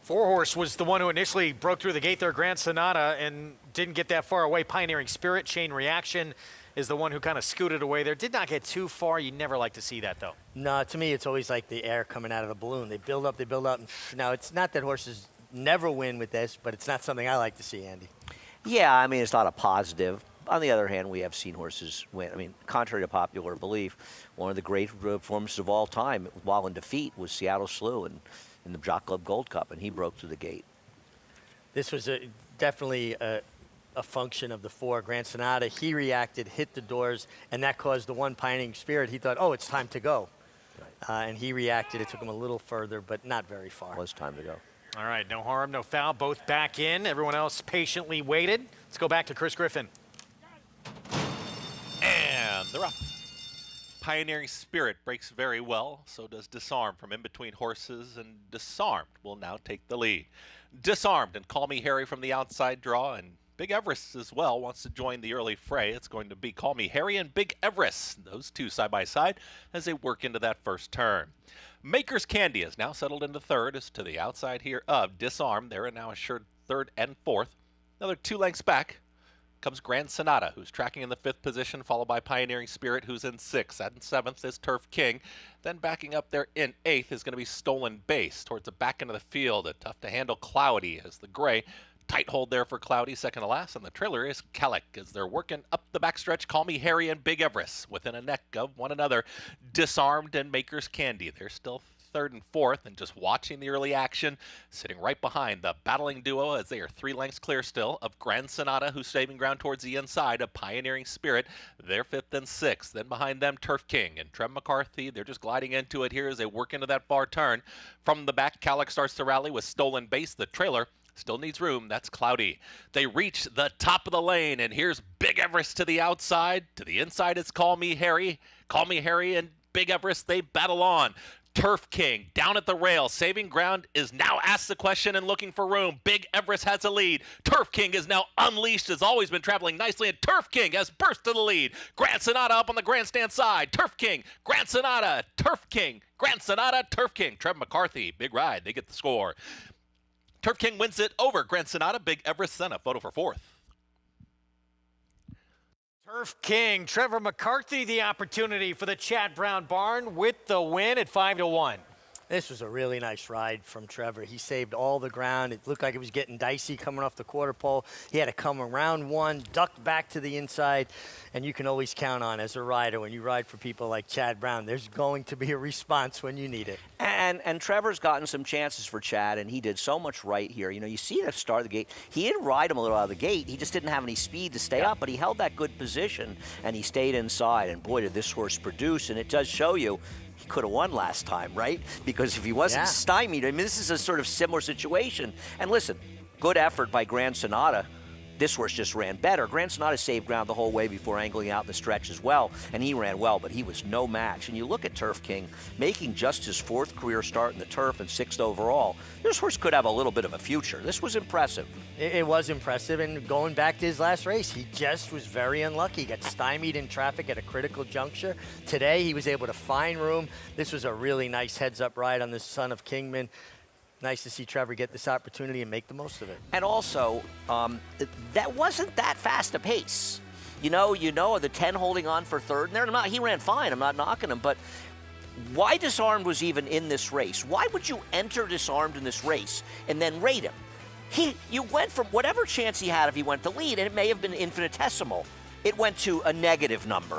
4-horse was the one who initially broke through the gate there, Grand Sonata, and didn't get that far away. Pioneering Spirit, Chain Reaction is the one who kind of scooted away there. Did not get too far. You never like to see that, though. No, to me, it's always like the air coming out of the balloon. They build up, and now it's not that horses never win with this, but it's not something I like to see, Andy. Yeah, I mean, it's not a positive. On the other hand, we have seen horses win. I mean, contrary to popular belief, one of the great performances of all time while in defeat was Seattle Slew in the Jock Club Gold Cup, and he broke through the gate. This was definitely a function of the 4. Grand Sonata, he reacted, hit the doors, and that caused the 1 Pioneering Spirit. He thought, oh, it's time to go. Right. And he reacted. It took him a little further, but not very far. It was time to go. All right, no harm, no foul. Both back in. Everyone else patiently waited. Let's go back to Chris Griffin. And they're up. Pioneering Spirit breaks very well, so does Disarmed from in between horses, and Disarmed will now take the lead. Disarmed and Call Me Harry from the outside draw, and Big Everest as well wants to join the early fray. It's going to be Call Me Harry and Big Everest, those two side by side as they work into that first turn. Maker's Candy is now settled into third, is to the outside here of Disarmed. They're now assured third and fourth. Another 2 lengths back comes Grand Sonata, who's tracking in the 5th position, followed by Pioneering Spirit, who's in 6th. And 7th is Turf King. Then backing up there in 8th is going to be Stolen Base. Towards the back end of the field, a tough-to-handle Cloudy as the gray. Tight hold there for Cloudy, second to last. And the trailer is Calic as they're working up the backstretch. Call Me Harry and Big Everest within a neck of one another. Disarmed and Maker's Candy. They're still 3rd and 4th, and just watching the early action, sitting right behind the battling duo as they are 3 lengths clear still of Grand Sonata, who's saving ground towards the inside of Pioneering Spirit. They're 5th and 6th. Then behind them, Turf King and Trev McCarthy. They're just gliding into it here as they work into that far turn. From the back, Calic starts to rally with Stolen Base. The trailer still needs room. That's Cloudy. They reach the top of the lane, and here's Big Everest to the outside. To the inside, it's Call Me Harry. Call Me Harry and Big Everest, they battle on. Turf King down at the rail, saving ground, is now asked the question and looking for room. Big Everest has a lead. Turf King is now unleashed, has always been traveling nicely, and Turf King has burst to the lead. Grand Sonata up on the grandstand side. Turf King, Grand Sonata, Turf King, Grand Sonata, Turf King. Trev McCarthy, big ride, they get the score. Turf King wins it over Grand Sonata. Big Everest then a photo for 4th. Turf King, Trevor McCarthy, the opportunity for the Chad Brown barn with the win at 5-1. This was a really nice ride from Trevor. He saved all the ground. It looked like it was getting dicey coming off the quarter pole. He had to come around one, ducked back to the inside, and you can always count on as a rider, when you ride for people like Chad Brown, there's going to be a response when you need it. And Trevor's gotten some chances for Chad, and he did so much right here. You know, you see at the start of the gate, he didn't ride him a little out of the gate. He just didn't have any speed to stay up, but he held that good position, and he stayed inside. And boy, did this horse produce, and it does show you he could have won last time, right? Because if he wasn't stymied, I mean, this is a sort of similar situation. And listen, good effort by Grand Sonata. This horse just ran better. Grand Sonata saved ground the whole way before angling out in the stretch as well, and he ran well, but he was no match. And you look at Turf King, making just his 4th career start in the turf and 6th overall. This horse could have a little bit of a future. This was impressive. It was impressive, and going back to his last race, he just was very unlucky. He got stymied in traffic at a critical juncture. Today, he was able to find room. This was a really nice heads-up ride on the Son of Kingman. Nice to see Trevor get this opportunity and make the most of it. And also, that wasn't that fast a pace. You know, the 10 holding on for 3rd, and there, he ran fine. I'm not knocking him, but why Disarmed was even in this race? Why would you enter Disarmed in this race and then rate him? You went from whatever chance he had if he went to lead, and it may have been infinitesimal. It went to a negative number.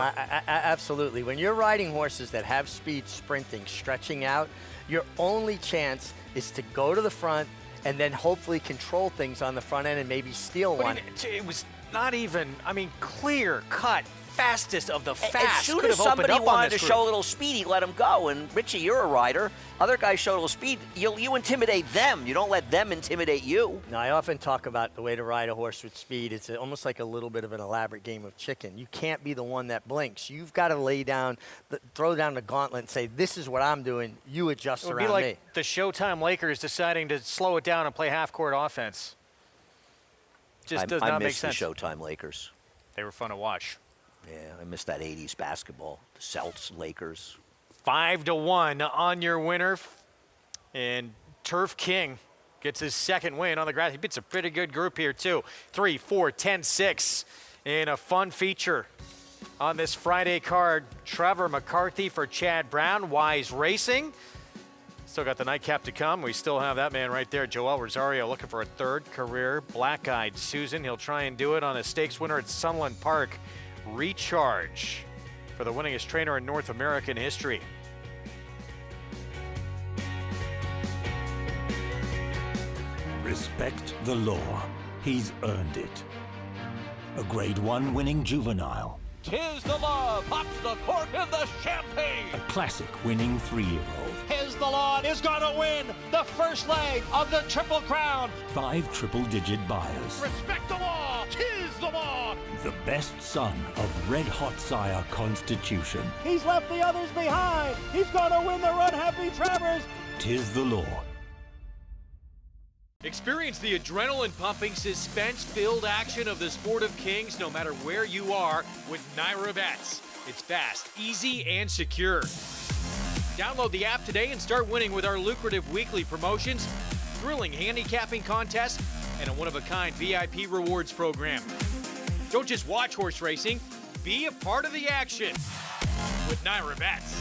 Absolutely. When you're riding horses that have speed, sprinting, stretching out, your only chance is to go to the front and then hopefully control things on the front end and maybe steal one. It was not even, I mean, clear cut, fastest of the fast. As soon as somebody wanted to show a little speed, he let him go. And Richie, you're a rider. Other guys show a little speed. You intimidate them. You don't let them intimidate you. Now, I often talk about the way to ride a horse with speed. It's almost like a little bit of an elaborate game of chicken. You can't be the one that blinks. You've got to lay down, throw down the gauntlet and say, this is what I'm doing. You adjust around me. It would be like the Showtime Lakers deciding to slow it down and play half-court offense. Just does not make sense. I miss the Showtime Lakers. They were fun to watch. Yeah, I miss that 80s basketball. The Celts, Lakers. 5-1 on your winner. And Turf King gets his second win on the grass. He beats a pretty good group here, too. 3, 4, 10, 6 in a fun feature on this Friday card. Trevor McCarthy for Chad Brown, Wise Racing. Still got the nightcap to come. We still have that man right there, Joel Rosario, looking for a third career black-eyed Susan. He'll try and do it on a stakes winner at Sunland Park. Recharge for the winningest trainer in North American history. Respect the law. He's earned it. A Grade 1 winning juvenile. 'Tis the law, pops the cork in the champagne. A classic winning 3-year-old. 'Tis the law is gonna win the first leg of the Triple Crown. 5 triple-digit buyers. Respect the law, 'tis the law. The best son of Red Hot Sire Constitution. He's left the others behind. He's gonna win the Run Happy Travers. 'Tis the law. Experience the adrenaline-pumping, suspense-filled action of the Sport of Kings no matter where you are with Naira Bets. It's fast, easy, and secure. Download the app today and start winning with our lucrative weekly promotions, thrilling handicapping contests, and a one-of-a-kind VIP rewards program. Don't just watch horse racing, be a part of the action with Naira Bets.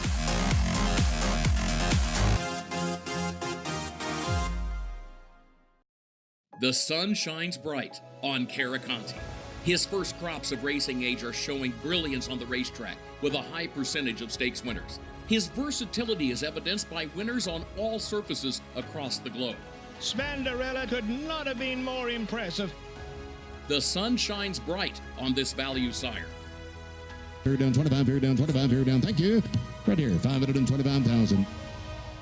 The sun shines bright on Caraconte. His first crops of racing age are showing brilliance on the racetrack with a high percentage of stakes winners. His versatility is evidenced by winners on all surfaces across the globe. Spandarella could not have been more impressive. The sun shines bright on this value sire. Fair down 25, fair down 25, fair down. Thank you. Right here, 525,000.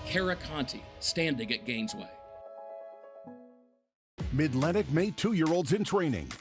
Caraconte, standing at Gainesway. Mid-Atlantic made 2-year-olds in training.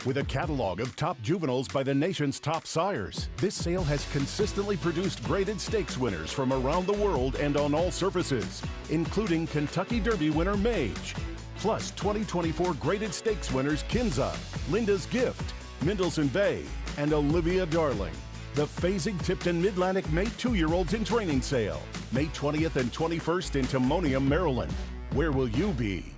With a catalog of top juveniles by the nation's top sires, this sale has consistently produced graded stakes winners from around the world and on all surfaces, including Kentucky Derby winner Mage, plus 2024 graded stakes winners Kinza, Linda's Gift, Mendelssohn Bay, and Olivia Darling. The Fasig-Tipton Mid-Atlantic made 2-year-olds in training sale, May 20th and 21st in Timonium, Maryland. Where will you be?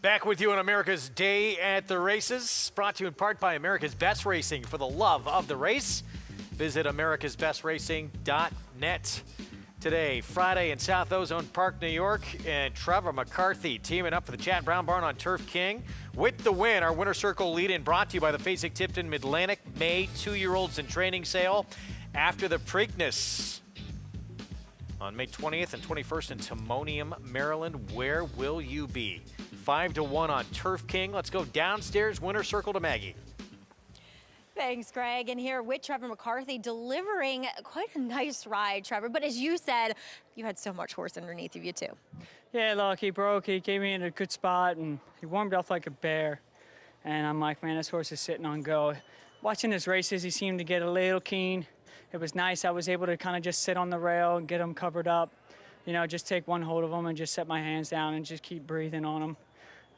Back with you on America's Day at the Races, brought to you in part by America's Best Racing. For the love of the race, visit americasbestracing.net. Today, Friday in South Ozone Park, New York, and Trevor McCarthy teaming up for the Chad Brown Barn on Turf King. With the win, our Winter Circle lead-in brought to you by the Fasig-Tipton Mid-Atlantic May 2-year-olds in training sale after the Preakness on May 20th and 21st in Timonium, Maryland. Where will you be? 5-1 on Turf King. Let's go downstairs, Winter Circle to Maggie. Thanks, Greg. And here with Trevor McCarthy delivering quite a nice ride, Trevor. But as you said, you had so much horse underneath of you, too. Yeah, look, he broke. He came me in a good spot, and he warmed up like a bear. And I'm like, man, this horse is sitting on go. Watching his races, he seemed to get a little keen. It was nice. I was able to kind of just sit on the rail and get him covered up. You know, just take one hold of him and just set my hands down and just keep breathing on him.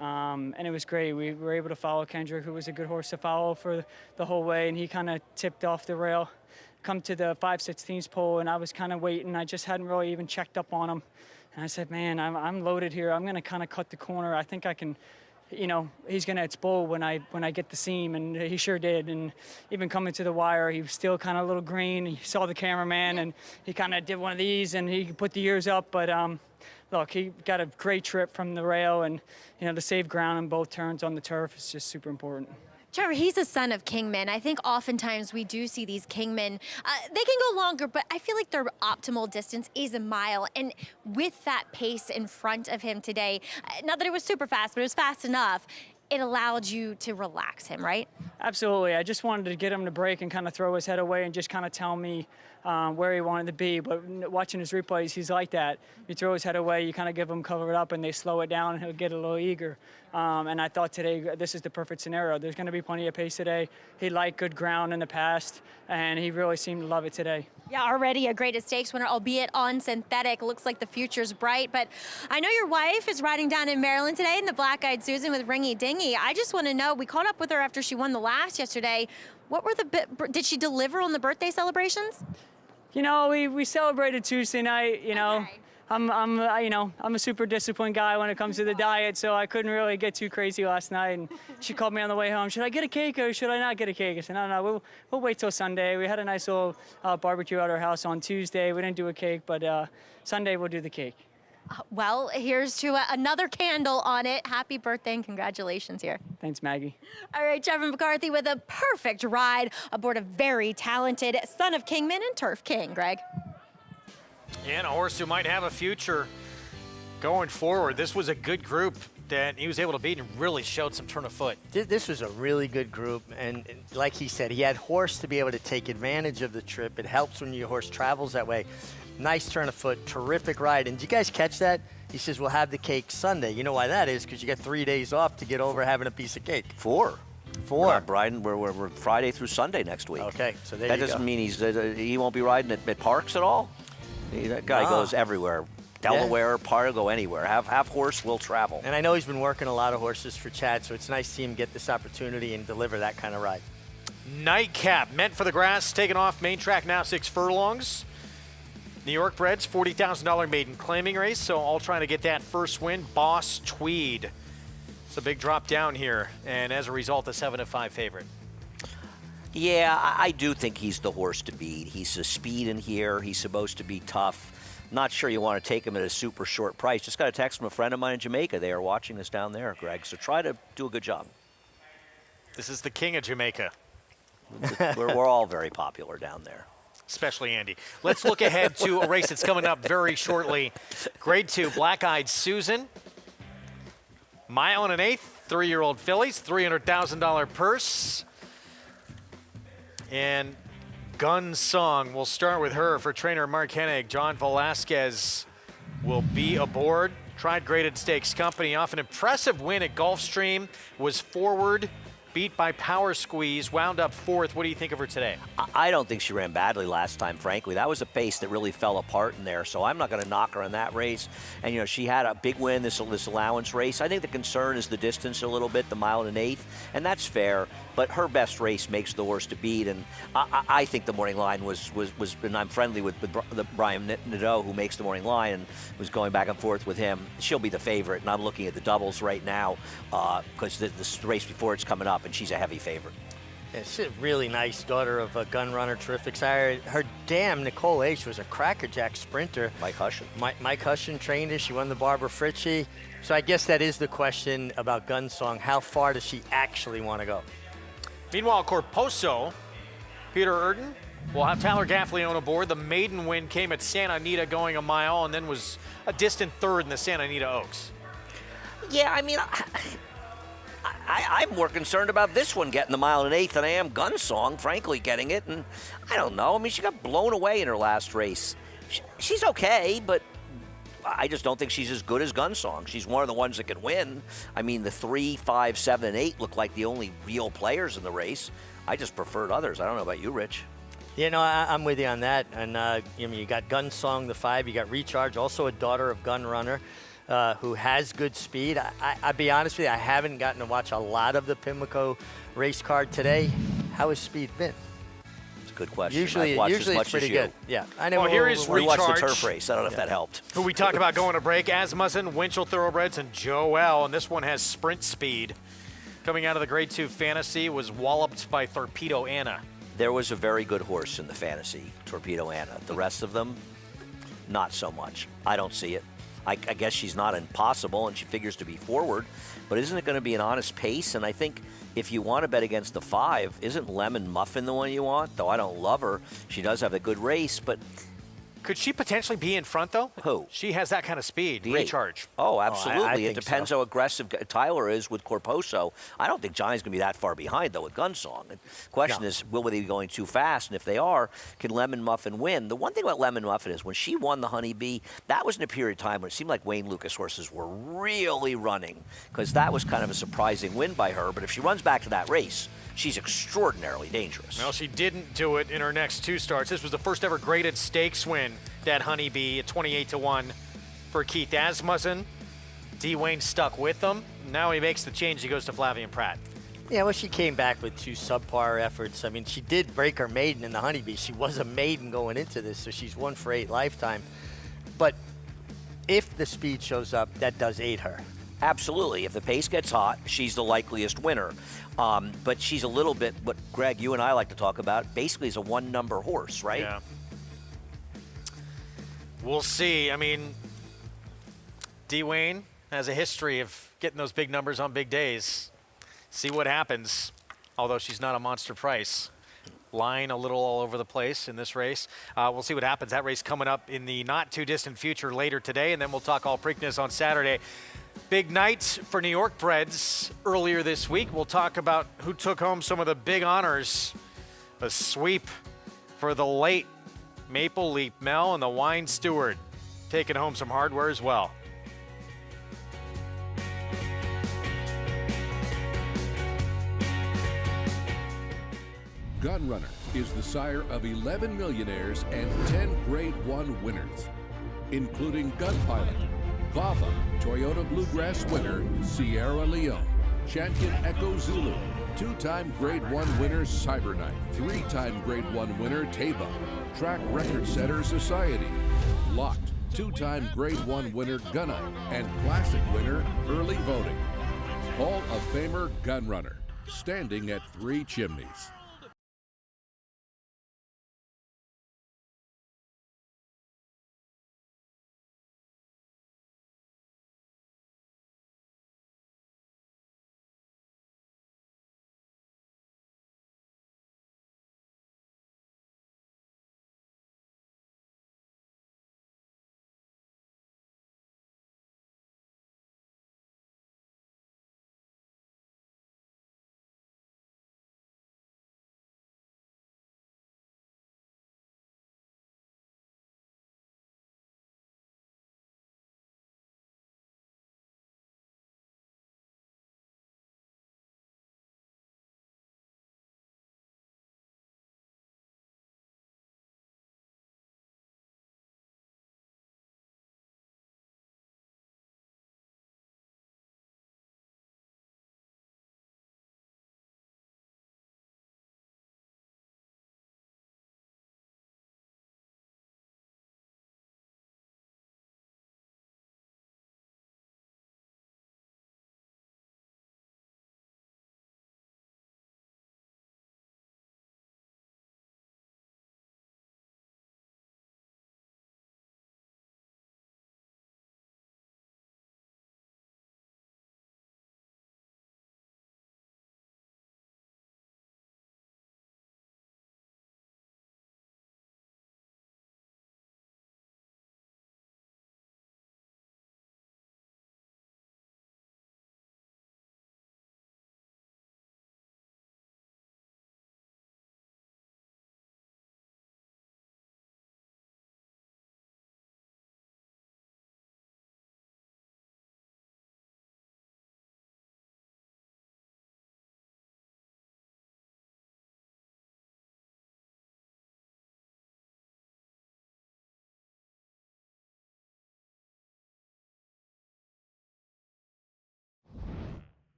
And it was great. We were able to follow Kendrick, who was a good horse to follow for the whole way, and he kind of tipped off the rail, come to the 5/16 pole, and I was kind of waiting. I just hadn't really even checked up on him. And I said, man, I'm loaded here. I'm going to kind of cut the corner. I think I can, you know, he's going to explode when I get the seam, and he sure did. And even coming to the wire, he was still kind of a little green. He saw the cameraman, and he kind of did one of these, and he put the ears up, but look, he got a great trip from the rail, and, you know, to save ground in both turns on the turf is just super important. Trevor, he's a son of Kingman. I think oftentimes we do see these Kingmen. They can go longer, but I feel like their optimal distance is a mile. And with that pace in front of him today, not that it was super fast, but it was fast enough, it allowed you to relax him, right? Absolutely. I just wanted to get him to break and kind of throw his head away and just kind of tell me where he wanted to be. But watching his replays, he's like that. You throw his head away, you kind of give him cover it up, and they slow it down, and he'll get a little eager. And I thought today this is the perfect scenario. There's going to be plenty of pace today. He liked good ground in the past, and he really seemed to love it today. Yeah, already a graded stakes winner, albeit on synthetic. Looks like the future's bright. But I know your wife is riding down in Maryland today in the Black-Eyed Susan with Ringy Dingy. I just want to know, we caught up with her after she won the last yesterday. What were did she deliver on the birthday celebrations? You know, we celebrated Tuesday night. You know, Okay. I'm a super disciplined guy when it comes to the diet, so I couldn't really get too crazy last night. And she called me on the way home. Should I get a cake or should I not get a cake? I said, no, we'll wait till Sunday. We had a nice little barbecue at our house on Tuesday. We didn't do a cake, but Sunday we'll do the cake. Well, here's to another candle on it. Happy birthday and congratulations here. Thanks, Maggie. All right, Trevor McCarthy with a perfect ride aboard a very talented son of Kingman and Turf King, Greg. And a horse who might have a future going forward. This was a good group that he was able to beat and really showed some turn of foot. This was a really good group, and like he said, he had horse to be able to take advantage of the trip. It helps when your horse travels that way. Nice turn of foot, terrific ride. And did you guys catch that? He says, we'll have the cake Sunday. You know why that is? Because you got 3 days off to get over having a piece of cake. Four. We're riding. We're Friday through Sunday next week. Okay, so there that you doesn't go. mean he won't be riding at parks at all. That guy goes everywhere. Delaware, Pargo, anywhere. Have horse will travel. And I know he's been working a lot of horses for Chad, so it's nice to see him get this opportunity and deliver that kind of ride. Nightcap, meant for the grass, taken off main track now 6 furlongs. New York Breds, $40,000 maiden claiming race, so all trying to get that first win. Boss Tweed. It's a big drop down here, and as a result, a 7-5 favorite. Yeah, I do think he's the horse to beat. He's a speed in here. He's supposed to be tough. Not sure you want to take him at a super short price. Just got a text from a friend of mine in Jamaica. They are watching us down there, Greg. So try to do a good job. This is the king of Jamaica. We're all very popular down there. Especially Andy. Let's look ahead to a race that's coming up very shortly. Grade 2, Black-Eyed Susan. Mile and an eighth, 3-year-old fillies, $300,000 purse. And Gun Song, we'll start with her for trainer Mark Hennig. John Velasquez will be aboard. Tried Graded Stakes Company off an impressive win at Gulfstream. Was forward, beat by Power Squeeze, wound up 4th. What do you think of her today? I don't think she ran badly last time, frankly. That was a pace that really fell apart in there, so I'm not going to knock her in that race. And, you know, she had a big win this allowance race. I think the concern is the distance a little bit, the mile and an eighth, and that's fair. But her best race makes the horse to beat, and I think the morning line was and I'm friendly with Brian Nadeau, who makes the morning line, and was going back and forth with him. She'll be the favorite, and I'm looking at the doubles right now because the race before it's coming up, and she's a heavy favorite. Yeah, she's a really nice daughter of a gun runner, terrific sire. Her dam, Nicole H., was a crackerjack sprinter. Mike Hushin. Mike Hushin trained her. She won the Barbara Fritchie. So I guess that is the question about Gun Song. How far does she actually want to go? Meanwhile, Corposo, Peter Erden, will have Tyler Gaffley on aboard. The maiden win came at Santa Anita going a mile and then was a distant third in the Santa Anita Oaks. Yeah, I mean, I'm more concerned about this one getting the mile and an eighth than I am Gun Song, frankly, getting it. And I don't know. I mean, she got blown away in her last race. She's okay, but I just don't think she's as good as Gun Song. She's one of the ones that can win. I mean, the 3, 5, 7, and 8 look like the only real players in the race. I just preferred others. I don't know about you, Rich. Yeah, no, I'm with you on that. And you got Gun Song, the 5. You got Recharge, also a daughter of Gun Runner, who has good speed. I'll be honest with you, I haven't gotten to watch a lot of the Pimlico race card today. How has speed been? Good question. Usually it's pretty good. Yeah, I know. Well, here is we Recharge. watched the turf race. I don't know if that helped. Who we talked about going to break. Asmussen, Winchell Thoroughbreds, and Joel. And this one has sprint speed. Coming out of the Grade 2 Fantasy, was walloped by Torpedo Anna. There was a very good horse in the Fantasy, Torpedo Anna. The rest of them, not so much. I don't see it. I guess she's not impossible, and she figures to be forward. But isn't it going to be an honest pace? And I think if you want to bet against the 5, isn't Lemon Muffin the one you want? Though I don't love her. She does have a good race, but... Could she potentially be in front, though? Who? She has that kind of speed. The Recharge. Oh, absolutely. I It think depends how aggressive Tyler is with Corposo. I don't think Johnny's going to be that far behind, though, with Gun Song. The question is, will they be going too fast? And if they are, can Lemon Muffin win? The one thing about Lemon Muffin is when she won the Honeybee, that was in a period of time when it seemed like Wayne Lukas horses were really running, because that was kind of a surprising win by her. But if she runs back to that race, she's extraordinarily dangerous. Well, she didn't do it in her next 2 starts. This was the first ever graded stakes win, that Honeybee at 28-1 for Keith Asmussen. D. Wayne stuck with them. Now he makes the change. He goes to Flavian Pratt. Yeah, well, she came back with 2 subpar efforts. I mean, she did break her maiden in the Honeybee. She was a maiden going into this, so she's 1 for 8 lifetime. But if the speed shows up, that does aid her. Absolutely. If the pace gets hot, she's the likeliest winner. But she's a little bit what, Greg, you and I like to talk about, basically is a 1-number horse, right? Yeah. We'll see. I mean, Dwayne has a history of getting those big numbers on big days. See what happens, although she's not a monster price. Line a little all over the place in this race. We'll see what happens. That race coming up in the not-too-distant future later today, and then we'll talk all Preakness on Saturday. Big night for New York breds earlier this week. We'll talk about who took home some of the big honors. A sweep for the late Maple Leaf Mel and the Wine Steward, taking home some hardware as well. Gunrunner is the sire of 11 millionaires and 10 Grade 1 winners, including Gunpilot, Vava, Toyota Bluegrass winner Sierra Leone, Champion Echo Zulu, 2-time Grade 1 winner Cyberknight, 3-time Grade 1 winner Taba, track record setter Society, Locked, 2-time Grade 1 winner Gunite, and classic winner Early Voting. Hall of Famer Gunrunner, standing at 3 chimneys.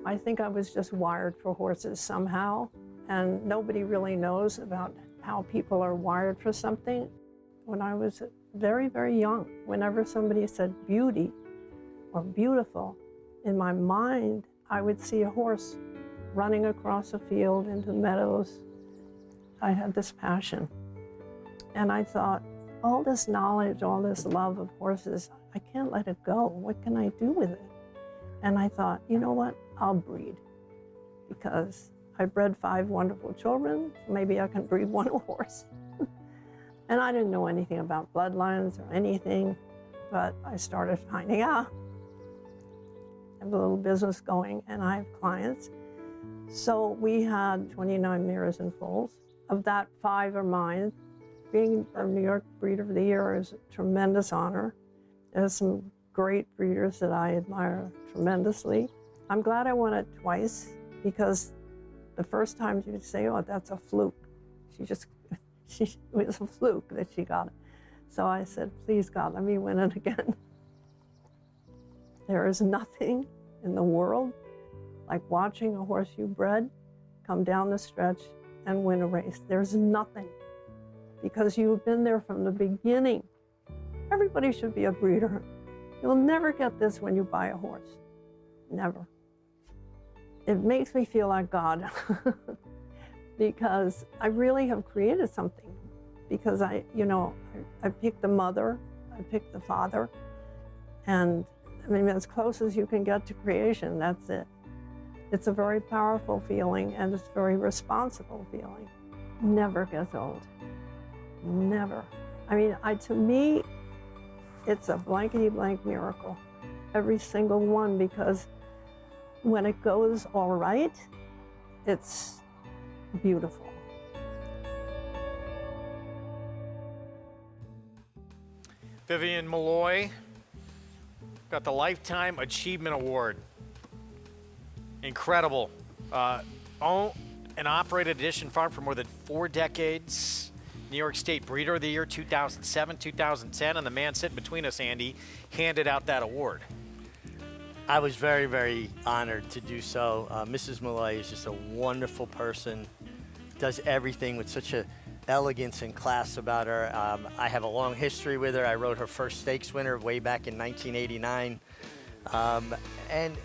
I think I was just wired for horses somehow, and nobody really knows about how people are wired for something. When I was very, very young, whenever somebody said beauty or beautiful, in my mind, I would see a horse running across a field into meadows. I had this passion. And I thought, all this knowledge, all this love of horses, I can't let it go. What can I do with it? And I thought, you know what? I'll breed, because I bred 5 wonderful children. Maybe I can breed 1 horse. And I didn't know anything about bloodlines or anything, but I started finding out. I have a little business going, and I have clients. So we had 29 mares and foals. Of that, 5 are mine. Being a New York Breeder of the Year is a tremendous honor. There's some great breeders that I admire tremendously. I'm glad I won it twice, because the first time you'd say, oh, that's a fluke. It was a fluke that she got it. So I said, please God, let me win it again. There is nothing in the world like watching a horse you bred come down the stretch and win a race. There's nothing, because you've been there from the beginning. Everybody should be a breeder. You'll never get this when you buy a horse. Never. It makes me feel like God because I really have created something. Because I picked the mother, I picked the father, and I mean, as close as you can get to creation, that's it. It's a very powerful feeling, and it's a very responsible feeling. Never gets old. Never. I mean, to me, it's a blankety-blank miracle. Every single one, because when it goes all right, it's beautiful. Vivian Malloy got the Lifetime Achievement Award. Incredible. Owned and operated Edition Farm for more than 4 decades. New York State Breeder of the Year 2007, 2010, and the man sitting between us, Andy, handed out that award. I was very, very honored to do so. Mrs. Malloy is just a wonderful person, does everything with such a elegance and class about her. I have a long history with her. I rode her first stakes winner way back in 1989. And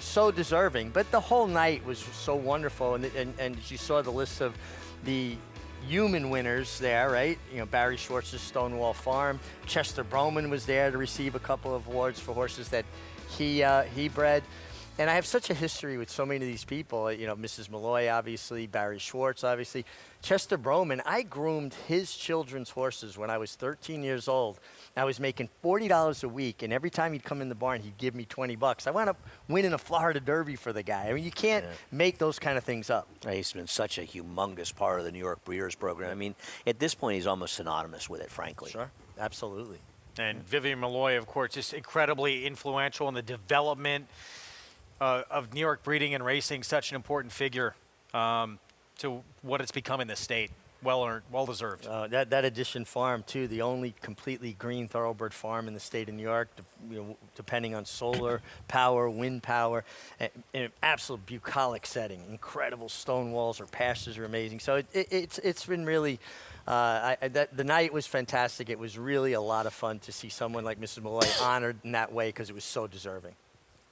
so deserving. But the whole night was so wonderful. And you saw the list of the human winners there, right? You know, Barry Schwartz's Stonewall Farm. Chester Broman was there to receive a couple of awards for horses that he bred. And I have such a history with so many of these people, you know, Mrs. Malloy, obviously, Barry Schwartz, obviously. Chester Broman, I groomed his children's horses when I was 13 years old. I was making $40 a week, and every time he'd come in the barn, he'd give me $20. I wound up winning a Florida Derby for the guy. I mean, you can't make those kind of things up. He's been such a humongous part of the New York Breeders' Program. I mean, at this point, he's almost synonymous with it, frankly. Sure, absolutely. And Vivian Malloy, of course, just incredibly influential in the development of New York breeding and racing, such an important figure to what it's become in this state. Well earned, well deserved. That Edition Farm too, the only completely green thoroughbred farm in the state of New York, depending on solar power, wind power, in an absolute bucolic setting. Incredible stone walls, or pastures are amazing. So it's been really. The night was fantastic. It was really a lot of fun to see someone like Mrs. Malloy honored in that way, because it was so deserving.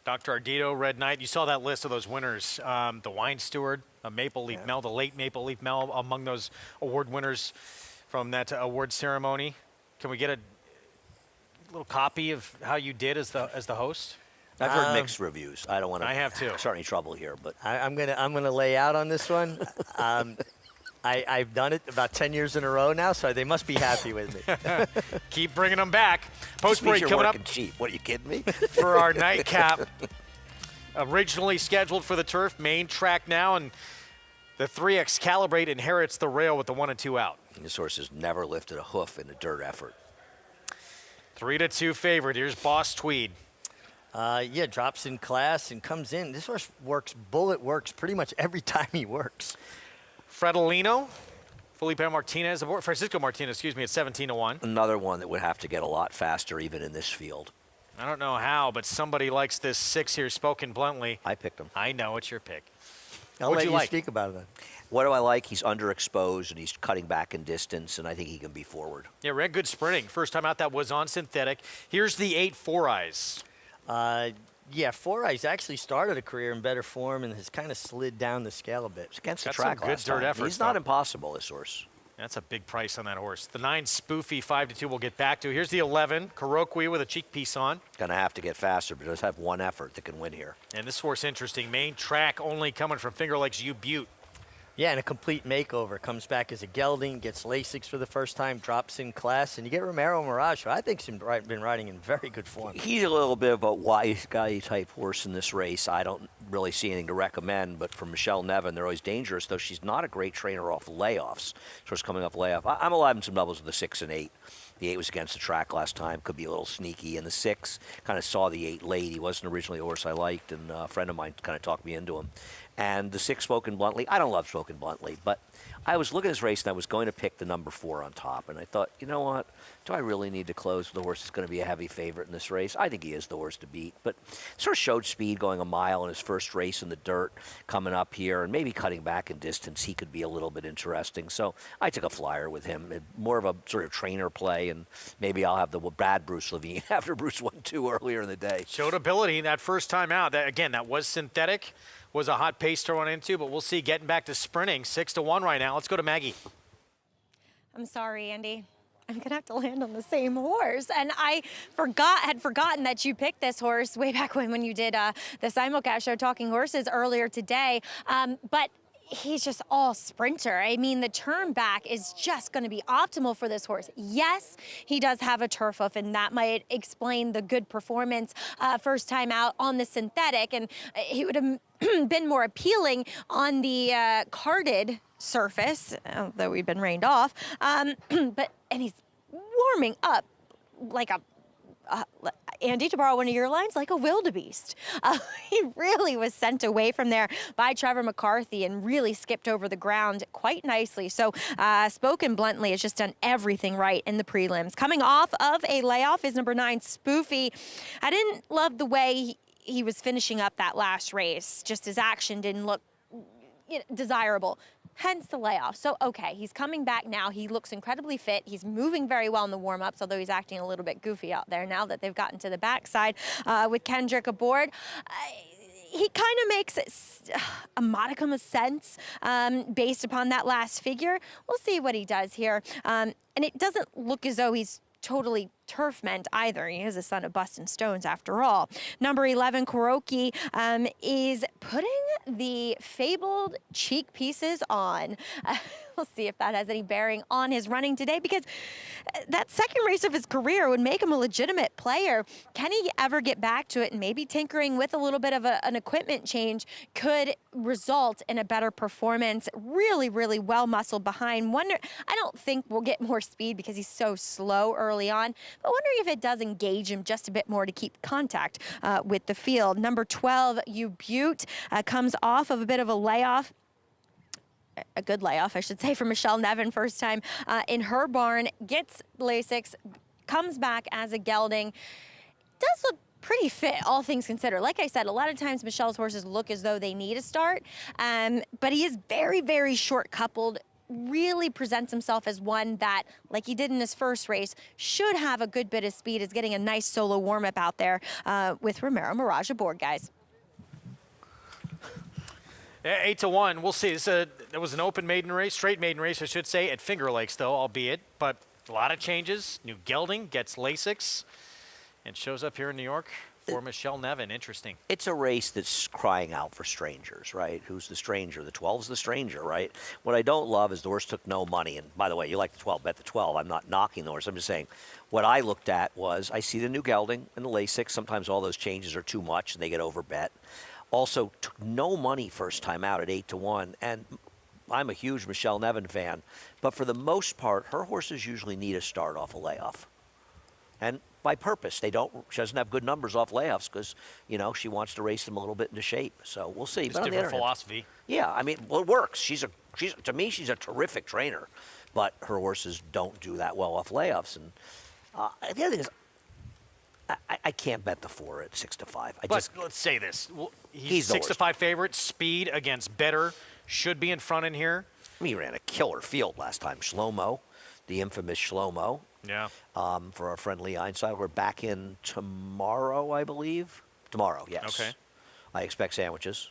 Dr. Ardito, Red Knight, you saw that list of those winners. The Wine Steward, Maple Leaf Mel, the late Maple Leaf Mel, among those award winners from that award ceremony. Can we get a little copy of how you did as the host? I've heard mixed reviews. I don't want to. I have too. Start any trouble here, but I'm gonna lay out on this one. I've done it about 10 years in a row now, so they must be happy with me. Keep bringing them back. Post break you're coming working up. cheap. What, are you kidding me? For our nightcap, originally scheduled for the turf, main track now, and the 3X Calibrate inherits the rail with the 1 and 2 out. This horse has never lifted a hoof in a dirt effort. 3-2 favorite. Here's Boss Tweed. Yeah, drops in class and comes in. This horse bullet works pretty much every time he works. Fredolino, Francisco Martinez, excuse me, at 17-1. Another one that would have to get a lot faster even in this field. I don't know how, but somebody likes this 6 here, spoken bluntly. I picked him. I know, it's your pick. I'll let you speak about it then. What do I like? He's underexposed, and he's cutting back in distance, and I think he can be forward. Yeah, ran good sprinting. First time out, that was on synthetic. Here's the 8 Four Eyes. Yeah, Four Eyes actually started a career in better form and has kind of slid down the scale a bit. It's against the Got track some good last dirt time. efforts, He's not though. impossible, this horse. That's a big price on that horse. The 9 Spoofy 5-2 we'll get back to. Here's the 11 Kurokwi with a cheek piece on. Going to have to get faster, but does have one effort that can win here. And this horse interesting. Main track only coming from Finger Lakes U Butte. Yeah, and a complete makeover. Comes back as a gelding, gets Lasix for the first time, drops in class, and you get Romero Mirage, who I think's been riding in very good form. He's a little bit of a wise guy type horse in this race. I don't really see anything to recommend, but for Michelle Nevin, they're always dangerous, though she's not a great trainer off layoffs. Horse coming off layoff. I'm alive in some doubles with the 6 and 8. The 8 was against the track last time, could be a little sneaky. And the 6 kind of saw the 8 late. He wasn't originally a horse I liked, and a friend of mine kind of talked me into him. And the 6 Spoken Bluntly, I don't love Spoken Bluntly, but I was looking at this race and I was going to pick the number 4 on top. And I thought, you know what? Do I really need to close? The horse is going to be a heavy favorite in this race. I think he is the horse to beat, but sort of showed speed going a mile in his first race in the dirt coming up here, and maybe cutting back in distance. He could be a little bit interesting. So I took a flyer with him, more of a sort of trainer play, and maybe I'll have the bad Bruce Levine after Bruce won 2 earlier in the day. Showed ability that first time out. That was synthetic. Was a hot pace to run into, but we'll see. Getting back to sprinting, 6-1 right now. Let's go to Maggie. I'm sorry, Andy. I'm gonna have to land on the same horse, and I had forgotten that you picked this horse way back when you did the simulcast show Talking Horses earlier today. But he's just all sprinter. I mean, the turn back is just going to be optimal for this horse. Yes, he does have a turf hoof, and that might explain the good performance first time out on the synthetic, and he would have been more appealing on the carded surface, though we've been rained off. And he's warming up like a Andy, to borrow one of your lines, like a wildebeest. He really was sent away from there by Trevor McCarthy and really skipped over the ground quite nicely. So Spoken Bluntly has just done everything right in the prelims. Coming off of a layoff is number 9, Spoofy. I didn't love the way he was finishing up that last race. Just his action didn't look desirable. Hence the layoff. So, okay, he's coming back now. He looks incredibly fit. He's moving very well in the warm-ups, although he's acting a little bit goofy out there now that they've gotten to the backside with Kendrick aboard. He kind of makes a modicum of sense based upon that last figure. We'll see what he does here. And it doesn't look as though he's totally turf meant either. He is a son of Bustin' Stones after all. Number 11, Kuroki, is putting the fabled cheek pieces on. We'll see if that has any bearing on his running today, because that second race of his career would make him a legitimate player. Can he ever get back to it? And maybe tinkering with a little bit of an equipment change could result in a better performance. Really, really well muscled behind. I don't think we'll get more speed because he's so slow early on, but wondering if it does engage him just a bit more to keep contact with the field. Number 12, Butte, comes off of a bit of a layoff. A good layoff, I should say, for Michelle Nevin, first time in her barn, gets Lasix, comes back as a gelding. Does look pretty fit, all things considered. Like I said, a lot of times Michelle's horses look as though they need a start, but he is very, very short coupled. Really presents himself as one that, like he did in his first race, should have a good bit of speed. Is getting a nice solo warm-up out there with Romero Mirage aboard, guys. 8-1. We'll see. There was an open maiden race, straight maiden race, I should say, at Finger Lakes, though, albeit. But a lot of changes. New gelding gets Lasix and shows up here in New York for Michelle Nevin. Interesting. It's a race that's crying out for strangers, right? Who's the stranger? The 12's the stranger, right? What I don't love is the horse took no money. And by the way, you like the 12, bet the 12. I'm not knocking the horse. I'm just saying what I looked at was I see the new gelding and the Lasix. Sometimes all those changes are too much and they get overbet. Also took no money first time out at 8-1, and I'm a huge Michelle Nevin fan, but for the most part, her horses usually need a start off a layoff, and by purpose. She doesn't have good numbers off layoffs because she wants to race them a little bit into shape. So we'll see. It's different philosophy. Yeah, I mean, well, it works. To me, she's a terrific trainer, but her horses don't do that well off layoffs. And the other thing is, I can't bet the 4 at 6-5. Let's say this. He's 6-5 favorite. Speed against better. Should be in front in here. I mean, he ran a killer field last time. Shlomo, the infamous Shlomo. Yeah. For our friend Lee Einside. We're back in tomorrow, I believe. Tomorrow, yes. Okay. I expect sandwiches.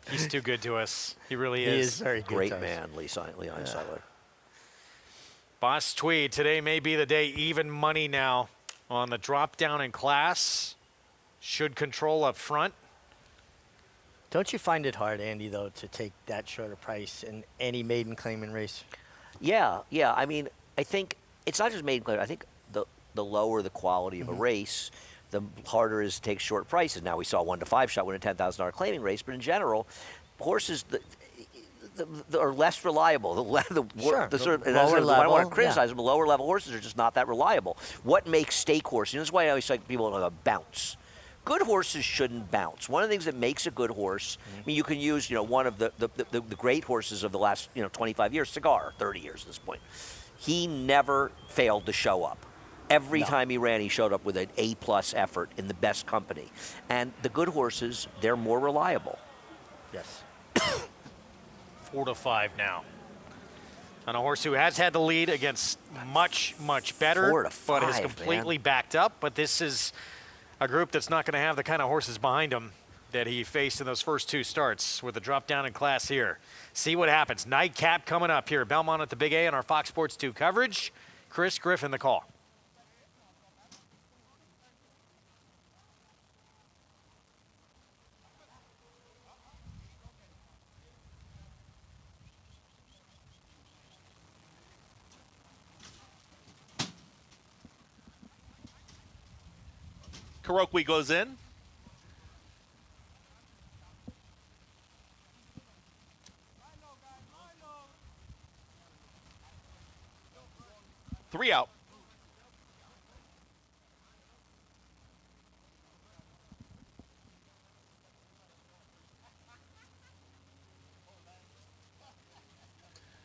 He's too good to us. He really He is. is very good. Great man, Lee Einside. Boss Tweed, today may be the day. Even money now on the drop down in class. Should control up front. Don't you find it hard, Andy, though, to take that short a price in any maiden claiming race? Yeah. I mean, I think it's not just maiden claim. I think the lower the quality of a race, the harder it is to take short prices. Now, we saw a 1-5 shot win a $10,000 claiming race, but in general, horses are less reliable. I don't want to criticize them, but lower level horses are just not that reliable. What makes stake horses? That's why I always like people to bounce. good horses shouldn't bounce. One of the things that makes a good horse, I mean, you can use, one of the great horses of the last, 25 years, Cigar, 30 years at this point. He never failed to show up. Every time he ran, he showed up with an A-plus effort in the best company. And the good horses, they're more reliable. Yes. 4-5 now. On a horse who has had the lead against much, much better, 4-5, but is completely backed up. But this is a group that's not going to have the kind of horses behind him that he faced in those first 2 starts with a drop down in class here. See what happens. Nightcap coming up here. Belmont at the Big A on our Fox Sports 2 coverage. Chris Griffin, the call. Kurokwi goes in. Three out.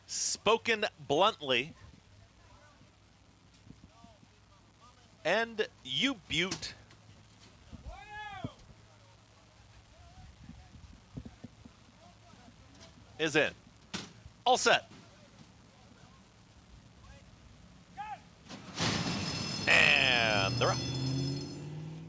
Spoken bluntly. And you Butte. Is in. All set. And they're up.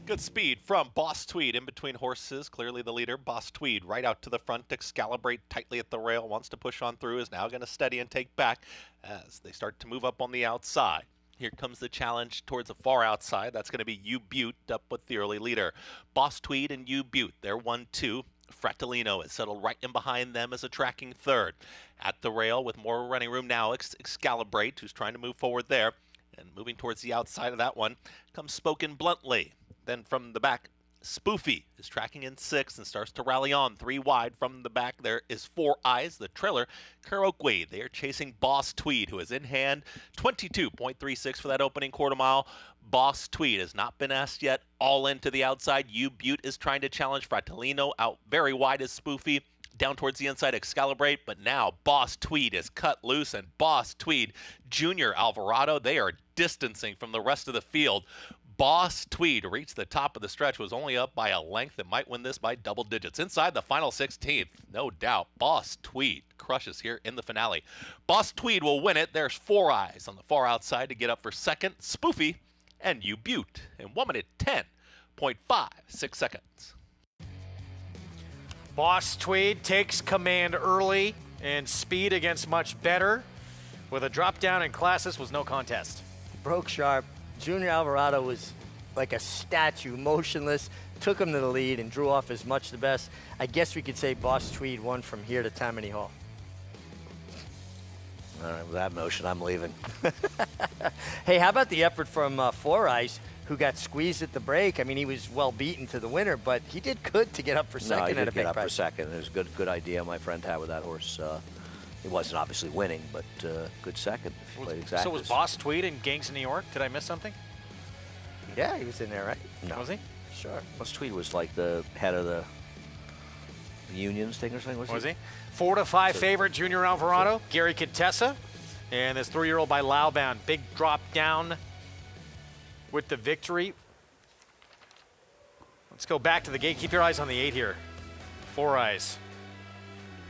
Good speed from Boss Tweed in between horses. Clearly the leader. Boss Tweed right out to the front. Excalibrate tightly at the rail. Wants to push on through. Is now going to steady and take back as they start to move up on the outside. Here comes the challenge towards the far outside. That's going to be U Butte up with the early leader. Boss Tweed and U Butte. They're 1-2. Fratellino is settled right in behind them as a tracking third. At the rail with more running room now, Excalibrate, who's trying to move forward there. And moving towards the outside of that one comes Spoken Bluntly. Then from the back, Spoofy is tracking in 6 and starts to rally on. 3 wide from the back. There is 4 Eyes, the trailer, Kurokwi. They are chasing Boss Tweed, who is in hand. 22.36 for that opening quarter mile. Boss Tweed has not been asked yet. All in to the outside. U Butte is trying to challenge Fratellino. Out very wide is Spoofy. Down towards the inside, Excalibrate. But now Boss Tweed is cut loose, and Boss Tweed, Junior Alvarado, they are distancing from the rest of the field. Boss Tweed reached the top of the stretch, was only up by a length and might win this by double digits. Inside the final 16th, no doubt, Boss Tweed crushes here in the finale. Boss Tweed will win it. There's 4 Eyes on the far outside to get up for second. Spoofy and U Butte in 1 minute 10.56 seconds. Boss Tweed takes command early and speed against much better. With a drop down in classes was no contest. Broke sharp. Junior Alvarado was like a statue, motionless, took him to the lead and drew off as much the best. I guess we could say Boss Tweed won from here to Tammany Hall. All right, with that motion, I'm leaving. Hey, how about the effort from 4 Eyes, who got squeezed at the break? I mean, he was well beaten to the winner, but he did good to get up for second. No, he at a did big get up price. for second. It was a good idea my friend had with that horse. He wasn't obviously winning, but good second. Played exactly. So was Boss Tweed in Gangs in New York? Did I miss something? Yeah, he was in there, right? No. Was he? Sure. Boss Tweed was like the head of the unions thing or something, Was he? 4-5 favorite, Junior Alvarado, Gary Contessa, and this 3-year-old by Lauban. Big drop down with the victory. Let's go back to the gate. Keep your eyes on the 8 here. 4 Eyes.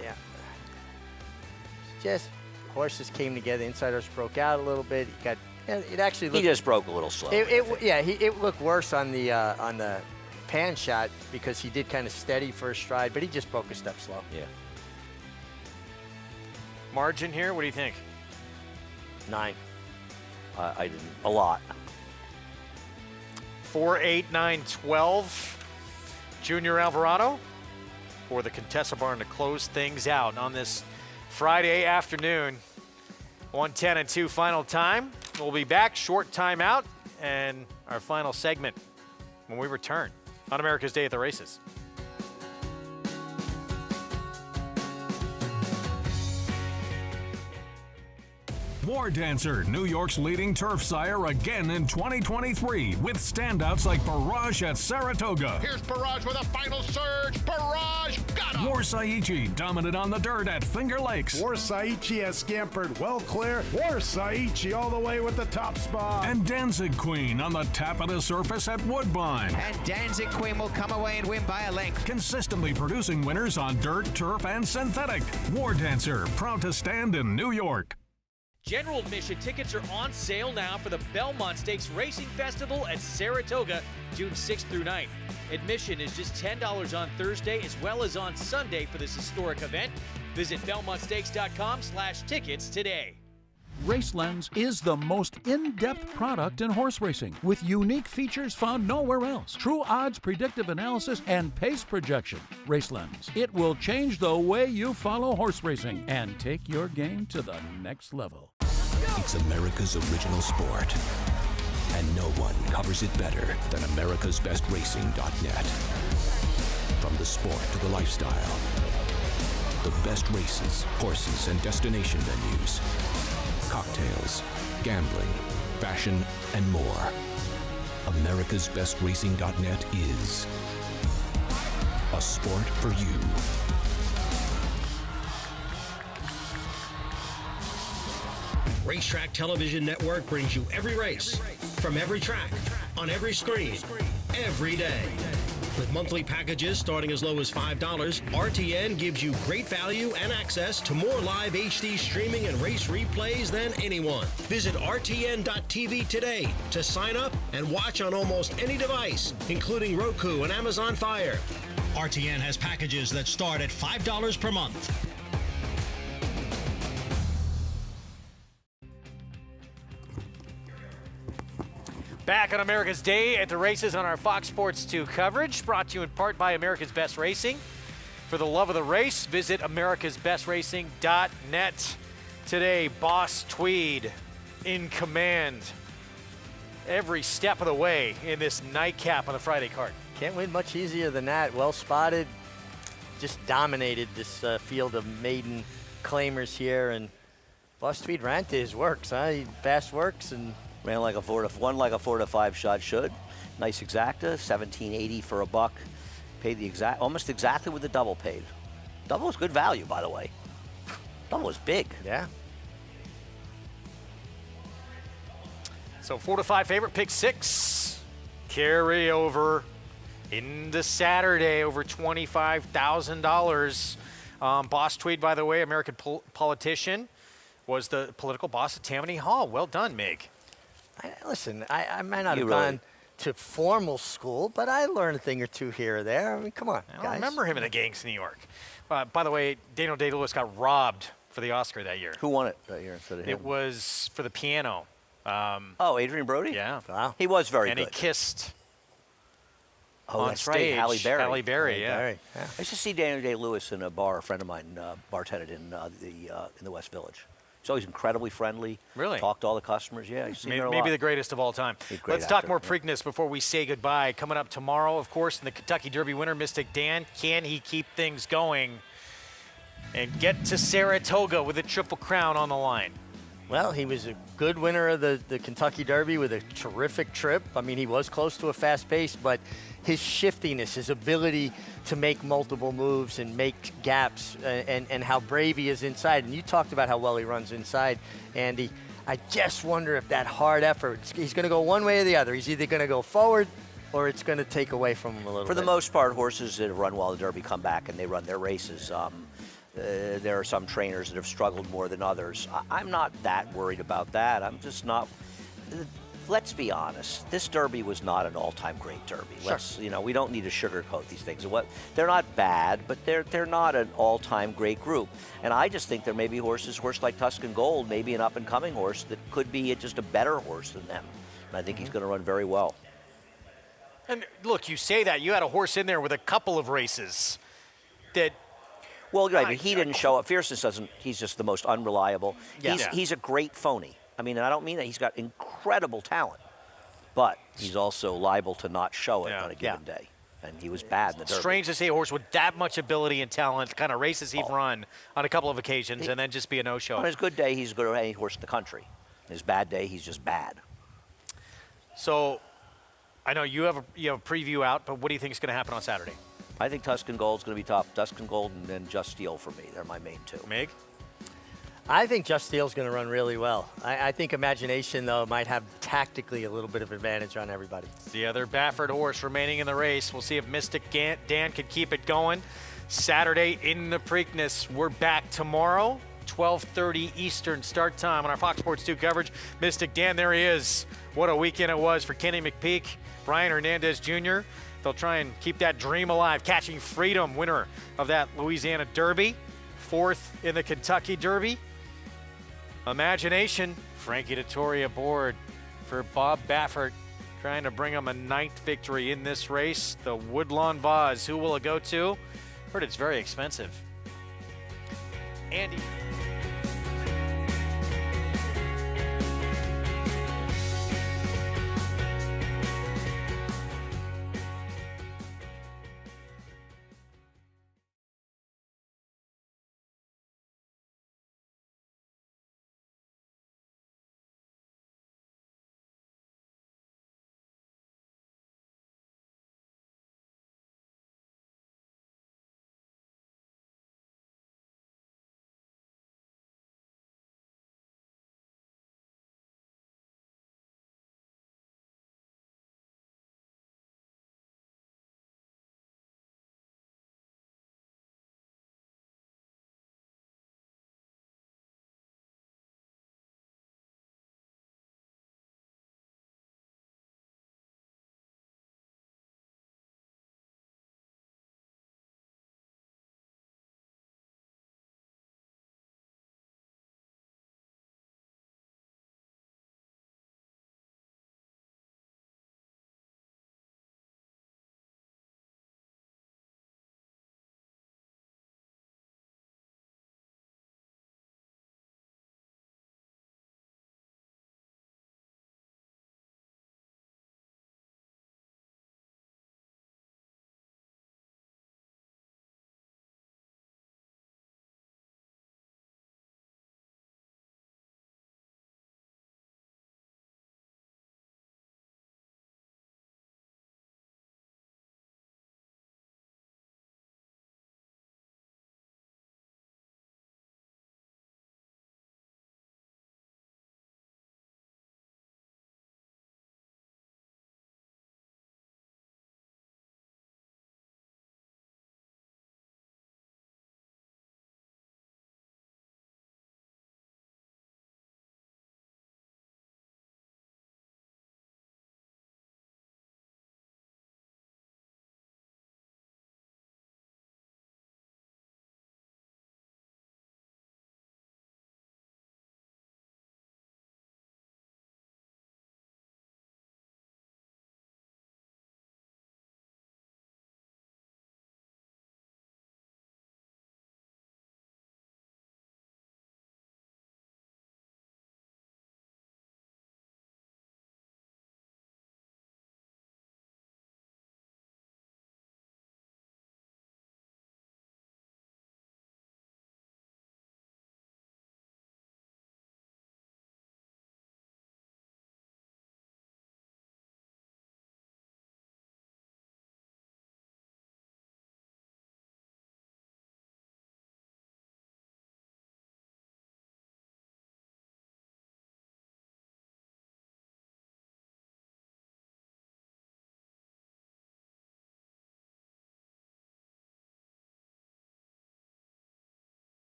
Yeah. Just horses came together. Inside horse broke out a little bit. It actually looked. He just broke a little slow. It looked worse on the pan shot because he did kind of steady for a stride, but he just broke a step slow. Yeah. Margin here. What do you think? 9. I didn't. A lot. 4, 8, 9, 12. Junior Alvarado for the Contessa barn to close things out on this Friday afternoon. 1:10-2 final time. We'll be back, short timeout, and our final segment when we return on America's Day at the Races. War Dancer, New York's leading turf sire again in 2023 with standouts like Barrage at Saratoga. Here's Barrage with a final surge. Barrage got him. War Saichi dominant on the dirt at Finger Lakes. War Saichi has scampered well clear. War Saichi all the way with the top spot. And Danzig Queen on the tap of the surface at Woodbine. And Danzig Queen will come away and win by a length. Consistently producing winners on dirt, turf, and synthetic. War Dancer, proud to stand in New York. General admission tickets are on sale now for the Belmont Stakes Racing Festival at Saratoga, June 6th through 9th. Admission is just $10 on Thursday as well as on Sunday for this historic event. Visit BelmontStakes.com/tickets today. RaceLens is the most in-depth product in horse racing with unique features found nowhere else. True odds, predictive analysis, and pace projection. RaceLens. It will change the way you follow horse racing and take your game to the next level. It's America's original sport, and no one covers it better than americasbestracing.net. From the sport to the lifestyle, the best races, horses, and destination venues, cocktails, gambling, fashion, and more. americasbestracing.net is a sport for you. Racetrack Television Network brings you every race, from every track, on every screen, every day. With monthly packages starting as low as $5, RTN gives you great value and access to more live HD streaming and race replays than anyone. Visit RTN.tv today to sign up and watch on almost any device, including Roku and Amazon Fire. RTN has packages that start at $5 per month. Back on America's Day at the races on our Fox Sports 2 coverage, brought to you in part by America's Best Racing. For the love of the race, visit americasbestracing.net. Today, Boss Tweed in command every step of the way in this nightcap on the Friday card. Can't win much easier than that. Well spotted, just dominated this field of maiden claimers here, and Boss Tweed ran to his works, huh? He fast works and ran like a 4 to 5 shot should. Nice exacta, 1780 for a buck. Paid the almost exactly what the double paid. Double was good value, by the way. Double was big. Yeah. So 4 to 5 favorite, pick 6. Carry over into Saturday, over $25,000. Boss Tweed, by the way, American politician, was the political boss at Tammany Hall. Well done, Mig. Listen, I might not have gone to formal school, but I learned a thing or two here or there. I mean, come on, I don't remember him in the Gangs New York. By the way, Daniel Day-Lewis got robbed for the Oscar that year. Who won it that year instead of him? It was for the piano. Adrian Brody? Yeah. Wow. He was very good. And he kissed on stage. Right, Halle Berry. Halle Berry, yeah. I used to see Daniel Day-Lewis in a bar. A friend of mine bartended in the West Village. He's always incredibly friendly. Really? Talked to all the customers. Yeah, maybe the greatest of all time. Let's talk more Preakness before we say goodbye. Coming up tomorrow, of course, in the Kentucky Derby winner, Mystic Dan. Can he keep things going and get to Saratoga with a Triple Crown on the line? Well, he was a good winner of the Kentucky Derby with a terrific trip. I mean, he was close to a fast pace, but his shiftiness, his ability to make multiple moves and make gaps, and how brave he is inside. And you talked about how well he runs inside, Andy. I just wonder if that hard effort, he's going to go one way or the other. He's either going to go forward or it's going to take away from him a little bit. For the most part, horses that run while the Derby come back and they run their races. There are some trainers that have struggled more than others. I'm not that worried about that. I'm just not. Let's be honest. This Derby was not an all-time great Derby. Sure. We don't need to sugarcoat these things. They're not bad, but they're not an all-time great group. And I just think there may be horse like Tuscan Gold, maybe an up-and-coming horse that could be just a better horse than them. And I think he's going to run very well. And look, you say that. You had a horse in there with a couple of races that. Well, right, but he didn't show up. Fierceness doesn't. He's just the most unreliable. Yeah. He's a great phony. I mean, and I don't mean that. He's got incredible talent, but he's also liable to not show it on a given day. and he was bad in the Derby. Strange to see a horse with that much ability and talent, kind of races he'd run on a couple of occasions, and then just be a no-show. On his good day, he's good at any horse in the country. His bad day, he's just bad. So, I know you have a preview out, but what do you think is going to happen on Saturday? I think Tuscan Gold's going to be tough. Tuscan Gold and then Just Steel for me. They're my main two. Mig? I think Just Steel's going to run really well. I think Imagination, though, might have tactically a little bit of advantage on everybody. The other Baffert horse remaining in the race. We'll see if Mystic Dan can keep it going. Saturday in the Preakness. We're back tomorrow, 12:30 Eastern start time on our Fox Sports 2 coverage. Mystic Dan, there he is. What a weekend it was for Kenny McPeak, Brian Hernandez Jr. They'll try and keep that dream alive. Catching Freedom, winner of that Louisiana Derby, 4th in the Kentucky Derby. Imagination, Frankie Dettori aboard for Bob Baffert, trying to bring him a 9th victory in this race. The Woodlawn Vase, who will it go to? Heard it's very expensive. Andy.